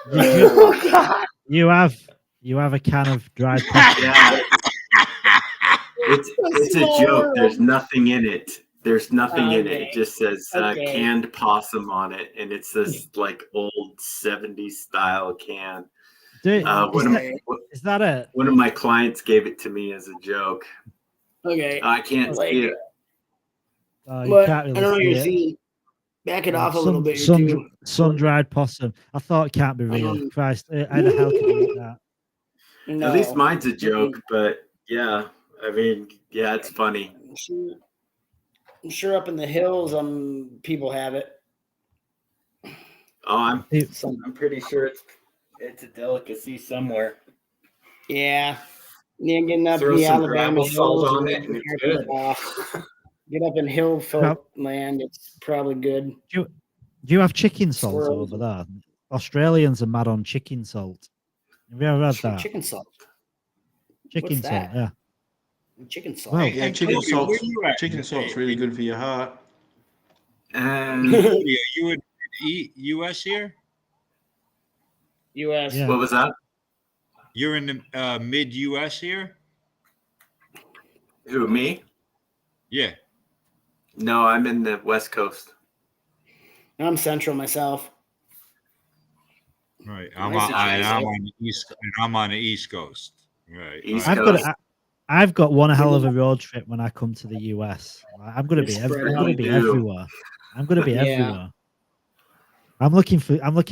up! Oh, God. You have a can of dried possum. Yeah. It's a joke. There's nothing in it. There's nothing in it. It just says canned possum on it, and it's this like old 70s style can. Dude, is that it? One of my clients gave it to me as a joke. Okay. I can't see it. You But can't really I don't know what see you're it. seeing. Back it off a little bit. You're too- Sun-dried possum. I thought it can't be real. Christ, how the hell can you eat that? No. At least mine's a joke, but yeah, I mean, yeah, it's funny. I'm sure up in the hills, people have it. Oh, I'm pretty sure it's a delicacy somewhere. Yeah. Getting up Throw in the some Alabama gravel salt hills, on it and it's good. Get up in hill folk land. It's probably good. Do you have chicken salt Squirrels. over there? Australians are mad on chicken salt. Have you ever had that? Chicken salt. Chicken What's salt, that? yeah. Chicken salt. Well, Yeah, chicken salt's really good for your heart. And Are you in US here? US. Yeah. what was that? You're in the mid US here? Who, me? Yeah. No, I'm in the West Coast. I'm central myself. Right. I'm on the East Coast. Right. East right. Coast. I've got one hell of a road trip when I come to the US. I'm gonna be Spread I'm out. gonna be do. everywhere. I'm gonna be Yeah. everywhere. I'm looking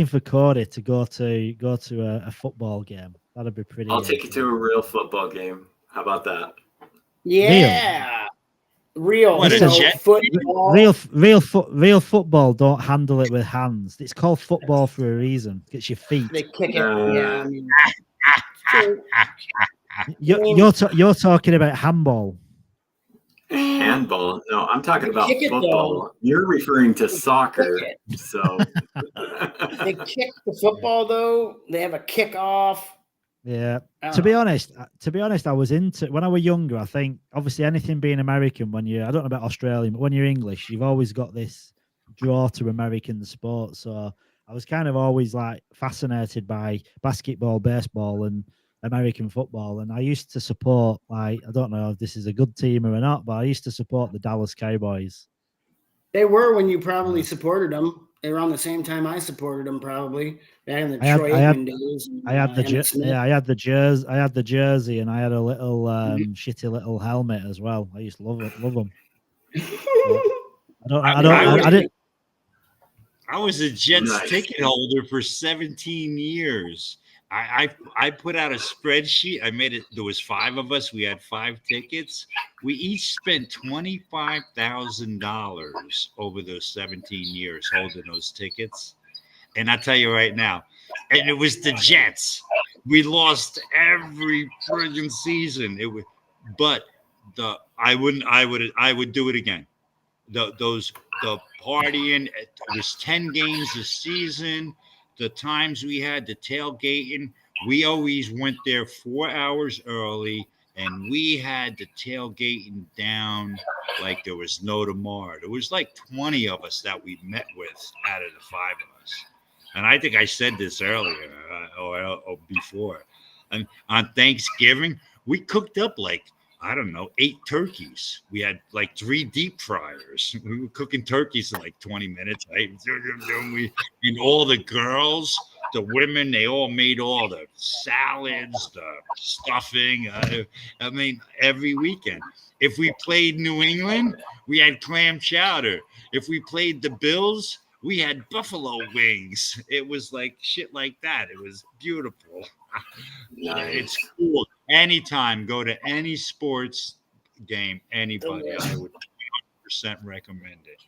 for Cody to go to a football game. That'd be pretty. I'll take you to a real football game. How about that? Yeah. Real. What, a So jet? football. Real football. Don't handle it with hands. It's called football for a reason. It's your feet. They kick it. Yeah. I mean, You're talking about handball. Handball? No, I'm talking about kick it, football. though. You're referring to soccer. Kick So they kick the football though. They have a kickoff. Yeah. To be honest, I was into when I was younger. I think obviously anything being American, I don't know about Australian, but when you're English, you've always got this draw to American sports. So I was kind of always like fascinated by basketball, baseball, and American football. And I used to support, like, I don't know if this is a good team or not, but I used to support the Dallas Cowboys. They were when you probably supported them. They were around the same time I supported them, probably back in the Troy Aikman days. I had the jersey, and I had a little shitty little helmet as well. I used to love them. I was a Jets Nice. ticket holder for 17 years. I put out a spreadsheet. I made it. There was 5 of us. We had 5 tickets. We each spent $25,000 over those 17 years holding those tickets. And I tell you right now, and it was the Jets. We lost every friggin' season. I would do it again. The partying. It was 10 games a season. The times we had the tailgating, we always went there 4 hours early, and we had the tailgating down like there was no tomorrow. There was like 20 of us that we met with out of the 5 of us. And I think I said this earlier or before. And on Thanksgiving, we cooked up like, I don't know, 8 turkeys. We had like 3 deep fryers. We were cooking turkeys in like 20 minutes. And all the girls, the women, they all made all the salads, the stuffing. I mean, every weekend. If we played New England, we had clam chowder. If we played the Bills, we had buffalo wings. It was like shit like that. It was beautiful. nice. It's cool. Anytime, go to any sports game, anybody, I would 100% recommend it.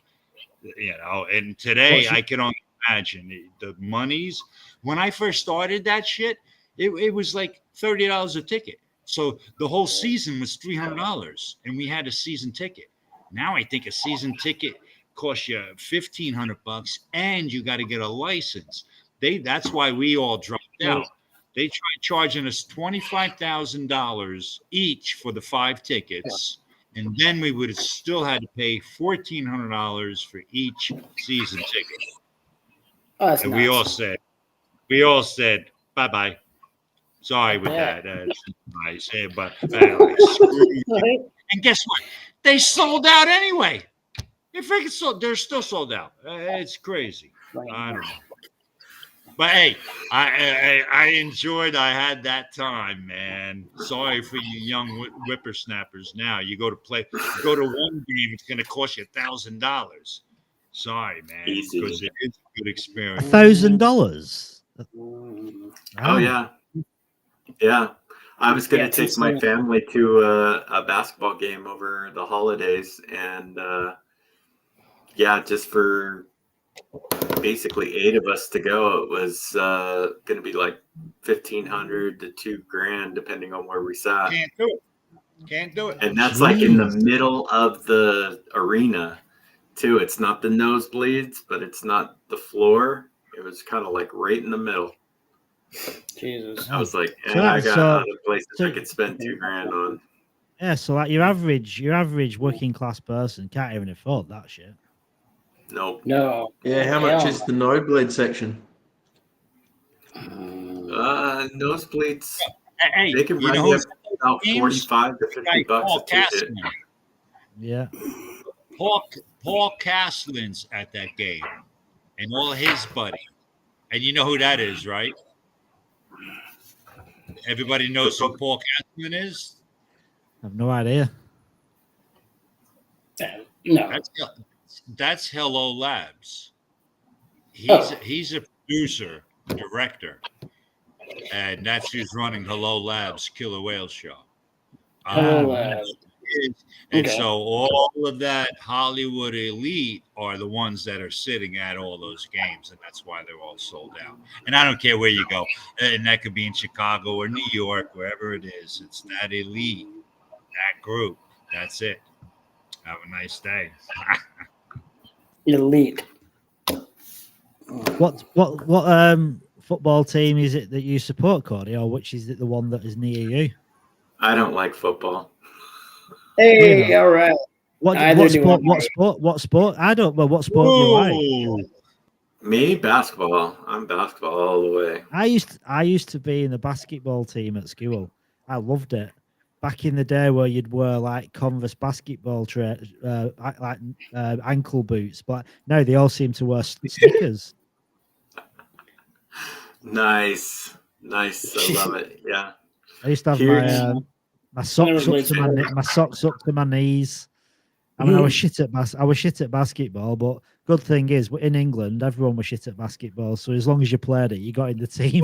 You know, and today I can only imagine the monies. When I first started that shit, it was like $30 a ticket. So the whole season was $300, and we had a season ticket. Now I think a season ticket costs you $1,500, and you got to get a license. That's why we all dropped out. They tried charging us $25,000 each for the 5 tickets, and then we would have still had to pay $1,400 for each season ticket. Oh, and we all said bye-bye. Sorry with that. That's nice, but and guess what? They sold out anyway. They're still sold out. It's crazy. I don't know. But hey, I enjoyed. I had that time, man. Sorry for you young whippersnappers. Now you go to one game, it's going to cost you $1,000. Sorry, man, because it is a good experience. $1,000. Oh yeah. I was going to take my family to a basketball game over the holidays, and just for basically 8 of us to go, it was going to be like $1,500 to $2,000 depending on where we sat. Can't do it. And that's like in the middle of the arena too. It's not the nosebleeds, but it's not the floor. It was kind of like right in the middle. Jesus. I was like, I got other places I could spend $2,000 on. Yeah, so like your average working class person can't even afford that shit. Nope. No. Yeah, how much is the nosebleed section? Nosebleeds Hey, They can you run know you who's about games? 45 to 50 Guy bucks Paul a ticket. Castleman. Yeah. Paul Castleman's at that game, and all his buddies. And you know who that is, right? Everybody knows who Paul Castleman is. I have no idea. No. That's Hello Labs. He's a producer, director, and that's who's running Hello Labs Killer Whale Show. Hello Labs. And Okay. so all of that Hollywood elite are the ones that are sitting at all those games, and that's why they're all sold out. And I don't care where you go, and that could be in Chicago or New York, wherever it is. It's that elite, that group. That's it. Have a nice day. Elite. What football team is it that you support, Cody, or which is it the one that is near you? I don't like football. Hey, You know. all right. What sport? I don't. Well, what sport do you like? Me, basketball. I'm basketball all the way. I used to be in the basketball team at school. I loved it. Back in the day, where you'd wear like Converse basketball ankle boots, but now they all seem to wear sneakers. Nice. I love it. Yeah. I used to have my socks up to my socks up to my knees. I mean, I was shit at basketball, but good thing is, in England, everyone was shit at basketball. So as long as you played it, you got in the team.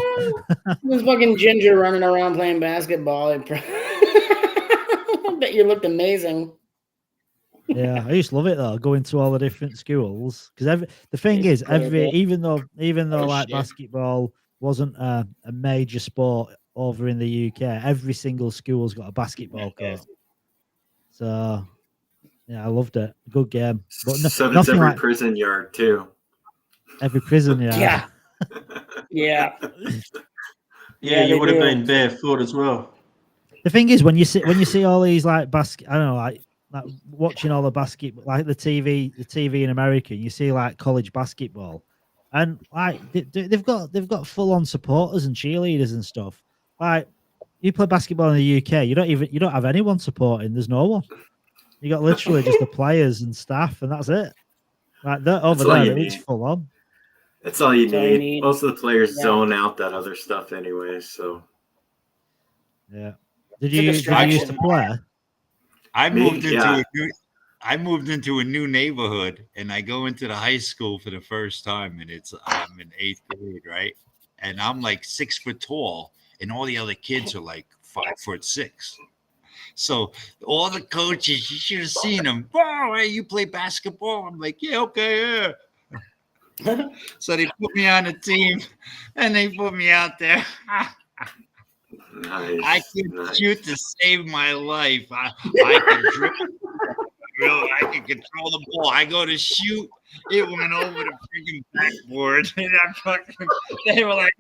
This fucking ginger running around playing basketball. I bet you looked amazing. Yeah, I used to love it though, going to all the different schools. Because the thing is, even though like basketball wasn't a major sport over in the UK, every single school's got a basketball court. So yeah, I loved it. Good game. But so does every prison yard too. Every prison yard. Yeah. Yeah, you would have been barefoot as well. The thing is, when you see all these like I don't know, like watching all the basketball, like the TV in America, you see like college basketball, and like they've got full on supporters and cheerleaders and stuff. Like you play basketball in the UK, you don't have anyone supporting. There's no one. You got literally just the players and staff, and that's it. Like that over there, it's full on. That's all you need. Most of the players zone out that other stuff anyway. So yeah. Did you used to play? I moved into a new neighborhood, and I go into the high school for the first time, and I'm in 8th grade, right? And I'm like 6 foot tall, and all the other kids are like 5'6". So all the coaches, you should have seen them. Oh, hey, you play basketball? I'm like, yeah, okay, yeah. So they put me on the team, and they put me out there. Nice, I could shoot to save my life. I could dribble. I could control the ball. I go to shoot. It went over the freaking backboard. And they were like,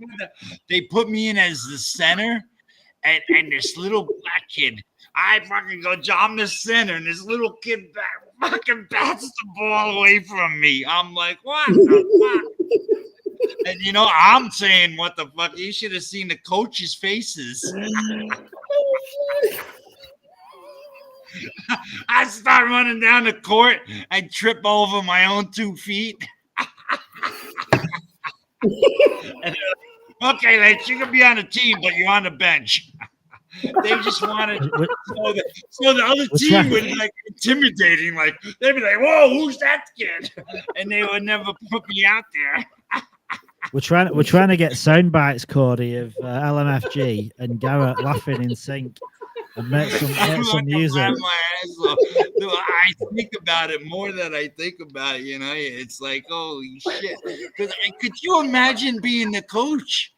they put me in as the center, and this little black kid. I fucking go, I'm the center, and this little kid fucking bats the ball away from me. I'm like, what the fuck? And you know, I'm saying, what the fuck? You should have seen the coaches' faces. I start running down the court. I trip over my own 2 feet. Okay, Lex, you can be on the team, but you're on the bench. They just wanted so the other team would like intimidating, like they'd be like, "Whoa, who's that kid?" And they would never put me out there. We're trying to get sound bites, Cody, of LMFG and Garrett laughing in sync and make some music. I think about it more than I think about it. You know, it's like, holy shit! Because could you imagine being the coach?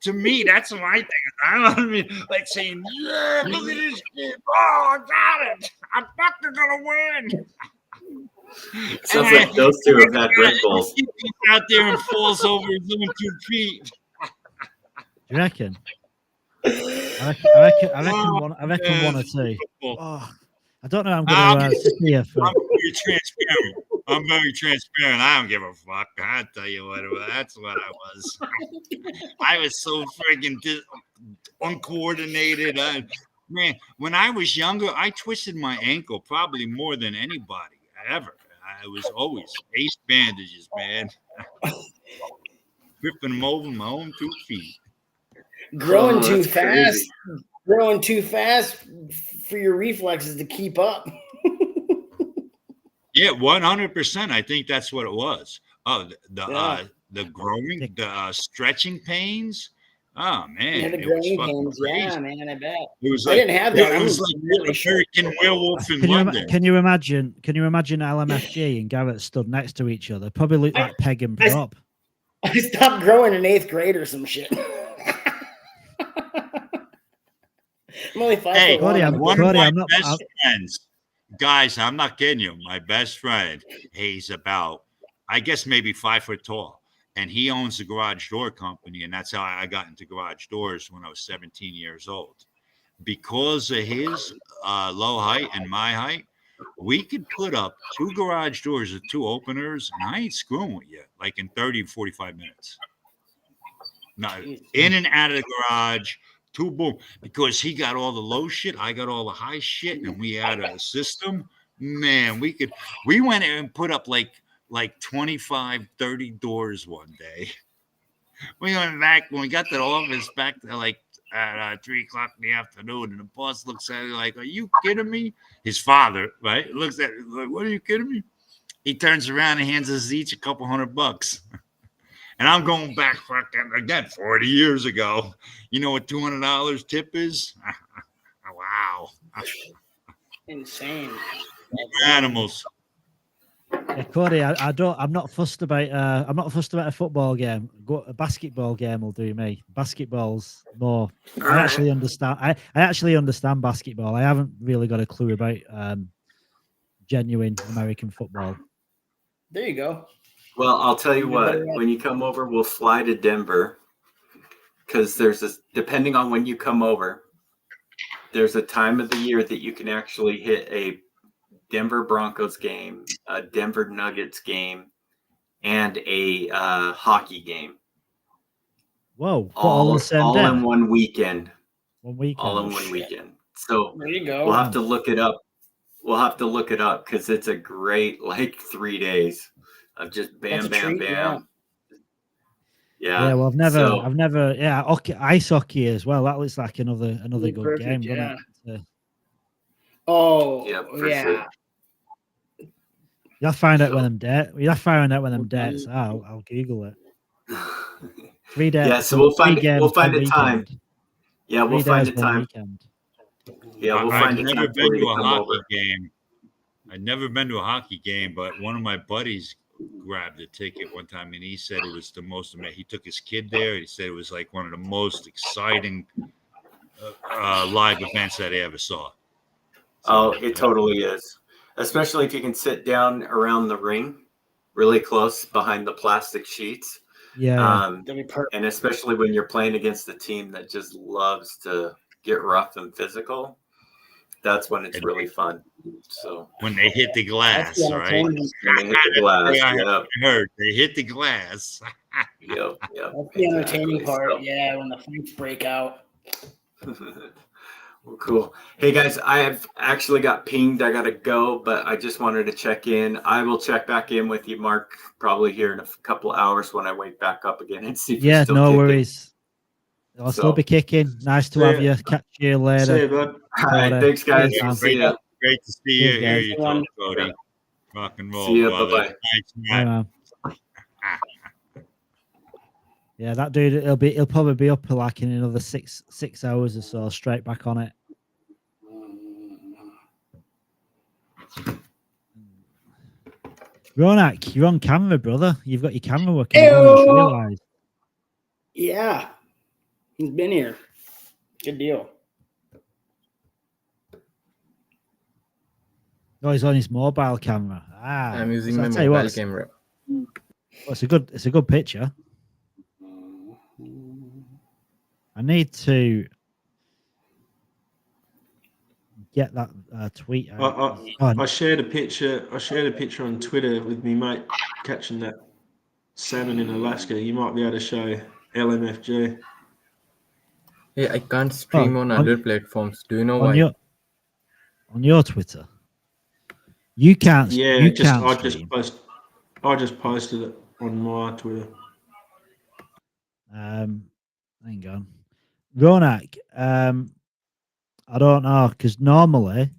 To me, that's my thing. I mean, like saying, "Yeah, look at this kid! Oh, I got it! I'm fucking gonna win!" Sounds like those two have had Red Bulls. He out there and falls over his own 2 feet. Do you reckon? I reckon one or two. Oh, I don't know. I'm going to sit here for. I'm very transparent. I'm very transparent. I don't give a fuck. I tell you what, that's what I was. I was so freaking uncoordinated. Man, when I was younger, I twisted my ankle probably more than anybody ever. I was always ace bandages, man. Ripping them over my own 2 feet. Growing too that's fast. crazy. Growing too fast for your reflexes to keep up. Yeah, 100%. I think that's what it was. Oh, Yeah. the growing, the stretching pains. Oh man, Yeah, the it was growing fucking pains. crazy. Yeah, man, I bet. It was I like didn't have that. it was I'm like really short. American Werewolf in Can London. you imagine? Can you imagine LMFG and Garrett stood next to each other? Probably looked like Peg and Prop. I stopped growing in 8th grade or some shit. I'm only 5'1". Hey, Cody, one of Cody, my I'm not- best friends, guys. I'm not kidding you. My best friend, he's about, I guess, maybe 5 foot tall, and he owns a garage door company, and that's how I got into garage doors when I was 17 years old. Because of his low height and my height, we could put up 2 garage doors with 2 openers, and I ain't screwing with you, like in 30 to 45 minutes. No, in and out of the garage, 2 boom, because he got all the low shit, I got all the high shit, and we had a system. Man, we went in and put up like 25, 30 doors one day. We went back when we got to the office back to like at 3 o'clock in the afternoon, and the boss looks at it like, "Are you kidding me?" His father, right, looks at it like, "What, are you kidding me?" He turns around and hands us each a couple $100. And I'm going back fucking again 40 years ago. You know what $200 tip is? Wow. Insane. Animals. Yeah, Cody, I'm not fussed about a football game. A basketball game will do me. Basketball's more. I actually understand. I actually understand basketball. I haven't really got a clue about genuine American football. There you go. Well, I'll tell you what, when you come over, we'll fly to Denver, because depending on when you come over, there's a time of the year that you can actually hit a Denver Broncos game, a Denver Nuggets game, and a hockey game. Whoa! All on the same day? In one weekend. One weekend. All in one weekend. So there you go. We'll have to look it up. Because it's a great 3 days of just bam, bam, treat, bam. Yeah. Well, I've never. Yeah, ice hockey as well. That looks like another good game, doesn't it? Oh, yeah. Sure. You'll find out when them dates. You'll find out when them dates. I'll Google it. 3 days. Yeah, so we'll find a time. Yeah, we'll find a time. Yeah, we'll find a time. I've never been to a hockey game. I've never been to a hockey game, but one of my buddies grabbed a ticket one time, and he said it was the most amazing. He took his kid there. He said it was like one of the most exciting live events that I ever saw. So, it totally is. Especially if you can sit down around the ring, really close behind the plastic sheets. Yeah. And especially when you're playing against a team that just loves to get rough and physical, that's when it's really fun. So when they hit the glass, right? When they hit the glass, I heard they hit the glass. Yep. That's the entertaining part. Yeah, when the fights break out. Well, cool. Hey guys, I have actually got pinged. I gotta go, but I just wanted to check in. I will check back in with you, Mark, probably here in a couple of hours when I wake back up again and see if you're still kicking. Worries. I'll still be kicking. Nice to have you. Catch you later. See you, bud. All right, thanks, guys. See ya. Great to see you. Hear you talk, Cody. Yeah. Rock and roll, See ya. brother. Bye-bye. Thanks, man. Yeah, that dude. He'll probably be up like in another six hours or so, straight back on it. Ronak, you're on camera, brother. You've got your camera working. I didn't realize. Yeah, he's been here. Good deal. No, he's on his mobile camera. I'm using my mobile camera. Well, it's a good picture. I need to get that tweet I, out. I shared a picture. I shared a picture on Twitter with me mate catching that salmon in Alaska. You might be able to show LMFG. Hey, I can't stream on other platforms. Do you know why? On your Twitter, you can't. Yeah, you just can't I stream. just posted it on my Twitter. Hang on, Ronak. I don't know, because normally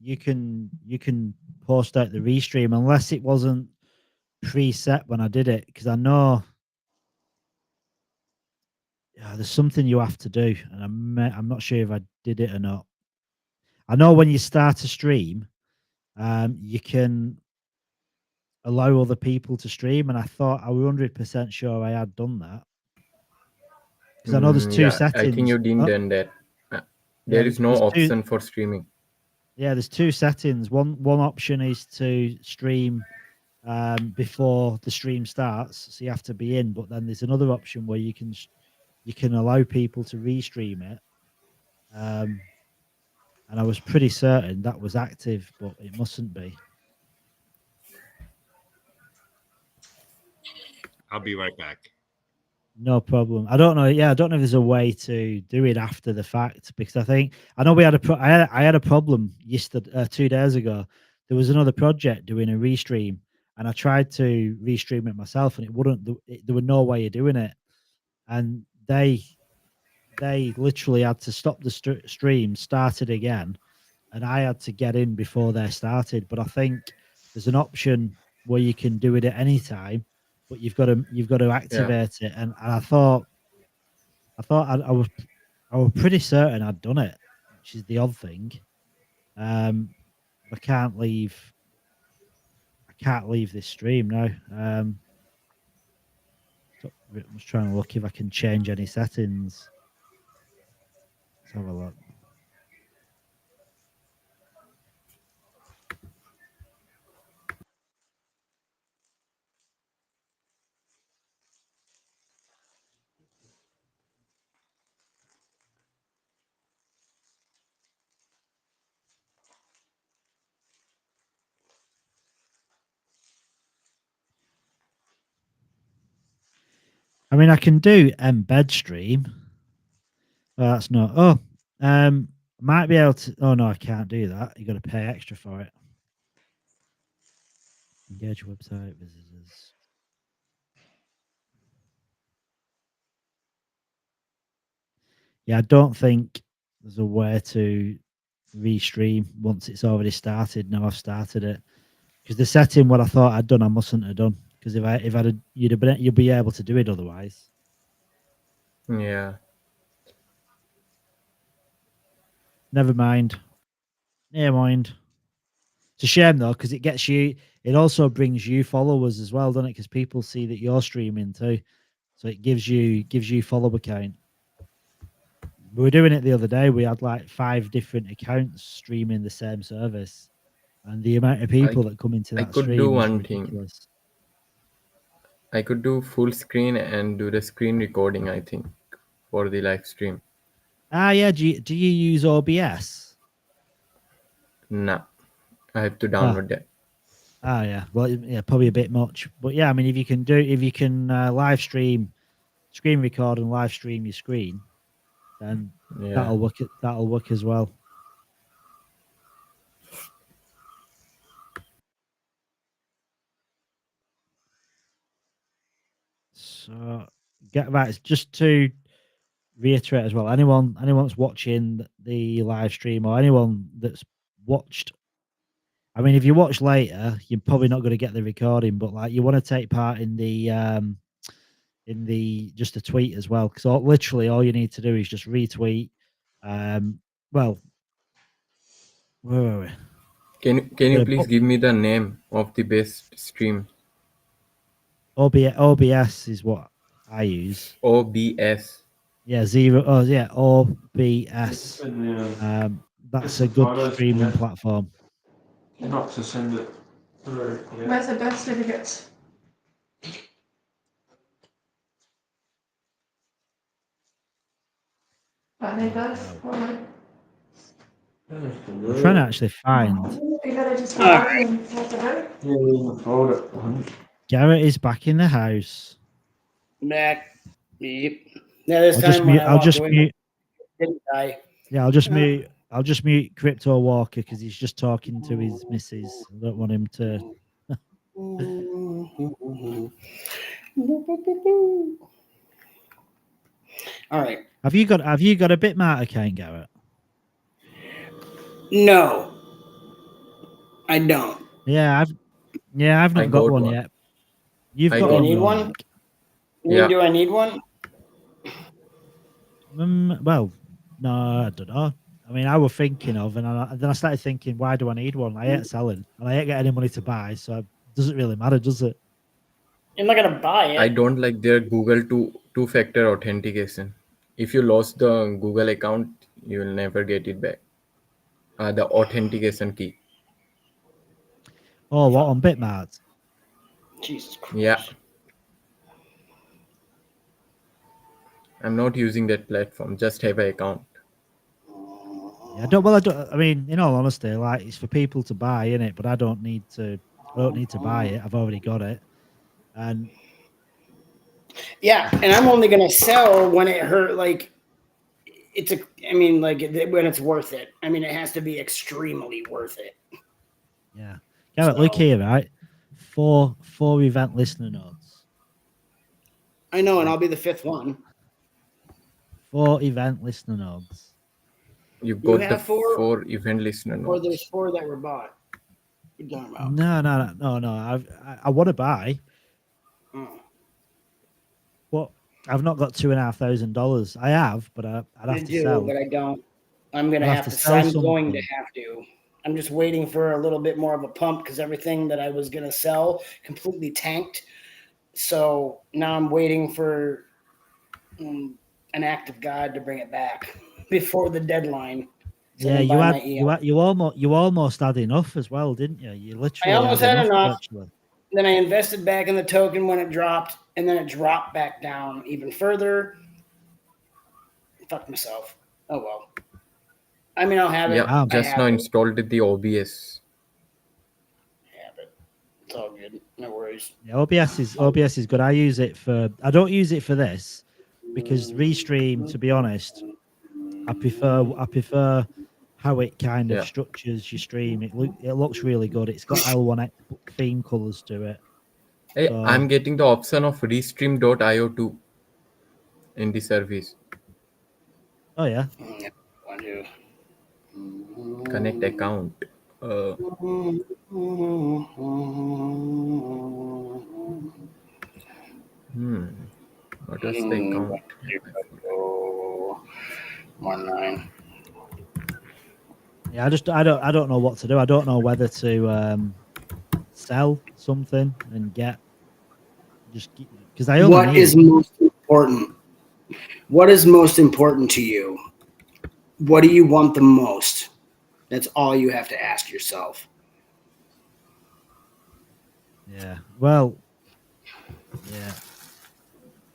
you can post out the restream unless it wasn't preset when I did it, because I know there's something you have to do, and I'm not sure if I did it or not. I know when you start a stream, you can allow other people to stream, and I thought I was 100% sure I had done that, because I know there's two Yeah, settings. I think you didn't done that. There is no option for streaming. Yeah, there's two settings. One option is to stream before the stream starts, so you have to be in. But then there's another option where you can allow people to restream it. And I was pretty certain that was active, but it mustn't be. I'll be right back. No problem. I don't know. Yeah, I don't know if there's a way to do it after the fact, because I know we had I had a problem yesterday, 2 days ago. There was another project doing a restream, and I tried to restream it myself, and it wouldn't. There were no way of doing it, and they literally had to stop the stream, start it again, and I had to get in before they started. But I think there's an option where you can do it at any time, but you've got to activate it. And I thought I was pretty certain I'd done it, which is the odd thing. I can't leave this stream now. So I'm just trying to look if I can change any settings. Let's have a look. I mean, I can do embed stream. Oh, that's not. Oh, might be able to. Oh no, I can't do that. You got to pay extra for it. Engage website visitors. Yeah, I don't think there's a way to restream once it's already started. Now I've started it, because the setting what I thought I'd done, I mustn't have done. Because if I'd you'd be able to do it otherwise. Yeah. Never mind. Never mind. It's a shame though, because it gets you. It also brings you followers as well, doesn't it? Because people see that you're streaming too, so it gives you follower count. We were doing it the other day. We had like 5 different accounts streaming the same service, and the amount of people that come into that could stream do was one ridiculous. thing. I could do full screen and do the screen recording, I think, for the live stream. Ah, yeah. Do you use OBS? Nah, I have to download that. Ah, yeah. Well, yeah, probably a bit much, but yeah. I mean, if you can live stream, screen record, and live stream your screen, then that'll work. That'll work as well. So get right. Just to reiterate as well, anyone that's watching the live stream, or anyone that's watched, I mean, if you watch later, you're probably not going to get the recording, but like you want to take part in the just a tweet as well, because literally all you need to do is just retweet. Well, where were we? Can you please give me the name of the best stream? OBS is what I use. OBS. Yeah, OBS. That's a good streaming platform. Not to send it through. Yeah. Where's the birth certificates? Are they both? I'm trying to actually find. Garrett is back in the house. Back. Yep. Yeah, this I'll just time when mute. I I'll walked just away, mute. didn't die. Yeah, I'll just mute. I'll just mute Crypto Walker because he's just talking to his missus. I don't want him to. All right. Have you got a Bitmart account, Garrett? No, I don't. Yeah, I've not I got got one one. yet. You've I got Do I got one, need one. one? Ronak. Yeah. Do I need one? Well, no, I don't know. I mean, I was thinking of, and then I started thinking, why do I need one? I ain't selling, and I ain't getting any money to buy, so it doesn't really matter, does it? I'm not gonna buy I it. don't like their Google two-factor authentication. If you lost the Google account, you will never get it back. The authentication key. Oh, what on Bitmart? Jesus Christ. Yeah. I'm not using that platform. Just have an account. Yeah, I don't. Well, I don't. I mean, in all honesty, like it's for people to buy, in it, but I don't need to. I don't need to buy it. I've already got it, and Yeah, and I'm only gonna sell when it hurt. Like it's a. I mean, like when it's worth it. I mean, it has to be extremely worth it. yeah. Garrett, look here, right? Four event listener notes. I know, and I'll be the fifth one. 4 event listener nodes. You got the have four? 4 event listener Or notes. there's 4 that were bought. What are you talking about? No. I want to buy, Oh. but I've not got $2,500. I have, but I'd I have to do, sell. but I don't. I'm gonna I'll have to. sell I'm going to something. have to. I'm just waiting for a little bit more of a pump because everything that I was gonna sell completely tanked. So now I'm waiting for an act of God to bring it back before the deadline. So Yeah, I can you buy had my EL. you almost had enough as well, didn't you? You I literally almost had enough. virtually. Then I invested back in the token when it dropped, and then it dropped back down even further. Fuck myself. Oh well. I mean, I'll have it. Yeah, Ah, I just have now it. installed the OBS. Have it. It's all good. No worries. Yeah, OBS is good. I don't use it for this because Restream, to be honest, I prefer how it kind of Yeah. structures your stream. It looks really good. It's got L1 theme colors to it. Hey, So, I'm getting the option of restream.io too in the service. oh yeah. I do. Connect account. What was the account? 19. Yeah, I don't know what to do. I don't know whether to sell something and get because I only What need. is most important? What is most important to you? What do you want the most? That's all you have to ask yourself. Yeah. Well. Yeah.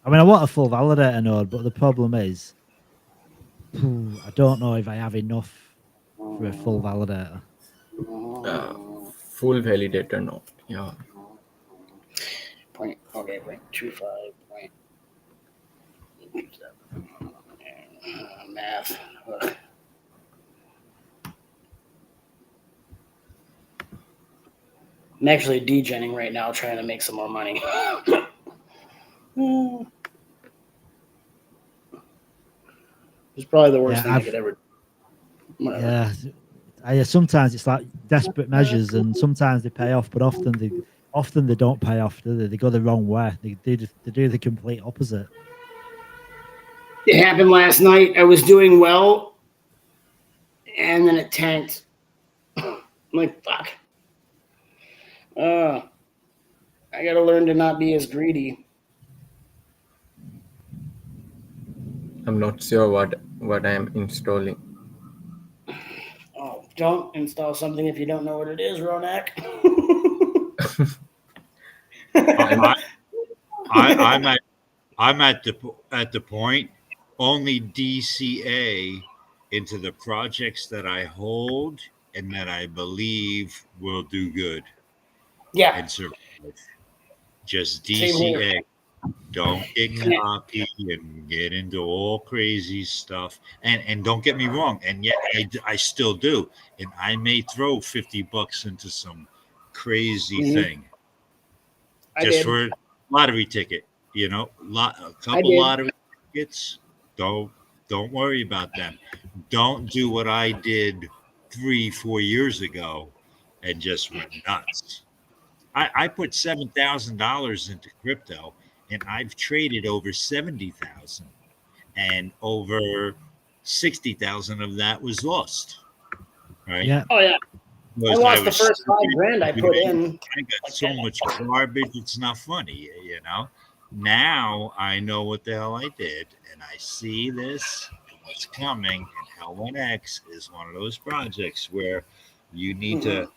I mean, I want a full validator node, but the problem is, I don't know if I have enough for a full validator. Full validator node. Yeah. 0.25. Math. Ugh. I'm actually degenning right now, trying to make some more money. It's probably the worst thing I could ever do. Whatever. Yeah. Sometimes it's like desperate measures, and sometimes they pay off, but often they don't pay off. Do they? They go the wrong way. They do the complete opposite. It happened last night. I was doing well, and then it tanked. I'm like, fuck. I gotta learn to not be as greedy. I'm not sure what I am installing. Oh, don't install something if you don't know what it is, Ronak. I'm at the point only DCA into the projects that I hold and that I believe will do good Yeah. and survive. Just Same here. DCA. Don't get Yeah. copied and get into all crazy stuff. And don't get me wrong, and yet I still do. And I may throw $50 into some crazy thing I just did. for a lottery ticket. You know, a couple did. lottery tickets. Don't worry about them. Don't do what I did 3-4 years ago and just went nuts. I put $7,000 into crypto, and I've traded over 70,000, and over 60,000 of that was lost. Right? Yeah. Oh yeah. I Because lost the was first stupid. $5,000 I put in. I got so much garbage, it's not funny, you know. Now I know what the hell I did, and I see this and what's coming. And Hell1X is one of those projects where you need to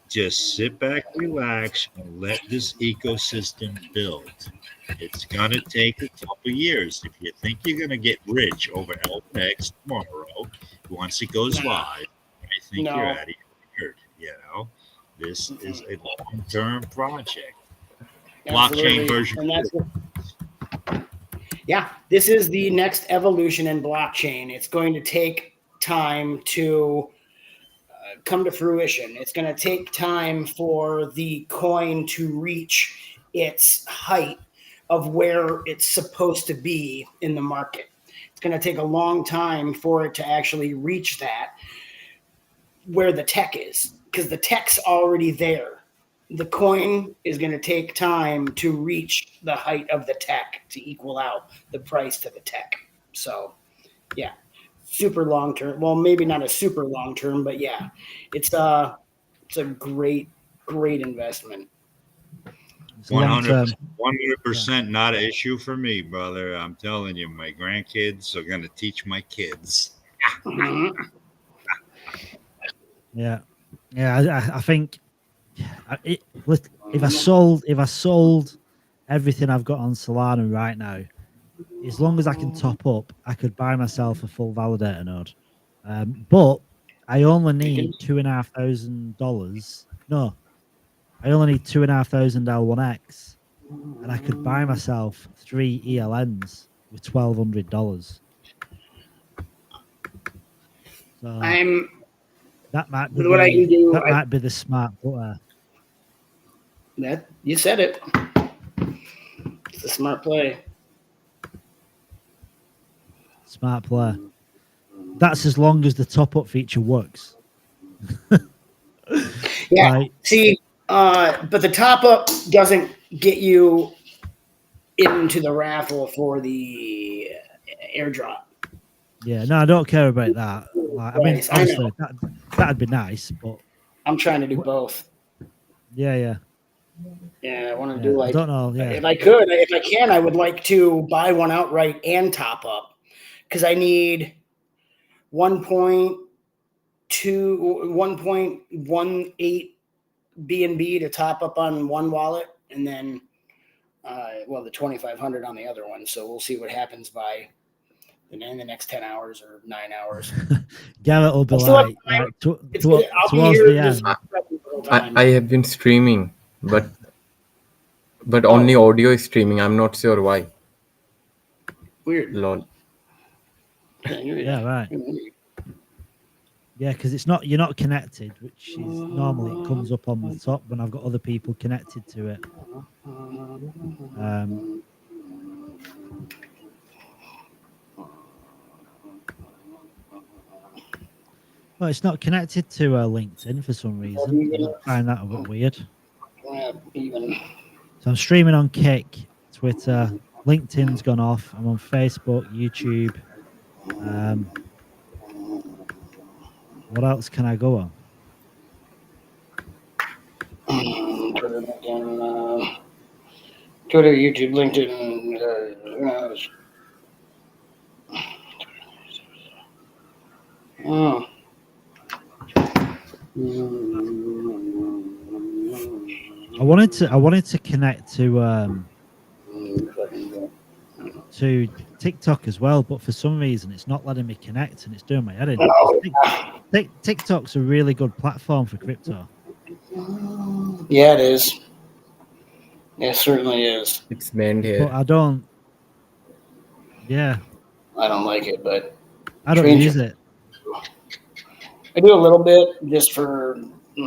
just sit back, relax, and let this ecosystem build. It's gonna take a couple years. If you think you're gonna get rich over Hell1X tomorrow, once it goes live, I think you're out of your word. You know, this is a long-term project. Blockchain version. And that's yeah, this is the next evolution in blockchain. It's going to take time to come to fruition. It's going to take time for the coin to reach its height of where it's supposed to be in the market. It's going to take a long time for it to actually reach that where the tech is, because the tech's already there. The coin is going to take time to reach the height of the tech to equal out the price to the tech. So, yeah, super long term. Well, maybe not a super long term, but yeah, it's a great investment. 100% not an issue for me, brother. I'm telling you, my grandkids are going to teach my kids. Yeah, I think if I sold everything I've got on Solana right now, as long as I can top up, I could buy myself a full validator node. But I only need $2,500. No, I only need 2,500 L1X, and I could buy myself 3 ELNs with $1,200. So that might be what I can do. That might be the smart play. That you said it. It's a smart play. Smart play. That's as long as the top up feature works. Yeah. Right. See, but the top up doesn't get you into the raffle for the airdrop. Yeah, no, I don't care about that. Like, I mean, obviously that'd be nice, but I'm trying to do both. Yeah, I want to do like. I don't know. Yeah. If I can, I would like to buy one outright and top up, because I need 1.18 BNB to top up on one wallet, and then the 2,500 on the other one. So we'll see what happens by in the next 10 hours or 9 hours. Garrett will be like towards the end. I have been streaming, but only audio is streaming. I'm not sure why. Weird. Lol. Yeah, right. Yeah, because you're not connected, which is normally it comes up on the top when I've got other people connected to it. Well, it's not connected to LinkedIn for some reason. I find that a bit weird. So I'm streaming on Kick, Twitter, LinkedIn's gone off. I'm on Facebook, YouTube. What else can I go on? Twitter, YouTube, LinkedIn. I wanted to connect to to TikTok as well, but for some reason it's not letting me connect and it's doing my head in. TikTok's a really good platform for crypto. Yeah, it is. It certainly is. It's banned here. But I don't. Yeah. I don't like it, but I don't use it. I do a little bit just for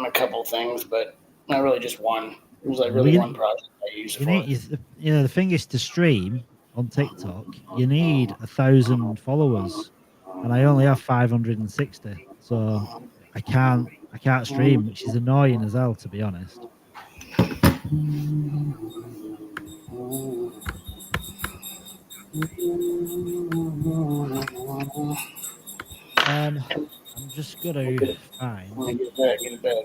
a couple things, but not really just one. It was like really one project I use it for. The thing is, to stream on TikTok, you need 1,000 followers, and I only have 560, so I can't stream, which is annoying as hell, to be honest. I'm just gonna find. Get it back.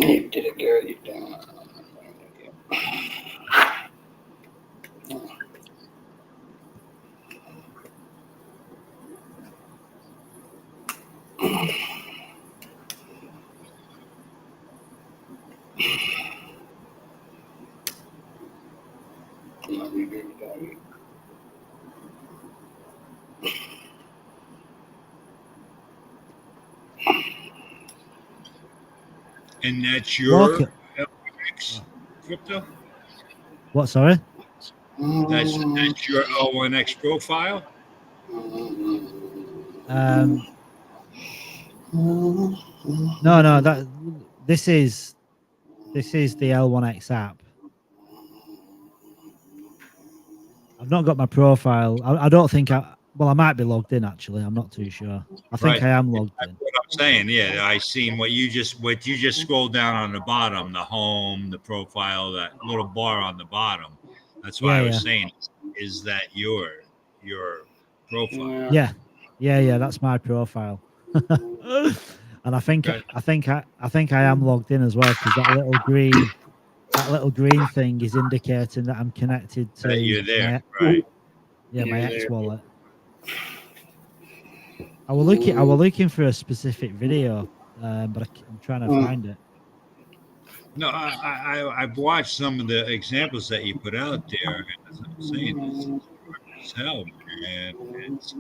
You did it, Garrett. You did it. And that's your L1X crypto? What, sorry? That's your L1X profile? No, this is the L1X app. I've not got my profile. I don't think I might be logged in actually. I'm not too sure. I think I am logged in. That's what I'm saying. Yeah, I seen what you just scrolled down on the bottom, the home, the profile, that little bar on the bottom. That's why I was saying, is that your profile? Yeah, that's my profile. And I think I am logged in as well, because that little green thing is indicating that I'm connected to. That you're there, right? Yeah, my X wallet. I was looking for a specific video, but I'm trying to find it. No, I've watched some of the examples that you put out there, and as I'm saying, it's hard as hell, man. It's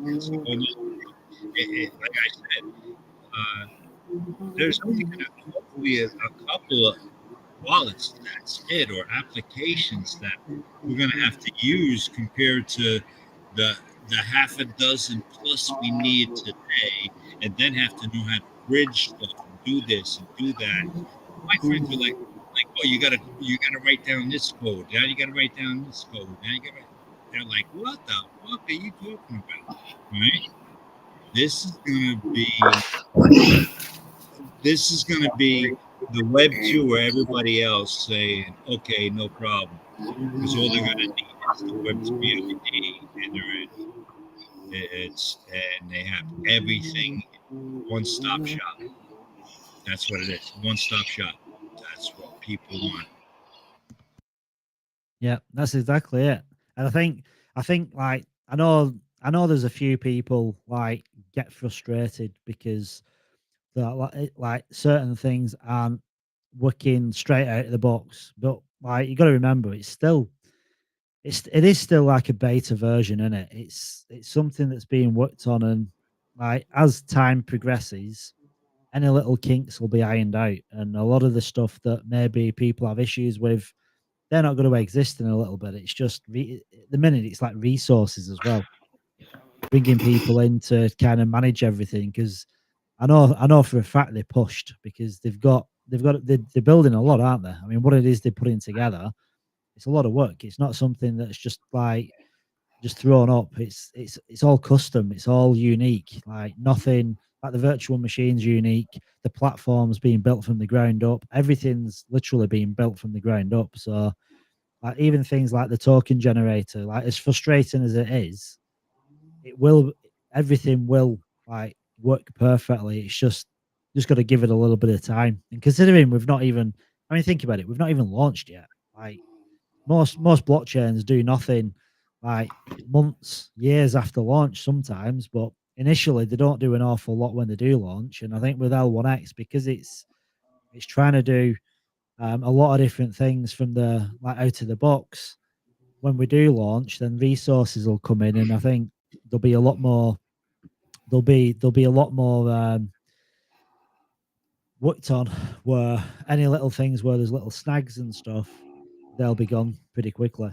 like I said, there's only going to hopefully a couple of wallets, that's it, or applications that we're going to have to use compared to the half a dozen plus we need today, and then have to know how to bridge stuff and do this and do that. My friends are like, oh, you gotta write down this code. Now you gotta write down this code. Now you gotta. They're like, what the fuck are you talking about? Right? This is gonna be the Web 2 where everybody else saying, okay, no problem, because all they're gonna need is the Web 3 LED, and they're in. And they have everything one-stop shop. That's what it is. One-stop shop. That's what people want. Yeah, that's exactly it. And I think like I know there's a few people like get frustrated because like certain things aren't working straight out of the box. But like you got to remember, it is still like a beta version, isn't it? It's something that's being worked on, and like as time progresses, any little kinks will be ironed out, and a lot of the stuff that maybe people have issues with, they're not going to exist in a little bit. It's just the minute it's like resources as well, bringing people in to kind of manage everything. Because I know for a fact they're pushed because they're building a lot, aren't they? I mean, what it is they're putting together, it's a lot of work. It's not something that's just like just thrown up. It's all custom. It's all unique. Like nothing. Like the virtual machine's unique. The platform's being built from the ground up. Everything's literally being built from the ground up. So, like even things like the token generator, like as frustrating as it is, it will everything will like work perfectly. It's just got to give it a little bit of time. And considering we've not even, I mean, think about it, we've not even launched yet. Like most blockchains do nothing like months, years after launch sometimes, but initially they don't do an awful lot when they do launch. And I think with L1X, because it's trying to do a lot of different things from the like out of the box, when we do launch, then resources will come in, and I think there'll be a lot more. There'll be a lot more worked on, where any little things where there's little snags and stuff, they'll be gone pretty quickly.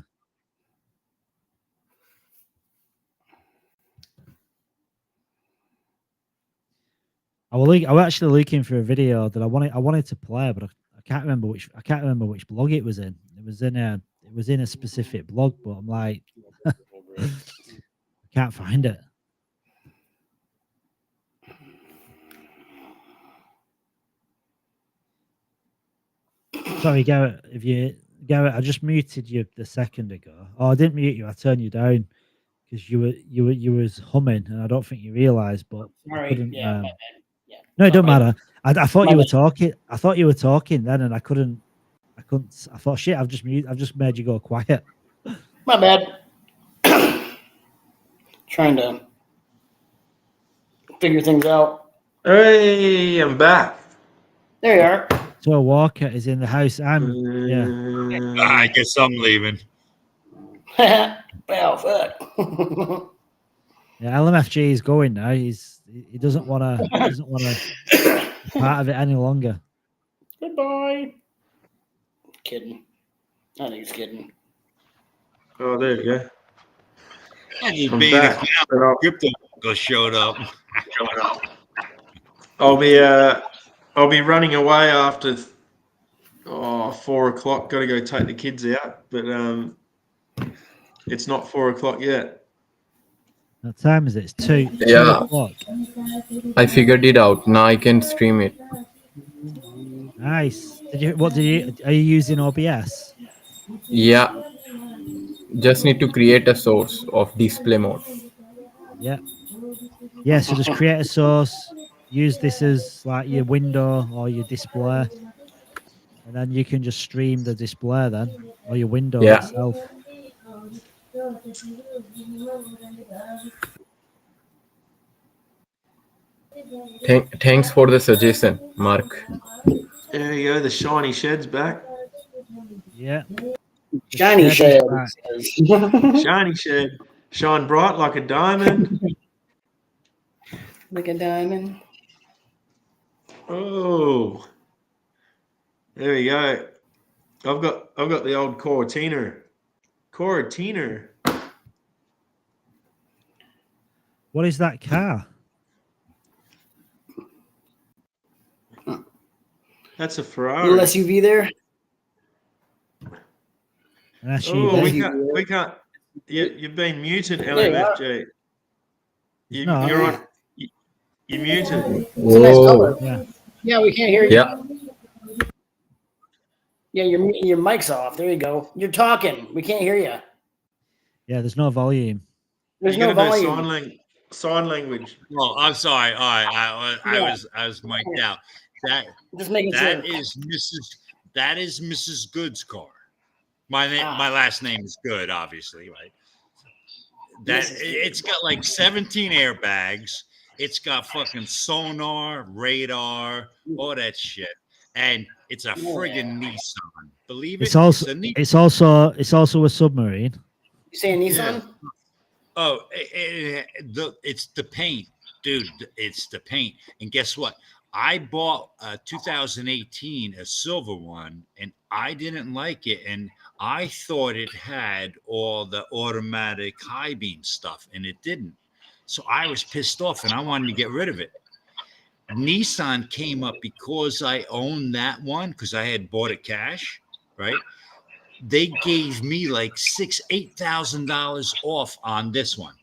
I was actually looking for a video that I wanted to play, but I can't remember which blog it was in. It was in a specific blog, but I'm like, I can't find it. Sorry, Garrett. Garrett, I just muted you a second ago. Oh, I didn't mute you. I turned you down because you was humming, and I don't think you realised. But Sorry. I couldn't. Yeah, my bad. Yeah. No, it don't matter. I thought My you were bad. talking. I thought you were talking then, and I couldn't. I thought, shit. I've just made you go quiet. My bad. Trying to figure things out. Hey, I'm back. There you are. So Walker is in the house. Yeah. I guess I'm leaving. Well, fuck. Yeah, LMFG is going now. He doesn't want to be part of it any longer. Goodbye. Kidding. I think he's kidding. Oh, there you go. And you I'm being a back. clown, crypto showed up. I'll be running away after 4 o'clock. Got to go take the kids out, but it's not 4 o'clock yet. What time is it? It's 2 Yeah. o'clock. I figured it out. Now I can stream it. Nice. Are you using OBS? Yeah. Just need to create a source of display mode. Yeah. Yeah, so just create a source, use this as like your window or your display, and then you can just stream the display then, or your window itself. Thanks for the suggestion, Mark. There you go. The shiny shed's back. Yeah. Shiny shed. Shiny shed. Shine bright like a diamond. Like a diamond. Oh. There we go. I've got the old Coratiner. What is that car? That's a Ferrari. Little SUV there. An SUV. We can't. You've been muted, LMFG. No. You're on. You're muted. It's a nice color. Yeah. Yeah, we can't hear you. Yeah. Yeah, your mic's off. There you go. You're talking. We can't hear you. Yeah, there's no volume. There's You're no gonna do volume. sign language. Oh, I'm sorry. All right, I was mic'd out. Just making That sure. is Mrs. Good's car. My last name is Good, obviously, right? It's got like 17 airbags. It's got fucking sonar, radar, all that shit, and it's a friggin' Nissan. Believe it. It's also a submarine. You saying Nissan? Yeah. Oh, it's the paint, dude. It's the paint. And guess what? I bought a 2018, a silver one, and I didn't like it. And I thought it had all the automatic high beam stuff, and it didn't. So I was pissed off, and I wanted to get rid of it. Nissan came up because I owned that one, because I had bought it cash, right? They gave me like $8,000 off on this one.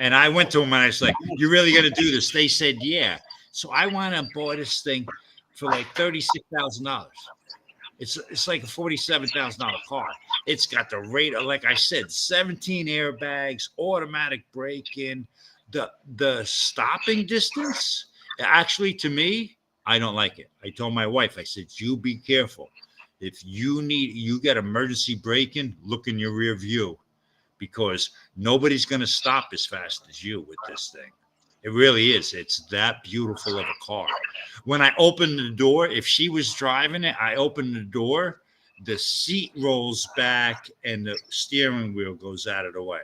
And I went to them and I was like, "You really got to do this?" They said, "Yeah." So I went and bought this thing for like $36,000. It's like a $47,000 car. It's got the radar, like I said, 17 airbags, automatic braking, the stopping distance, actually, to me, I don't like it. I told my wife, I said, you be careful. If you get emergency braking, look in your rear view, because nobody's going to stop as fast as you with this thing. It really is. It's that beautiful of a car. When I opened the door, if she was driving it, I opened the door, the seat rolls back and the steering wheel goes out of the way.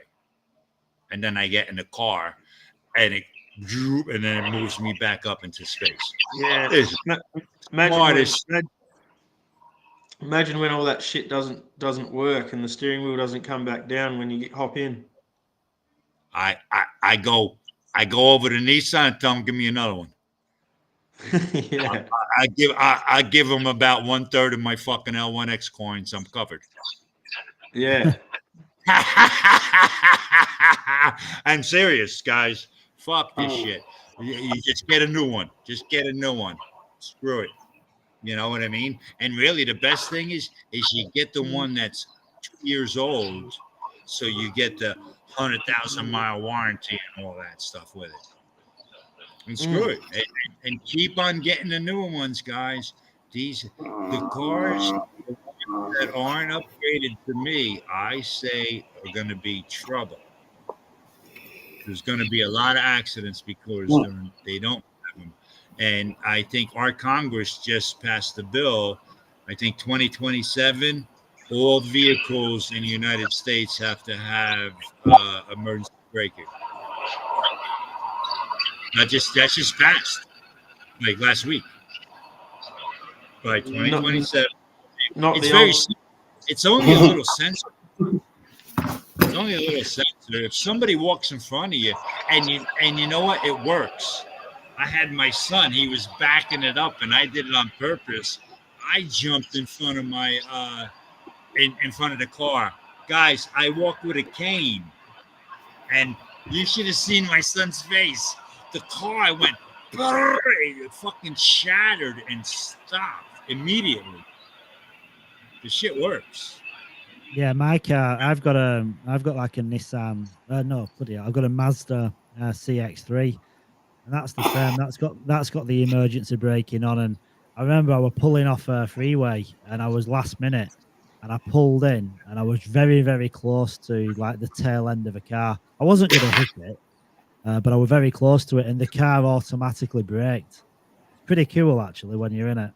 And then I get in the car and it droop, and then it moves me back up into space. Yeah. It's Imagine when all that shit doesn't work and the steering wheel doesn't come back down when you hop in. I go over to Nissan and tell them, give me another one. Yeah. I give them about 1/3 of my fucking L1X coins. I'm covered. Yeah. I'm serious, guys. Fuck this shit. You just get a new one. Just get a new one. Screw it. You know what I mean? And really, the best thing is you get the one that's 2 years old, so you get the 100,000 mile warranty and all that stuff with it. And screw it, and keep on getting the newer ones, guys. The cars that aren't upgraded to me, I say, are going to be trouble. There's going to be a lot of accidents because they don't have them. And I think our Congress just passed the bill. I think 2027, all vehicles in the United States have to have emergency braking. That just passed like last week. By 2027, it's very. It's only a little sensitive. It's only a little sensitive. If somebody walks in front of you, and you know what, it works. I had my son. He was backing it up, and I did it on purpose. I jumped in front of my in front of the car, guys. I walked with a cane, and you should have seen my son's face. The car went, it fucking shattered and stopped immediately. The shit works. Yeah, my car. I've got like a Nissan. I've got a Mazda CX-3, and that's the same. That's got the emergency braking on. And I remember I was pulling off a freeway, and I was last minute, and I pulled in, and I was very, very close to like the tail end of a car. I wasn't going to hit it. But I was very close to it, and the car automatically braked. Pretty cool, actually, when you're in it.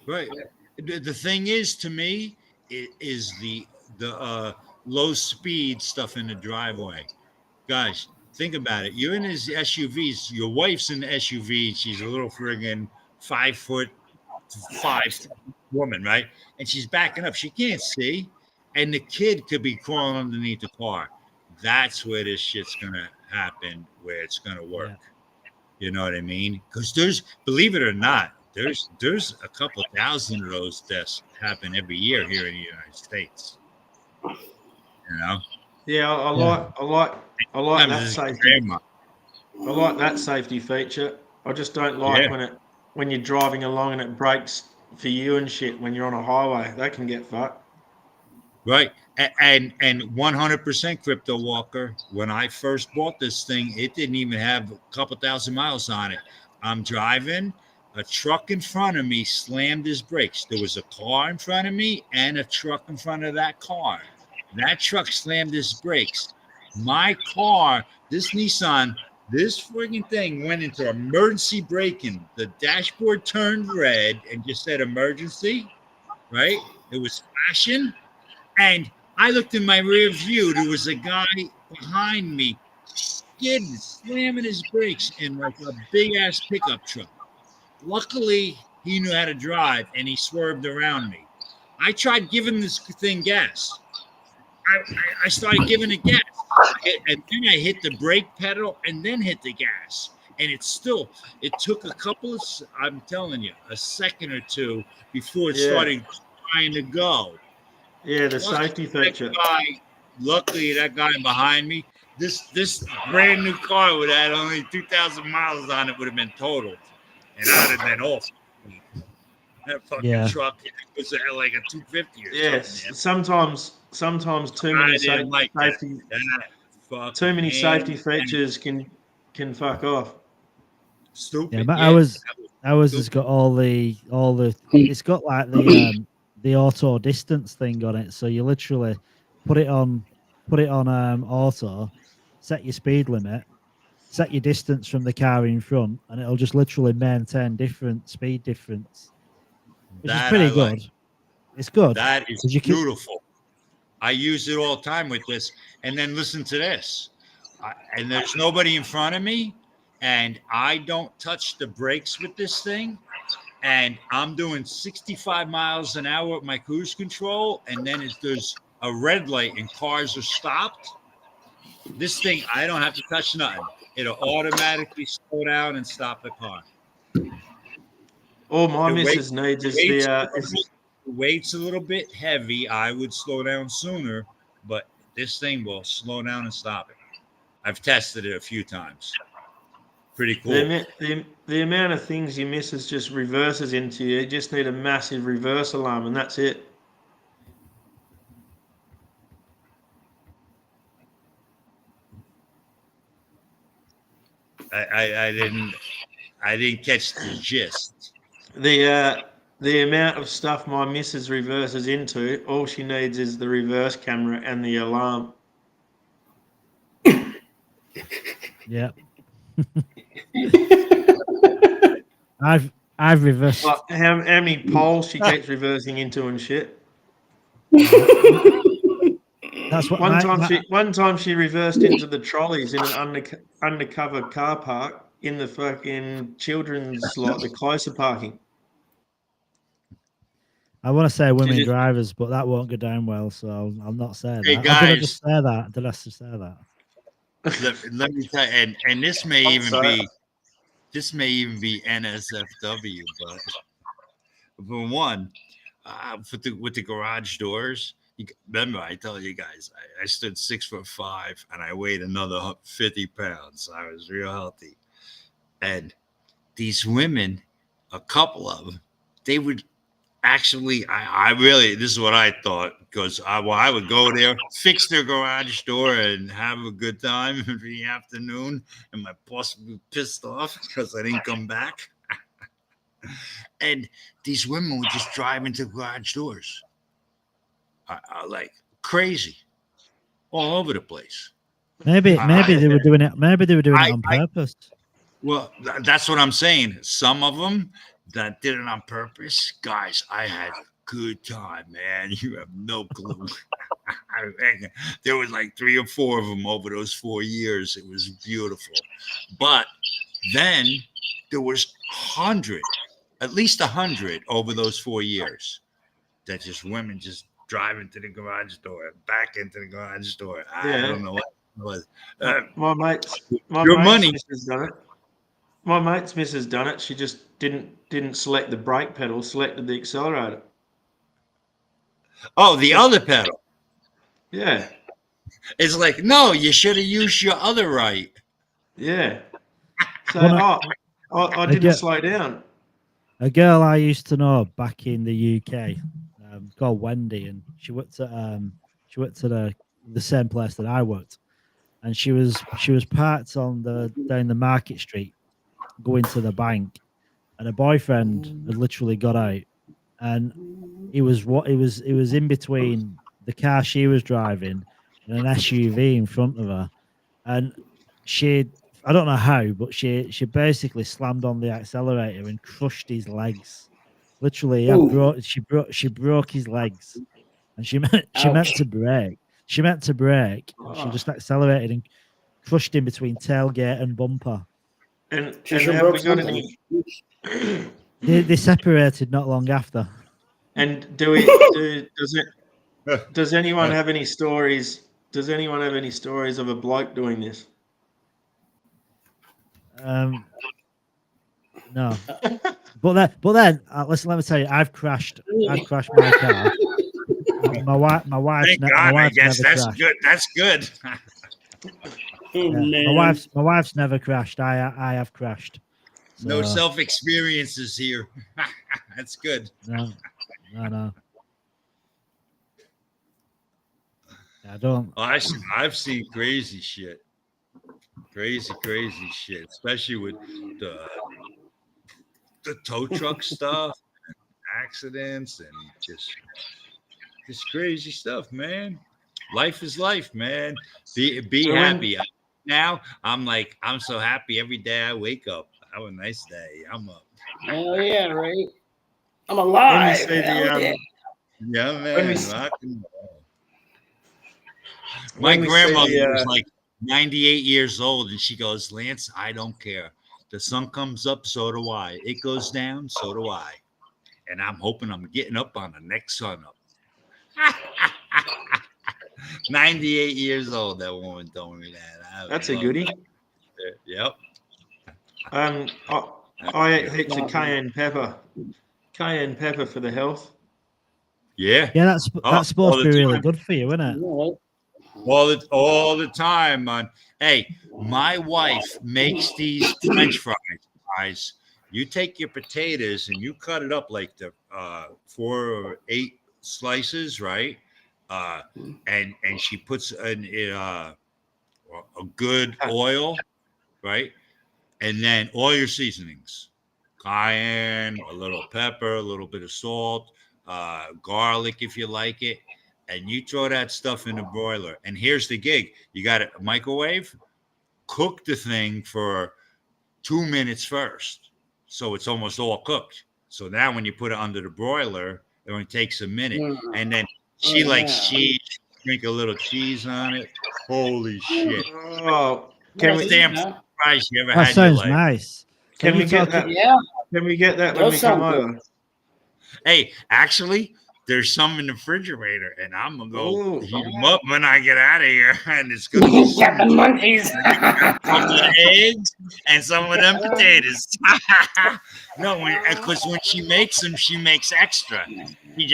Right. The thing is, to me, is the low speed stuff in the driveway. Guys, think about it. You're in his SUVs. Your wife's in the SUV. She's a little friggin' 5'5" woman, right? And she's backing up. She can't see, and the kid could be crawling underneath the car. That's where this shit's gonna happen, where it's gonna work. Yeah. You know what I mean? Because believe it or not, there's a couple thousand of those deaths happen every year here in the United States. You know? Yeah, I like that safety. I like that safety feature. I just don't like when you're driving along and it brakes for you and shit when you're on a highway. That can get fucked. Right. And 100% Crypto Walker, when I first bought this thing, it didn't even have a couple thousand miles on it. I'm driving, a truck in front of me slammed his brakes. There was a car in front of me and a truck in front of that car. That truck slammed his brakes. My car, this Nissan, this frigging thing went into emergency braking. The dashboard turned red and just said emergency, right? It was flashing. And I looked in my rear view. There was a guy behind me, skidding, slamming his brakes in like a big ass pickup truck. Luckily, he knew how to drive, and he swerved around me. I tried giving this thing gas. I started giving it gas, and then I hit the brake pedal, and then hit the gas. And it took I'm telling you, a second or two before it started trying to go. Yeah, the safety feature. Luckily, that guy behind me, this brand new car would have had only 2,000 miles on it would have been totaled, and I would have been off. That fucking truck was like a 250 or something. Yes, sometimes too many safety. That Too many safety features can fuck off. Stupid. Yeah, but yeah, ours has got all the it's got like the auto distance thing on it. So you literally put it on auto, set your speed limit, set your distance from the car in front, and it'll just literally maintain different speed difference, which is that pretty I good. like. It's good. That is 'cause you can- beautiful. I use it all the time with this. And then listen to this. And there's nobody in front of me, and I don't touch the brakes with this thing. And I'm doing 65 miles an hour with my cruise control. And then if there's a red light and cars are stopped, this thing, I don't have to touch nothing. It'll automatically slow down and stop the car. All my The missus needs is the weight's a little bit heavy. I would slow down sooner, but this thing will slow down and stop it. I've tested it a few times. Pretty cool. the amount of things your missus just reverses into you. You just need a massive reverse alarm, and that's it. I didn't catch the gist. The amount of stuff my missus reverses into, all she needs is the reverse camera and the alarm. Yeah. I've reversed. Like how many poles she keeps reversing into and shit. That's what one time she reversed into the trolleys in an undercover car park in the fucking children's the closer parking. I want to say women drivers, but that won't go down well, so I'll not say that. Hey, Or guys. did I just say that? Did I just say that? Let me tell you, and this may even be NSFW, but for one, with the garage doors. Remember, I told you guys, I stood 6'5" and I weighed another 50 pounds. I was real healthy. And these women, a couple of them, they would actually, I really, this is what I thought, because I would go there, fix their garage door and have a good time in the afternoon. And my boss would be pissed off because I didn't come back. And these women would just drive into garage doors. Like crazy, all over the place. Maybe they were doing it. Maybe they were doing it on purpose. Well, that's what I'm saying. Some of them that did it on purpose, guys. I had a good time, man. You have no clue. There was like 3 or 4 of them over those 4 years. It was beautiful. But then there was at least 100 over those 4 years. That just women just drive into the garage door, back into the garage door. I don't know what it was. My mate's missus done it. My mate's missus done it. She just didn't select the brake pedal, selected the accelerator. Oh, the other pedal. Yeah. It's like, no, you should have used your other right. Yeah. So I didn't slow down. A girl I used to know back in the UK, called Wendy, and she worked at the same place that I worked, and she was parked down the Market Street, going to the bank, and her boyfriend had literally got out, and it was in between the car she was driving and an SUV in front of her, and I don't know how, but she basically slammed on the accelerator and crushed his legs. Literally, she broke his legs, and she meant to brake. She just accelerated and crushed him between tailgate and bumper. And have we got any? They separated not long after. And does anyone have any stories? Does anyone have any stories of a bloke doing this? No. But then let me tell you, I've crashed my car. My wife's Thank God, I guess that's crashed. good. That's good. My wife's never crashed. I have crashed. So, no self experiences here. That's good. No. I don't. I've seen crazy shit, crazy shit, especially with the tow truck stuff, accidents, and just crazy stuff, man. Life is life, man. Be So happy. Now I'm like, I'm so happy every day I wake up. Have a nice day. I'm up. Hell yeah, right. I'm when we alive. say Hell yeah. Yeah, When we- man. Rock and roll. My when we say grandmother the, was like 98 years old, and she goes, Lance, I don't care. The sun comes up, so do I. It goes down, so do I. And I'm hoping I'm getting up on the next sun up. 98 years old, that woman told me that. that's a goodie. Yep. I ate heaps of cayenne pepper. Cayenne pepper for the health. Yeah. Yeah, that's supposed all to the be really time. good for you, isn't it? All the time, man. Hey, my wife makes these French fries. You take your potatoes and you cut it up like the 4 or 8 slices, right? And she puts in a good oil, right? And then all your seasonings, cayenne, a little pepper, a little bit of salt, garlic if you like it, and you throw that stuff in the broiler. And here's the gig: you got a microwave, cook the thing for 2 minutes first, so it's almost all cooked. So now when you put it under the broiler, it only takes a minute, and then she likes cheese. Drink a little cheese on it. Holy shit! Oh, can we? Damn surprise you ever That had your sounds life. nice. Can we get that? Yeah. Can we get that when Those we come sound good. over? Hey, actually, there's some in the refrigerator, and I'm gonna go Ooh. heat them up when I get out of here. And it's gonna be Got the munchies. some of the eggs and some of them potatoes. No, because when she makes them, she makes extra. She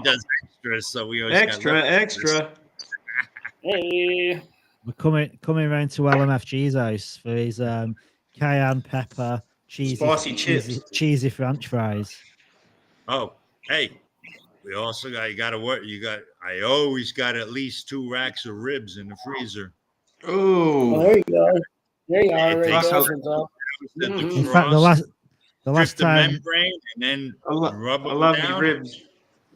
does extra, so we always got Extra. Hey. We're coming around to LMFG's house for his cayenne pepper, Spicy chips. cheesy French fries. Oh, hey, we also got I always got at least 2 racks of ribs in the freezer. Ooh. There you go. There you are. It Right takes there. a- So. In fact, the last Strip the time, membrane and then I rub them love down. the ribs.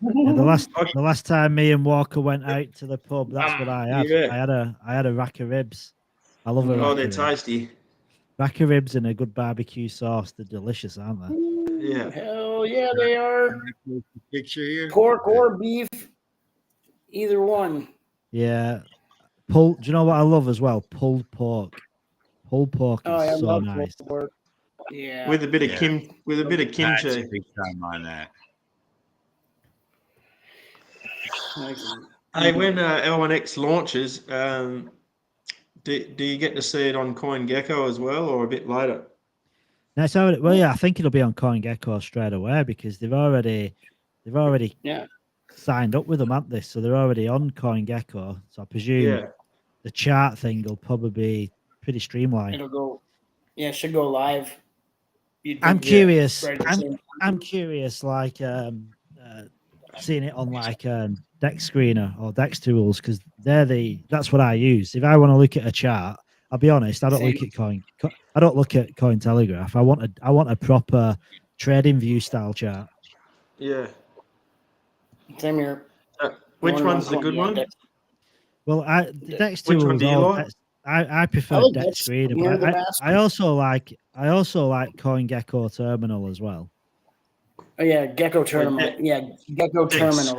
yeah, the last time me and Walker went out to the pub, that's what I had. Yeah. I had a rack of ribs. I love a rack Oh, of they're ribs. tasty. Rack of ribs and a good barbecue sauce. They're delicious, aren't they? Yeah. Hell yeah, they are. Picture here. Pork or beef, either one. Yeah. Do you know what I love as well? Pulled pork. Pulled pork is Oh, yeah, I so love nice. pork. Yeah. With a bit of That's kimchi. big time on that. Hey, when L1X launches, do you get to see it on CoinGecko as well, or a bit later? No, well, yeah, I think it'll be on CoinGecko straight away because they've already signed up with them, haven't they? So they're already on CoinGecko. So I presume the chart thing will probably be pretty streamlined. It'll go. Yeah, it should go live. I'm curious. Right at the same I'm curious, like seeing it on like Dex Screener or Dex Tools because that's what I use. If I want to look at a chart, I'll be honest, I don't look at Cointelegraph. I want a proper trading view style chart. Yeah. Same here. Which one's the good one? Well, the Dex Which one Tools. do you like? I prefer like Dex Screener, You're but the I also like CoinGecko Terminal as well. Oh yeah, Gecko Terminal. Yeah, Gecko Terminal.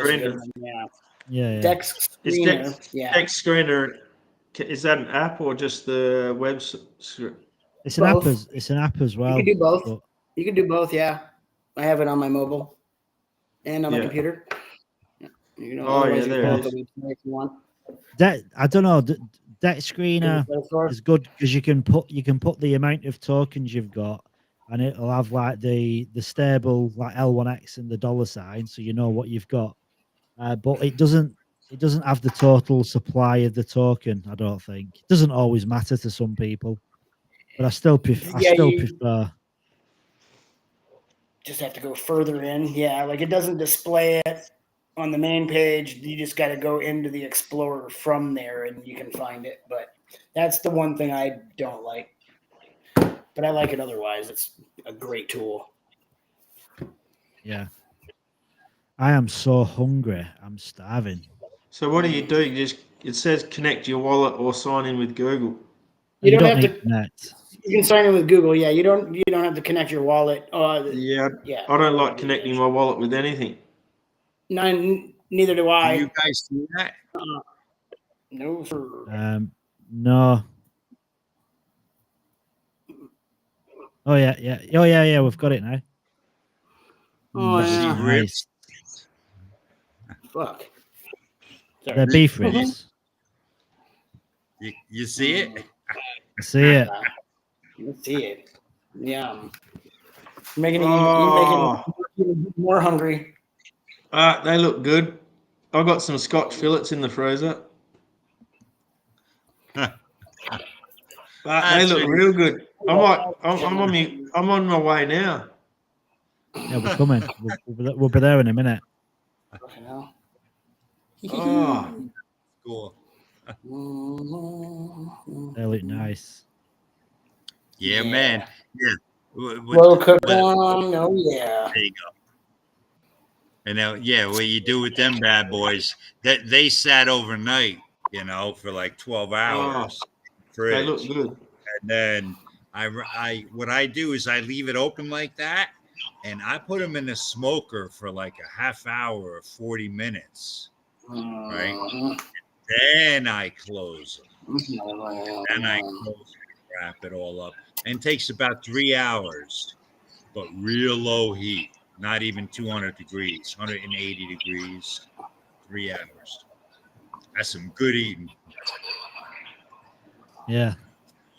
Yeah. Yeah. Dex Screener. Yeah. Dex Screener. Is that an app or just the web? It's an app. It's an app as well. You can do both. But, You can do both. Yeah, I have it on my mobile and on my computer. You know, there it is. if you want. I don't know. Dex Screener is good because you can put the amount of tokens you've got, and it'll have like the stable like L1X and the dollar sign, so you know what you've got. But it doesn't have the total supply of the token. I don't think it doesn't always matter to some people, but I still prefer. Just have to go further in. Yeah, like it doesn't display it on the main page. You just got to go into the Explorer from there, and you can find it. But that's the one thing I don't like. But I like it otherwise. It's a great tool. Yeah. I am so hungry. I'm starving. So what do? It says connect your wallet or sign in with Google. You don't have need to connect. You can sign in with Google. Yeah, you don't have to connect your wallet. Yeah. Yeah. I don't like connecting my wallet with anything. Neither do I. Do you guys do that? No, sir. No. Oh yeah. We've got it now. Oh, yeah. Nice. Fuck. Sorry. They're beef ribs. You see it? I see it. You see it. Yum. Making you more hungry. They look good. I've got some Scotch fillets in the freezer. They look real good. I'm on my way now. Yeah, we're coming. We'll be there in a minute. Oh, cool. They look nice. Yeah, man. Yeah. Well cooked one. Oh yeah. There you go. And now, yeah, what you do with them bad boys? That they sat overnight, for like 12 hours. They look good. And then what I do is I leave it open like that, and I put them in the smoker for like a half hour or 40 minutes, right? Then I close them. Then I close them, wrap it all up, and it takes about 3 hours, but real low heat, not even 200 degrees, 180 degrees, 3 hours. That's some good eating. Yeah.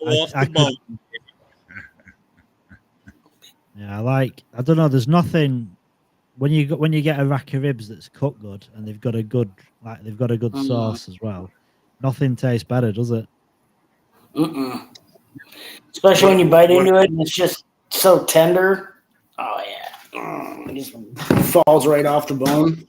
Off the bone. Yeah, I don't know. There's nothing when you get a rack of ribs that's cooked good and they've got a good sauce as well. Nothing tastes better, does it? Especially when you bite into it and it's just so tender. Oh yeah, it just falls right off the bone.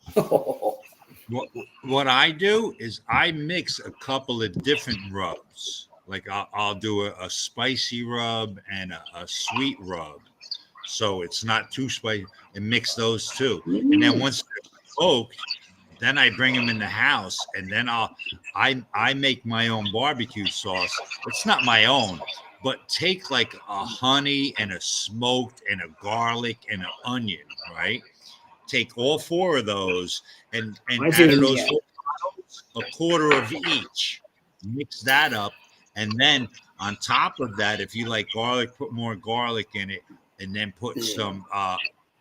What I do is I mix a couple of different rubs. Like I'll do a spicy rub and a sweet rub, so it's not too spicy, and mix those two. And then once they're cooked, then I bring them in the house, and then I make my own barbecue sauce. It's not my own, but take like a honey and a smoked and a garlic and an onion, right? Take all 4 of those and out of those 4 bottles, a quarter of each. Mix that up. And then on top of that, if you like garlic, put more garlic in it, and then put some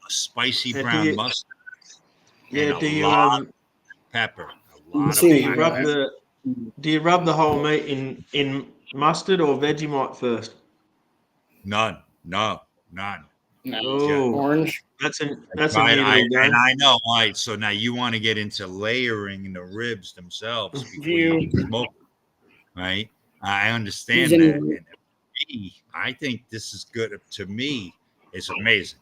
spicy brown mustard. Yeah, and a lot of pepper. Do you rub the whole meat in mustard or Vegemite first? None. No. Oh, orange. That's a right. and I know. All right. So now you want to get into layering the ribs themselves before you smoke, right? I understand that. And me, I think this is good. To me, it's amazing.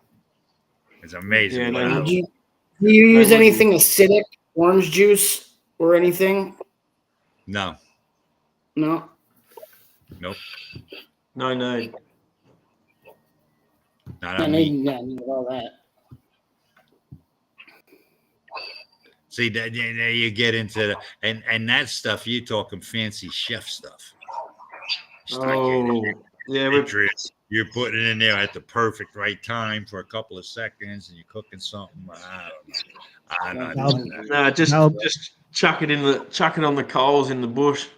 It's amazing. Yeah, do you use anything acidic, orange juice or anything? No. No. Nope. No. Not on me. Need all that. See, there you get into and that stuff. You're talking fancy chef stuff. You're putting it in there at the perfect right time for a couple of seconds, and you're cooking something. I don't know. No, just chuck it on the coals in the bush.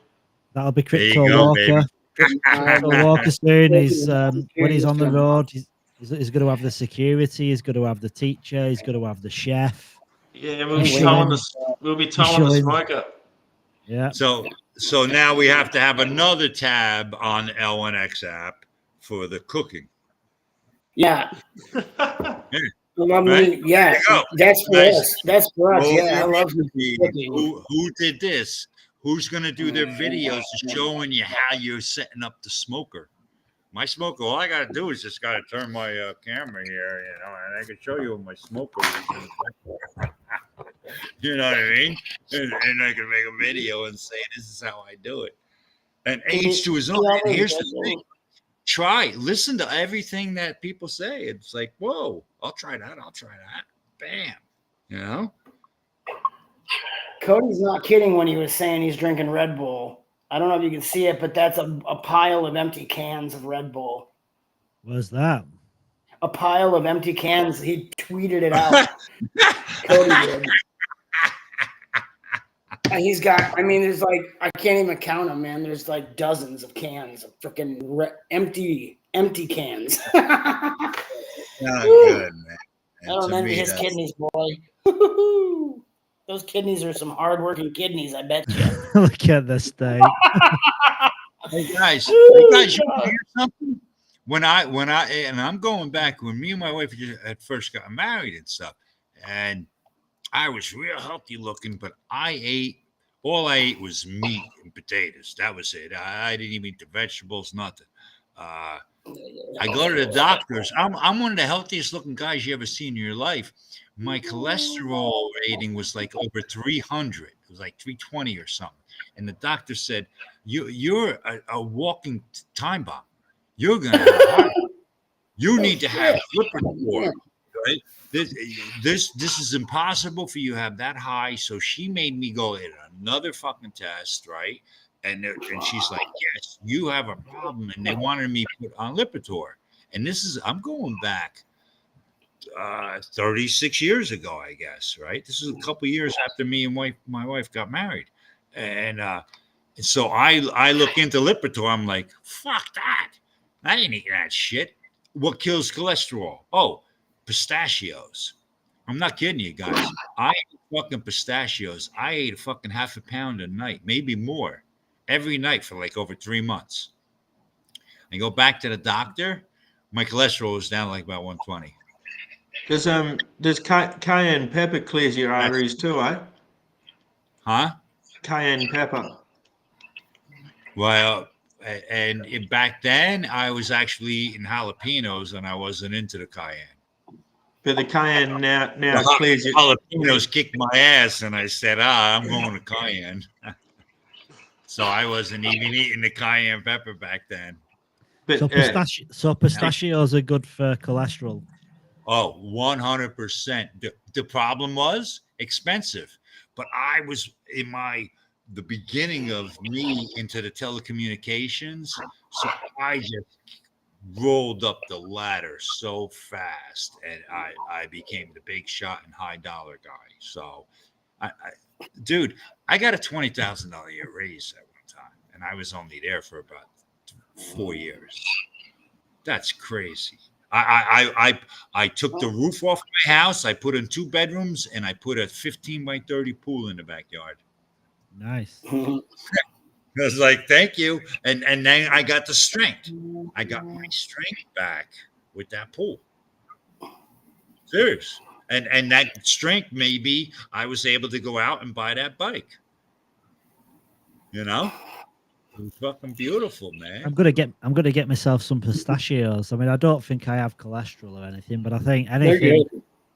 That'll be Crypto Walker. Crypto Walker soon. He's when he's on the road, he's going to have the security. He's going to have the teacher. He's going to have the chef. Yeah, we'll be towing the smoker. Yeah. So now we have to have another tab on the L1X app for the cooking. Yeah. Right? Yeah, that's for us. That's for us. Yeah, I love who did this? Who's going to do their videos showing you how you're setting up the smoker? My smoker, all I got to do is just got to turn my camera here, and I can show you what my smoker is. You know what I mean? And I can make a video and say, this is how I do it. And each to his own. And here's the thing. Listen to everything that people say. It's like, whoa, I'll try that. Bam. You know? Cody's not kidding when he was saying he's drinking Red Bull. I don't know if you can see it, but that's a pile of empty cans of Red Bull. What's that? A pile of empty cans. He tweeted it out. Cody did. And he's got, I mean, there's like, I can't even count them, man. There's like dozens of cans of freaking empty cans. Oh, good, man. I don't envy his kidneys, boy. Those kidneys are some hardworking kidneys, I bet you. Look at the state. Hey guys, you want to hear something? When I'm going back when me and my wife at first got married and stuff, and I was real healthy looking, but all I ate was meat and potatoes. That was it. I didn't even eat the vegetables, nothing. I go to the doctors. I'm one of the healthiest looking guys you ever seen in your life. My cholesterol rating was like over 300. It was like 320 or something. And the doctor said, you're a walking time bomb. You're going to have a heart. You need to have Lipitor, right? This is impossible for you to have that high. So she made me go in another fucking test, right? And she's like, yes, you have a problem. And they wanted me put on Lipitor. And I'm going back 36 years ago, I guess, right? This is a couple of years after me and my wife got married. And so I look into Lipitor. I'm like, fuck that. I ain't eating that shit. What kills cholesterol? Oh, pistachios. I'm not kidding you guys. I ate fucking pistachios. I ate a fucking half a pound a night, maybe more, every night for like over 3 months. I go back to the doctor. My cholesterol was down like about 120. Does cayenne pepper clears your arteries too, eh? Huh? Cayenne pepper. Well, and back then I was actually eating jalapenos and I wasn't into the cayenne. But the cayenne now clears your jalapenos kicked my ass, and I said, I'm going to cayenne. So I wasn't even eating the cayenne pepper back then. But, so pistachios are good for cholesterol. Oh, 100%. The problem was expensive, but I was in the beginning of me into the telecommunications, so I just rolled up the ladder so fast, and I became the big shot and high dollar guy. So, dude, I got a $20,000 a year raise at one time, and I was only there for about 4 years. That's crazy. I took the roof off my house. I put in 2 bedrooms, and I put a 15 by 30 pool in the backyard. Nice. I was like, thank you. And then I got the strength. I got my strength back with that pool. Serious. And that strength, maybe I was able to go out and buy that bike. You know? It was fucking beautiful, man. I'm gonna get myself some pistachios. I mean, I don't think I have cholesterol or anything, but I think anything,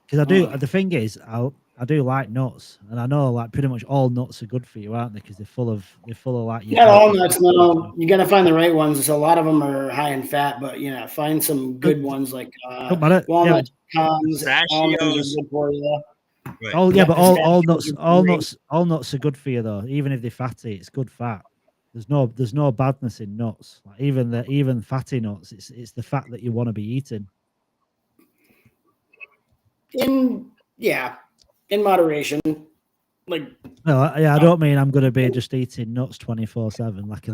because I do. The thing is, I do like nuts, and I know like pretty much all nuts are good for you, aren't they? Because they're full of like. Yeah, all nuts. No, you got to find the right ones. So a lot of them are high in fat, but find some good ones like walnuts, almonds are good for you. Right. Oh yeah, but all nuts are good for you though. Even if they're fatty, it's good fat. There's no badness in nuts. Like even fatty nuts, it's the fat that you want to be eating. In moderation. Like no, yeah, I don't mean I'm gonna be just eating nuts 24/7 like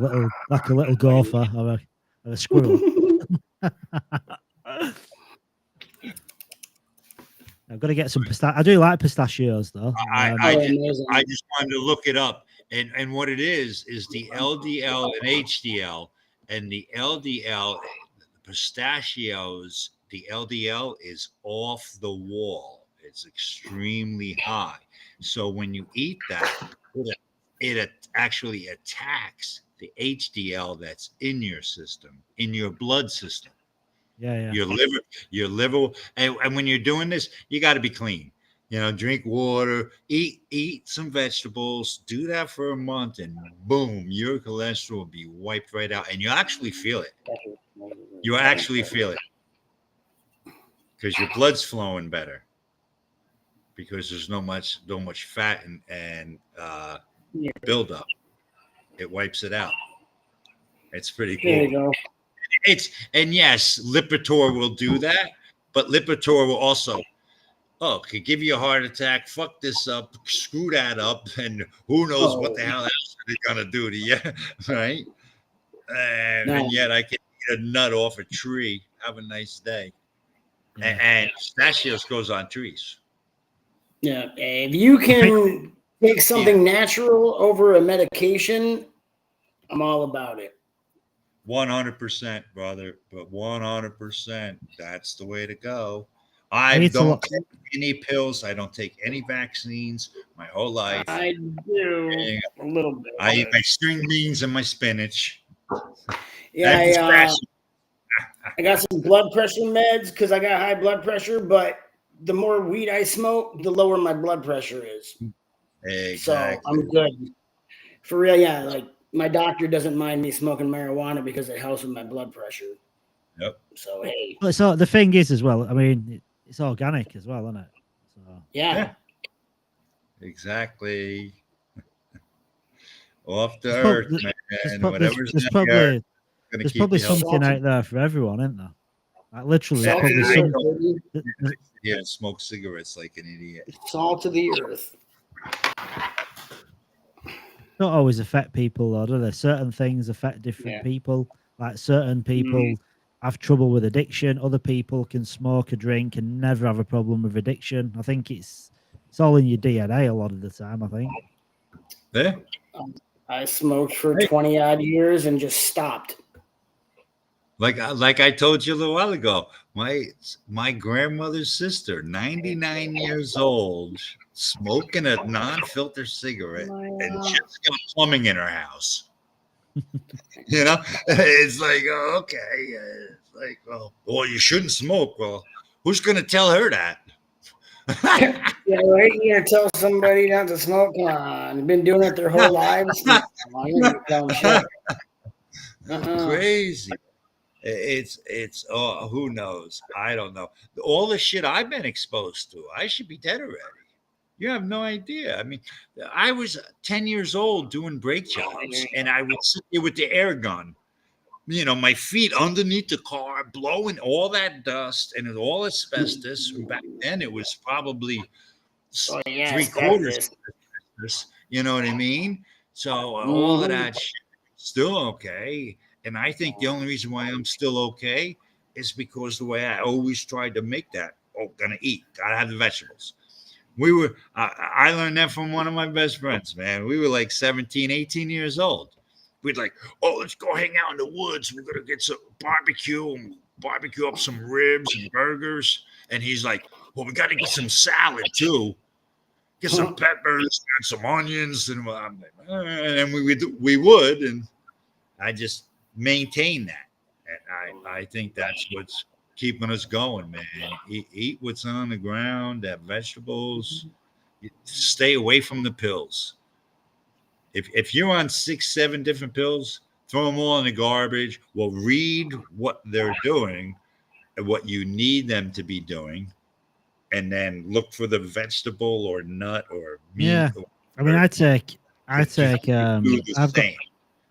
a little gopher or a squirrel. I've got to get some pistachios. I do like pistachios though. I just wanted to look it up. And what it is the LDL and HDL, and the LDL, the pistachios, the LDL is off the wall. It's extremely high. So when you eat that, it actually attacks the HDL that's in your system, in your blood system. Yeah. Your liver, and when you're doing this, you got to be clean. Drink water, eat some vegetables, do that for a month, and boom, your cholesterol will be wiped right out. And you actually feel it. You actually feel it because your blood's flowing better because there's no much fat and buildup. It wipes it out. It's pretty cool. There you go. And yes, Lipitor will do that, but Lipitor will also could give you a heart attack, fuck this up, screw that up, and who knows what the hell else they're gonna do to you, right? And yet I can eat a nut off a tree. Have a nice day. Yeah. And pistachios grows on trees. Yeah, if you can take something natural over a medication, I'm all about it. 100%, brother. But 100%, that's the way to go. I don't take any pills. I don't take any vaccines my whole life. I do a little bit. I eat my string beans and my spinach. Yeah, I got some blood pressure meds because I got high blood pressure, but the more weed I smoke, the lower my blood pressure is. Exactly. So I'm good. For real, yeah. Like my doctor doesn't mind me smoking marijuana because it helps with my blood pressure. Yep. So hey. Well, so the thing is as well, I mean, it's organic as well, isn't it? So, yeah. Exactly. Off the earth, man. There's probably something out there for everyone, isn't there? Like literally, yeah, smoke cigarettes like an idiot. Salt of the earth. Don't always affect people, though, do they? Certain things affect different people. Like certain people have trouble with addiction. Other people can smoke or drink and never have a problem with addiction. I think it's all in your DNA a lot of the time, I think. Yeah. I smoked for 20 odd years and just stopped. Like I told you a little while ago, my grandmother's sister, 99 years old, smoking a non-filter cigarette and just got plumbing in her house. It's like, okay. It's like, well, you shouldn't smoke. Well, who's going to tell her that? Yeah, right. You're going to tell somebody not to smoke? Come on. They've been doing it their whole lives. Crazy. It's who knows? I don't know. All the shit I've been exposed to, I should be dead already. You have no idea. I mean, I was 10 years old doing brake jobs, and I would sit there with the air gun, my feet underneath the car, blowing all that dust and all asbestos. Back then, it was probably 3/4 asbestos. You know what I mean? So all of that shit, still okay. And I think the only reason why I'm still okay is because the way I always tried to make that. Gonna eat. Gotta have the vegetables. I learned that from one of my best friends, man. We were like 17, 18 years old. We'd like, let's go hang out in the woods. We're gonna get some barbecue and barbecue up some ribs and burgers. And he's like, well, we gotta get some salad too. Get some peppers and some onions. And we would. And I just maintain that. And I think that's what's keeping us going, man. Eat what's on the ground, have vegetables, stay away from the pills. If you're on 6, 7 different pills, throw them all in the garbage. Well, read what they're doing and what you need them to be doing, and then look for the vegetable or nut or meat. Yeah, I mean,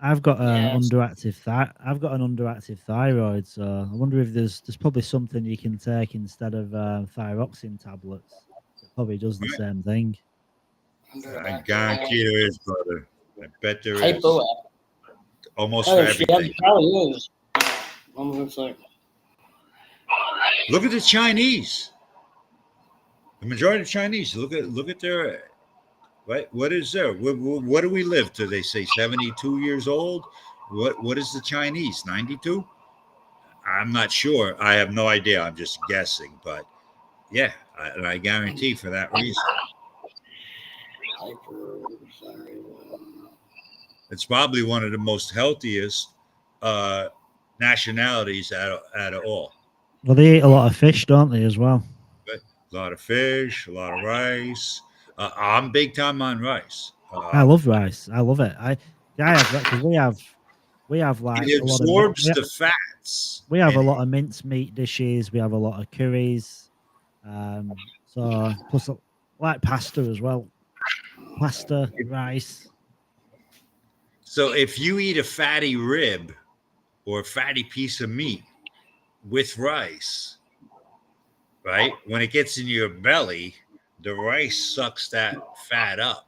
I've got an underactive thyroid, so I wonder if there's probably something you can take instead of thyroxine tablets. It probably does the same thing. I guarantee there is, brother. I bet there is. Almost for everything. Look at the Chinese. The majority of Chinese. Look at their. What is there? What do we live to? They say 72 years old. What is the Chinese? 92? I'm not sure. I have no idea. I'm just guessing. But yeah, I guarantee for that reason. It's probably one of the most healthiest nationalities out of all. Well, they eat a lot of fish, don't they, as well? a lot of fish, a lot of rice. I'm big time on rice. I love rice. I love it. I have because we have like It a lot of absorbs the fats. we have a and lot of mincemeat dishes. We have a lot of curries. So plus like pasta as well. Pasta, rice. So if you eat a fatty rib or a fatty piece of meat with rice, right? When it gets in your belly, the rice sucks that fat up.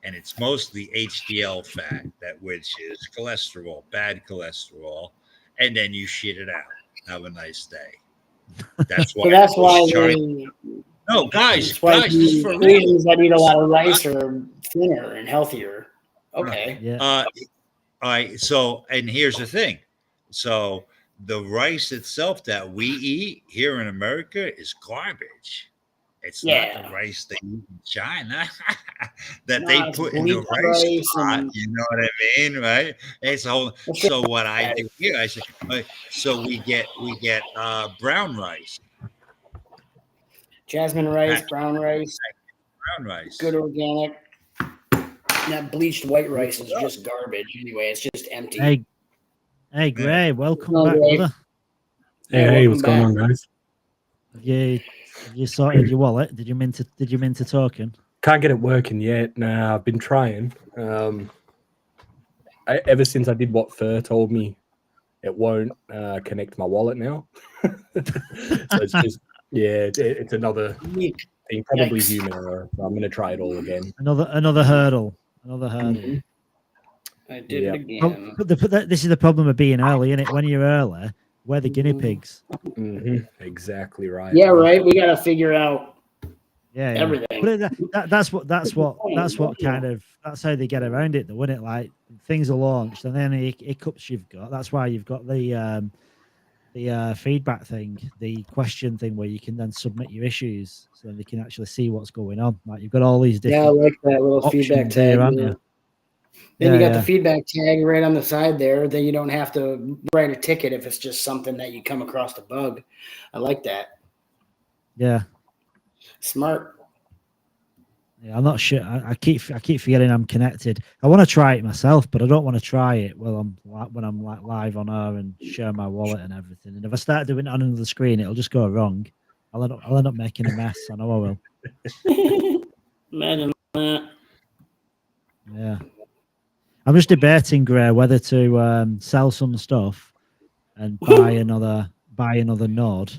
And it's mostly HDL fat, which is cholesterol, bad cholesterol, and then you shit it out. Have a nice day. That's why. So that's why no, guys, that's why this is for real. Asians that eat a lot of rice are thinner and healthier. Okay. Yeah. All right. So, and here's the thing. So the rice itself that we eat here in America is garbage. It's not the rice they eat in China that they put in the rice pot. You know what I mean, right? It's whole. So what I do here, I say, so we get brown rice, jasmine rice, brown rice, good organic. That bleached white rice is just garbage anyway. It's just empty. Hey, Gray, welcome back, brother. Hey, what's going on, guys? You sorted your wallet? Did you mean to token? Can't get it working yet. Nah, I've been trying. Ever since I did what Fur told me, it won't connect my wallet now. So it's just it's another thing, probably human error. So I'm going to try it all again. Another hurdle. Mm-hmm. I did it again. But this is the problem of being early, isn't it? When you're early, we're the guinea pigs. Mm-hmm. Exactly right. Yeah, right. We got to figure out everything. But that's how they get around it, though, isn't it? Like things are launched, and then the hiccups you've got. That's why you've got the feedback thing, the question thing, where you can then submit your issues, so then they can actually see what's going on. Like you've got all these different. Yeah, I like that little feedback tag. Here, aren't you? Then you got the feedback tag right on the side there. Then you don't have to write a ticket if it's just something that you come across a bug. I like that. Yeah. Smart. Yeah, I'm not sure. I keep forgetting I'm connected. I want to try it myself, but I don't want to try it when I'm like live on air and share my wallet and everything. And if I start doing it on another screen, it'll just go wrong. I'll end up making a mess. I know I will. Imagine that. Yeah. I'm just debating, Gray, whether to sell some stuff and buy another node.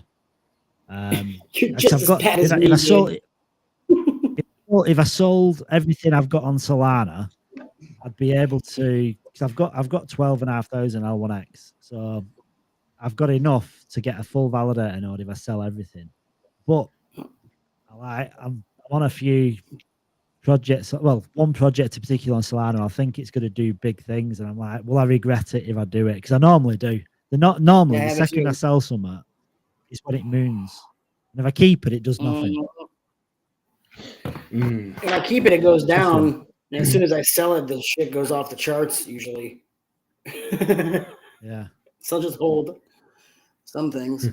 You're just as bad as me, if I sold everything I've got on Solana, I'd be able to, because I've got 12,500 L1X, so I've got enough to get a full validator node if I sell everything. But I'm on a few projects. Well, one project in particular on Solana, I think it's going to do big things, and I'm like, will I regret it if I do it? Because I normally do. Normally the second I sell something is when it moons, and if I keep it, it does nothing. If I keep it, it goes down. And as soon as I sell it, the shit goes off the charts usually. Yeah. So I'll just hold some things.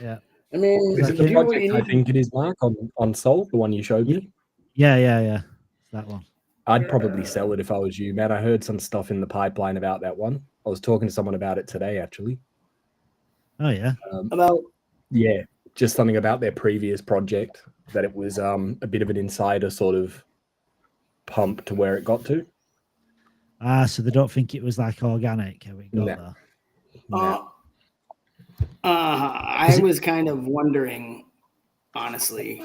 Yeah. I mean, is it the project I think it is, Mark, on Sol, the one you showed me? Yeah. That one. I'd probably sell it if I was you, Matt. I heard some stuff in the pipeline about that one. I was talking to someone about it today, actually. Oh, yeah. About? Yeah, just something about their previous project, that it was a bit of an insider sort of pump to where it got to. So they don't think it was like organic how it got there. I was kind of wondering, honestly.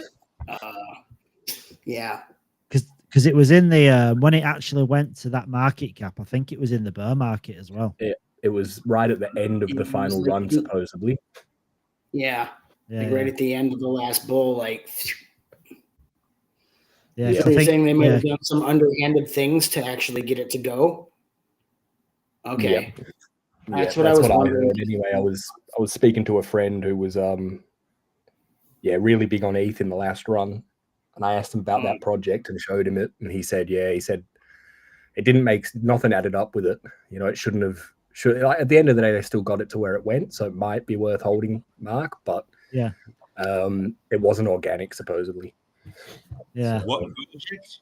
Yeah. Because it was in the when it actually went to that market cap, I think it was in the bear market as well. It was right at the end of the final run, supposedly. Yeah. Like right at the end of the last bull, like. Yeah. So you're saying they might have done some underhanded things to actually get it to go? Okay. Yeah. That's what I was wondering. Heard. Anyway, I was speaking to a friend who was really big on ETH in the last run, and I asked him about that project and showed him it, and he said it didn't make nothing added up with it. You know, it shouldn't have. At the end of the day, they still got it to where it went, so it might be worth holding, Mark. But It wasn't organic, supposedly. Yeah. What project?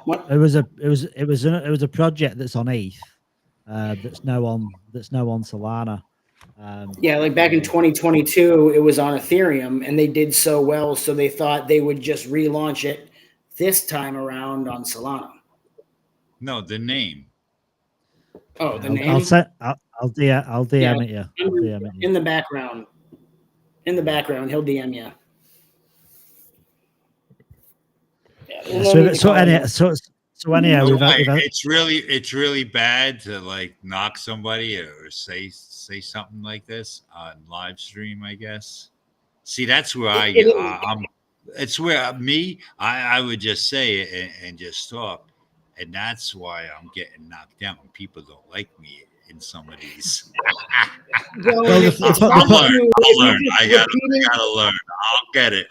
What? It was a project that's on ETH, that's now on Solana. Yeah, like back in 2022, it was on Ethereum, and they did so well, so they thought they would just relaunch it this time around on Solana. No, the name. Oh, the I'll name? I'll DM it you. I'll DM it you. In the background. In the background, he'll DM you. Yeah, so anyhow, It's really bad to like knock somebody or say something like this on live stream, I guess. See, that's where I'm. It's where I would just say it and just stop, and that's why I'm getting knocked down. People don't like me in some of these. Well, I'll learn. I gotta learn. I'll get it.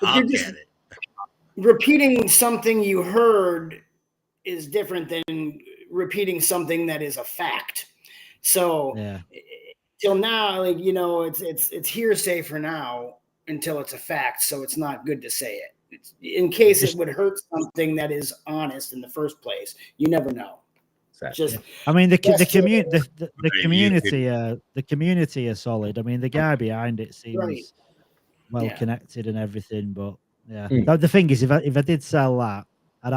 Repeating something you heard is different than repeating something that is a fact. So till now, like, you know, it's hearsay for now until it's a fact. So it's not good to say it. It's, in case it would hurt something that is honest in the first place. You never know. Just, I mean, the community are solid. I mean, the guy behind it seems well connected and everything. But the thing is, if I did sell that, I'd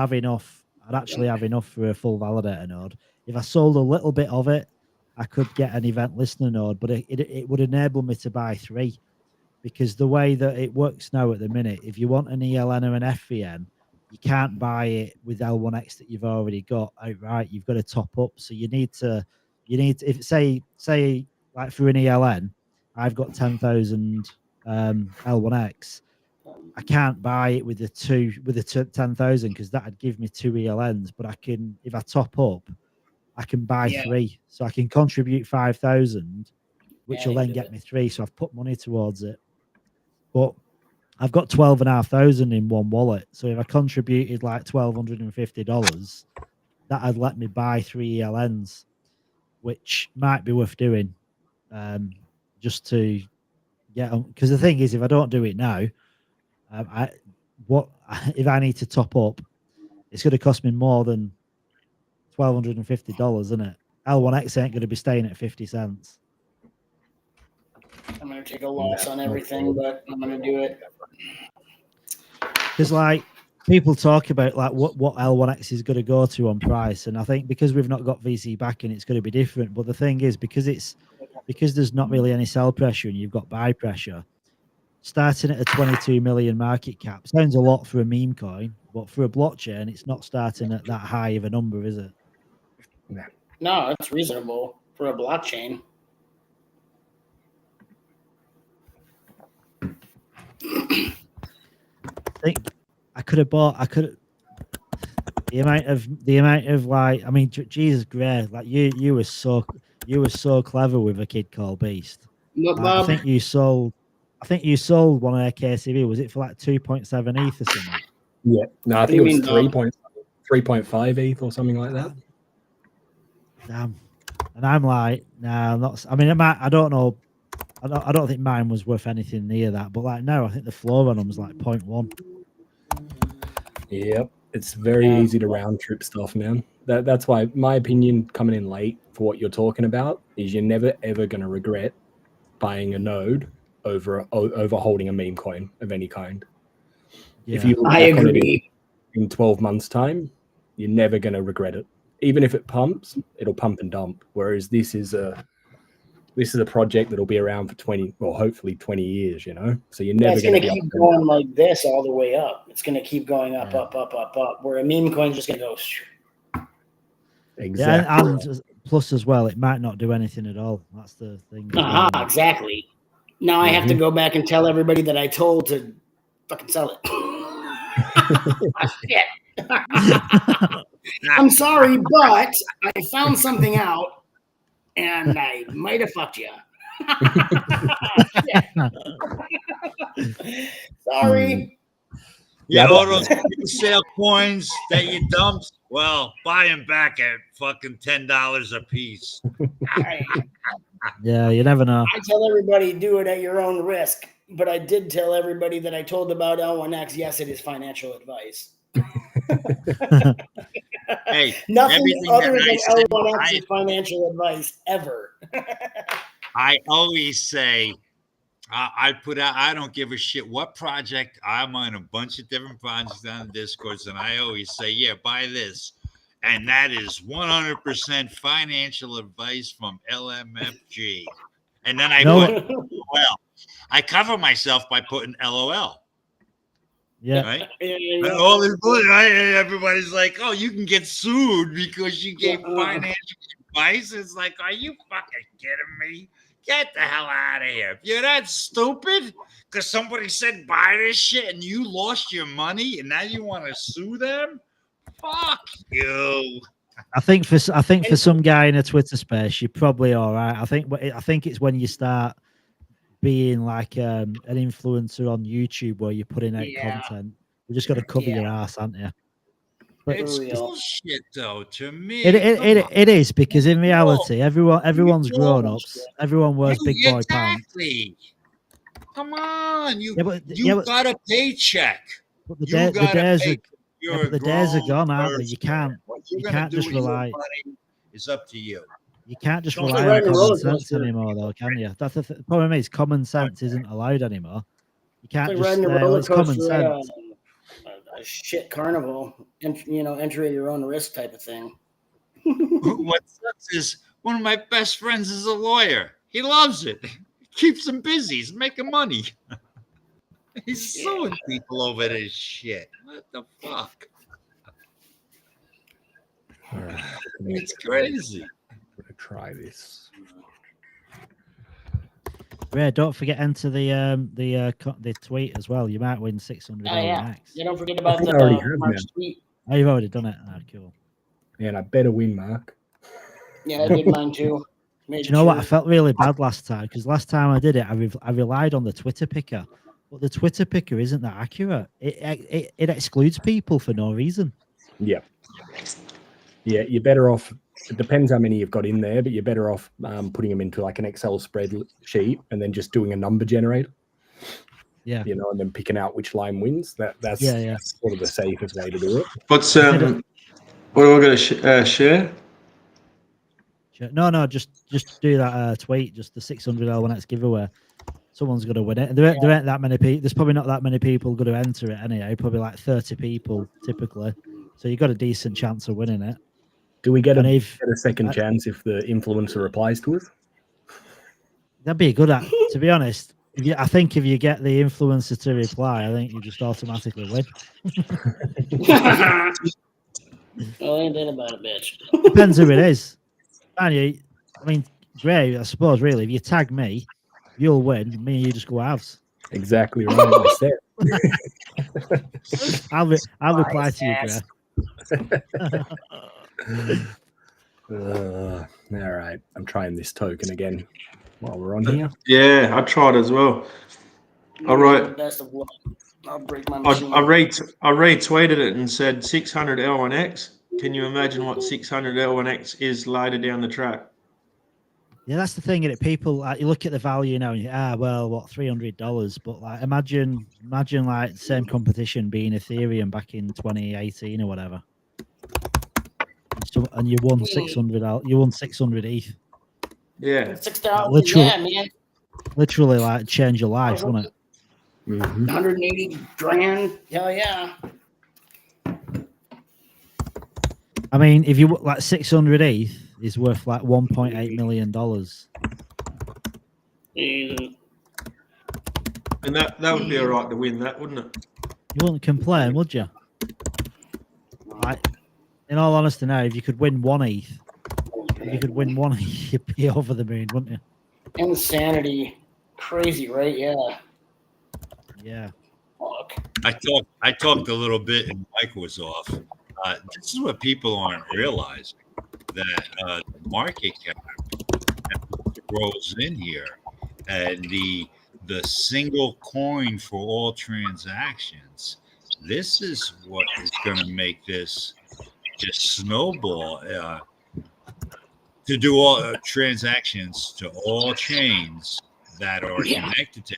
actually have enough for a full validator node. If I sold a little bit of it, I could get an event listener node, but it would enable me to buy 3, because the way that it works now at the minute, if you want an ELN or an FVN, you can't buy it with L1X that you've already got outright. You've got to top up. So you need to if say like for an ELN, I've got 10,000 L1X. I can't buy it with the 10,000 because that'd give me 2 ELNs. But I can, if I top up, I can buy 3. So I can contribute 5,000, which will then get me 3. So I've put money towards it. But I've got 12,500 in one wallet. So if I contributed like $1,250, that'd let me buy 3 ELNs, which might be worth doing, just to get on. Because the thing is, if I don't do it now, if I need to top up, it's going to cost me more than $1,250, isn't it? L1X ain't going to be staying at 50 cents. I'm going to take a loss on everything, but I'm going to do it. Because like people talk about like what L1X is going to go to on price, and I think because we've not got VC backing, it's going to be different. But the thing is, because there's not really any sell pressure and you've got buy pressure, starting at a 22 million market cap sounds a lot for a meme coin, but for a blockchain, it's not starting at that high of a number, is it? No, it's reasonable for a blockchain. I think I could have bought. The amount of like. I mean, Jesus, great! Like you were so clever with a kid called Beast. Look, I think you sold one of their KCV. Was it for like 2.7 ETH or something? Yeah, no, I think it was 3.5 ETH or something like that. Damn. And I'm like, nah, not. I mean, I don't know. I don't think mine was worth anything near that. But like, no, I think the floor on them was like 0.1. Yep, it's very easy to round trip stuff, man. That's why my opinion coming in late for what you're talking about is you're never ever going to regret buying a node over holding a meme coin of any kind. Yeah. If you look I back on agree. it in 12 months' time, you're never going to regret it. Even if it pumps, it'll pump and dump. Whereas this is a project that'll be around for 20, or hopefully 20 years, you know? So you're never going to keep going like this all the way up. It's going to keep going up, up, where a meme coin's just going to go. Exactly. Yeah, and plus as well, it might not do anything at all. That's the thing. Exactly. Now I have to go back and tell everybody that I told to fucking sell it. Shit. I'm sorry, but I found something out and I might have fucked you. Sorry. Yeah, all those sale coins that you dumped, well, buy them back at fucking $10 a piece. Yeah, you never know. I tell everybody, do it at your own risk. But I did tell everybody that I told about L1X. Yes, it is financial advice. Hey, Nothing everything other that I than say, L1X is financial advice ever. I always say, I put out, I don't give a shit what project. I'm on a bunch of different projects on the Discords, and I always say, yeah, buy this. And that is 100% financial advice from LMFG. And then I put LOL. I cover myself by putting LOL. Yeah. Right? And all this bullshit, everybody's like, oh, you can get sued because you gave financial advice. It's like, are you fucking kidding me? Get the hell out of here. If you're that stupid because somebody said buy this shit and you lost your money and now you want to sue them, fuck you. I think for some guy in a Twitter space, you're probably all right. I think it's when you start being like an influencer on YouTube where you're putting out content. You just got to cover your ass, haven't you? But it's bullshit, though. To me, it is, because in reality, everyone's grown ups. Everyone wears big boy pants. Exactly. Come on, you got a paycheck. But the days are gone, aren't they? You can't just rely. It's up to you. You can't just rely on common sense anymore, though, can you? That's the problem. Is common sense isn't allowed anymore. You can't just say, "Oh, it's common sense." A shit carnival, and enter at your own risk type of thing. What sucks is one of my best friends is a lawyer. He loves it. It keeps him busy. He's making money. He's suing people over this shit. What the fuck? All right. It's crazy. I'm gonna try this. Ray, don't forget enter the tweet as well. You might win 600. Yeah, don't forget about the March tweet. Oh, you've already done it. Oh, cool. Yeah, and I better win, Mark. Yeah, I did mine too. Do you know what? I felt really bad last time because last time I did it, I relied on the Twitter picker, but the Twitter picker isn't that accurate. It excludes people for no reason. Yeah. Yeah, you're better off. It depends how many you've got in there, but you're better off putting them into like an Excel spreadsheet and then just doing a number generator. Yeah. And then picking out which line wins. That's sort of the safest way to do it. What's what am I going to share? No, just do that tweet, just the 600 L1X giveaway. Someone's going to win it. There ain't that many people. There's probably not that many people going to enter it anyway. Probably like 30 people typically. So you've got a decent chance of winning it. Do we get a second chance if the influencer replies to us? That'd be good. To be honest, I think if you get the influencer to reply, I think you just automatically win. Well, ain't that about a bitch? Depends who it is. I mean, Gray, I suppose, really, if you tag me, you'll win. Me and you just go halves. Exactly right. I said. I'll reply to you, Gray. All right, I'm trying this token again while we're on here. Yeah, I tried as well. All right. Best of luck. I'll break my machine. I retweeted it and said 600 L1X. Can you imagine what 600 L1X is later down the track? Yeah, that's the thing. People, you look at the value now, and you what, $300? But like, imagine like same competition being Ethereum back in 2018 or whatever. And you won 600. You won 600 ETH. Yeah, 6,000. Yeah, man. Literally, like change your life, wouldn't it? 180 grand. Hell yeah. I mean, if you like 600 ETH is worth like $1.8 million. And that would be all right to win that, wouldn't it? You wouldn't complain, would you? Like, in all honesty, now, if you could win one ETH, you'd be over the moon, wouldn't you? Insanity. Crazy, right? Yeah. Yeah. Fuck. I talked a little bit and Mike was off. This is what people aren't realizing, that the market cap grows in here, and the single coin for all transactions. This is what is going to make this just snowball to do all transactions to all chains that are connected to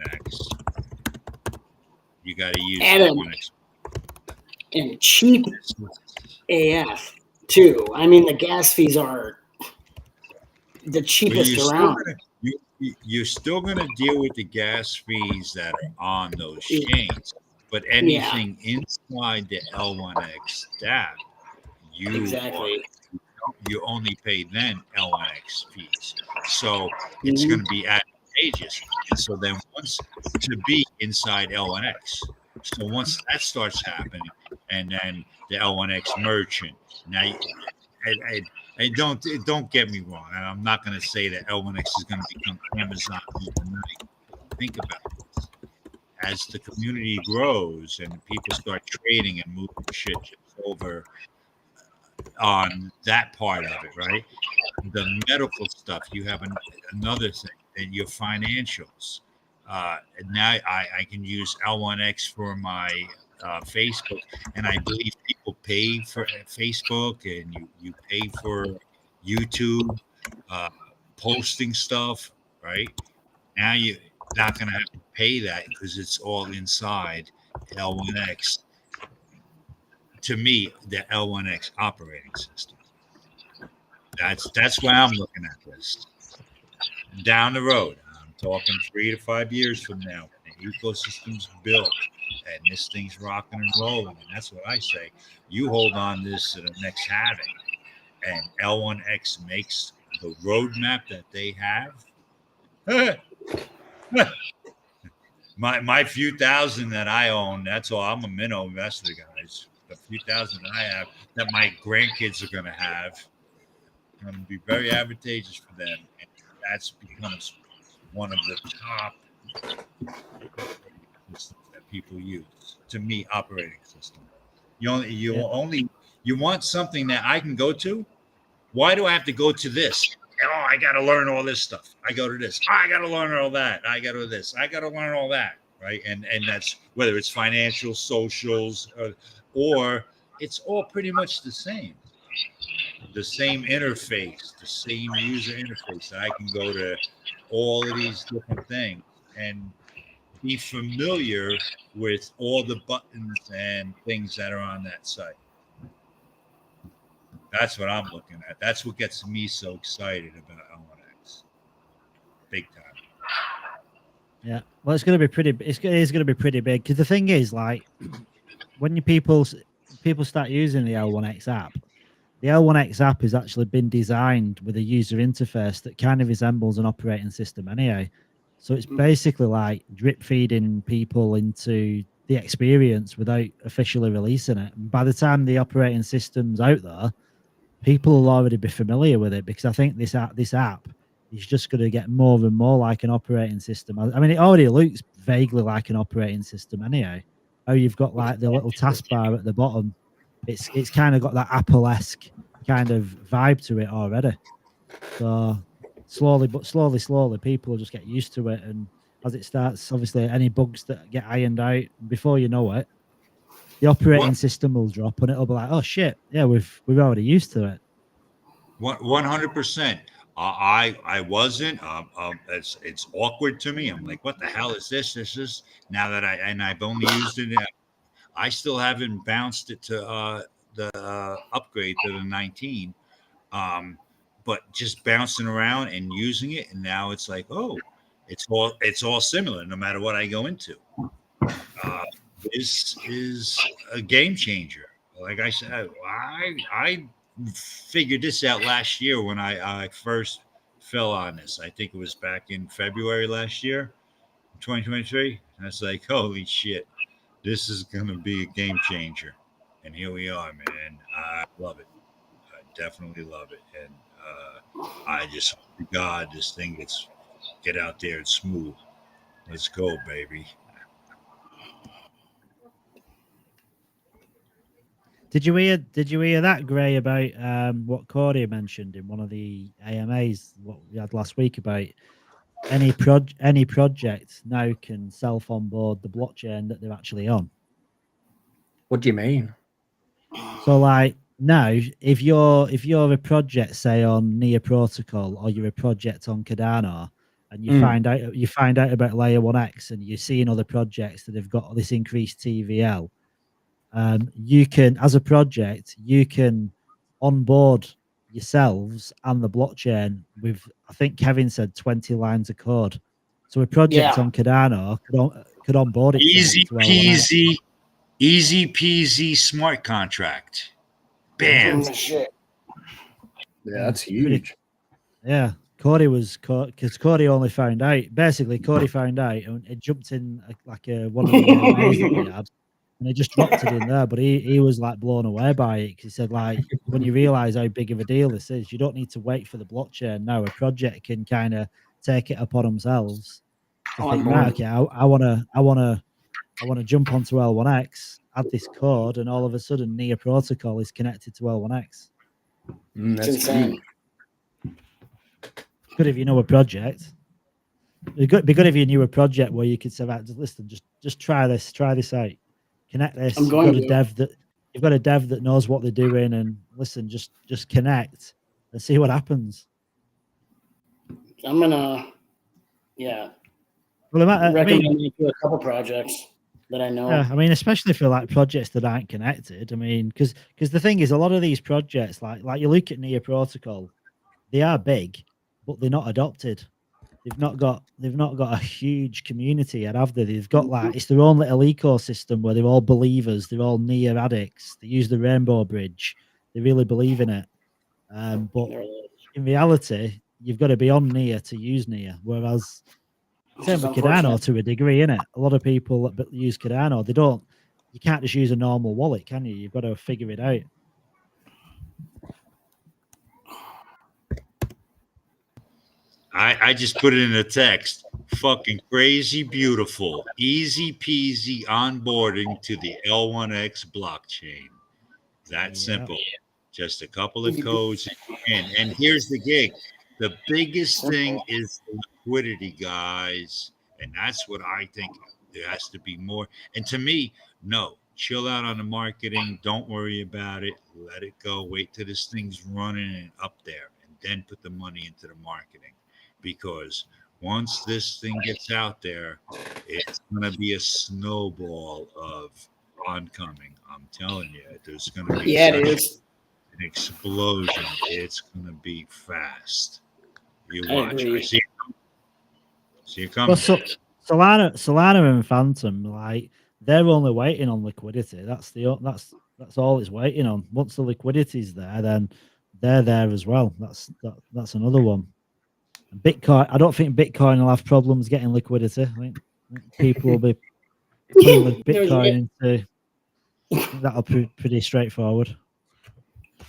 AWST. You got to use And L1X. And cheap AF too. I mean, the gas fees are the cheapest around. You're still going to deal with the gas fees that are on those chains, but anything inside the L1X stack, you only pay then L1X fees. So it's going to be advantageous. And so then once to be inside L1X, so once that starts happening, and then the L1X merchant, now, and don't get me wrong, and I'm not going to say that L1X is going to become Amazon overnight. Think about this. As the community grows and people start trading and moving shit over on that part of it, right? The medical stuff, you have another thing, and your financials. And now I can use L1X for my Facebook, and I believe people pay for Facebook, and you pay for YouTube posting stuff, right? Now you're not going to have to pay that because it's all inside L1X. To me, the L1X operating system. That's why I'm looking at this. Down the road, I'm talking 3 to 5 years from now, the ecosystem's built and this thing's rocking and rolling. And that's what I say. You hold on this to the next halving, and L1X makes the roadmap that they have. My few thousand that I own, that's all. I'm a minnow investor, guys. The few thousand that I have that my grandkids are going to have, going to be very advantageous for them. And that's becomes one of the top systems that people use. To me, operating system. You want something that I can go to. Why do I have to go to this? Oh, I got to learn all this stuff. I go to this. Oh, I got to learn all that. I go to this. I got to learn all that. Right. And that's whether it's financial, socials, or it's all pretty much the same interface, the same user interface. I can go to all of these different things and be familiar with all the buttons and things that are on that site. That's what I'm looking at. That's what gets me so excited about L1X. Big time. Yeah, well, it's going to be pretty. It is going to be pretty big because the thing is, like, when people start using the L1X app, the L1X app has actually been designed with a user interface that kind of resembles an operating system anyway. So it's basically like drip feeding people into the experience without officially releasing it. And by the time the operating system's out there, people will already be familiar with it because I think this app is just going to get more and more like an operating system. I mean, it already looks vaguely like an operating system anyhow. Oh, you've got like the little taskbar at the bottom. It's kind of got that Apple-esque kind of vibe to it already. So slowly, people will just get used to it. And as it starts, obviously, any bugs that get ironed out, before you know it, the operating system will drop and it'll be like, oh shit, yeah, we've already used to it. 100%. I wasn't. It's awkward to me. I'm like, what the hell is this? This is now that I've only used it. I still haven't bounced it to the upgrade to the 19. But just bouncing around and using it, and now it's like, oh, it's all similar no matter what I go into. This is a game changer. Like I said, I figured this out last year when I first fell on this. I think it was back in February last year, 2023. And I was like, holy shit, this is going to be a game changer. And here we are, man. I love it. I definitely love it. And I just hope to God this thing get out there and smooth. Let's go, baby. Did you hear that, Gray, about what Cordy mentioned in one of the AMAs what we had last week about any project now can self onboard the blockchain that they're actually on? What do you mean? So like now, if you're a project, say on Near Protocol, or you're a project on Cardano, and you find out about Layer 1X, and you're seeing other projects that have got this increased TVL. You can, as a project, you can onboard yourselves and the blockchain with, I think Kevin said 20 lines of code. So a project on Cardano could onboard itself Easy to L1X. peasy smart contract. Bam. Shit. Yeah, that's huge. Yeah, Cody because Cody only found out. Basically, Cody found out and it jumped in like one of the AMAs that we had, and he just dropped it in there. But he was like blown away by it because he said, like, when you realize how big of a deal this is, you don't need to wait for the blockchain now. A project can kind of take it upon themselves to think, right, okay, I wanna jump onto L1X, add this code, and all of a sudden NIA protocol is connected to L1X. That's insane. Good if you know a project. It'd be good if you knew a project where you could say, right, listen, just try this out, connect this. You've got a dev that knows what they're doing, and listen, just connect and see what happens. I'm gonna, yeah. Well, I recommend you to a couple projects that I know. Yeah, I mean, especially for like projects that aren't connected. I mean, because the thing is, a lot of these projects, like you look at NIA protocol, they are big, but they're not adopted. They've not got a huge community yet, have they? They've got like, it's their own little ecosystem where they're all believers, they're all NIA addicts. They use the Rainbow Bridge. They really believe in it. But in reality, you've got to be on NIA to use NIA. Whereas same with Cardano to a degree, innit? A lot of people that use Cardano, you can't just use a normal wallet, can you? You've got to figure it out. I just put it in the text. Fucking crazy beautiful. Easy peasy onboarding to the L1X blockchain. That simple. Just a couple of codes. And here's the gig. The biggest thing is liquidity, guys. And that's what I think there has to be more. And to me, no. Chill out on the marketing. Don't worry about it. Let it go. Wait till this thing's running and up there. And then put the money into the marketing. Because once this thing gets out there, it's going to be a snowball of oncoming. I'm telling you, there's going to be an explosion. It's going to be fast. You watch. I see it coming. Well, Solana and Phantom, like, they're only waiting on liquidity. That's all it's waiting on. Once the liquidity's there, then they're there as well. That's another one. Bitcoin, I don't think Bitcoin will have problems getting liquidity. I think people will be putting the Bitcoin into. That'll be pretty straightforward.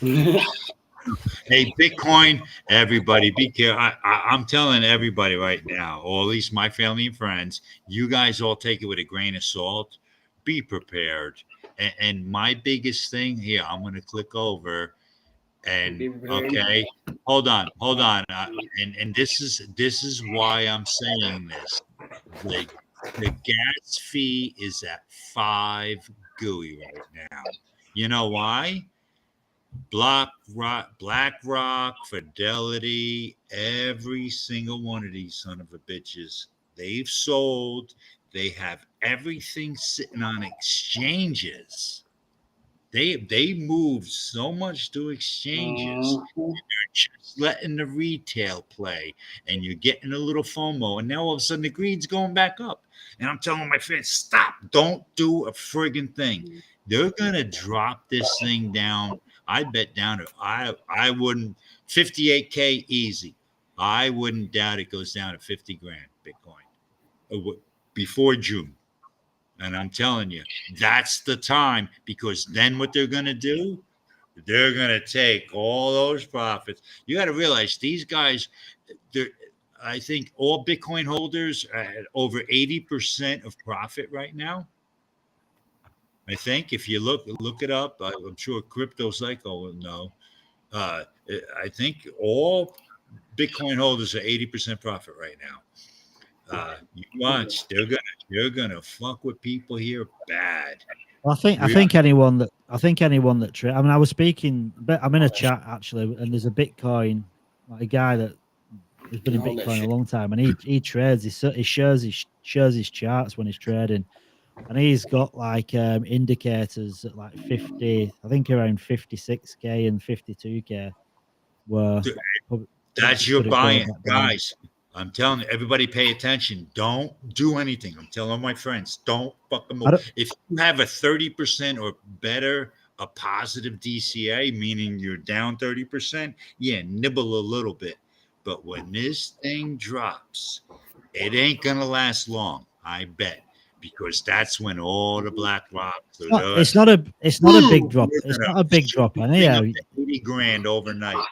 Hey, Bitcoin, everybody, be careful. I'm telling everybody right now, or at least my family and friends, you guys all take it with a grain of salt. Be prepared. And my biggest thing here, I'm going to click over. And okay, hold on. And this is why I'm saying this. The gas fee is at 5 GUI right now. You know why? BlackRock, Fidelity, every single one of these son of a bitches, they've sold. They have everything sitting on exchanges. They moved so much to exchanges. They're just letting the retail play, and you're getting a little FOMO. And now all of a sudden the greed's going back up. And I'm telling my friends, stop! Don't do a friggin' thing. They're gonna drop this thing down. I bet down to I wouldn't 58K easy. I wouldn't doubt it goes down to 50 grand Bitcoin before June. And I'm telling you, that's the time, because then what they're going to do, they're going to take all those profits. You got to realize these guys, I think all Bitcoin holders are at over 80% of profit right now. I think if you look it up, I'm sure Crypto Psycho will know. I think all Bitcoin holders are 80% profit right now. You watch, they're gonna fuck with people here bad. Well, I think anyone that I mean, I was speaking, but I'm in a chat actually, and there's a Bitcoin, like a guy that He's been in All that Bitcoin a shit. long time, and he trades. He shares his charts when he's trading, and he's got like indicators at like 50, I think around 56k and 52k. Where That's your could it go buy-in, back down? guys. I'm telling you, everybody pay attention. Don't do anything. I'm telling my friends, don't fucking move. If you have a 30% or better, a positive DCA, meaning you're down 30%, yeah, nibble a little bit. But when this thing drops, it ain't gonna last long, I bet, because that's when all the black rocks. It's not a big drop. It's not a big drop, anyhow. 80 grand overnight.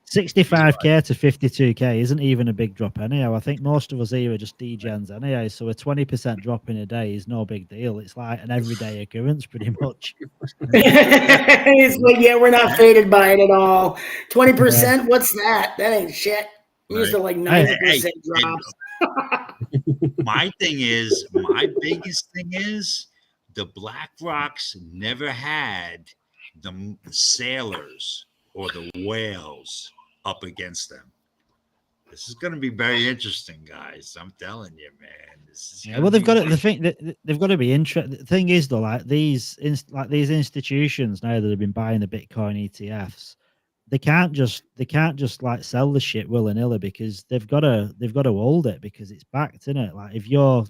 65k to 52k isn't even a big drop anyhow. I think most of us here are just degens anyhow, so a 20% drop in a day is no big deal. It's like an everyday occurrence, pretty much. It's like, yeah, we're not faded by it at all. 20%, what's that? That ain't shit. I'm used to like 90% drops. My biggest thing is the Black Rocks never had the sailors or the whales up against them. This is going to be very interesting, guys. I'm telling you, man. Well, they've got it. The thing that they've got to be interested. The thing is, though, like these institutions now that have been buying the Bitcoin ETFs, they can't just like sell the shit willy-nilly, because they've got to hold it, because it's backed, isn't it? Like if you're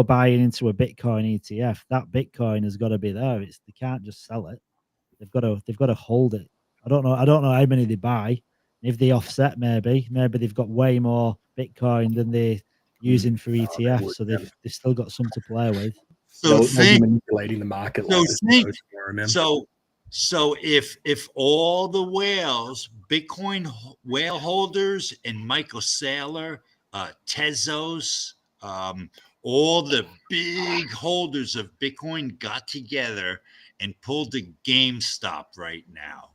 buying into a Bitcoin ETF, that Bitcoin has got to be there. They can't just sell it. They've got to hold it. I don't know how many they buy. If they offset, maybe they've got way more Bitcoin than they're using for ETF, so they've still got some to play with. So they'll be manipulating the market. So if all the whales, Bitcoin whale holders, and Michael Saylor, Tezos, all the big holders of Bitcoin got together and pulled the GameStop right now,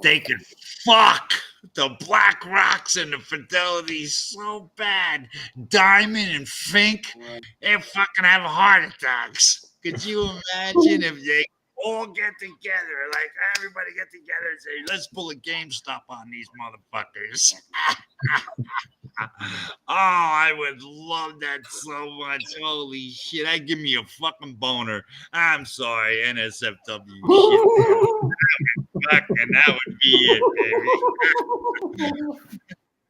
they could fuck the Black Rocks and the Fidelity so bad. Diamond and Fink, they fucking have heart attacks. Could you imagine if they all get together, like everybody get together and say, let's pull a GameStop on these motherfuckers? Oh, I would love that so much. Holy shit, that'd give me a fucking boner. I'm sorry, NSFW shit. Fucking, that would be it,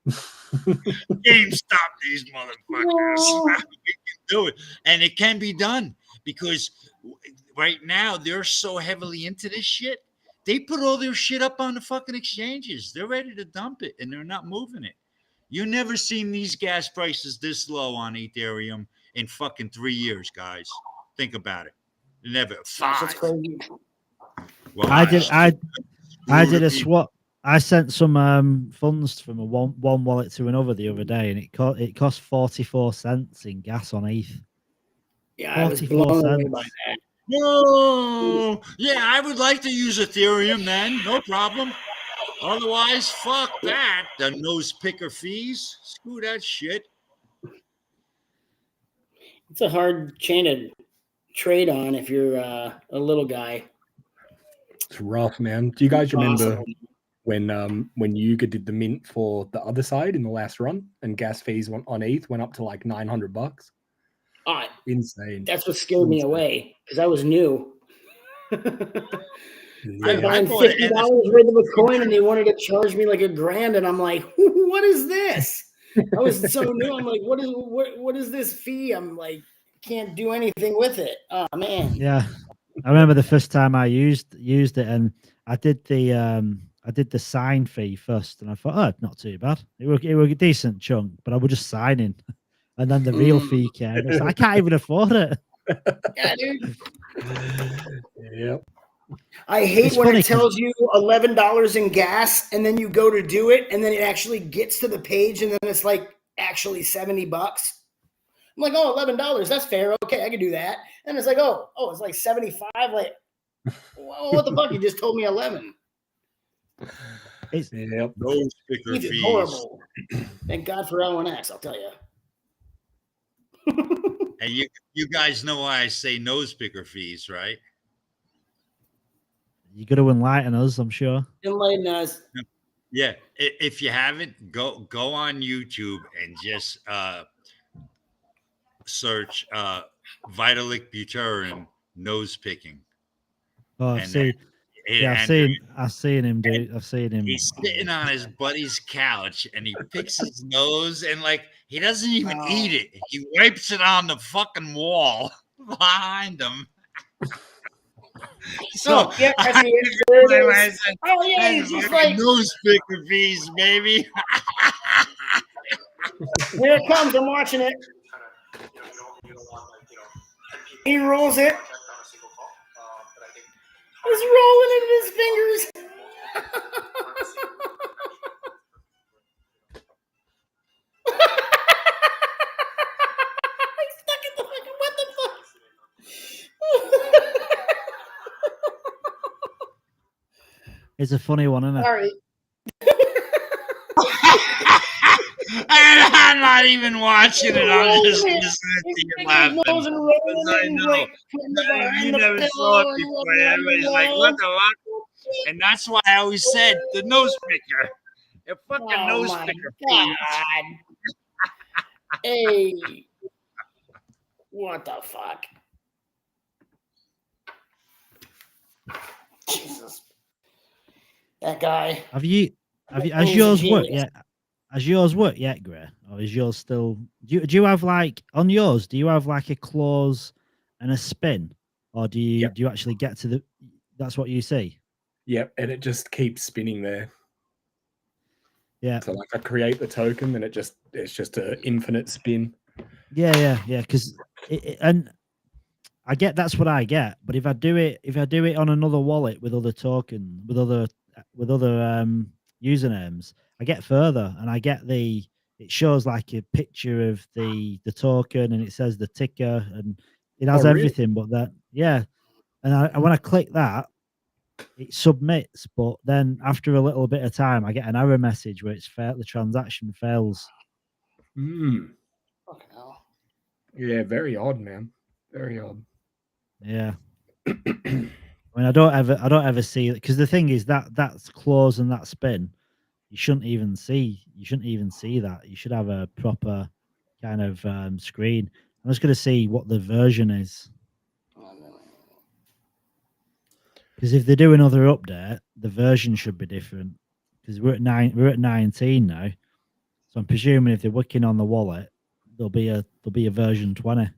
baby. GameStop these motherfuckers. We can do it. And it can be done, because right now they're so heavily into this shit. They put all their shit up on the fucking exchanges. They're ready to dump it, and they're not moving it. You never seen these gas prices this low on Ethereum in fucking 3 years, guys. Think about it. Never. 5. Well, I did a swap. I sent some funds from a one wallet to another the other day, and it cost 44 cents in gas on ETH. Yeah, I was blown away by that. Whoa! Yeah, I would like to use Ethereum then. No problem. Otherwise, fuck that. The nose picker fees. Screw that shit. It's a hard chain to trade on if you're a little guy. It's rough, man. Do you guys remember when Yuga did the mint for the other side in the last run, and gas fees on ETH went up to like $900? Insane. That's what scared me away, because I was new. I'm buying $50 worth of a coin, and they wanted to charge me like $1,000, and I'm like, what is this? I was so new. I'm like, what is this fee? I'm like, can't do anything with it. Oh man. Yeah, I remember the first time I used it, and I did the sign fee first, and I thought, oh, not too bad. It was a decent chunk, but I was just signing, and then the real fee came. I can't even afford it. Yeah, dude. Yep. I hate when it tells you $11 in gas, and then you go to do it, and then it actually gets to the page, and then it's like actually $70. I'm like, oh, $11, that's fair. Okay, I can do that. And it's like, oh, it's like 75. Like, what the fuck? You just told me 11. It's those picker fees. Horrible. Thank God for L1X, I'll tell you. And you guys know why I say nose picker fees, right? You got to enlighten us, I'm sure. Enlighten us. Yeah, if you haven't, go on YouTube and just search Vitalik Buterin nose picking. Oh, I've And seen. Yeah, I've seen him do. I've seen him. He's sitting on his buddy's couch and he picks his nose and like he doesn't even eat it. He wipes it on the fucking wall behind him. So yeah, I see it. There it is. said, Oh yeah, he's just like nose picker piece, baby. here it comes. I'm watching it. He rolls it. He's rolling it in his fingers. He's stuck in the fucking, what the fuck? It's a funny one, isn't it? All right. I'm not even watching it. I'm just listening to you laughing. Because I know. You never saw it before. Everybody's like, what the fuck? And that's why I always said the nose picker. The fucking nose picker. God. Hey. What the fuck? Jesus. That guy. Has yours worked yet? Has yours worked yet, Gray? Or is yours still? Do you have like on yours? Do you have like a close and a spin, or do you actually get to the? That's what you see. Yep, and it just keeps spinning there. Yeah. So like I create the token, and it's just an infinite spin. Yeah. Because and I get that's what I get, but if I do it on another wallet with other token with other usernames, I get further and I get it shows like a picture of the token and it says the ticker and it has everything but that. Yeah. And when I click that, it submits, but then after a little bit of time, I get an error message where the transaction fails. Fucking hell. Yeah, very odd, man. Very odd. Yeah. I mean, I don't ever see it because the thing is that's close and that spin. You shouldn't even see that. You should have a proper kind of screen. I'm just going to see what the version is. Because if they do another update, the version should be different. Because we're at 19 now, so I'm presuming if they're working on the wallet, there'll be a version 20.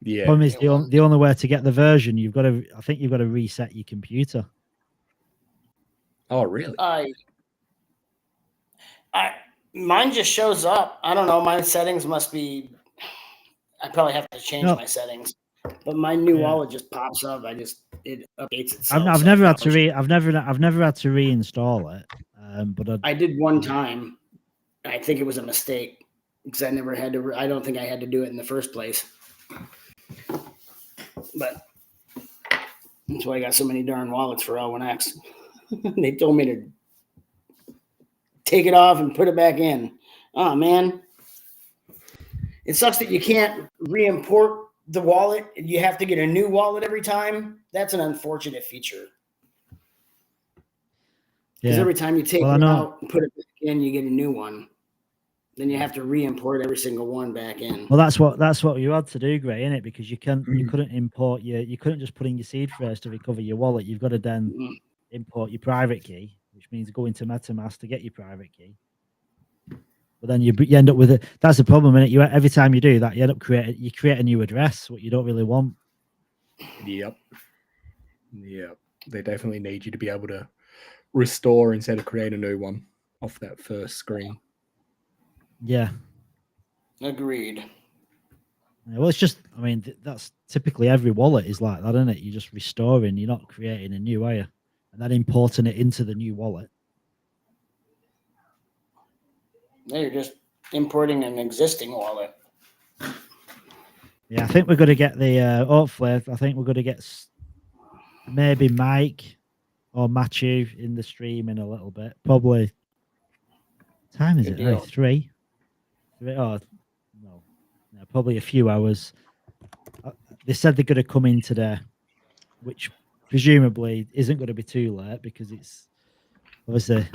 Yeah. Problem is the only way to get the version you've got to reset your computer. Oh really? Mine just shows up. I don't know. My settings must be. I probably have to change my settings. But my new wallet just pops up. It updates itself. I've never had to reinstall it. But I did one time. I think it was a mistake because I never had to. I don't think I had to do it in the first place. But that's why I got so many darn wallets for L1X. They told me to take it off and put it back in. Oh man, it sucks that you can't re-import the wallet. You have to get a new wallet every time. That's an unfortunate feature. Because every time you take it out and put it back in, you get a new one. Then you have to re-import every single one back in. Well, that's what you had to do, Gray, innit? Because you couldn't import you couldn't just put in your seed phrase to recover your wallet. You've got to then import your private key, which means go into MetaMask to get your private key. But then you end up with it. That's the problem, innit? Every time you do that, you end up create a new address, what you don't really want. Yep. They definitely need you to be able to restore instead of create a new one off that first screen. Yeah. Agreed. Yeah, well, it's just, I mean, that's typically every wallet is like that, isn't it? You're just restoring, you're not creating a new, are you? And then importing it into the new wallet. No, you're just importing an existing wallet. Yeah, I think we're going to get hopefully, I think we're going to get maybe Mike or Matthew in the stream in a little bit. Probably. Time is it? Oh, 3? Oh, no. Probably a few hours. They said they're going to come in today, which presumably isn't going to be too late because it's obviously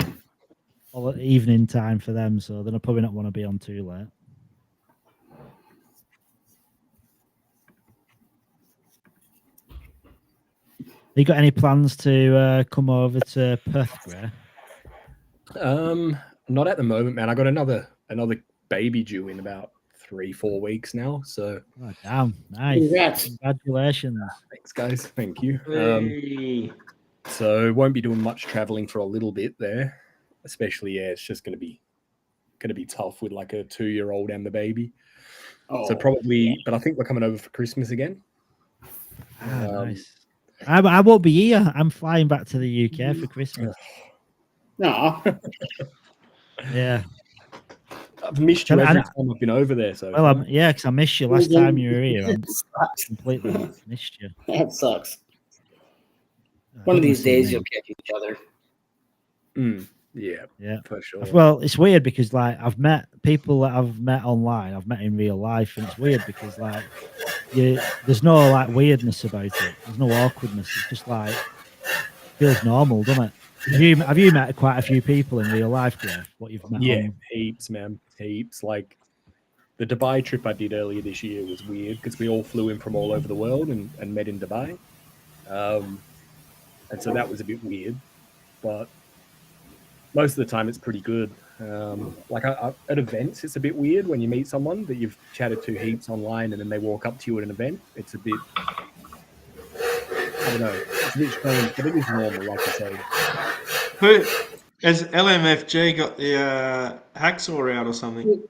all evening time for them, so they'll probably not want to be on too late. You got any plans to come over to Perth, Gray? Not at the moment, man. I got another baby due in about 3-4 weeks now. So oh, damn, nice. Congrats. Congratulations. Thanks, guys. Thank you. Hey. So won't be doing much traveling for a little bit there, especially it's just gonna be tough with like a 2-year-old and the baby. So probably, but I think we're coming over for Christmas again. Nice. I won't be here. I'm flying back to the UK for Christmas. No. Yeah. I've missed you every time I've been over there. So well, yeah, because I missed you last time you were here. I completely missed you. That sucks. One of these days you'll catch each other. Yeah, for sure. Well, it's weird because like I've met people that I've met online, I've met in real life, and it's weird because like there's no like weirdness about it. There's no awkwardness. It's just like feels normal, doesn't it? Have you met quite a few people in real life, Jeff? What you've met? Yeah, heaps, man, heaps. Like the Dubai trip I did earlier this year was weird because we all flew in from all over the world and met in Dubai, and so that was a bit weird, but most of the time it's pretty good. Like at events, it's a bit weird when you meet someone that you've chatted to heaps online and then they walk up to you at an event. It's a bit, I don't know, it's a bit strange, but it is normal, like I say. Who has LMFG got the hacksaw out or something?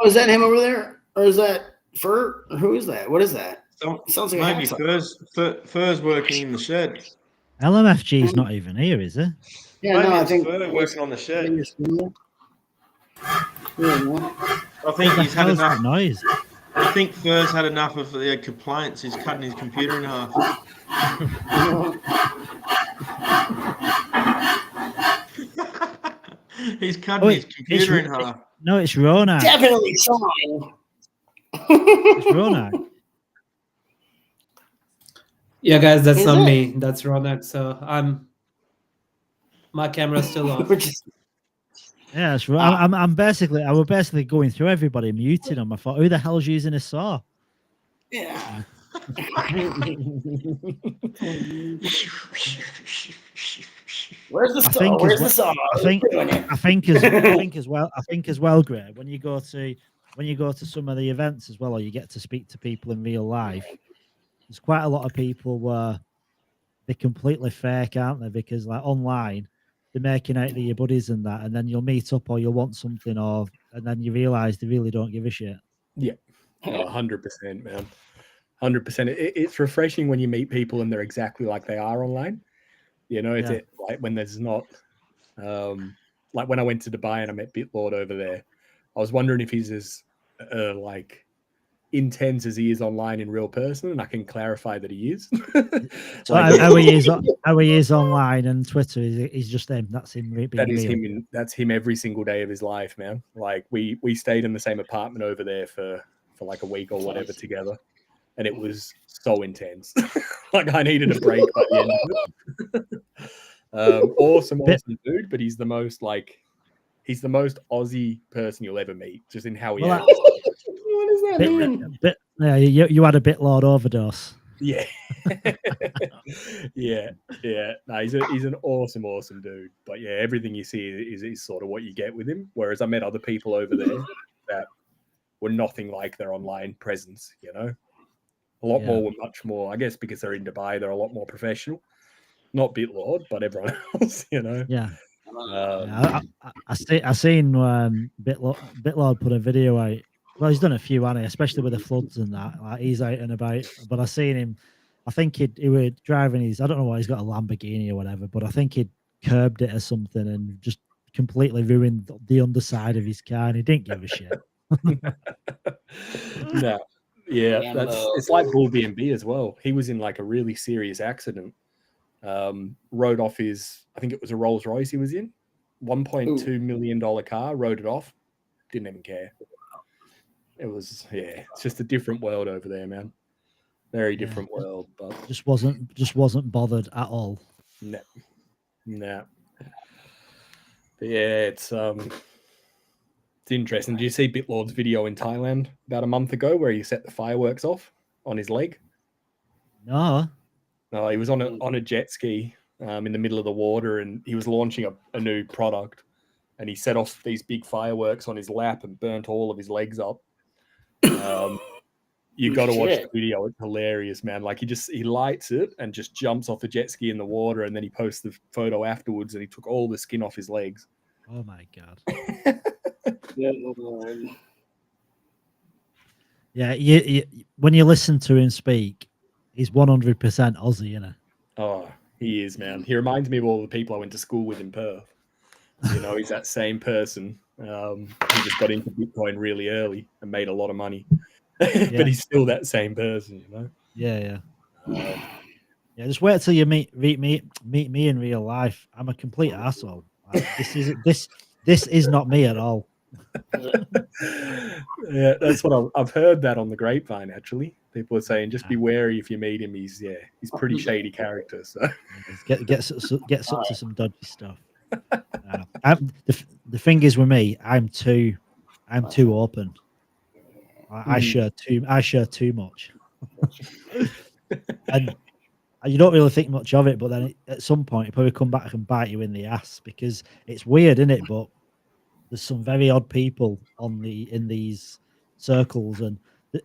Oh, is that him over there, or is that Fur? Or who is that? What is that? Sounds like maybe Fur's working in the shed. LMFG is not even here, is it? Yeah, maybe no, I think Fur working on the shed. I think he's had enough noise. I think Fur's had enough of the complaints. He's cutting his computer in half. He's cutting his computer in half. No, it's Ronak. Definitely something. It's Ronak. Yeah, guys, that's not me. That's Ronak. So my camera's still off. Yeah, that's right. I was basically going through everybody, muting them. I thought, who the hell's using a saw? Yeah. Where's the saw? Where's the saw? I think as well, Greg. When you go to some of the events as well, or you get to speak to people in real life, there's quite a lot of people where they're completely fake, aren't they? Because like online, they're making out to your buddies and that, and then you'll meet up or you'll want something, and then you realise they really don't give a shit. Yeah, 100%, man. 100%. It's refreshing when you meet people and they're exactly like they are online. You know, it's like when there's not, like when I went to Dubai and I met Bitlord over there, I was wondering if he's as like intense as he is online in real person, and I can clarify that he is. So how he is online and Twitter is just him. That's him. That is him. That's him every single day of his life, man. Like we stayed in the same apartment over there for like a week or whatever together, and it was so intense. Like I needed a break by the end of it. Awesome dude, but he's the most Aussie person you'll ever meet, just in how he acts. What does that mean? Yeah, you had a Bitlord overdose. Yeah. yeah. No, he's an awesome dude. But yeah, everything you see is sort of what you get with him. Whereas I met other people over there that were nothing like their online presence, you know. Much more, I guess, because they're in Dubai, they're a lot more professional. Not Bitlord, but everyone else, you know. Yeah. I seen Bitlord put a video out. Well, he's done a few, hasn't he? Especially with the floods and that. Like he's out and about. But I seen him. I think he was driving his. I don't know why he's got a Lamborghini or whatever. But I think he'd curbed it or something and just completely ruined the underside of his car, and he didn't give a shit. No. Yeah, it's like Bull B&B as well. He was in like a really serious accident. Rode off his, I think it was a Rolls Royce he was in, $1.2 million car, rode it off, didn't even care. It was, it's just a different world over there, man. Very different world, but just wasn't bothered at all. No. But yeah, it's interesting. Did you see Bitlord's video in Thailand about a month ago where he set the fireworks off on his leg? No. No, he was on a jet ski in the middle of the water, and he was launching a new product, and he set off these big fireworks on his lap and burnt all of his legs up. You got to watch the video; it's hilarious, man. Like he lights it and just jumps off the jet ski in the water, and then he posts the photo afterwards, and he took all the skin off his legs. Oh my god! Yeah, when you listen to him speak, he's 100% Aussie, you know. Oh, he is, man. He reminds me of all the people I went to school with in Perth. You know, he's that same person. He just got into Bitcoin really early and made a lot of money. But he's still that same person, you know. Yeah. Just wait till you meet me in real life. I'm a complete asshole. Like, this is not me at all. Yeah, that's what I've heard that on the grapevine. Actually, people are saying just be wary if you meet him. He's pretty shady character. So gets up to some dodgy stuff. The thing is with me, I'm too open. I share too much, and you don't really think much of it. But then at some point, it probably come back and bite you in the ass because it's weird, isn't it? But there's some very odd people in these circles, and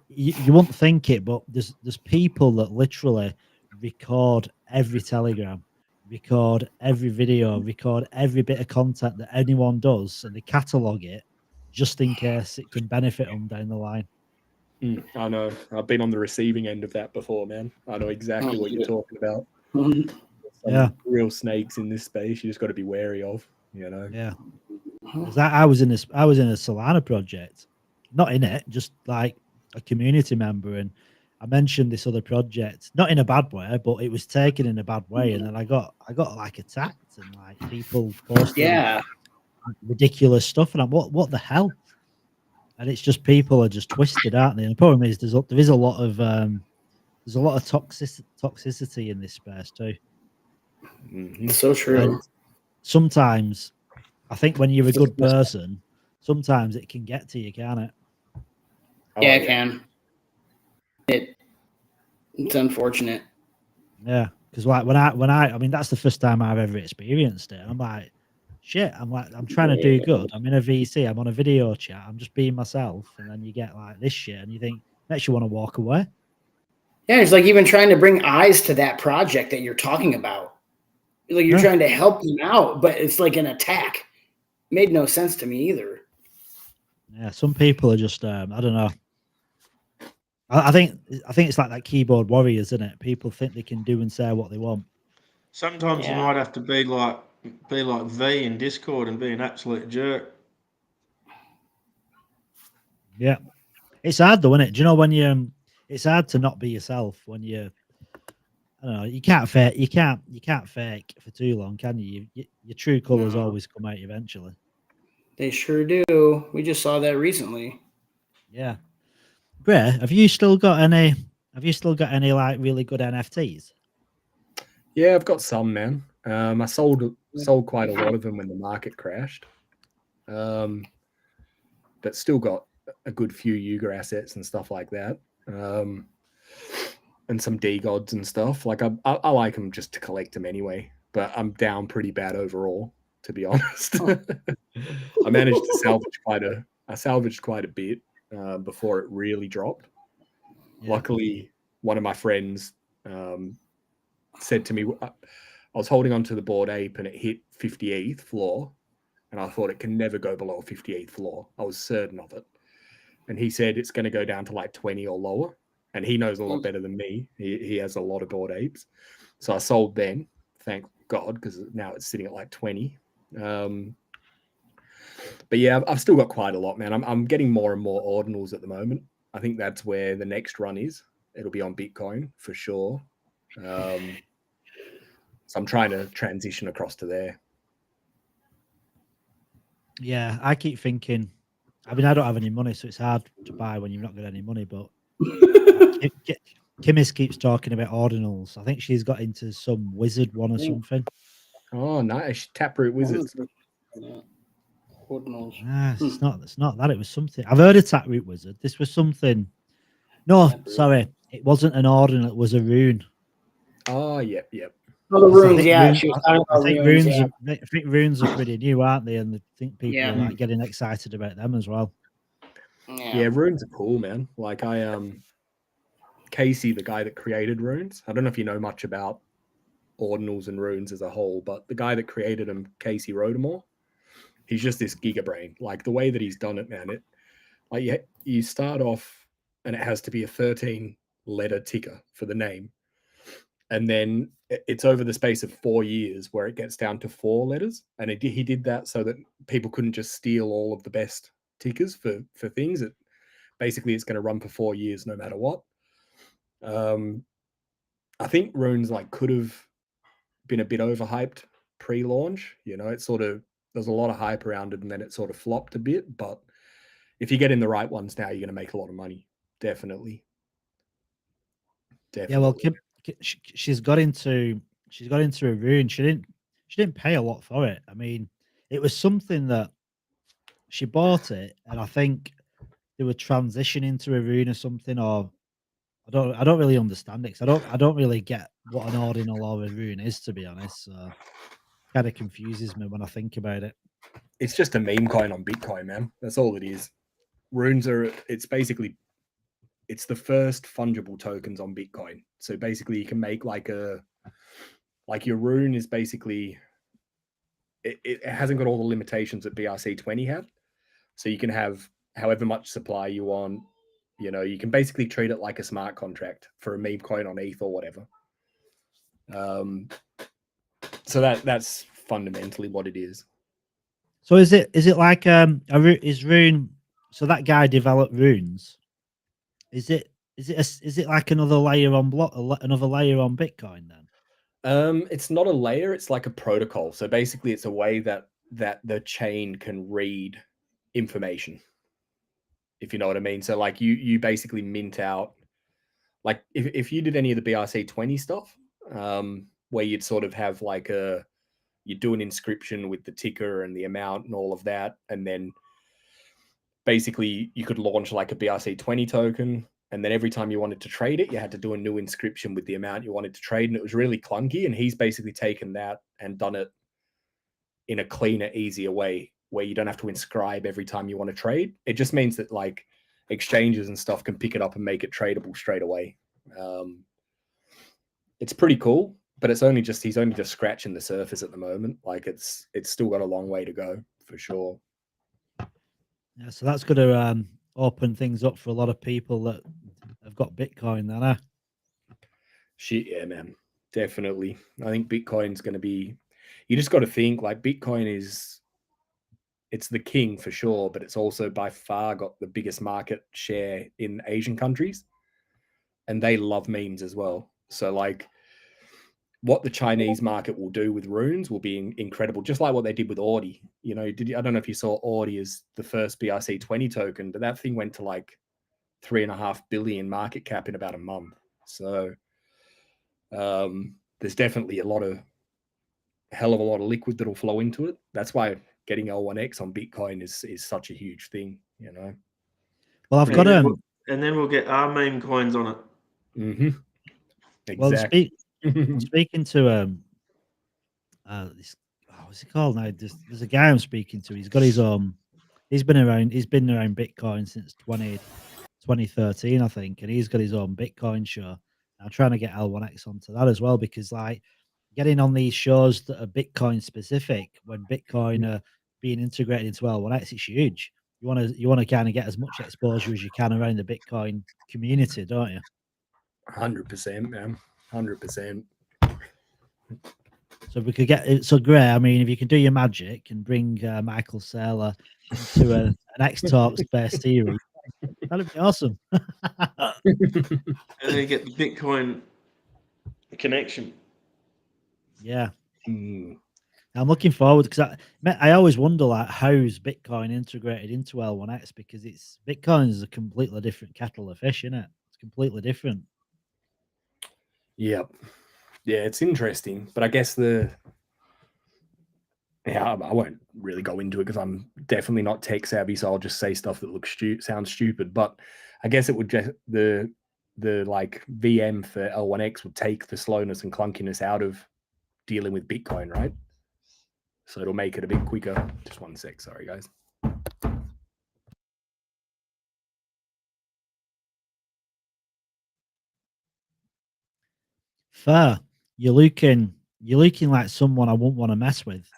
you wouldn't think it, but there's people that literally record every telegram, record every video, record every bit of content that anyone does, and they catalog it just in case it can benefit them down the line. I know. I've been on the receiving end of that before, man. I know exactly what you're talking about. Real snakes in this space. You just got to be wary of, you know. Yeah. I was in a Solana project, not in it, just like a community member, and I mentioned this other project, not in a bad way, but it was taken in a bad way, and then I got like attacked and like people posting ridiculous stuff, and I'm what the hell? And it's just people are just twisted, aren't they? And the problem is there is a lot of toxicity in this space too. So true. And sometimes I think when you're a good person, sometimes it can get to you, can't it? Yeah, it can. It's unfortunate. Yeah, because like when I mean that's the first time I've ever experienced it. I'm like, shit. I'm trying to do good. I'm in a VC. I'm on a video chat. I'm just being myself, and then you get like this shit, and you think makes you want to walk away. Yeah, it's like even trying to bring eyes to that project that you're talking about. Like you're trying to help them out, but it's like an attack. Made no sense to me either. Yeah, some people are just I don't know. I think it's like that keyboard warriors, isn't it? People think they can do and say what they want. Sometimes you might have to be like V in Discord and be an absolute jerk. Yeah, it's hard though, isn't it? Do you know when it's hard to not be yourself when you. I don't know. You can't fake. You can't fake for too long, can you? Your true colors always come out eventually. They sure do. We just saw that recently. Yeah. Gray, have you still got any like really good NFTs? Yeah, I've got some, man. I sold quite a lot of them when the market crashed. But still got a good few Yuga assets and stuff like that. And some D-gods and stuff. Like I like them just to collect them anyway, but I'm down pretty bad overall, to be honest. I managed to salvage quite a bit before it really dropped. Yeah. Luckily, one of my friends said to me, I was holding onto the Bored Ape and it hit 58th floor, and I thought it can never go below 58th floor. I was certain of it. And he said it's going to go down to like 20 or lower. And he knows a lot better than me. He has a lot of Bored Apes. So I sold then, thank God, because now it's sitting at like 20. But yeah, I've still got quite a lot, man. I'm getting more and more ordinals at the moment. I think that's where the next run is. It'll be on Bitcoin for sure. So I'm trying to transition across to there. Yeah, I keep thinking, I mean, I don't have any money, so it's hard to buy when you've not got any money, but Kimmis keeps talking about ordinals. I think she's got into some wizard one or something. Oh, nice. Taproot Wizards. Yeah. Ordinals. It's not that. It was something. I've heard of Taproot Wizard. This was something. No, sorry, it wasn't an ordinal. It was a rune. Oh, yep. Oh, the I runes, think yeah. rune- She was I, talking I about think runes, runes. yeah. I think runes are pretty new, aren't they? And I think people Yeah. are like getting excited about them as well. Yeah, runes are cool, man. Like Casey, the guy that created runes. I don't know if you know much about ordinals and runes as a whole, but the guy that created them, Casey Rodemore, he's just this gigabrain. Like the way that he's done it, man. It like you start off and it has to be a 13-letter ticker for the name, and then it's over the space of 4 years where it gets down to 4 letters. And he did that so that people couldn't just steal all of the best tickers for things. Basically it's going to run for 4 years no matter what. I think runes like could have been a bit overhyped pre-launch. You know, it's sort of, there's a lot of hype around it and then it sort of flopped a bit. But if you get in the right ones now, you're going to make a lot of money. Definitely. Yeah, well, she's got into a rune. She didn't pay a lot for it. I mean, it was something that she bought it, and I think they were transitioning to a rune or something, or I don't really understand it, because I don't really get what an ordinal or a rune is, to be honest. So kind of confuses me when I think about it. It's just a meme coin on Bitcoin, man. That's all it is. Runes are, it's the first fungible tokens on Bitcoin. So basically you can make like your rune is basically, it hasn't got all the limitations that BRC20 had. So you can have however much supply you want. You know, you can basically treat it like a smart contract for a meme coin on ETH or whatever. So that's fundamentally what it is. So is it like is rune? So that guy developed runes. Is it like another layer on another layer on Bitcoin then? It's not a layer, it's like a protocol. So basically it's a way that the chain can read information, if you know what I mean. So like you basically mint out, like if you did any of the BRC20 stuff, where you'd sort of have like you do an inscription with the ticker and the amount and all of that, and then basically you could launch like a BRC20 token, and then every time you wanted to trade it, you had to do a new inscription with the amount you wanted to trade, and it was really clunky. And he's basically taken that and done it in a cleaner, easier way, where you don't have to inscribe every time you want to trade. It just means that like exchanges and stuff can pick it up and make it tradable straight away. It's pretty cool, but he's only just scratching the surface at the moment. Like it's still got a long way to go for sure. Yeah, so that's going to open things up for a lot of people that have got Bitcoin then, huh? Yeah, man, definitely. I think Bitcoin's going to be, you just got to think like Bitcoin it's the king for sure, but it's also by far got the biggest market share in Asian countries, and they love memes as well. So like what the Chinese market will do with runes will be incredible, just like what they did with Audi. You know, I don't know if you saw Audi as the first BRC20 token, but that thing went to like 3.5 billion market cap in about a month. So there's definitely a hell of a lot of liquid that'll flow into it. That's why getting L1X on Bitcoin is such a huge thing, you know. Well, I've got and then we'll get our meme coins on it. Mm-hmm. Exactly. Well, speaking to this, what's he called now? There's a guy I'm speaking to. He's got his he's been around Bitcoin since 2013, I think, and he's got his own Bitcoin show. I'm trying to get L1X onto that as well, because like getting on these shows that are Bitcoin specific, when Bitcoin are being integrated into L1X, it's huge. You want to kind of get as much exposure as you can around the Bitcoin community, don't you? 100%, man. 100%. So we could get it. So great. I mean, if you can do your magic and bring Michael Saylor into an X Talks based series, that'd be awesome. And then get the Bitcoin connection. Yeah. I'm looking forward, because I always wonder like how's Bitcoin integrated into L1X, because Bitcoin is a completely different kettle of fish, isn't it? It's completely different. Yep. Yeah, it's interesting, but I guess the Yeah, I won't really go into it because I'm definitely not tech savvy, so I'll just say stuff that looks sounds stupid. But I guess it would just the like VM for L1X would take the slowness and clunkiness out of dealing with Bitcoin, right? So it'll make it a bit quicker. Just one sec, sorry guys. Fair. You're looking like someone I wouldn't want to mess with.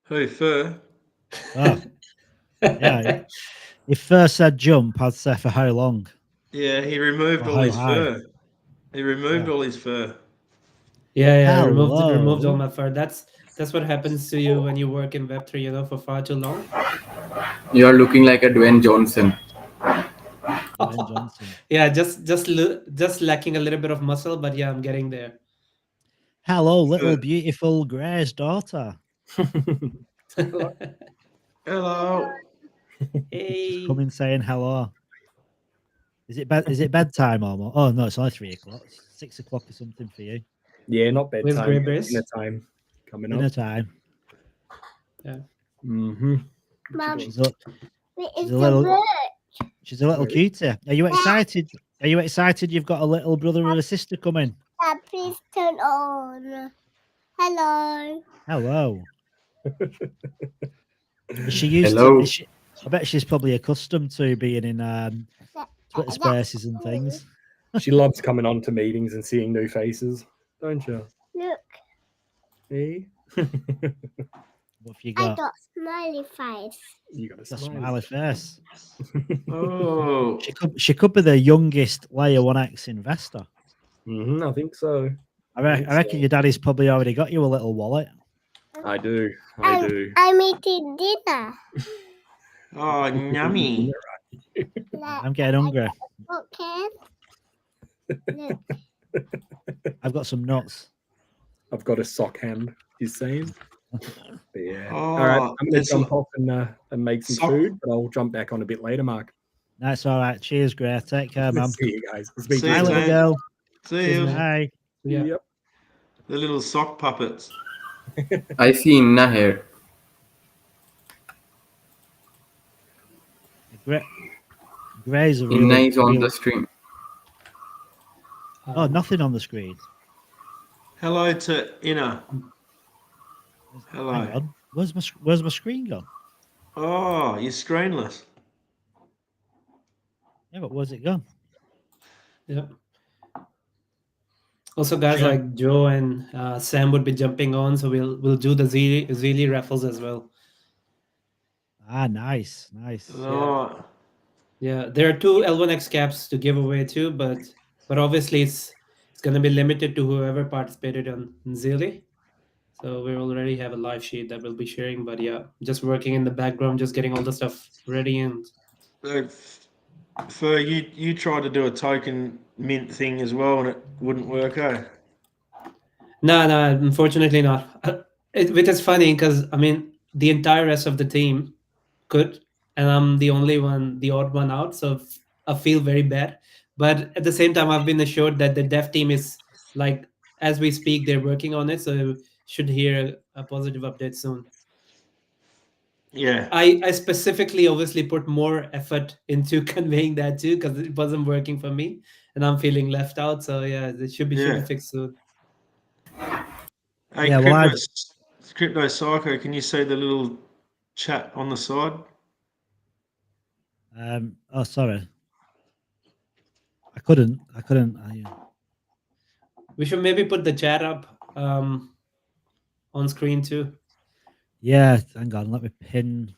Who, Fur? Oh, yeah. If Fur said jump, I'd say for how long? Yeah, he removed Or all how his high? fur. He removed all his fur. Yeah, I removed all Hello. my fur. That's what happens to you when you work in Web3, for far too long. You are looking like a Dwayne Johnson. Dwayne Johnson. Yeah, just lacking a little bit of muscle, but yeah, I'm getting there. Hello, little beautiful Gray's daughter. Hello. Hey. Come in saying hello. Is it bedtime almost? Oh no, it's only 3 o'clock. It's 6 o'clock or something for you. Yeah, not Where's bedtime. Grey Bears? Dinner time coming Dinner up. time. Yeah. Mm-hmm. Mom, She's a it's little cutie. Are you excited? Are you excited you've got a little brother or a sister coming? Please turn on. Hello. Hello. Is she used Hello. to? I bet she's probably accustomed to being in Twitter Spaces and things. She loves coming on to meetings and seeing new faces, don't you? Look, Hey, What have you I got? got smiley face. you got a Got a smile. smiley face. Oh. She could be the youngest Layer 1X investor. I think so. I reckon your daddy's probably already got you a little wallet. I do. I'm eating dinner. Oh, yummy. I'm getting hungry. Okay. Look. I've got some nuts. I've got a sock hand. He's saying. But yeah. Oh, All right. I'm going to it's jump off and make some food, but I'll jump back on a bit later, Mark. That's all right. Cheers, Gray. Take care, man. See you guys. See Bye, you, little Tane. girl. See you. Bye. Yeah. Yep. The little sock puppets. I see Inna here. Gray's a Inna really. is on the stream. Oh, nothing on the screen. Hello to Inna. Hello. Hang on. Where's my screen gone? Oh, you're screenless. Yeah, but where's it gone? Yeah. Also, guys Yeah. like Joe and Sam would be jumping on, so we'll do the Zeely raffles as well. Ah, nice. Oh. Yeah, there are 2 L1X caps to give away too, but obviously it's going to be limited to whoever participated on Zeely. So we already have a live sheet that we'll be sharing, but yeah, just working in the background, just getting all the stuff ready. And For you tried to do a token mint thing as well, and it wouldn't work, eh? No, unfortunately not. Which is funny because I mean the entire rest of the team could, and I'm the only one, the odd one out. So I feel very bad. But at the same time, I've been assured that the dev team is like, as we speak, they're working on it. So should hear a positive update soon. Yeah. I specifically obviously put more effort into conveying that too because it wasn't working for me and I'm feeling left out. So yeah, it should be fixed soon. Hey, Yeah, Crypto Psycho, can you see the little chat on the side? Oh, sorry. I couldn't. We should maybe put the chat up on screen too. Yeah, hang on. Let me pin.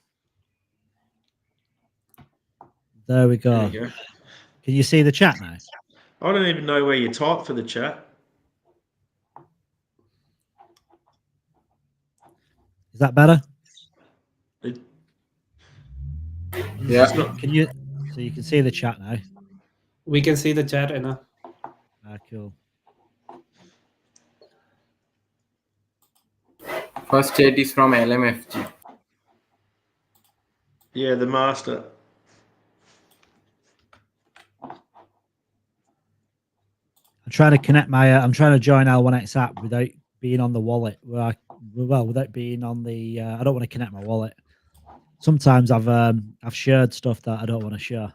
There we go. There you go. Can you see the chat now? I don't even know where you type for the chat. Is that better? Yeah. Can you? So you can see the chat now. We can see the chat, Anna. Ah, cool. First chat is from LMFG. Yeah, the master. I'm trying to connect my. I'm trying to join L1X app without being on the wallet. well, without being on the, I don't want to connect my wallet. Sometimes I've shared stuff that I don't want to share.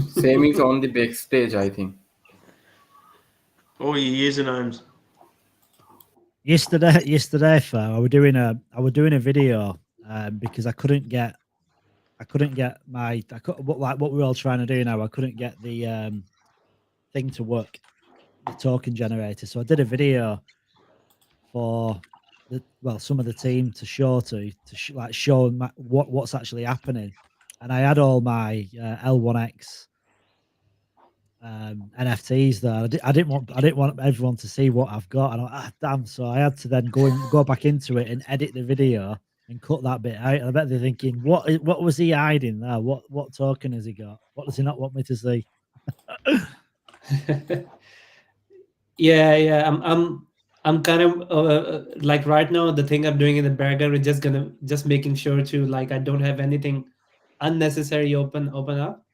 Same is on the backstage, I think. All your usernames. Yesterday, I was doing a video because I couldn't get what we're all trying to do now. I couldn't get the thing to work, the token generator. So I did a video for some of the team to show what's actually happening, and I had all my L1X NFTs there. I didn't want everyone to see what I've got, and damn, so I had to then go back into it and edit the video and cut that bit out. And I bet they're thinking, what was he hiding there? What token has he got? What does he not want me to see? Yeah. I'm kind of like right now. The thing I'm doing in the background is just making sure to like I don't have anything unnecessary open up.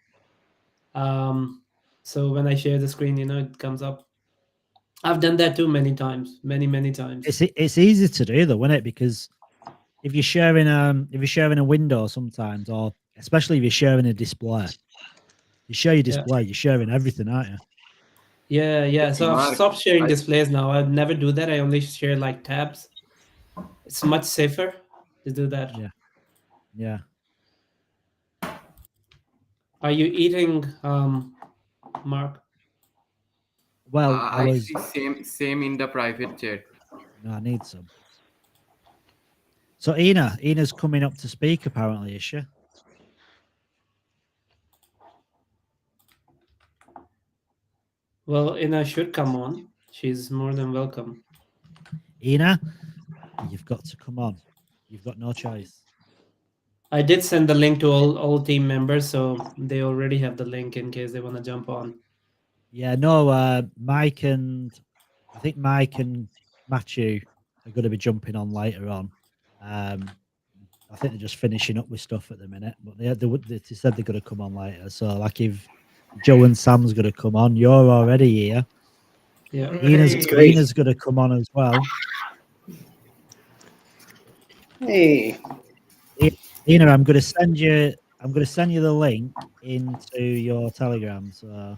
So when I share the screen, it comes up. I've done that too many times. Many times. It's easy to do though, isn't it? Because if you're sharing a window sometimes, or especially if you're sharing a display, you share your display, you're sharing everything, aren't you? Yeah. So I've Mark, stopped sharing displays now. I never do that. I only share like tabs. It's much safer to do that. Yeah. Are you eating, Mark? Well, I see same in the private chat. No, I need some. So Ina's coming up to speak apparently, is she? Well, Ina should come on. She's more than welcome. Ina, you've got to come on. You've got no choice. I did send the link to all team members, so they already have the link in case they want to jump on. Yeah, no, Mike and Matthew are going to be jumping on later on. I think they're just finishing up with stuff at the minute, but they said they're going to come on later. So, like, if Joe and Sam's going to come on, you're already here. Yeah, Ina's going to come on as well. Hey, Ina, I'm going to send you the link into your Telegram. So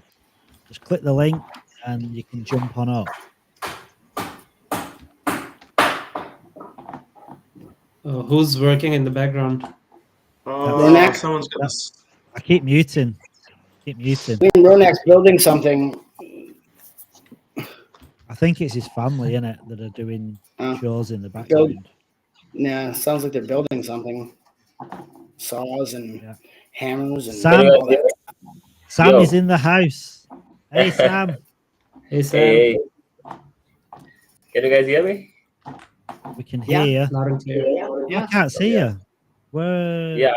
just click the link and you can jump on up. Oh, who's working in the background? Someone's got I keep muting. I think Ronak's building something. I think it's his family, innit, that are doing shows in the background. Yeah, sounds like they're building something. Saws and hammers and Sam, all that. Sam is in the house. Hey, Sam. Hey, Sam. Hey. Can you guys hear me? We can hear you. Loud and clear. I can't see you. Where? Yeah,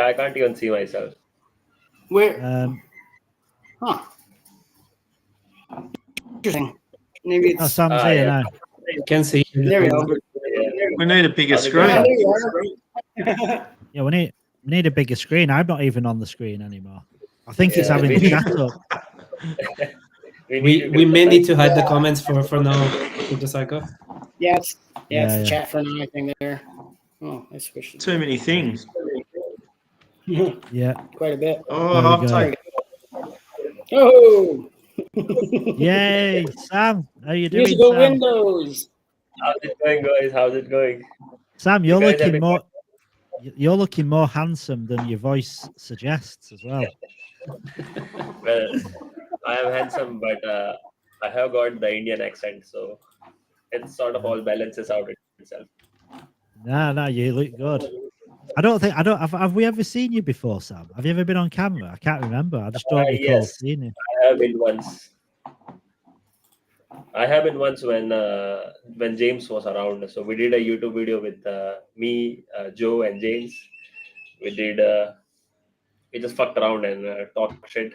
I can't even see myself. Where? Interesting. Maybe it's. Oh, Sam's here now. You can see. There we go. We need a bigger screen. Yeah, we need a bigger screen. I'm not even on the screen anymore. I think it's having the chat up. We may need to hide the comments for now, Crypto Psycho. Yeah, it's the chat for now, I think there. Oh, I switched. Too many things. Yeah. Quite a bit. Oh, I'm tired. Oh! Yay, Sam. How you doing, Musical Sam? windows. How's it going, guys? How's it going? Sam, You guys have been- you're looking more handsome than your voice suggests as well. Well, I am handsome, but I have got the Indian accent, so it sort of all balances out itself. No, you look good. Have we ever seen you before, Sam? Have you ever been on camera? I can't remember. I just don't recall Yes, seeing you. I have been once. When James was around. So we did a YouTube video with me, Joe, and James. We just fucked around and talked shit.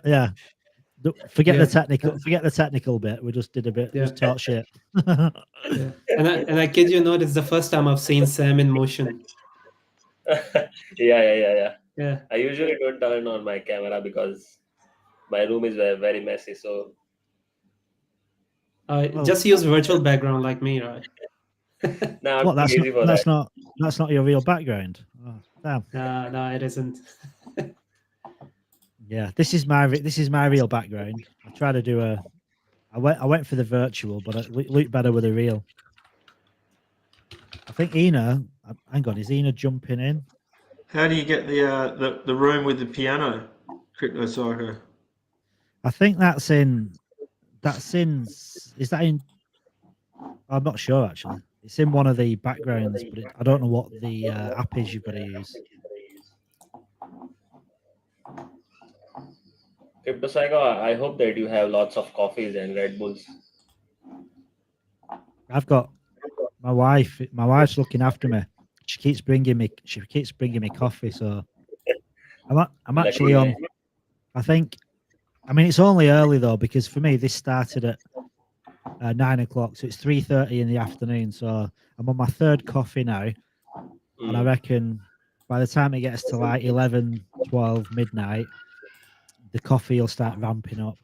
Yeah. Forget the technical bit. We just did a bit. Just talk shit. And I kid you not, it's the first time I've seen Sam in motion. Yeah. Yeah. I usually don't turn on my camera because my room is very messy. So Just use virtual background like me, right? No, I'm What? too lazy for that. That's not your real background. Oh, damn. No, it isn't. Yeah, this is my real background. I try to do I went for the virtual, but it looked better with the real. I think Ina. Hang on, is Ina jumping in? How do you get the room with the piano, Crypto Psycho? I think that's in. Is that in? I'm not sure actually. It's in one of the backgrounds, but I don't know what the app is you've got to use. Crypto Psycho, I hope that you have lots of coffees and Red Bulls. I've got my wife. My wife's looking after me. She keeps bringing me coffee. So I'm actually on. I think. I mean, it's only early though because for me this started at 9 o'clock, so it's 3:30 in the afternoon. So I'm on my third coffee now, and I reckon by the time it gets to like 11, 12 midnight, the coffee will start ramping up.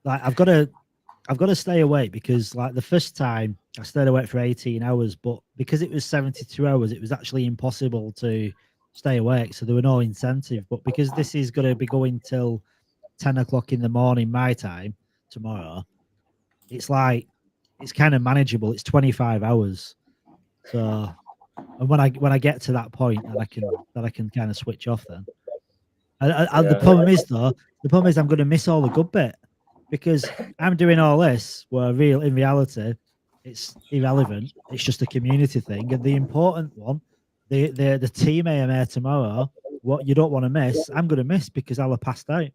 Like I've got to stay awake because like the first time I stayed awake for 18 hours, but because it was 72 hours, it was actually impossible to stay awake. So there were no incentive. But because this is going to be going till 10 o'clock in the morning my time tomorrow, it's like it's kind of manageable. It's 25 hours. So and when I get to that point, then I can kind of switch off then. And the problem is I'm going to miss all the good bit because I'm doing all this where in reality it's irrelevant. It's just a community thing. And the important one, the team AMA tomorrow, what you don't want to miss, I'm going to miss because I'll have passed out.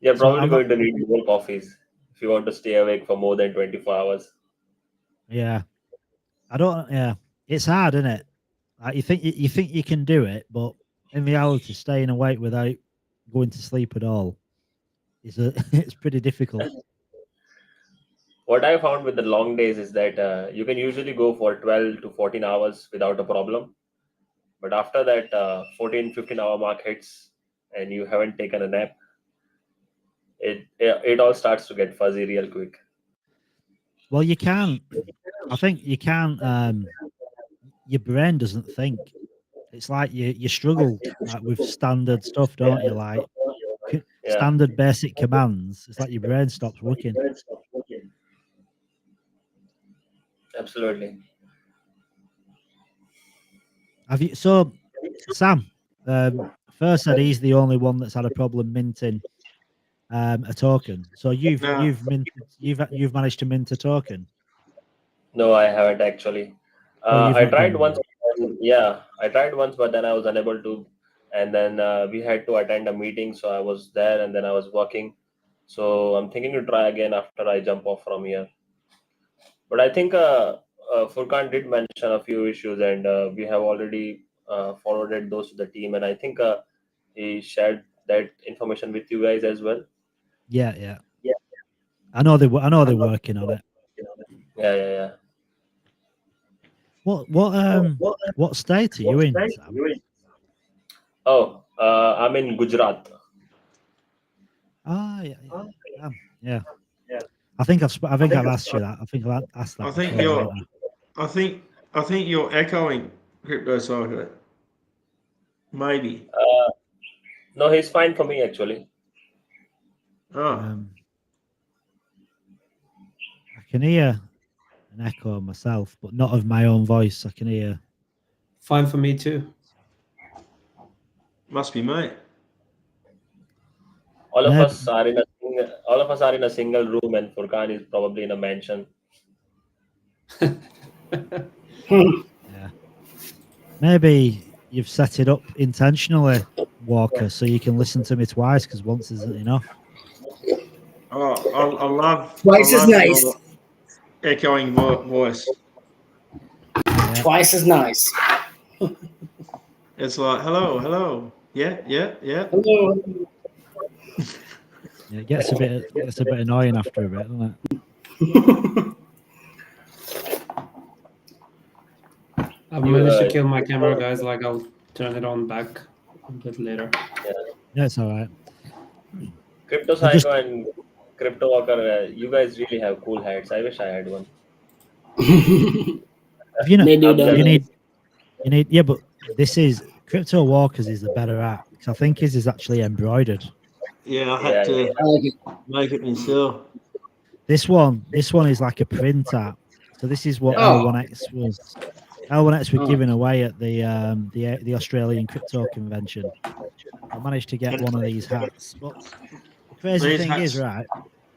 You're probably going to need more coffees if you want to stay awake for more than 24 hours. Yeah. Yeah. It's hard, isn't it? Like you think you can do it, but in reality, staying awake without going to sleep at all it's pretty difficult. What I found with the long days is that you can usually go for 12 to 14 hours without a problem. But after that 14, 15-hour mark hits and you haven't taken a nap, it all starts to get fuzzy real quick. Well, you can't. I think you can't. Your brain doesn't think. It's like you struggle like, with standard stuff, don't you? Like standard basic commands. It's like your brain stops working. Absolutely. Have you? So, Sam first said he's the only one that's had a problem minting a token. So you've managed to mint a token. No, I haven't actually. I tried once. I tried once, but then I was unable to. And then we had to attend a meeting, so I was there, and then I was working. So I'm thinking to try again after I jump off from here. But I think Furkan did mention a few issues, and we have already forwarded those to the team, and I think he shared that information with you guys as well. Yeah. I know they're working on it. Yeah. What state are you in, Sam? Oh, I'm in Gujarat. Ah, yeah. I think I've asked you that. I think I've asked that. I think you're echoing, Crypto Psycho. Maybe. No, he's fine for me actually. I can hear an echo of myself, but not of my own voice. I can hear. Fine for me too. Must be me. All of us are in a single room, and Furkan is probably in a mansion. Yeah. Maybe you've set it up intentionally, Walker, so you can listen to me twice because once isn't enough. Oh, I love twice as nice. Echoing voice. Yeah. Twice as nice. It's like hello. Yeah. Hello. Yeah, it gets a bit annoying after a bit, doesn't it? I've managed to kill my camera, guys. Like I'll turn it on back a bit later. Yeah, it's all right. Crypto Psycho and Crypto Walker, you guys really have cool hats. I wish I had one. If you know, They do, you don't they? need, yeah, but this is Crypto Walkers is the better hat because I think his is actually embroidered. Yeah, I had to make it myself. This one is like a print hat. So this is what L1X was. L1X were giving away at the Australian Crypto Convention. I managed to get one of these hats. But the crazy These thing hats- is, right?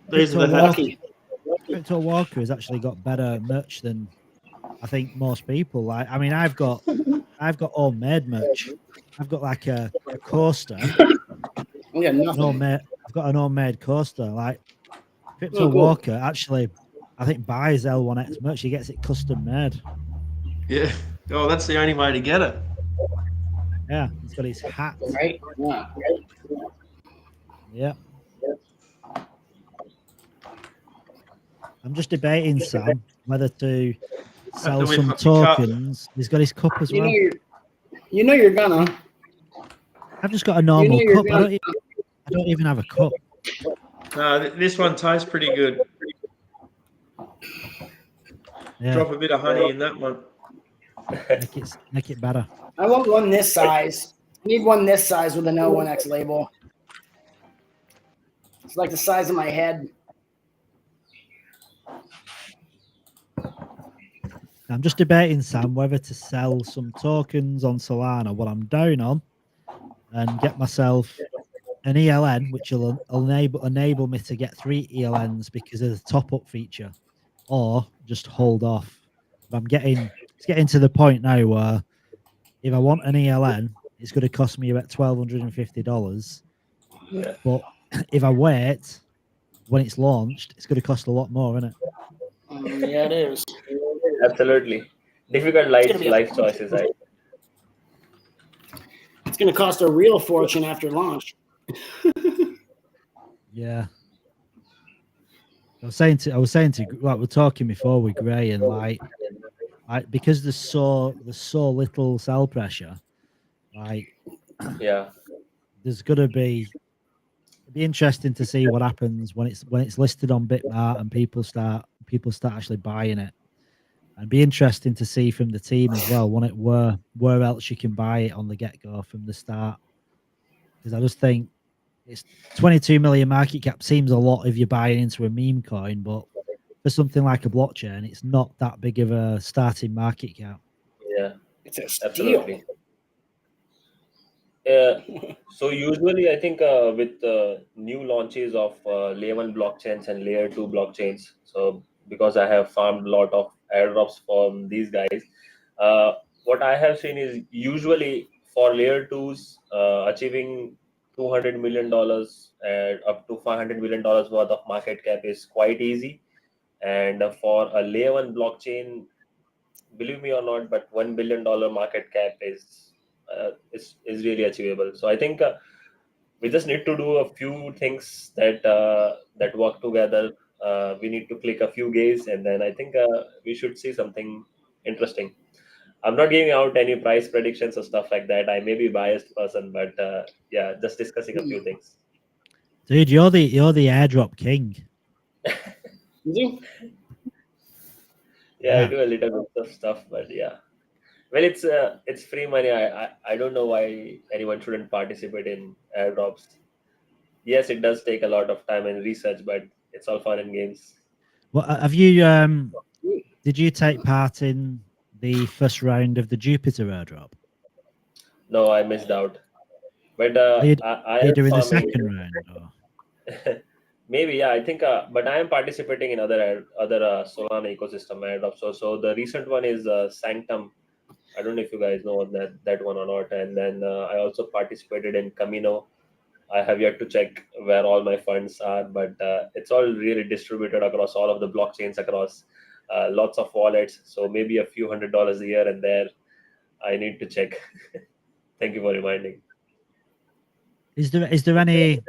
These are the hats. Crypto Walker has actually got better merch than I think most people. Like, I mean, I've got homemade merch. I've got like a coaster. We got nothing. I've got an homemade coaster. Like Crypto Oh, cool. Walker actually, I think buys L1X merch. He gets it custom made. Yeah. Oh, that's the only way to get it. Yeah, he's got his hat. Right? Yeah. Yeah. I'm just debating, Sam, whether to sell do we some have your cup? tokens. He's got his cup as well. You know you're gonna. I've just got a normal you're cup. gonna- I don't even have a cup. This one tastes pretty good. Yeah. Drop a bit of honey in that one. Make it better. I want one this size. I need one this size with an L1X label. It's like the size of my head. I'm just debating, Sam, whether to sell some tokens on Solana, what I'm down on, and get myself an ELN, which will enable me to get 3 ELNs because of the top-up feature, or just hold off. But it's getting to the point now where if I want an ELN, it's going to cost me about $1,250. Yeah. But if I wait, when it's launched, it's going to cost a lot more, isn't it? Yeah, it is. Absolutely. Difficult life choices, right? It's going to cost a real fortune after launch. Yeah. I was saying to like we're talking before with Gray and like because there's so little sell pressure, like Yeah. there's gonna be it'd be interesting to see what happens when it's listed on Bitmart and people start actually buying it. And be interesting to see from the team as well where else you can buy it on the get-go from the start. Because I just think it's 22 million market cap seems a lot if you're buying into a meme coin, but for something like a blockchain, it's not that big of a starting market cap. Yeah, it's a steal. Absolutely. So usually, I think with new launches of layer 1 blockchains and layer 2 blockchains, so because I have farmed a lot of airdrops from these guys, what I have seen is usually for layer 2s, achieving $200 million and up to $500 million worth of market cap is quite easy. And for a layer 1 blockchain, believe me or not, but $1 billion market cap is really achievable. So I think we just need to do a few things that work together. We need to click a few gays, and then I think we should see something interesting. I'm not giving out any price predictions or stuff like that. I may be biased person, but yeah, just discussing a few things. Dude, you're the airdrop king. Yeah, I do a little bit of stuff, but yeah. Well, it's free money. I don't know why anyone shouldn't participate in airdrops. Yes, it does take a lot of time and research, but it's all fun and games. Well, have you did you take part in the first round of the Jupiter airdrop? No, I missed out. But Are you I doing the farming. second round? Or? Maybe, yeah. I think, but I am participating in other Solana ecosystem airdrops. So the recent one is Sanctum. I don't know if you guys know that one or not. And then I also participated in Camino. I have yet to check where all my funds are, but it's all really distributed across all of the blockchains, across lots of wallets. So maybe a few $100s here and there. I need to check. Thank you for reminding. Is there any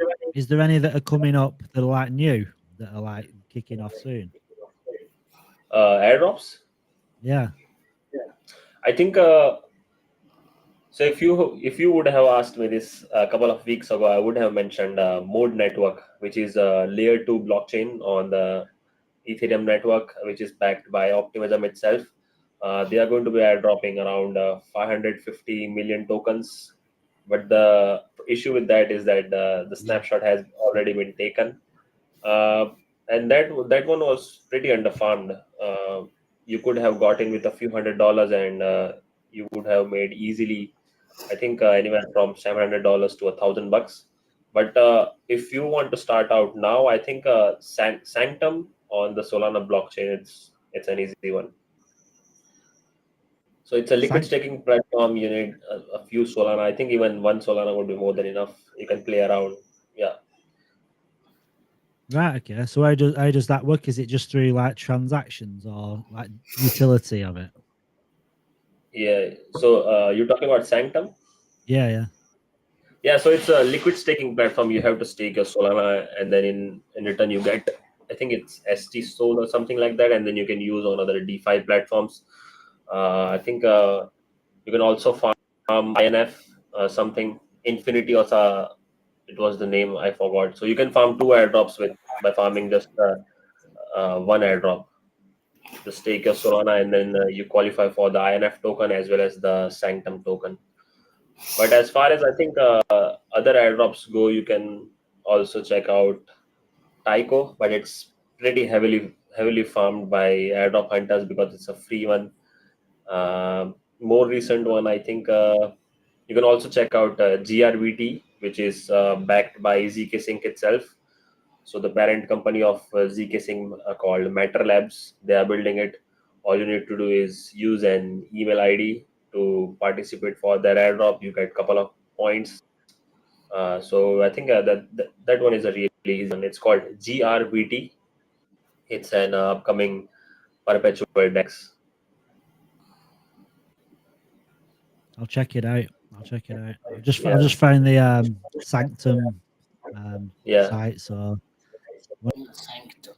that are coming up that are like new that are like kicking off soon? Airdrops? Yeah. I think So if you would have asked me this a couple of weeks ago, I would have mentioned Mode Network, which is a layer 2 blockchain on the Ethereum network, which is backed by Optimism itself. They are going to be airdropping around 550 million tokens. But the issue with that is that the snapshot has already been taken, and that one was pretty underfarmed. You could have gotten with a few $100s, and you would have made easily, I think, anywhere from $700 to $1,000. But if you want to start out now, I think Sanctum on the Solana blockchain, it's an easy one. So it's a liquid staking platform. You need a few Solana. I think even one Solana would be more than enough. You can play around. Yeah. Right. Okay. So how does that work? Is it just through like transactions or like utility of it? Yeah. So you're talking about Sanctum? Yeah. Yeah. Yeah. So it's a liquid staking platform. You have to stake your Solana, and then in return you get, I think it's ST Sol or something like that, and then you can use on other DeFi platforms. I think you can also farm INF, something Infinity, or it was the name I forgot. So you can farm 2 airdrops by farming just one airdrop. Just take your Solana, and then you qualify for the INF token as well as the Sanctum token. But as far as I think other airdrops go, you can also check out Tyco, but it's pretty heavily farmed by airdrop hunters because it's a free one. More recent one, I think you can also check out GRVT, which is backed by ZK Sync itself. So the parent company of ZK Sync called Matter Labs, they are building it. All you need to do is use an email ID to participate for their airdrop. You get a couple of points. So I think that one is a really easy one. It's called GRVT. It's an upcoming perpetual DEX. I'll check it out. I'll just find the Sanctum site. So Sanctum.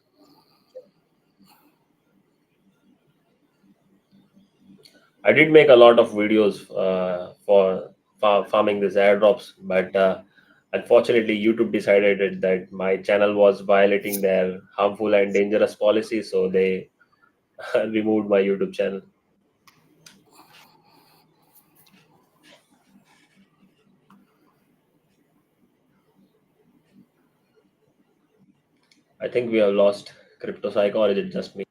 I did make a lot of videos for farming these airdrops, but unfortunately, YouTube decided that my channel was violating their harmful and dangerous policy, so they removed my YouTube channel. I think we have lost Crypto Psycho, or is it just me?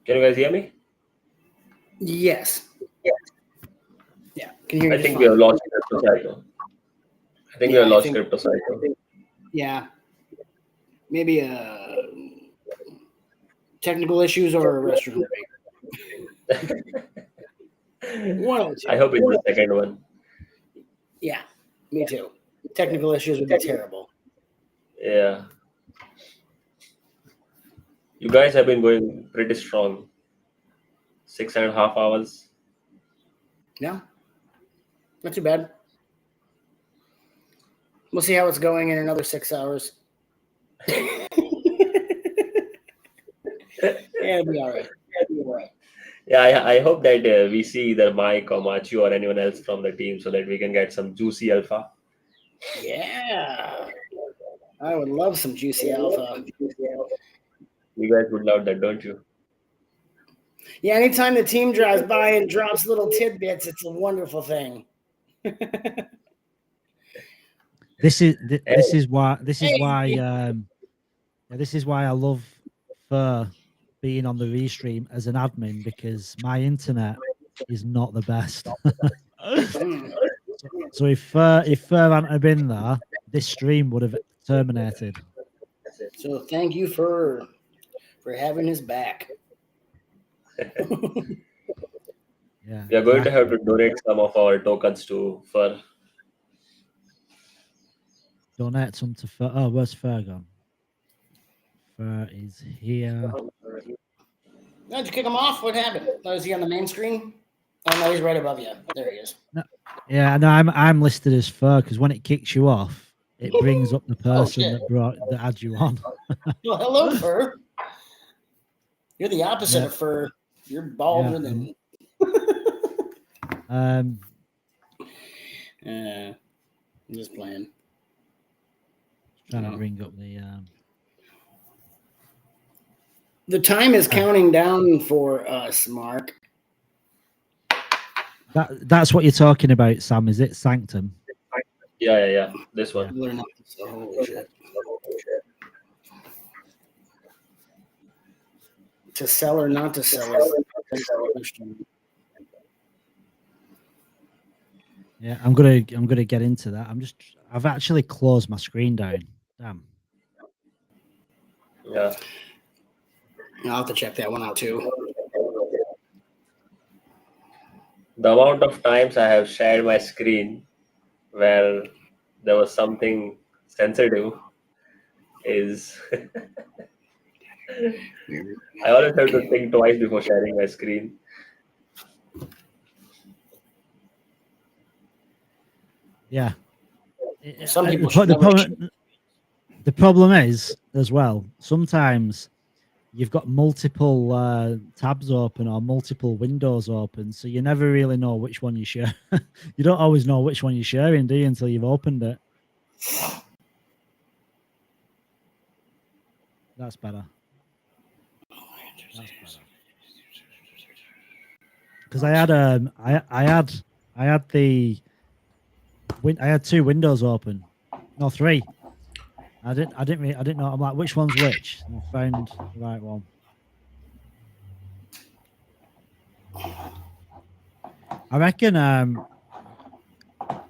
Can you guys hear me? Yes. Yeah. Can you hear me? I think we have lost Crypto Psycho. We have lost Crypto Psycho. Yeah. Maybe technical issues or a restroom break. One of the two. I hope it's the second one. Yeah, me too. Technical issues would be terrible. Yeah. You guys have been going pretty strong. 6.5 hours. Yeah. Not too bad. We'll see how it's going in another 6 hours. Yeah, it'll be all right. Yeah, I hope that we see either Mike or Machu or anyone else from the team so that we can get some juicy alpha. Yeah. I would love some juicy alpha. You guys would love that, don't you? Yeah, anytime the team drives by and drops little tidbits, it's a wonderful thing. This is why I love being on the Restream as an admin, because my internet is not the best. So if hadn't been there, this stream would have terminated. So thank you for having his back. Yeah. We are going to have to donate some of our tokens to Fur. Donate some to Fur. Oh, where's Fur gone? Fur is here. Did you kick him off? What happened? Oh, is he on the main screen? Oh no, he's right above you. There he is. No, yeah, no, I'm listed as Fur because when it kicks you off, it brings up the person that had you on. Well, hello, Fur. You're the opposite of Fur. You're balder than. I'm just playing. Trying to bring up the time is counting down for us, Mark. That's what you're talking about, Sam. Is it Sanctum? Yeah. This one. Holy shit. To sell or not to sell? Yeah, I'm gonna get into that. I've actually closed my screen down. Damn. Yeah. I'll have to check that one out too. The amount of times I have shared my screen where there was something sensitive is I always have to think twice before sharing my screen. Yeah. Some people the problem is as well, sometimes you've got multiple tabs open or multiple windows open, so you never really know which one you share. You don't always know which one you're sharing, do you, until you've opened it. That's better. Because I had two windows open, no, three. I didn't know. I'm like, which one's which? And I found the right one. I reckon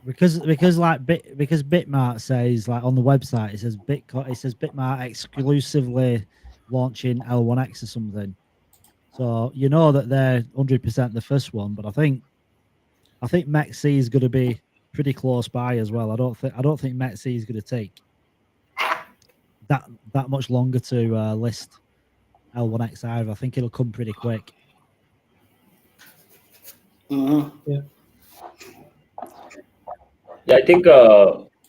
because Bitmart says, like, on the website it says Bitmart exclusively launching L1X or something. So you know that they're 100% the first one, but I think MEC-C is going to be pretty close by as well. I don't think MEC-C is going to take that much longer to list L1X either. I think it'll come pretty quick. Mm-hmm. Yeah, I think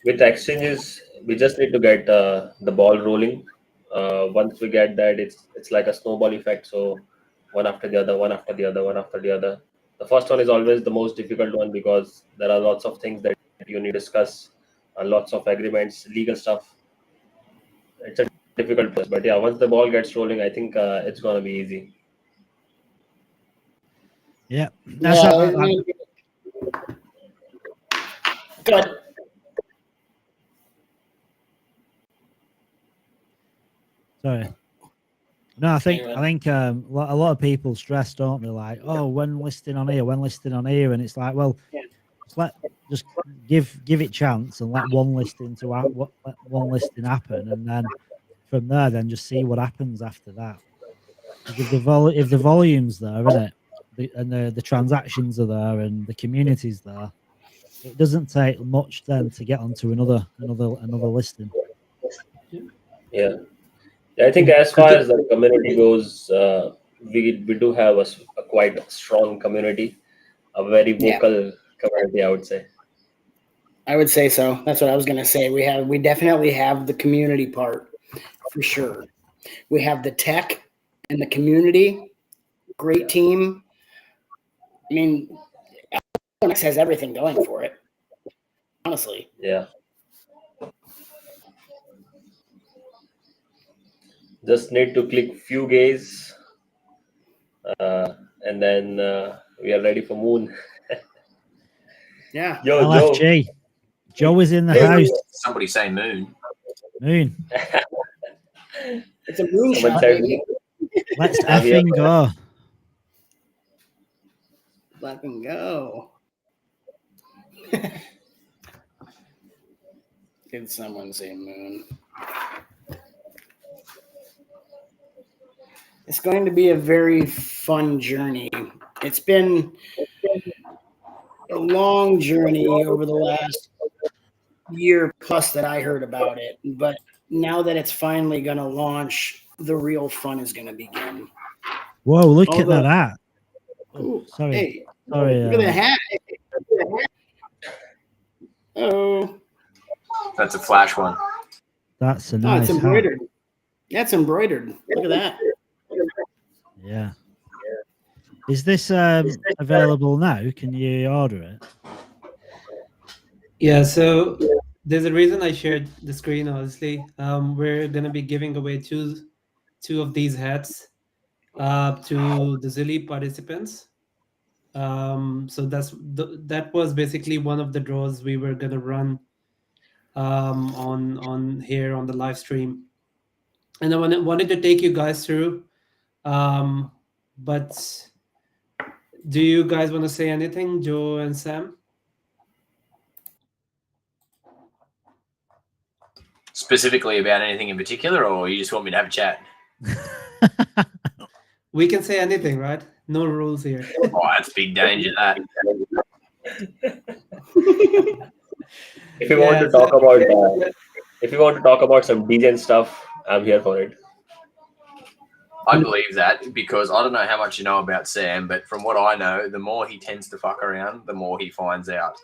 with exchanges, we just need to get the ball rolling. Once we get that, it's like a snowball effect. So one after the other, one after the other, one after the other. The first one is always the most difficult one because there are lots of things that you need to discuss, lots of agreements, legal stuff. It's a difficult process, but yeah, once the ball gets rolling, I think it's gonna be easy. Yeah. Good. Sorry. No, I think a lot of people stress, don't they? Like, oh, when listing on here, and it's like, well, just give it chance and let one listing happen, and then from there, then just see what happens after that. If the volume's there, isn't it, and the transactions are there, and the community's there, it doesn't take much then to get onto another listing. Yeah. I think as far as the community goes, we do have a quite strong community, a very vocal community, I would say. I would say so. That's what I was going to say. We definitely have the community part for sure. We have the tech and the community. Great team. I mean, Alex has everything going for it. Honestly. Yeah. Just need to click few gays, and then we are ready for Moon. Yeah. Yo, LFG. Joe is in the house. Somebody say Moon. Moon. It's a moonshot, baby. Let's effing go. Fucking go. Did someone say Moon? It's going to be a very fun journey. It's been a long journey over the last year plus that I heard about it. But now that it's finally going to launch, the real fun is going to begin. Whoa, look at that hat. Ooh, sorry. Hey, Sorry. look at the hat. Oh. That's a flash one. That's a Oh, nice it's hat. embroidered. That's embroidered. Look at that. Yeah. Is this available now? Can you order it? Yeah, so there's a reason I shared the screen, honestly. We're going to be giving away two of these hats to the Zilly participants. So that was basically one of the draws we were going to run on here on the live stream. And I wanted to take you guys through. But do you guys want to say anything, Joe and Sam? Specifically about anything in particular, or you just want me to have a chat? We can say anything, right? No rules here. Oh, that's big danger, that. If you want to talk about, if you want to talk about some DJ stuff, I'm here for it. I believe that because I don't know how much you know about Sam, but from what I know, the more he tends to fuck around, the more he finds out.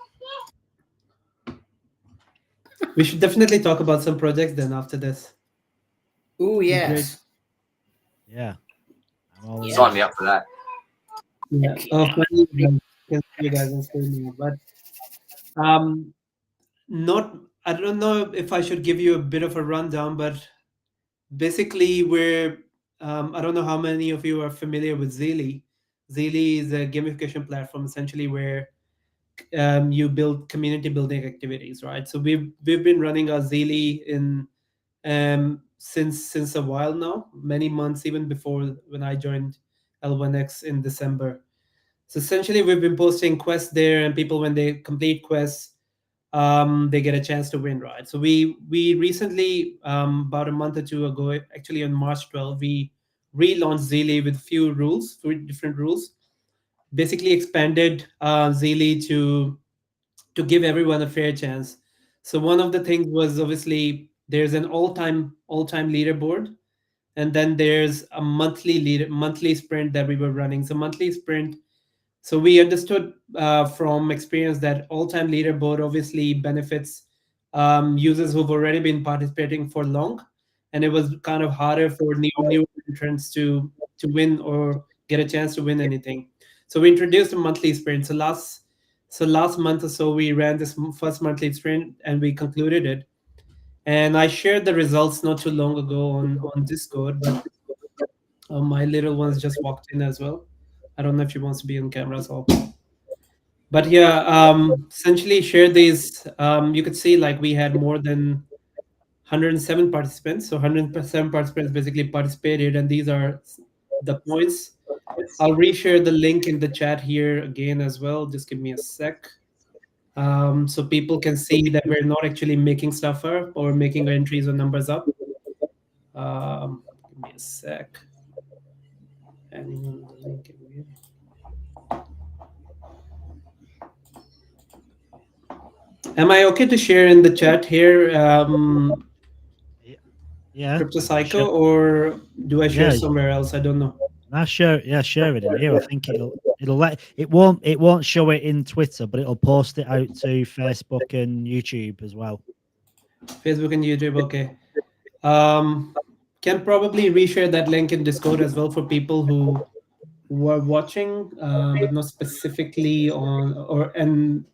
We should definitely talk about some projects then after this. Ooh, yes. Yeah. Sign me up for that. Yeah. Oh, can see you guys on screen now, but I don't know if I should give you a bit of a rundown, but basically we're I don't know how many of you are familiar with Zilly. Zilly is a gamification platform essentially where you build community building activities, right? So we've been running our Zilly in since a while now, many months even before when I joined L1X in December. So essentially we've been posting quests there, and people, when they complete quests, they get a chance to win, right? So we recently, about a month or two ago, actually on March 12th, we relaunched Zilly with few different rules. Basically expanded Zilly to give everyone a fair chance. So one of the things was, obviously, there's an all-time leaderboard, and then there's a monthly sprint that we were running. So monthly sprint. So we understood from experience that all-time leaderboard obviously benefits users who've already been participating for long, and it was kind of harder for new entrants to win or get a chance to win anything. So we introduced a monthly sprint. So last month or so, we ran this first monthly sprint and we concluded it. And I shared the results not too long ago on Discord, but my little ones just walked in as well. I don't know if she wants to be on camera as well. But yeah, essentially share these. You could see like we had more than 107 participants. So 107 participants basically participated, and these are the points. I'll reshare the link in the chat here again as well. Just give me a sec. So people can see that we're not actually making stuff up or making entries or numbers up. Give me a sec. Adding the link in here. Am I okay to share in the chat here? Yeah. Crypto Psycho, or do I share somewhere else? I don't know. Share it in here. I think it won't show it in Twitter, but it'll post it out to Facebook and YouTube as well. Facebook and YouTube, okay. Can probably reshare that link in Discord as well for people who are watching, but not specifically on, and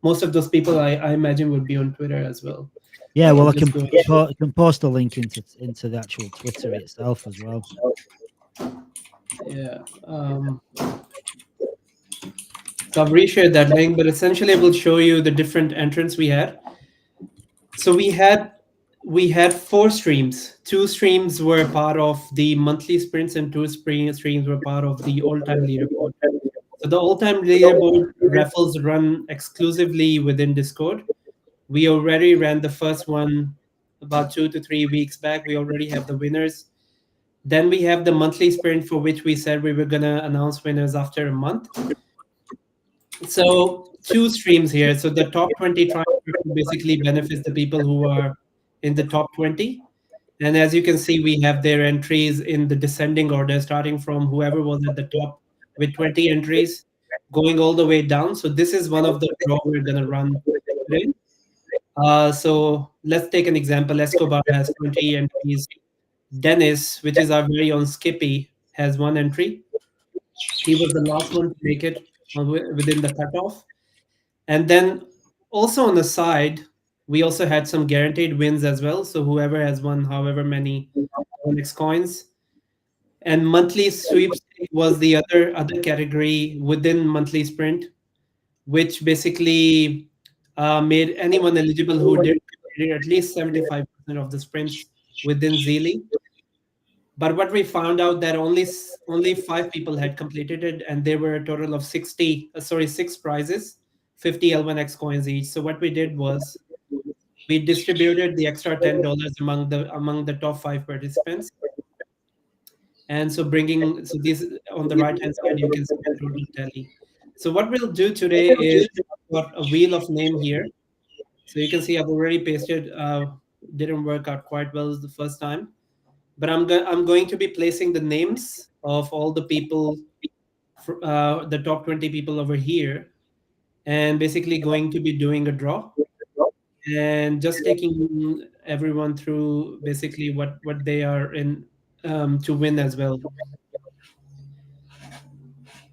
most of those people I imagine would be on Twitter as well. Yeah, well, I can post a link into the actual Twitter itself as well. Yeah. So I've reshared that link, but essentially it will show you the different entrants we had. So we had 4 streams. 2 streams were part of the monthly sprints, and 2 streams were part of the all-time leaderboard. So the all-time leaderboard raffles run exclusively within Discord. We already ran the first one about 2 to 3 weeks back. We already have the winners. Then we have the monthly sprint, for which we said we were going to announce winners after a month. So two streams here. So the top 20 triumvirate basically benefits the people who are in the top 20. And as you can see, we have their entries in the descending order, starting from whoever was at the top with 20 entries, going all the way down. So this is one of the draw we're going to run today. So let's take an example. Escobar has 20 entries. Dennis, which is our very own Skippy, has 1 entry. He was the last one to make it within the cutoff. And then also on the side, we also had some guaranteed wins as well. So whoever has won however many Onyx coins. And monthly sweepstake was the other category within monthly sprint, which basically made anyone eligible who did at least 75% of the sprints within Zealy. But what we found out that only 5 people had completed it, and there were a total of 6 prizes, 50 L1X coins each. So what we did was we distributed the extra $10 among the top 5 participants. And so these on the right hand side, you can see the total tally. So what we'll do today is got a wheel of name here. So you can see I've already pasted. Didn't work out quite well the first time, but I'm going to be placing the names of all the people, the top 20 people over here, and basically going to be doing a draw and just taking everyone through basically what they are in to win as well.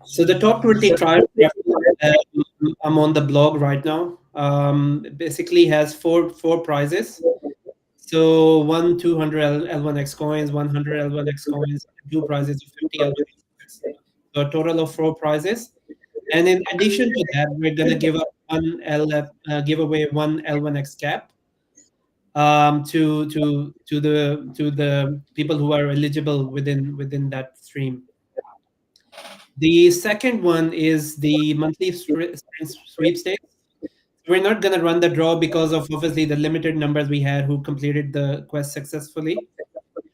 So the top 20 trial, I'm on the blog right now. Basically has four prizes. So 200 L1X coins, 100 L1X coins, 2 prizes of 50 L1X coins. So a total of 4 prizes. And in addition to that, we're gonna give away one L1X cap to the people who are eligible within that stream. The second one is the monthly sweepstakes. We're not going to run the draw because of obviously the limited numbers we had who completed the quest successfully.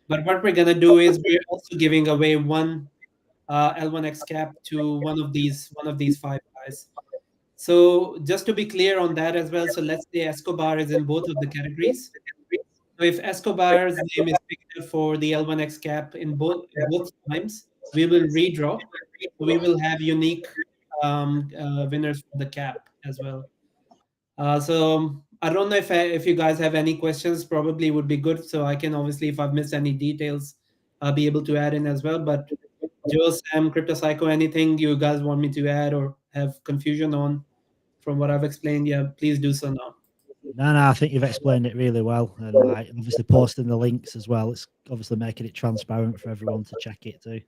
But what we're going to do is we're also giving away one L1X cap to one of these 5 guys. So just to be clear on that as well, so let's say Escobar is in both of the categories. So if Escobar's name is picked up for the L1X cap in both times, we will redraw. We will have unique winners for the cap as well. So I don't know if you guys have any questions. Probably would be good. So I can obviously, if I've missed any details, I'll be able to add in as well. But Joe, Sam, Crypto Psycho, anything you guys want me to add or have confusion on from what I've explained? Yeah, please do so now. No, I think you've explained it really well, and like obviously posting the links as well. It's obviously making it transparent for everyone to check it too.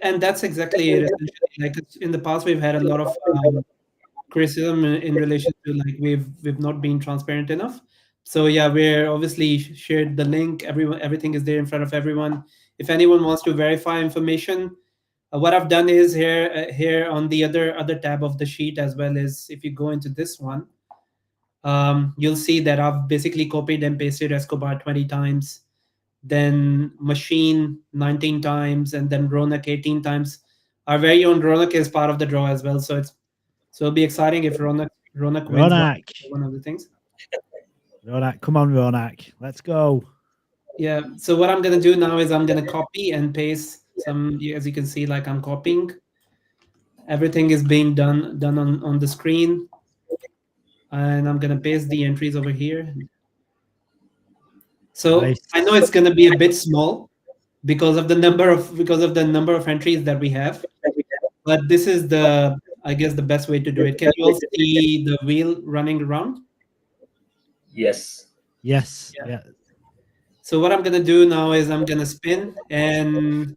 And that's exactly it. Like in the past, we've had a lot of criticism in relation to like we've not been transparent enough. So yeah, we're obviously shared the link. Everything is there in front of everyone. If anyone wants to verify information, what I've done is here on the other tab of the sheet as well is if you go into this one, you'll see that I've basically copied and pasted Escobar 20 times, then Machine 19 times, and then Ronak 18 times. Our very own Ronak is part of the draw as well, so it'll be exciting if Ronak wins one of the things. Ronak, come on, Ronak, let's go. Yeah. So what I'm gonna do now is I'm gonna copy and paste some. As you can see, like I'm copying. Everything is being done on the screen, and I'm gonna paste the entries over here. So nice. I know it's gonna be a bit small because of the number of entries that we have, but this is I guess the best way to do it. Can you all see the wheel running around? Yes. Yes. Yeah. So what I'm gonna do now is I'm gonna spin, and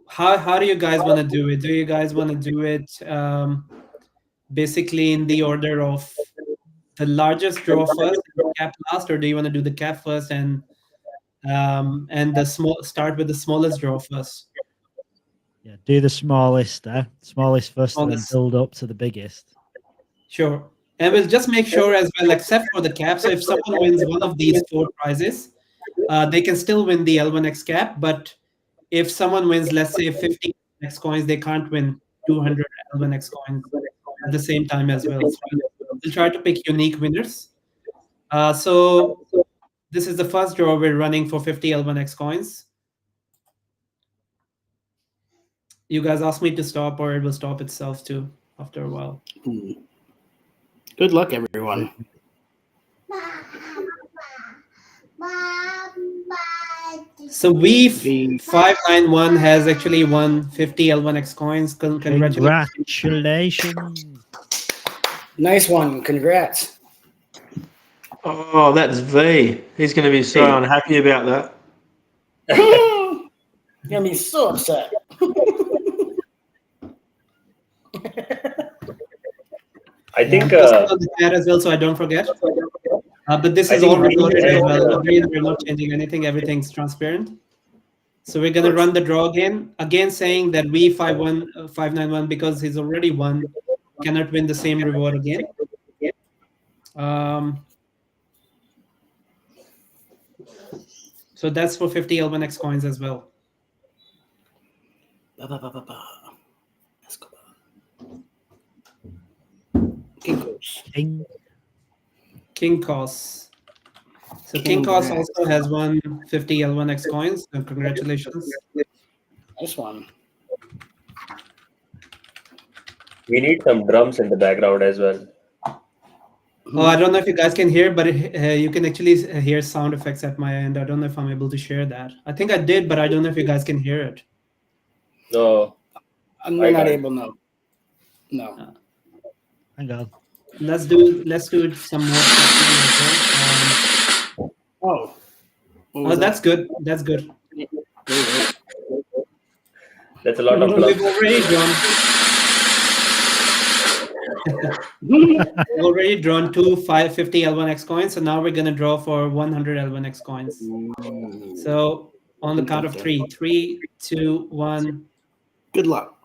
how do you guys want to do it? Do you guys want to do it basically in the order of the largest draw first, and cap last, or do you want to do the cap first and start with the smallest draw first? Yeah, do the smallest first, and then build up to the biggest. Sure, and we'll just make sure as well, except for the cap. So if someone wins one of these 4 prizes, they can still win the L1X cap. But if someone wins, let's say 50 X coins, they can't win 200 L1X coins at the same time as well. So we'll try to pick unique winners. So this is the first draw we're running for 50 L1X coins. You guys asked me to stop, or it will stop itself too after a while. Good luck, everyone. So V591 has actually won 50 L1X coins. Congratulations. Nice one. Congrats. Oh, that's V. He's going to be so unhappy about that. You're going to be so upset. I think on the chat as well, so I don't forget. But this is all recorded as well. Again, we're not changing anything. Everything's transparent. So we're going to run the draw again. Again, saying that V591, because he's already won, cannot win the same reward again. So that's for 50 L1X coins as well. King Cos. So King Cos also has won 50 L1X coins. So congratulations. Nice one. we need some drums in the background as well. Oh, I don't know if you guys can hear, but you can actually hear sound effects at my end. I don't know if I'm able to share that. I think I did, but I don't know if you guys can hear it. No. I'm not able, no. No. Hang on. Let's do some more. Oh, that's good. That's good. That's a lot of We've already drawn. We've already drawn 2 550 L1X coins, so now we're gonna draw for 100 L1X coins. So on the count of 3, 3, 2, 1. Good luck.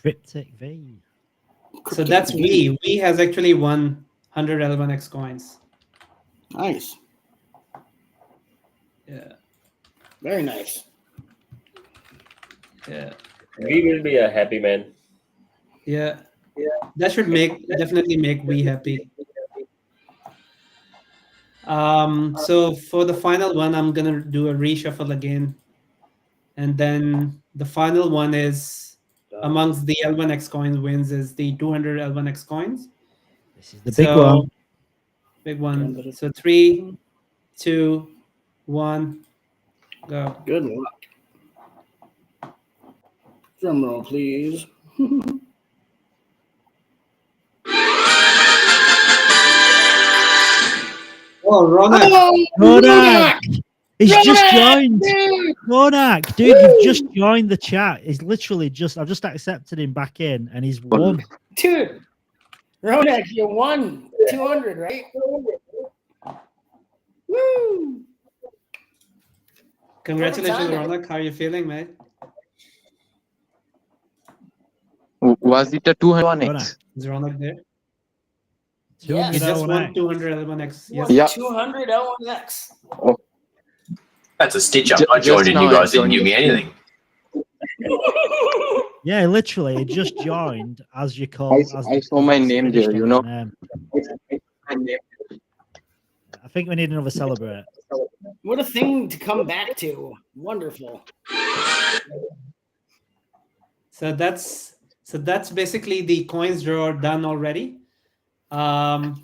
Cryptic V. So that's V. V has actually won 100 L1X coins. Nice. Yeah. Very nice. Yeah. We will be a happy man. Yeah. That should definitely make we happy. So for the final one, I'm gonna do a reshuffle again, and then the final one is amongst the L1X coins wins is the 200 L1X coins. This is the big one. Big one. So 3, 2, 1, go. Good luck. Drum roll, please. Oh, Ronak! Ronak! He's just joined. Ronak, dude, you've just joined the chat. He's literally I've just accepted him back in, and he's won. Dude, Ronak, you won 200, right? Woo! Congratulations, Ronak. How are you feeling, mate? Was it a 201x? Is Ronak there? Yes. He just won 200 L1X. Yes. Yeah. 200 L1X. Oh. That's a stitch up. I joined and you guys didn't give me anything. Yeah, literally, he just joined as you call. I saw my name there, you know. I think we need another celebrate. What a thing to come back to. Wonderful. So that's basically the coins draw done already. I'm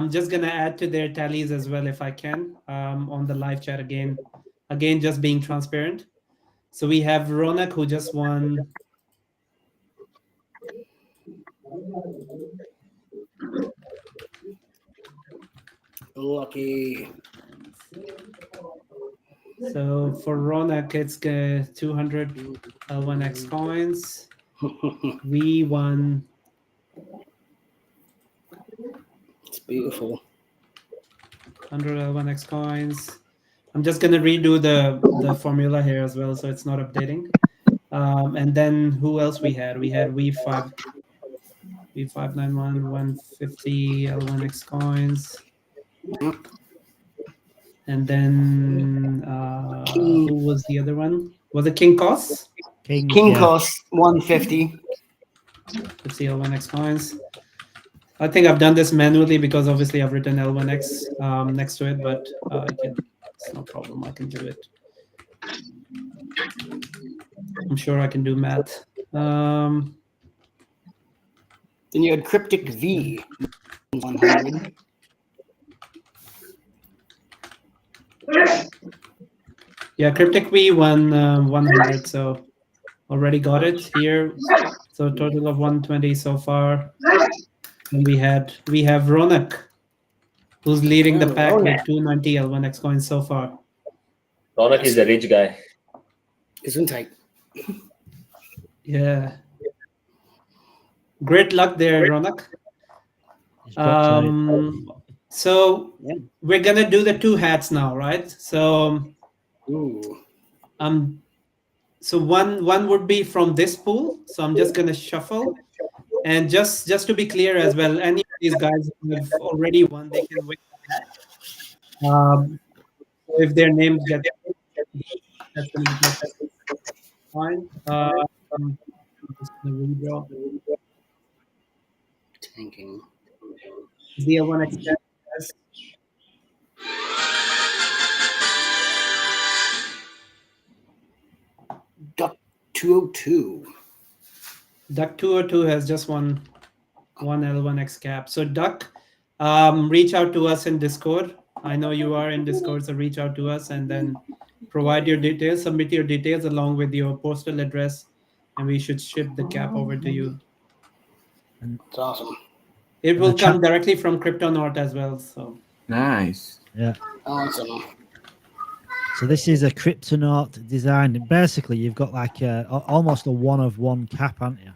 just gonna add to their tallies as well if I can on the live chat again, just being transparent. So we have Ronak who just won. Lucky. So for Ronak, it's 200 L1X coins. We won. It's beautiful. 100 L1X coins. I'm just gonna redo the formula here as well, so it's not updating. And then who else we had? We had 3591, 150 L1X coins. And then who was the other one? Was it King Cos? King Cos 150. 50 L1X coins. I think I've done this manually because obviously I've written L1X next to it, but it's no problem. I can do it. I'm sure I can do math. Then you had Cryptic V 100. Yeah, Cryptic V won 100, so already got it here. So total of 120 so far. And we have Ronak, who's leading the pack with 290 L1X coins so far. Ronak is a rich guy. Gesundheit. Yeah. Great luck there, Ronak. So we're gonna do the two hats now, right? So so one would be from this pool. So I'm just gonna shuffle. And just to be clear as well, any of these guys who have already won, they can win that. If their names get that's gonna be fine. I'm just gonna redraw. Tanking. The one extent. Duck 202. Duck 202 has just one L1X cap. So Duck, reach out to us in Discord. I know you are in Discord, so reach out to us and then provide your details, submit your details along with your postal address, and we should ship the cap over to you. That's awesome. It will come directly from Cryptonaut as well. So nice. Yeah. Awesome. So this is a Cryptonaut design. And basically, you've got like almost a one of one cap, haven't you?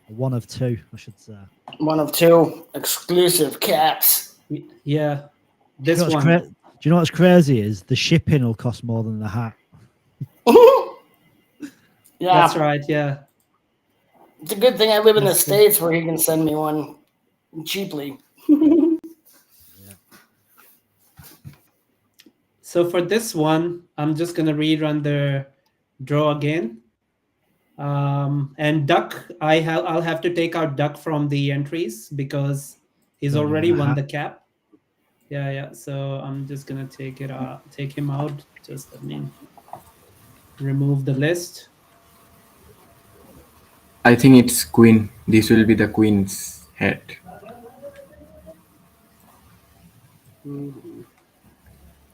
A one of two, I should say. One of two exclusive caps. Yeah. This one. Do you know what's crazy is the shipping will cost more than the hat. Yeah. That's right. Yeah. It's a good thing I live in the States where he can send me one cheaply. So for this one, I'm just going to rerun the draw again. And Duck, I'll have to take out Duck from the entries because he's already won the cap. Yeah. So I'm just going to take him out. Just let me remove the list. I think it's Queen. This will be the Queen's head.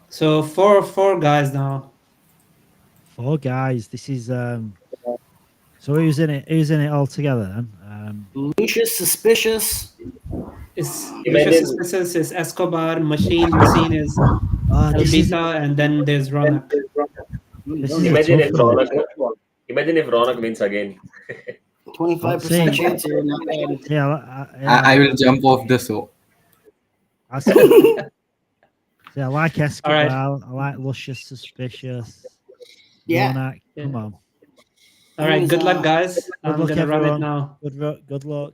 So four guys now. 4 guys. This is so who's in it? Who's in it all together then? Lucius Suspicious. Lucius Suspicious is Escobar. Machine is Elvita, and then there's Ronak. Imagine if Ronak wins again. 25% chance here. Not bad. Yeah, I will jump off the show. I like Escobar. Right. I like Lucius Suspicious. Yeah. Ronak. Come on. All right. Good luck, guys. I'm luck, gonna run it everyone. now. Good luck.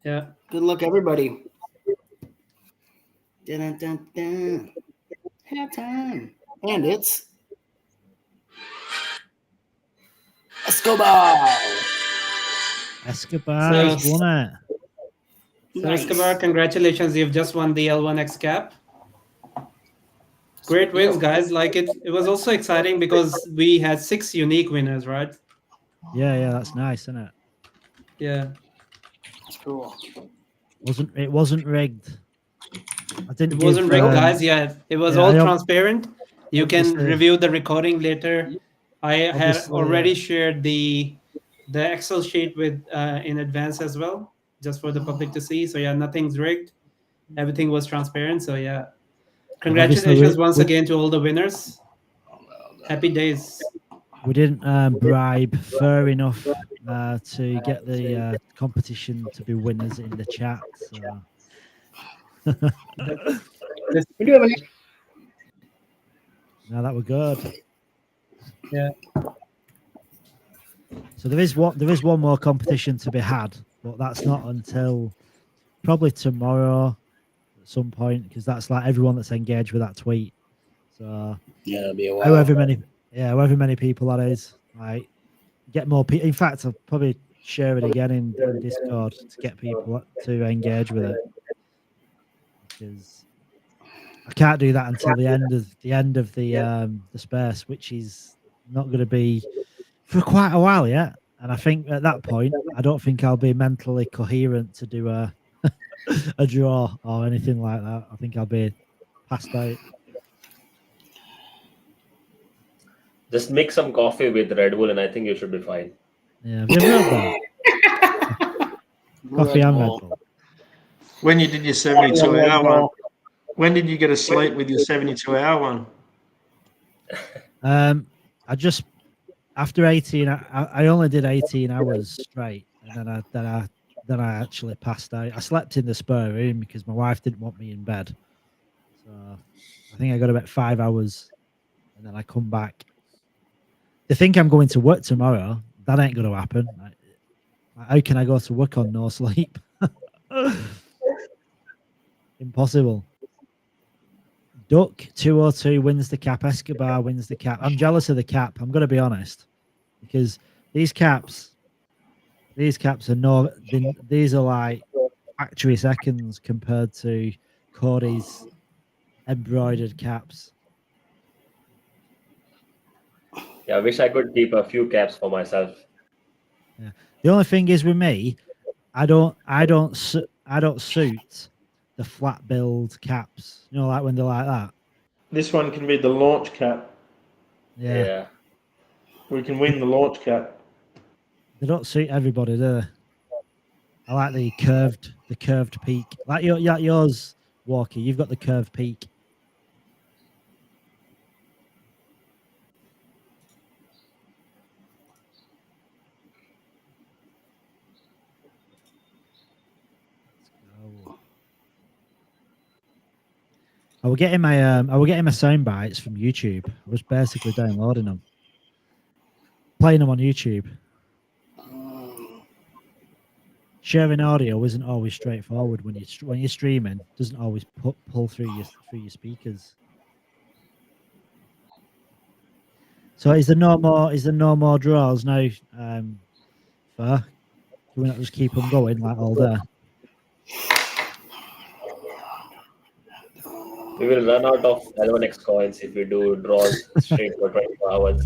Yeah. Good luck, everybody. Dun, dun, dun. Have time. And it's Escobar. Escobar has won it. So Escobar, congratulations. You've just won the L1X cap. Great wins, guys. Like it was also exciting because we had 6 unique winners, right? Yeah, that's nice, isn't it? Yeah. That's cool. It wasn't rigged. It wasn't rigged, guys. Yeah, it was all transparent. You can review the recording later. I had already shared the Excel sheet with in advance as well, just for the public to see. So yeah, nothing's rigged. Everything was transparent. So yeah, congratulations once again to all the winners. Happy days. We didn't bribe fair enough to get the competition to be winners in the chat. So. We do have an. No, that were good. Yeah. So there is one more competition to be had, but that's not until probably tomorrow at some point, because that's like everyone that's engaged with that tweet. So yeah, it'll be a while. however many people that is, like, get more people. In fact, I'll probably share it again in Discord to get people to engage with it, because I can't do that until the end of the space, which is not going to be for quite a while yet. And I think at that point, I don't think I'll be mentally coherent to do a a draw or anything like that. I think I'll be passed out. Just mix some coffee with Red Bull, and I think you should be fine. Yeah, have you ever had that? Coffee and Red Bull. When you did your 72-hour one, when did you get a sleep with your 72-hour one? I just after 18, I only did 18 hours straight, and then I actually passed out. I slept in the spare room because my wife didn't want me in bed, so I think I got about 5 hours, and then I come back. They think I'm going to work tomorrow. That ain't going to happen. How can I go to work on no sleep? Impossible. Duck 202 wins the cap. Escobar wins the cap. I'm jealous of the cap. I'm going to be honest, because these caps are these are like factory seconds compared to Cody's embroidered caps. Yeah, I wish I could keep a few caps for myself. Yeah. The only thing is with me, I don't suit the flat build caps. You know, like when they're like that. This one can be the launch cap. Yeah. We can win the launch cap. They don't suit everybody, do they? I like the curved peak. Like yours, Walker. You've got the curved peak. I was getting my sound bites from YouTube. I was basically downloading them, playing them on YouTube. Sharing audio isn't always straightforward when you're streaming. It doesn't always pull through your speakers. So is there no more draws now? Can we not just keep them going like all day? We will run out of L1X coins if we do draws straight for 24 hours.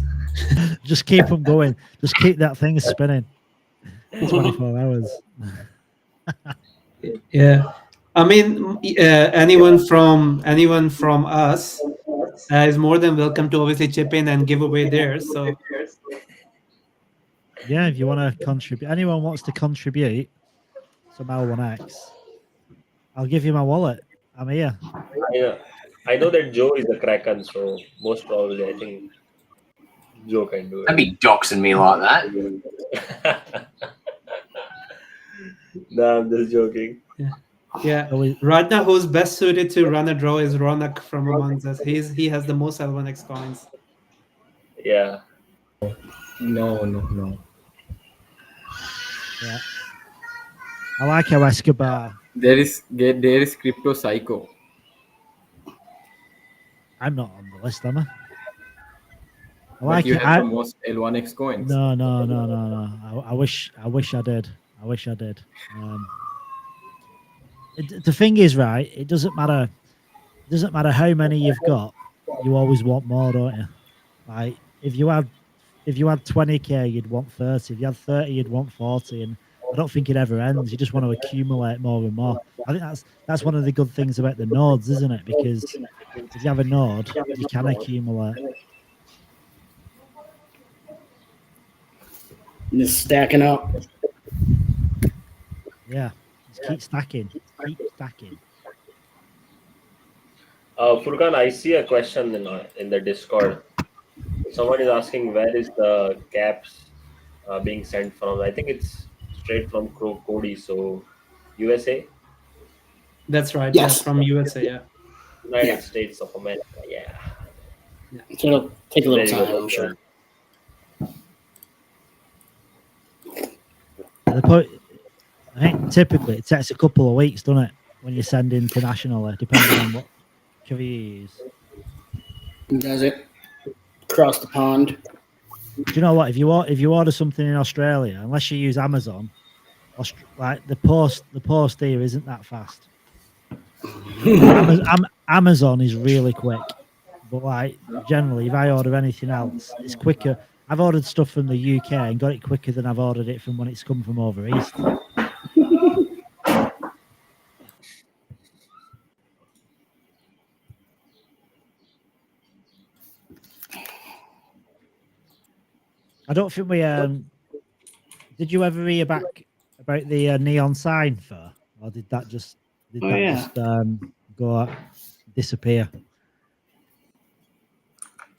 Just keep them going. Just keep that thing spinning. 24 hours. Yeah, I mean, anyone from us is more than welcome to obviously chip in and give away theirs. So yeah, if you want to contribute, anyone wants to contribute some L1X, I'll give you my wallet. I'm here. I know that Joe is a Kraken, so most probably I think Joe can do it. Don't be doxing me like that. No, I'm just joking. Yeah. Right now, who's best suited to run a draw is Ronak from amongst us. He has the most L1X coins. Yeah. No. Yeah. I like how Escobar. There is Crypto Psycho. I'm not on the list, am I? But you have the most L1X coins. No. I wish I did. The thing is, right? It doesn't matter. It doesn't matter how many you've got. You always want more, don't you? Like if you had 20k, you'd want 30. If you had 30, you'd want 40. And I don't think it ever ends. You just want to accumulate more and more. I think that's one of the good things about the nodes, isn't it? Because if you have a node, you can accumulate. Just stacking up. Yeah, just keep stacking. Keep stacking. Furkan, I see a question in the Discord. Someone is asking where is the caps being sent from. I think it's straight from Cody, so USA. That's right. Yes. Yeah, from USA. Yeah. United States of America. Yeah. So it'll take a little time, I'm sure. I think typically it takes a couple of weeks, doesn't it, when you send internationally, depending on what carrier you use. Does it? Across the pond. Do you know what? If you order something in Australia, unless you use Amazon, like the post here isn't that fast. Amazon is really quick, but like generally, if I order anything else, it's quicker. I've ordered stuff from the UK and got it quicker than I've ordered it from when it's come from over east. I don't think we did you ever hear back about the neon sign for, or did that just go disappear?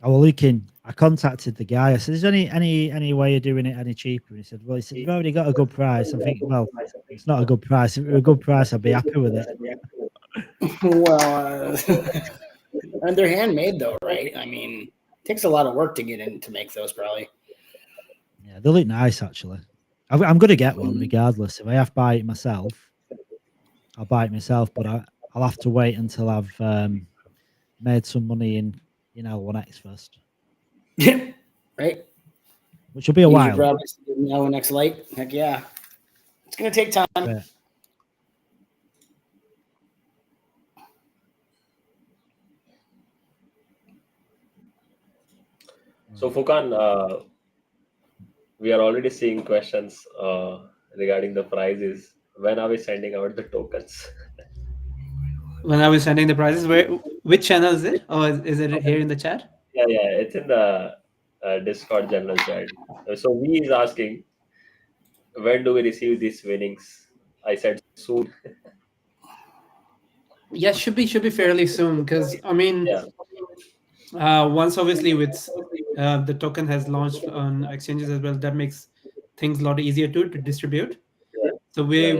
I was looking. I contacted the guy. I said, "Is there any way of doing it any cheaper?" And he said, "Well, you've already got a good price." I'm thinking, well, it's not a good price. If it were a good price, I'd be happy with it. Well, and they're handmade though, right? I mean, it takes a lot of work to get in to make those, probably. Yeah, they look nice actually. I'm going to get one regardless. If I have to buy it myself, I'll buy it myself. But I'll have to wait until I've made some money in L1X first. Yeah, right. Which will be a while. L1X Lite. Heck yeah, it's going to take time. Yeah. So Fukan, we are already seeing questions regarding the prizes. When are we sending out the tokens? When are we sending the prizes? Which channel is it? Or is it here in the chat? Yeah, it's in the Discord general chat. So we is asking, when do we receive these winnings? I said soon. Yeah, should be fairly soon, because I mean, once obviously with the token has launched on exchanges as well, that makes things a lot easier to distribute. So we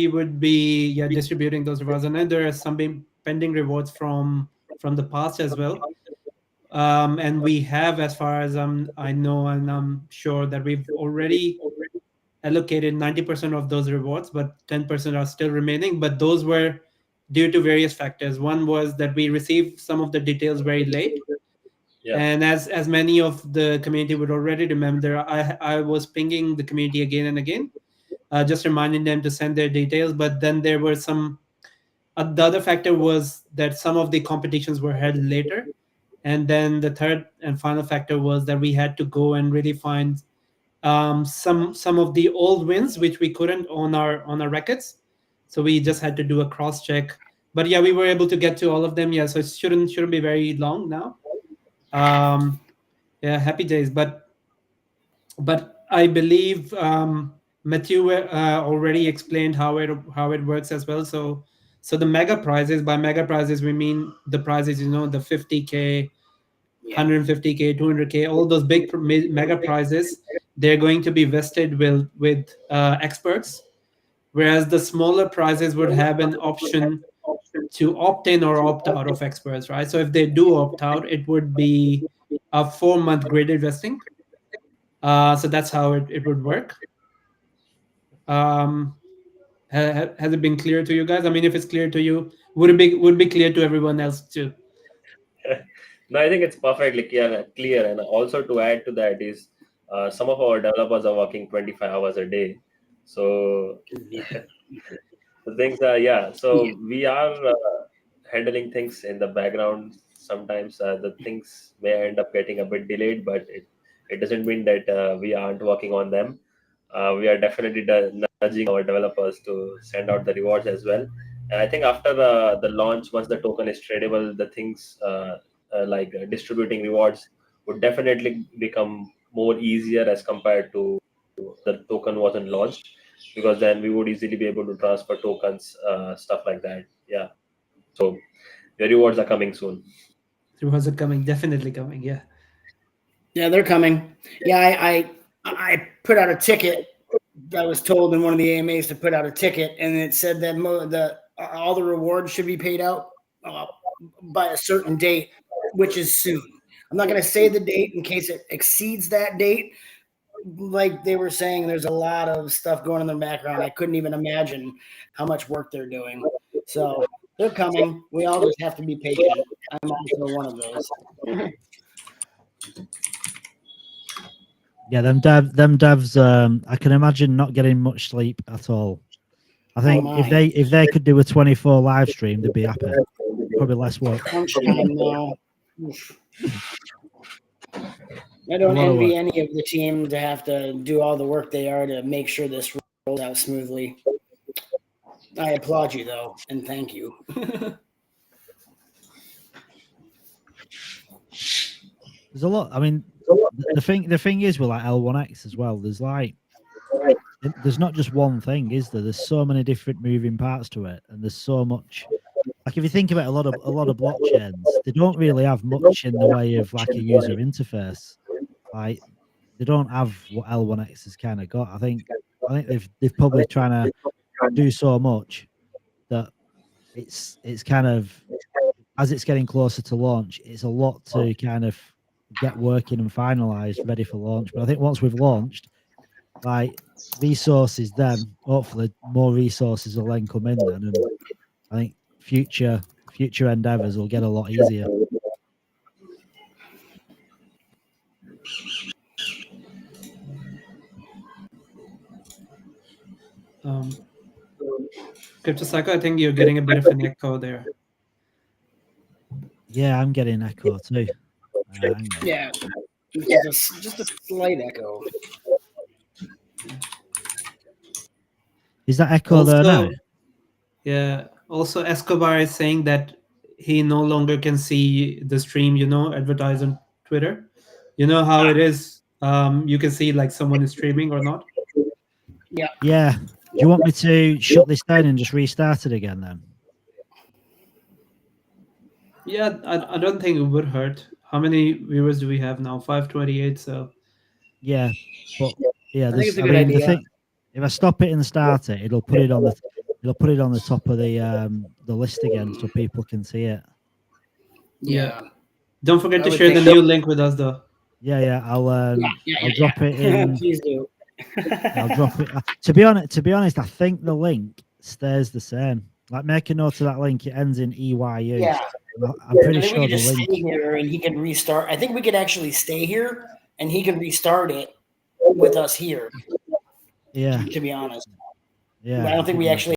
would be distributing those rewards, and then there are some pending rewards from the past as well. And we have, as far as I know, and I'm sure that we've already allocated 90% of those rewards, but 10% are still remaining. But those were due to various factors. One was that we received some of the details very late. And as many of the community would already remember, I was pinging the community again and again, just reminding them to send their details. But then there were some, the other factor was that some of the competitions were held later. And then the third and final factor was that we had to go and really find some of the old wins, which we couldn't on our records. So we just had to do a cross check. But yeah, we were able to get to all of them. Yeah, so it shouldn't be very long now. Yeah, happy days. But I believe Matthew already explained how it works as well. So the mega prizes, by mega prizes we mean the prizes, the 50K, 150K, 200K, all those big mega prizes. They're going to be vested with experts, whereas the smaller prizes would have an option to opt in or opt out of experts, right? So if they do opt out, it would be a 4-month graded vesting. So that's how it would work. Has it been clear to you guys? I mean, if it's clear to you, would it be clear to everyone else too? No, I think it's perfectly clear. And also to add to that is some of our developers are working 25 hours a day. So the things are, so we are handling things in the background. Sometimes the things may end up getting a bit delayed, but it doesn't mean that we aren't working on them. We are definitely nudging our developers to send out the rewards as well. And I think after the launch, once the token is tradable, the things like distributing rewards would definitely become more easier as compared to the token wasn't launched, because then we would easily be able to transfer tokens, stuff like that. Yeah. So the rewards are coming soon. Rewards are coming, definitely coming. Yeah. Yeah, they're coming. Yeah, I put out a ticket. I was told in one of the AMAs to put out a ticket, and it said that all the rewards should be paid out by a certain date, which is soon. I'm not going to say the date in case it exceeds that date, like they were saying, there's a lot of stuff going in the background. I couldn't even imagine how much work they're doing. So they're coming. We all just have to be patient. I'm also one of those. Yeah, them devs. I can imagine not getting much sleep at all. I think if they could do a 24 live stream, they'd be happy. Probably less work. Crunch time now. I don't envy any of the team to have to do all the work they are to make sure this rolls out smoothly. I applaud you though, and thank you. There's a lot. I mean, the thing is with like L1X as well. There's not just one thing, is there? There's so many different moving parts to it, and there's so much. Like if you think about a lot of blockchains, they don't really have much in the way of like a user interface. Like they don't have what L1X has kind of got. I think they've probably trying to do so much that it's kind of, as it's getting closer to launch, it's a lot to kind of get working and finalized, ready for launch. But I think once we've launched, like resources, then hopefully more resources will then come in then, and I think future endeavors will get a lot easier. Crypto Psycho, I think you're getting a bit of an echo there. Yeah, I'm getting echo too. Yeah, just a slight echo. Is that echo there now? Yeah. Also, Escobar is saying that he no longer can see the stream, advertised on Twitter. You know how it is. You can see like someone is streaming or not. Yeah. Yeah. Do you want me to shut this down and just restart it again then? Yeah, I don't think it would hurt. How many viewers do we have now? 528. So. Yeah, but yeah, I think it's a good idea. If I stop it and start it, it'll put it on the top of the list again, so people can see it. Yeah. Don't forget to share the new link with us, though. Yeah. I'll drop it in. Please do. I'll drop it. To be honest, I think the link stays the same. Like, make a note of that link. It ends in EYU. Yeah. I'm pretty sure we could the just link. stay here and he can restart. I think we could actually stay here and he can restart it with us here. Yeah. To be honest. Yeah. I don't think we actually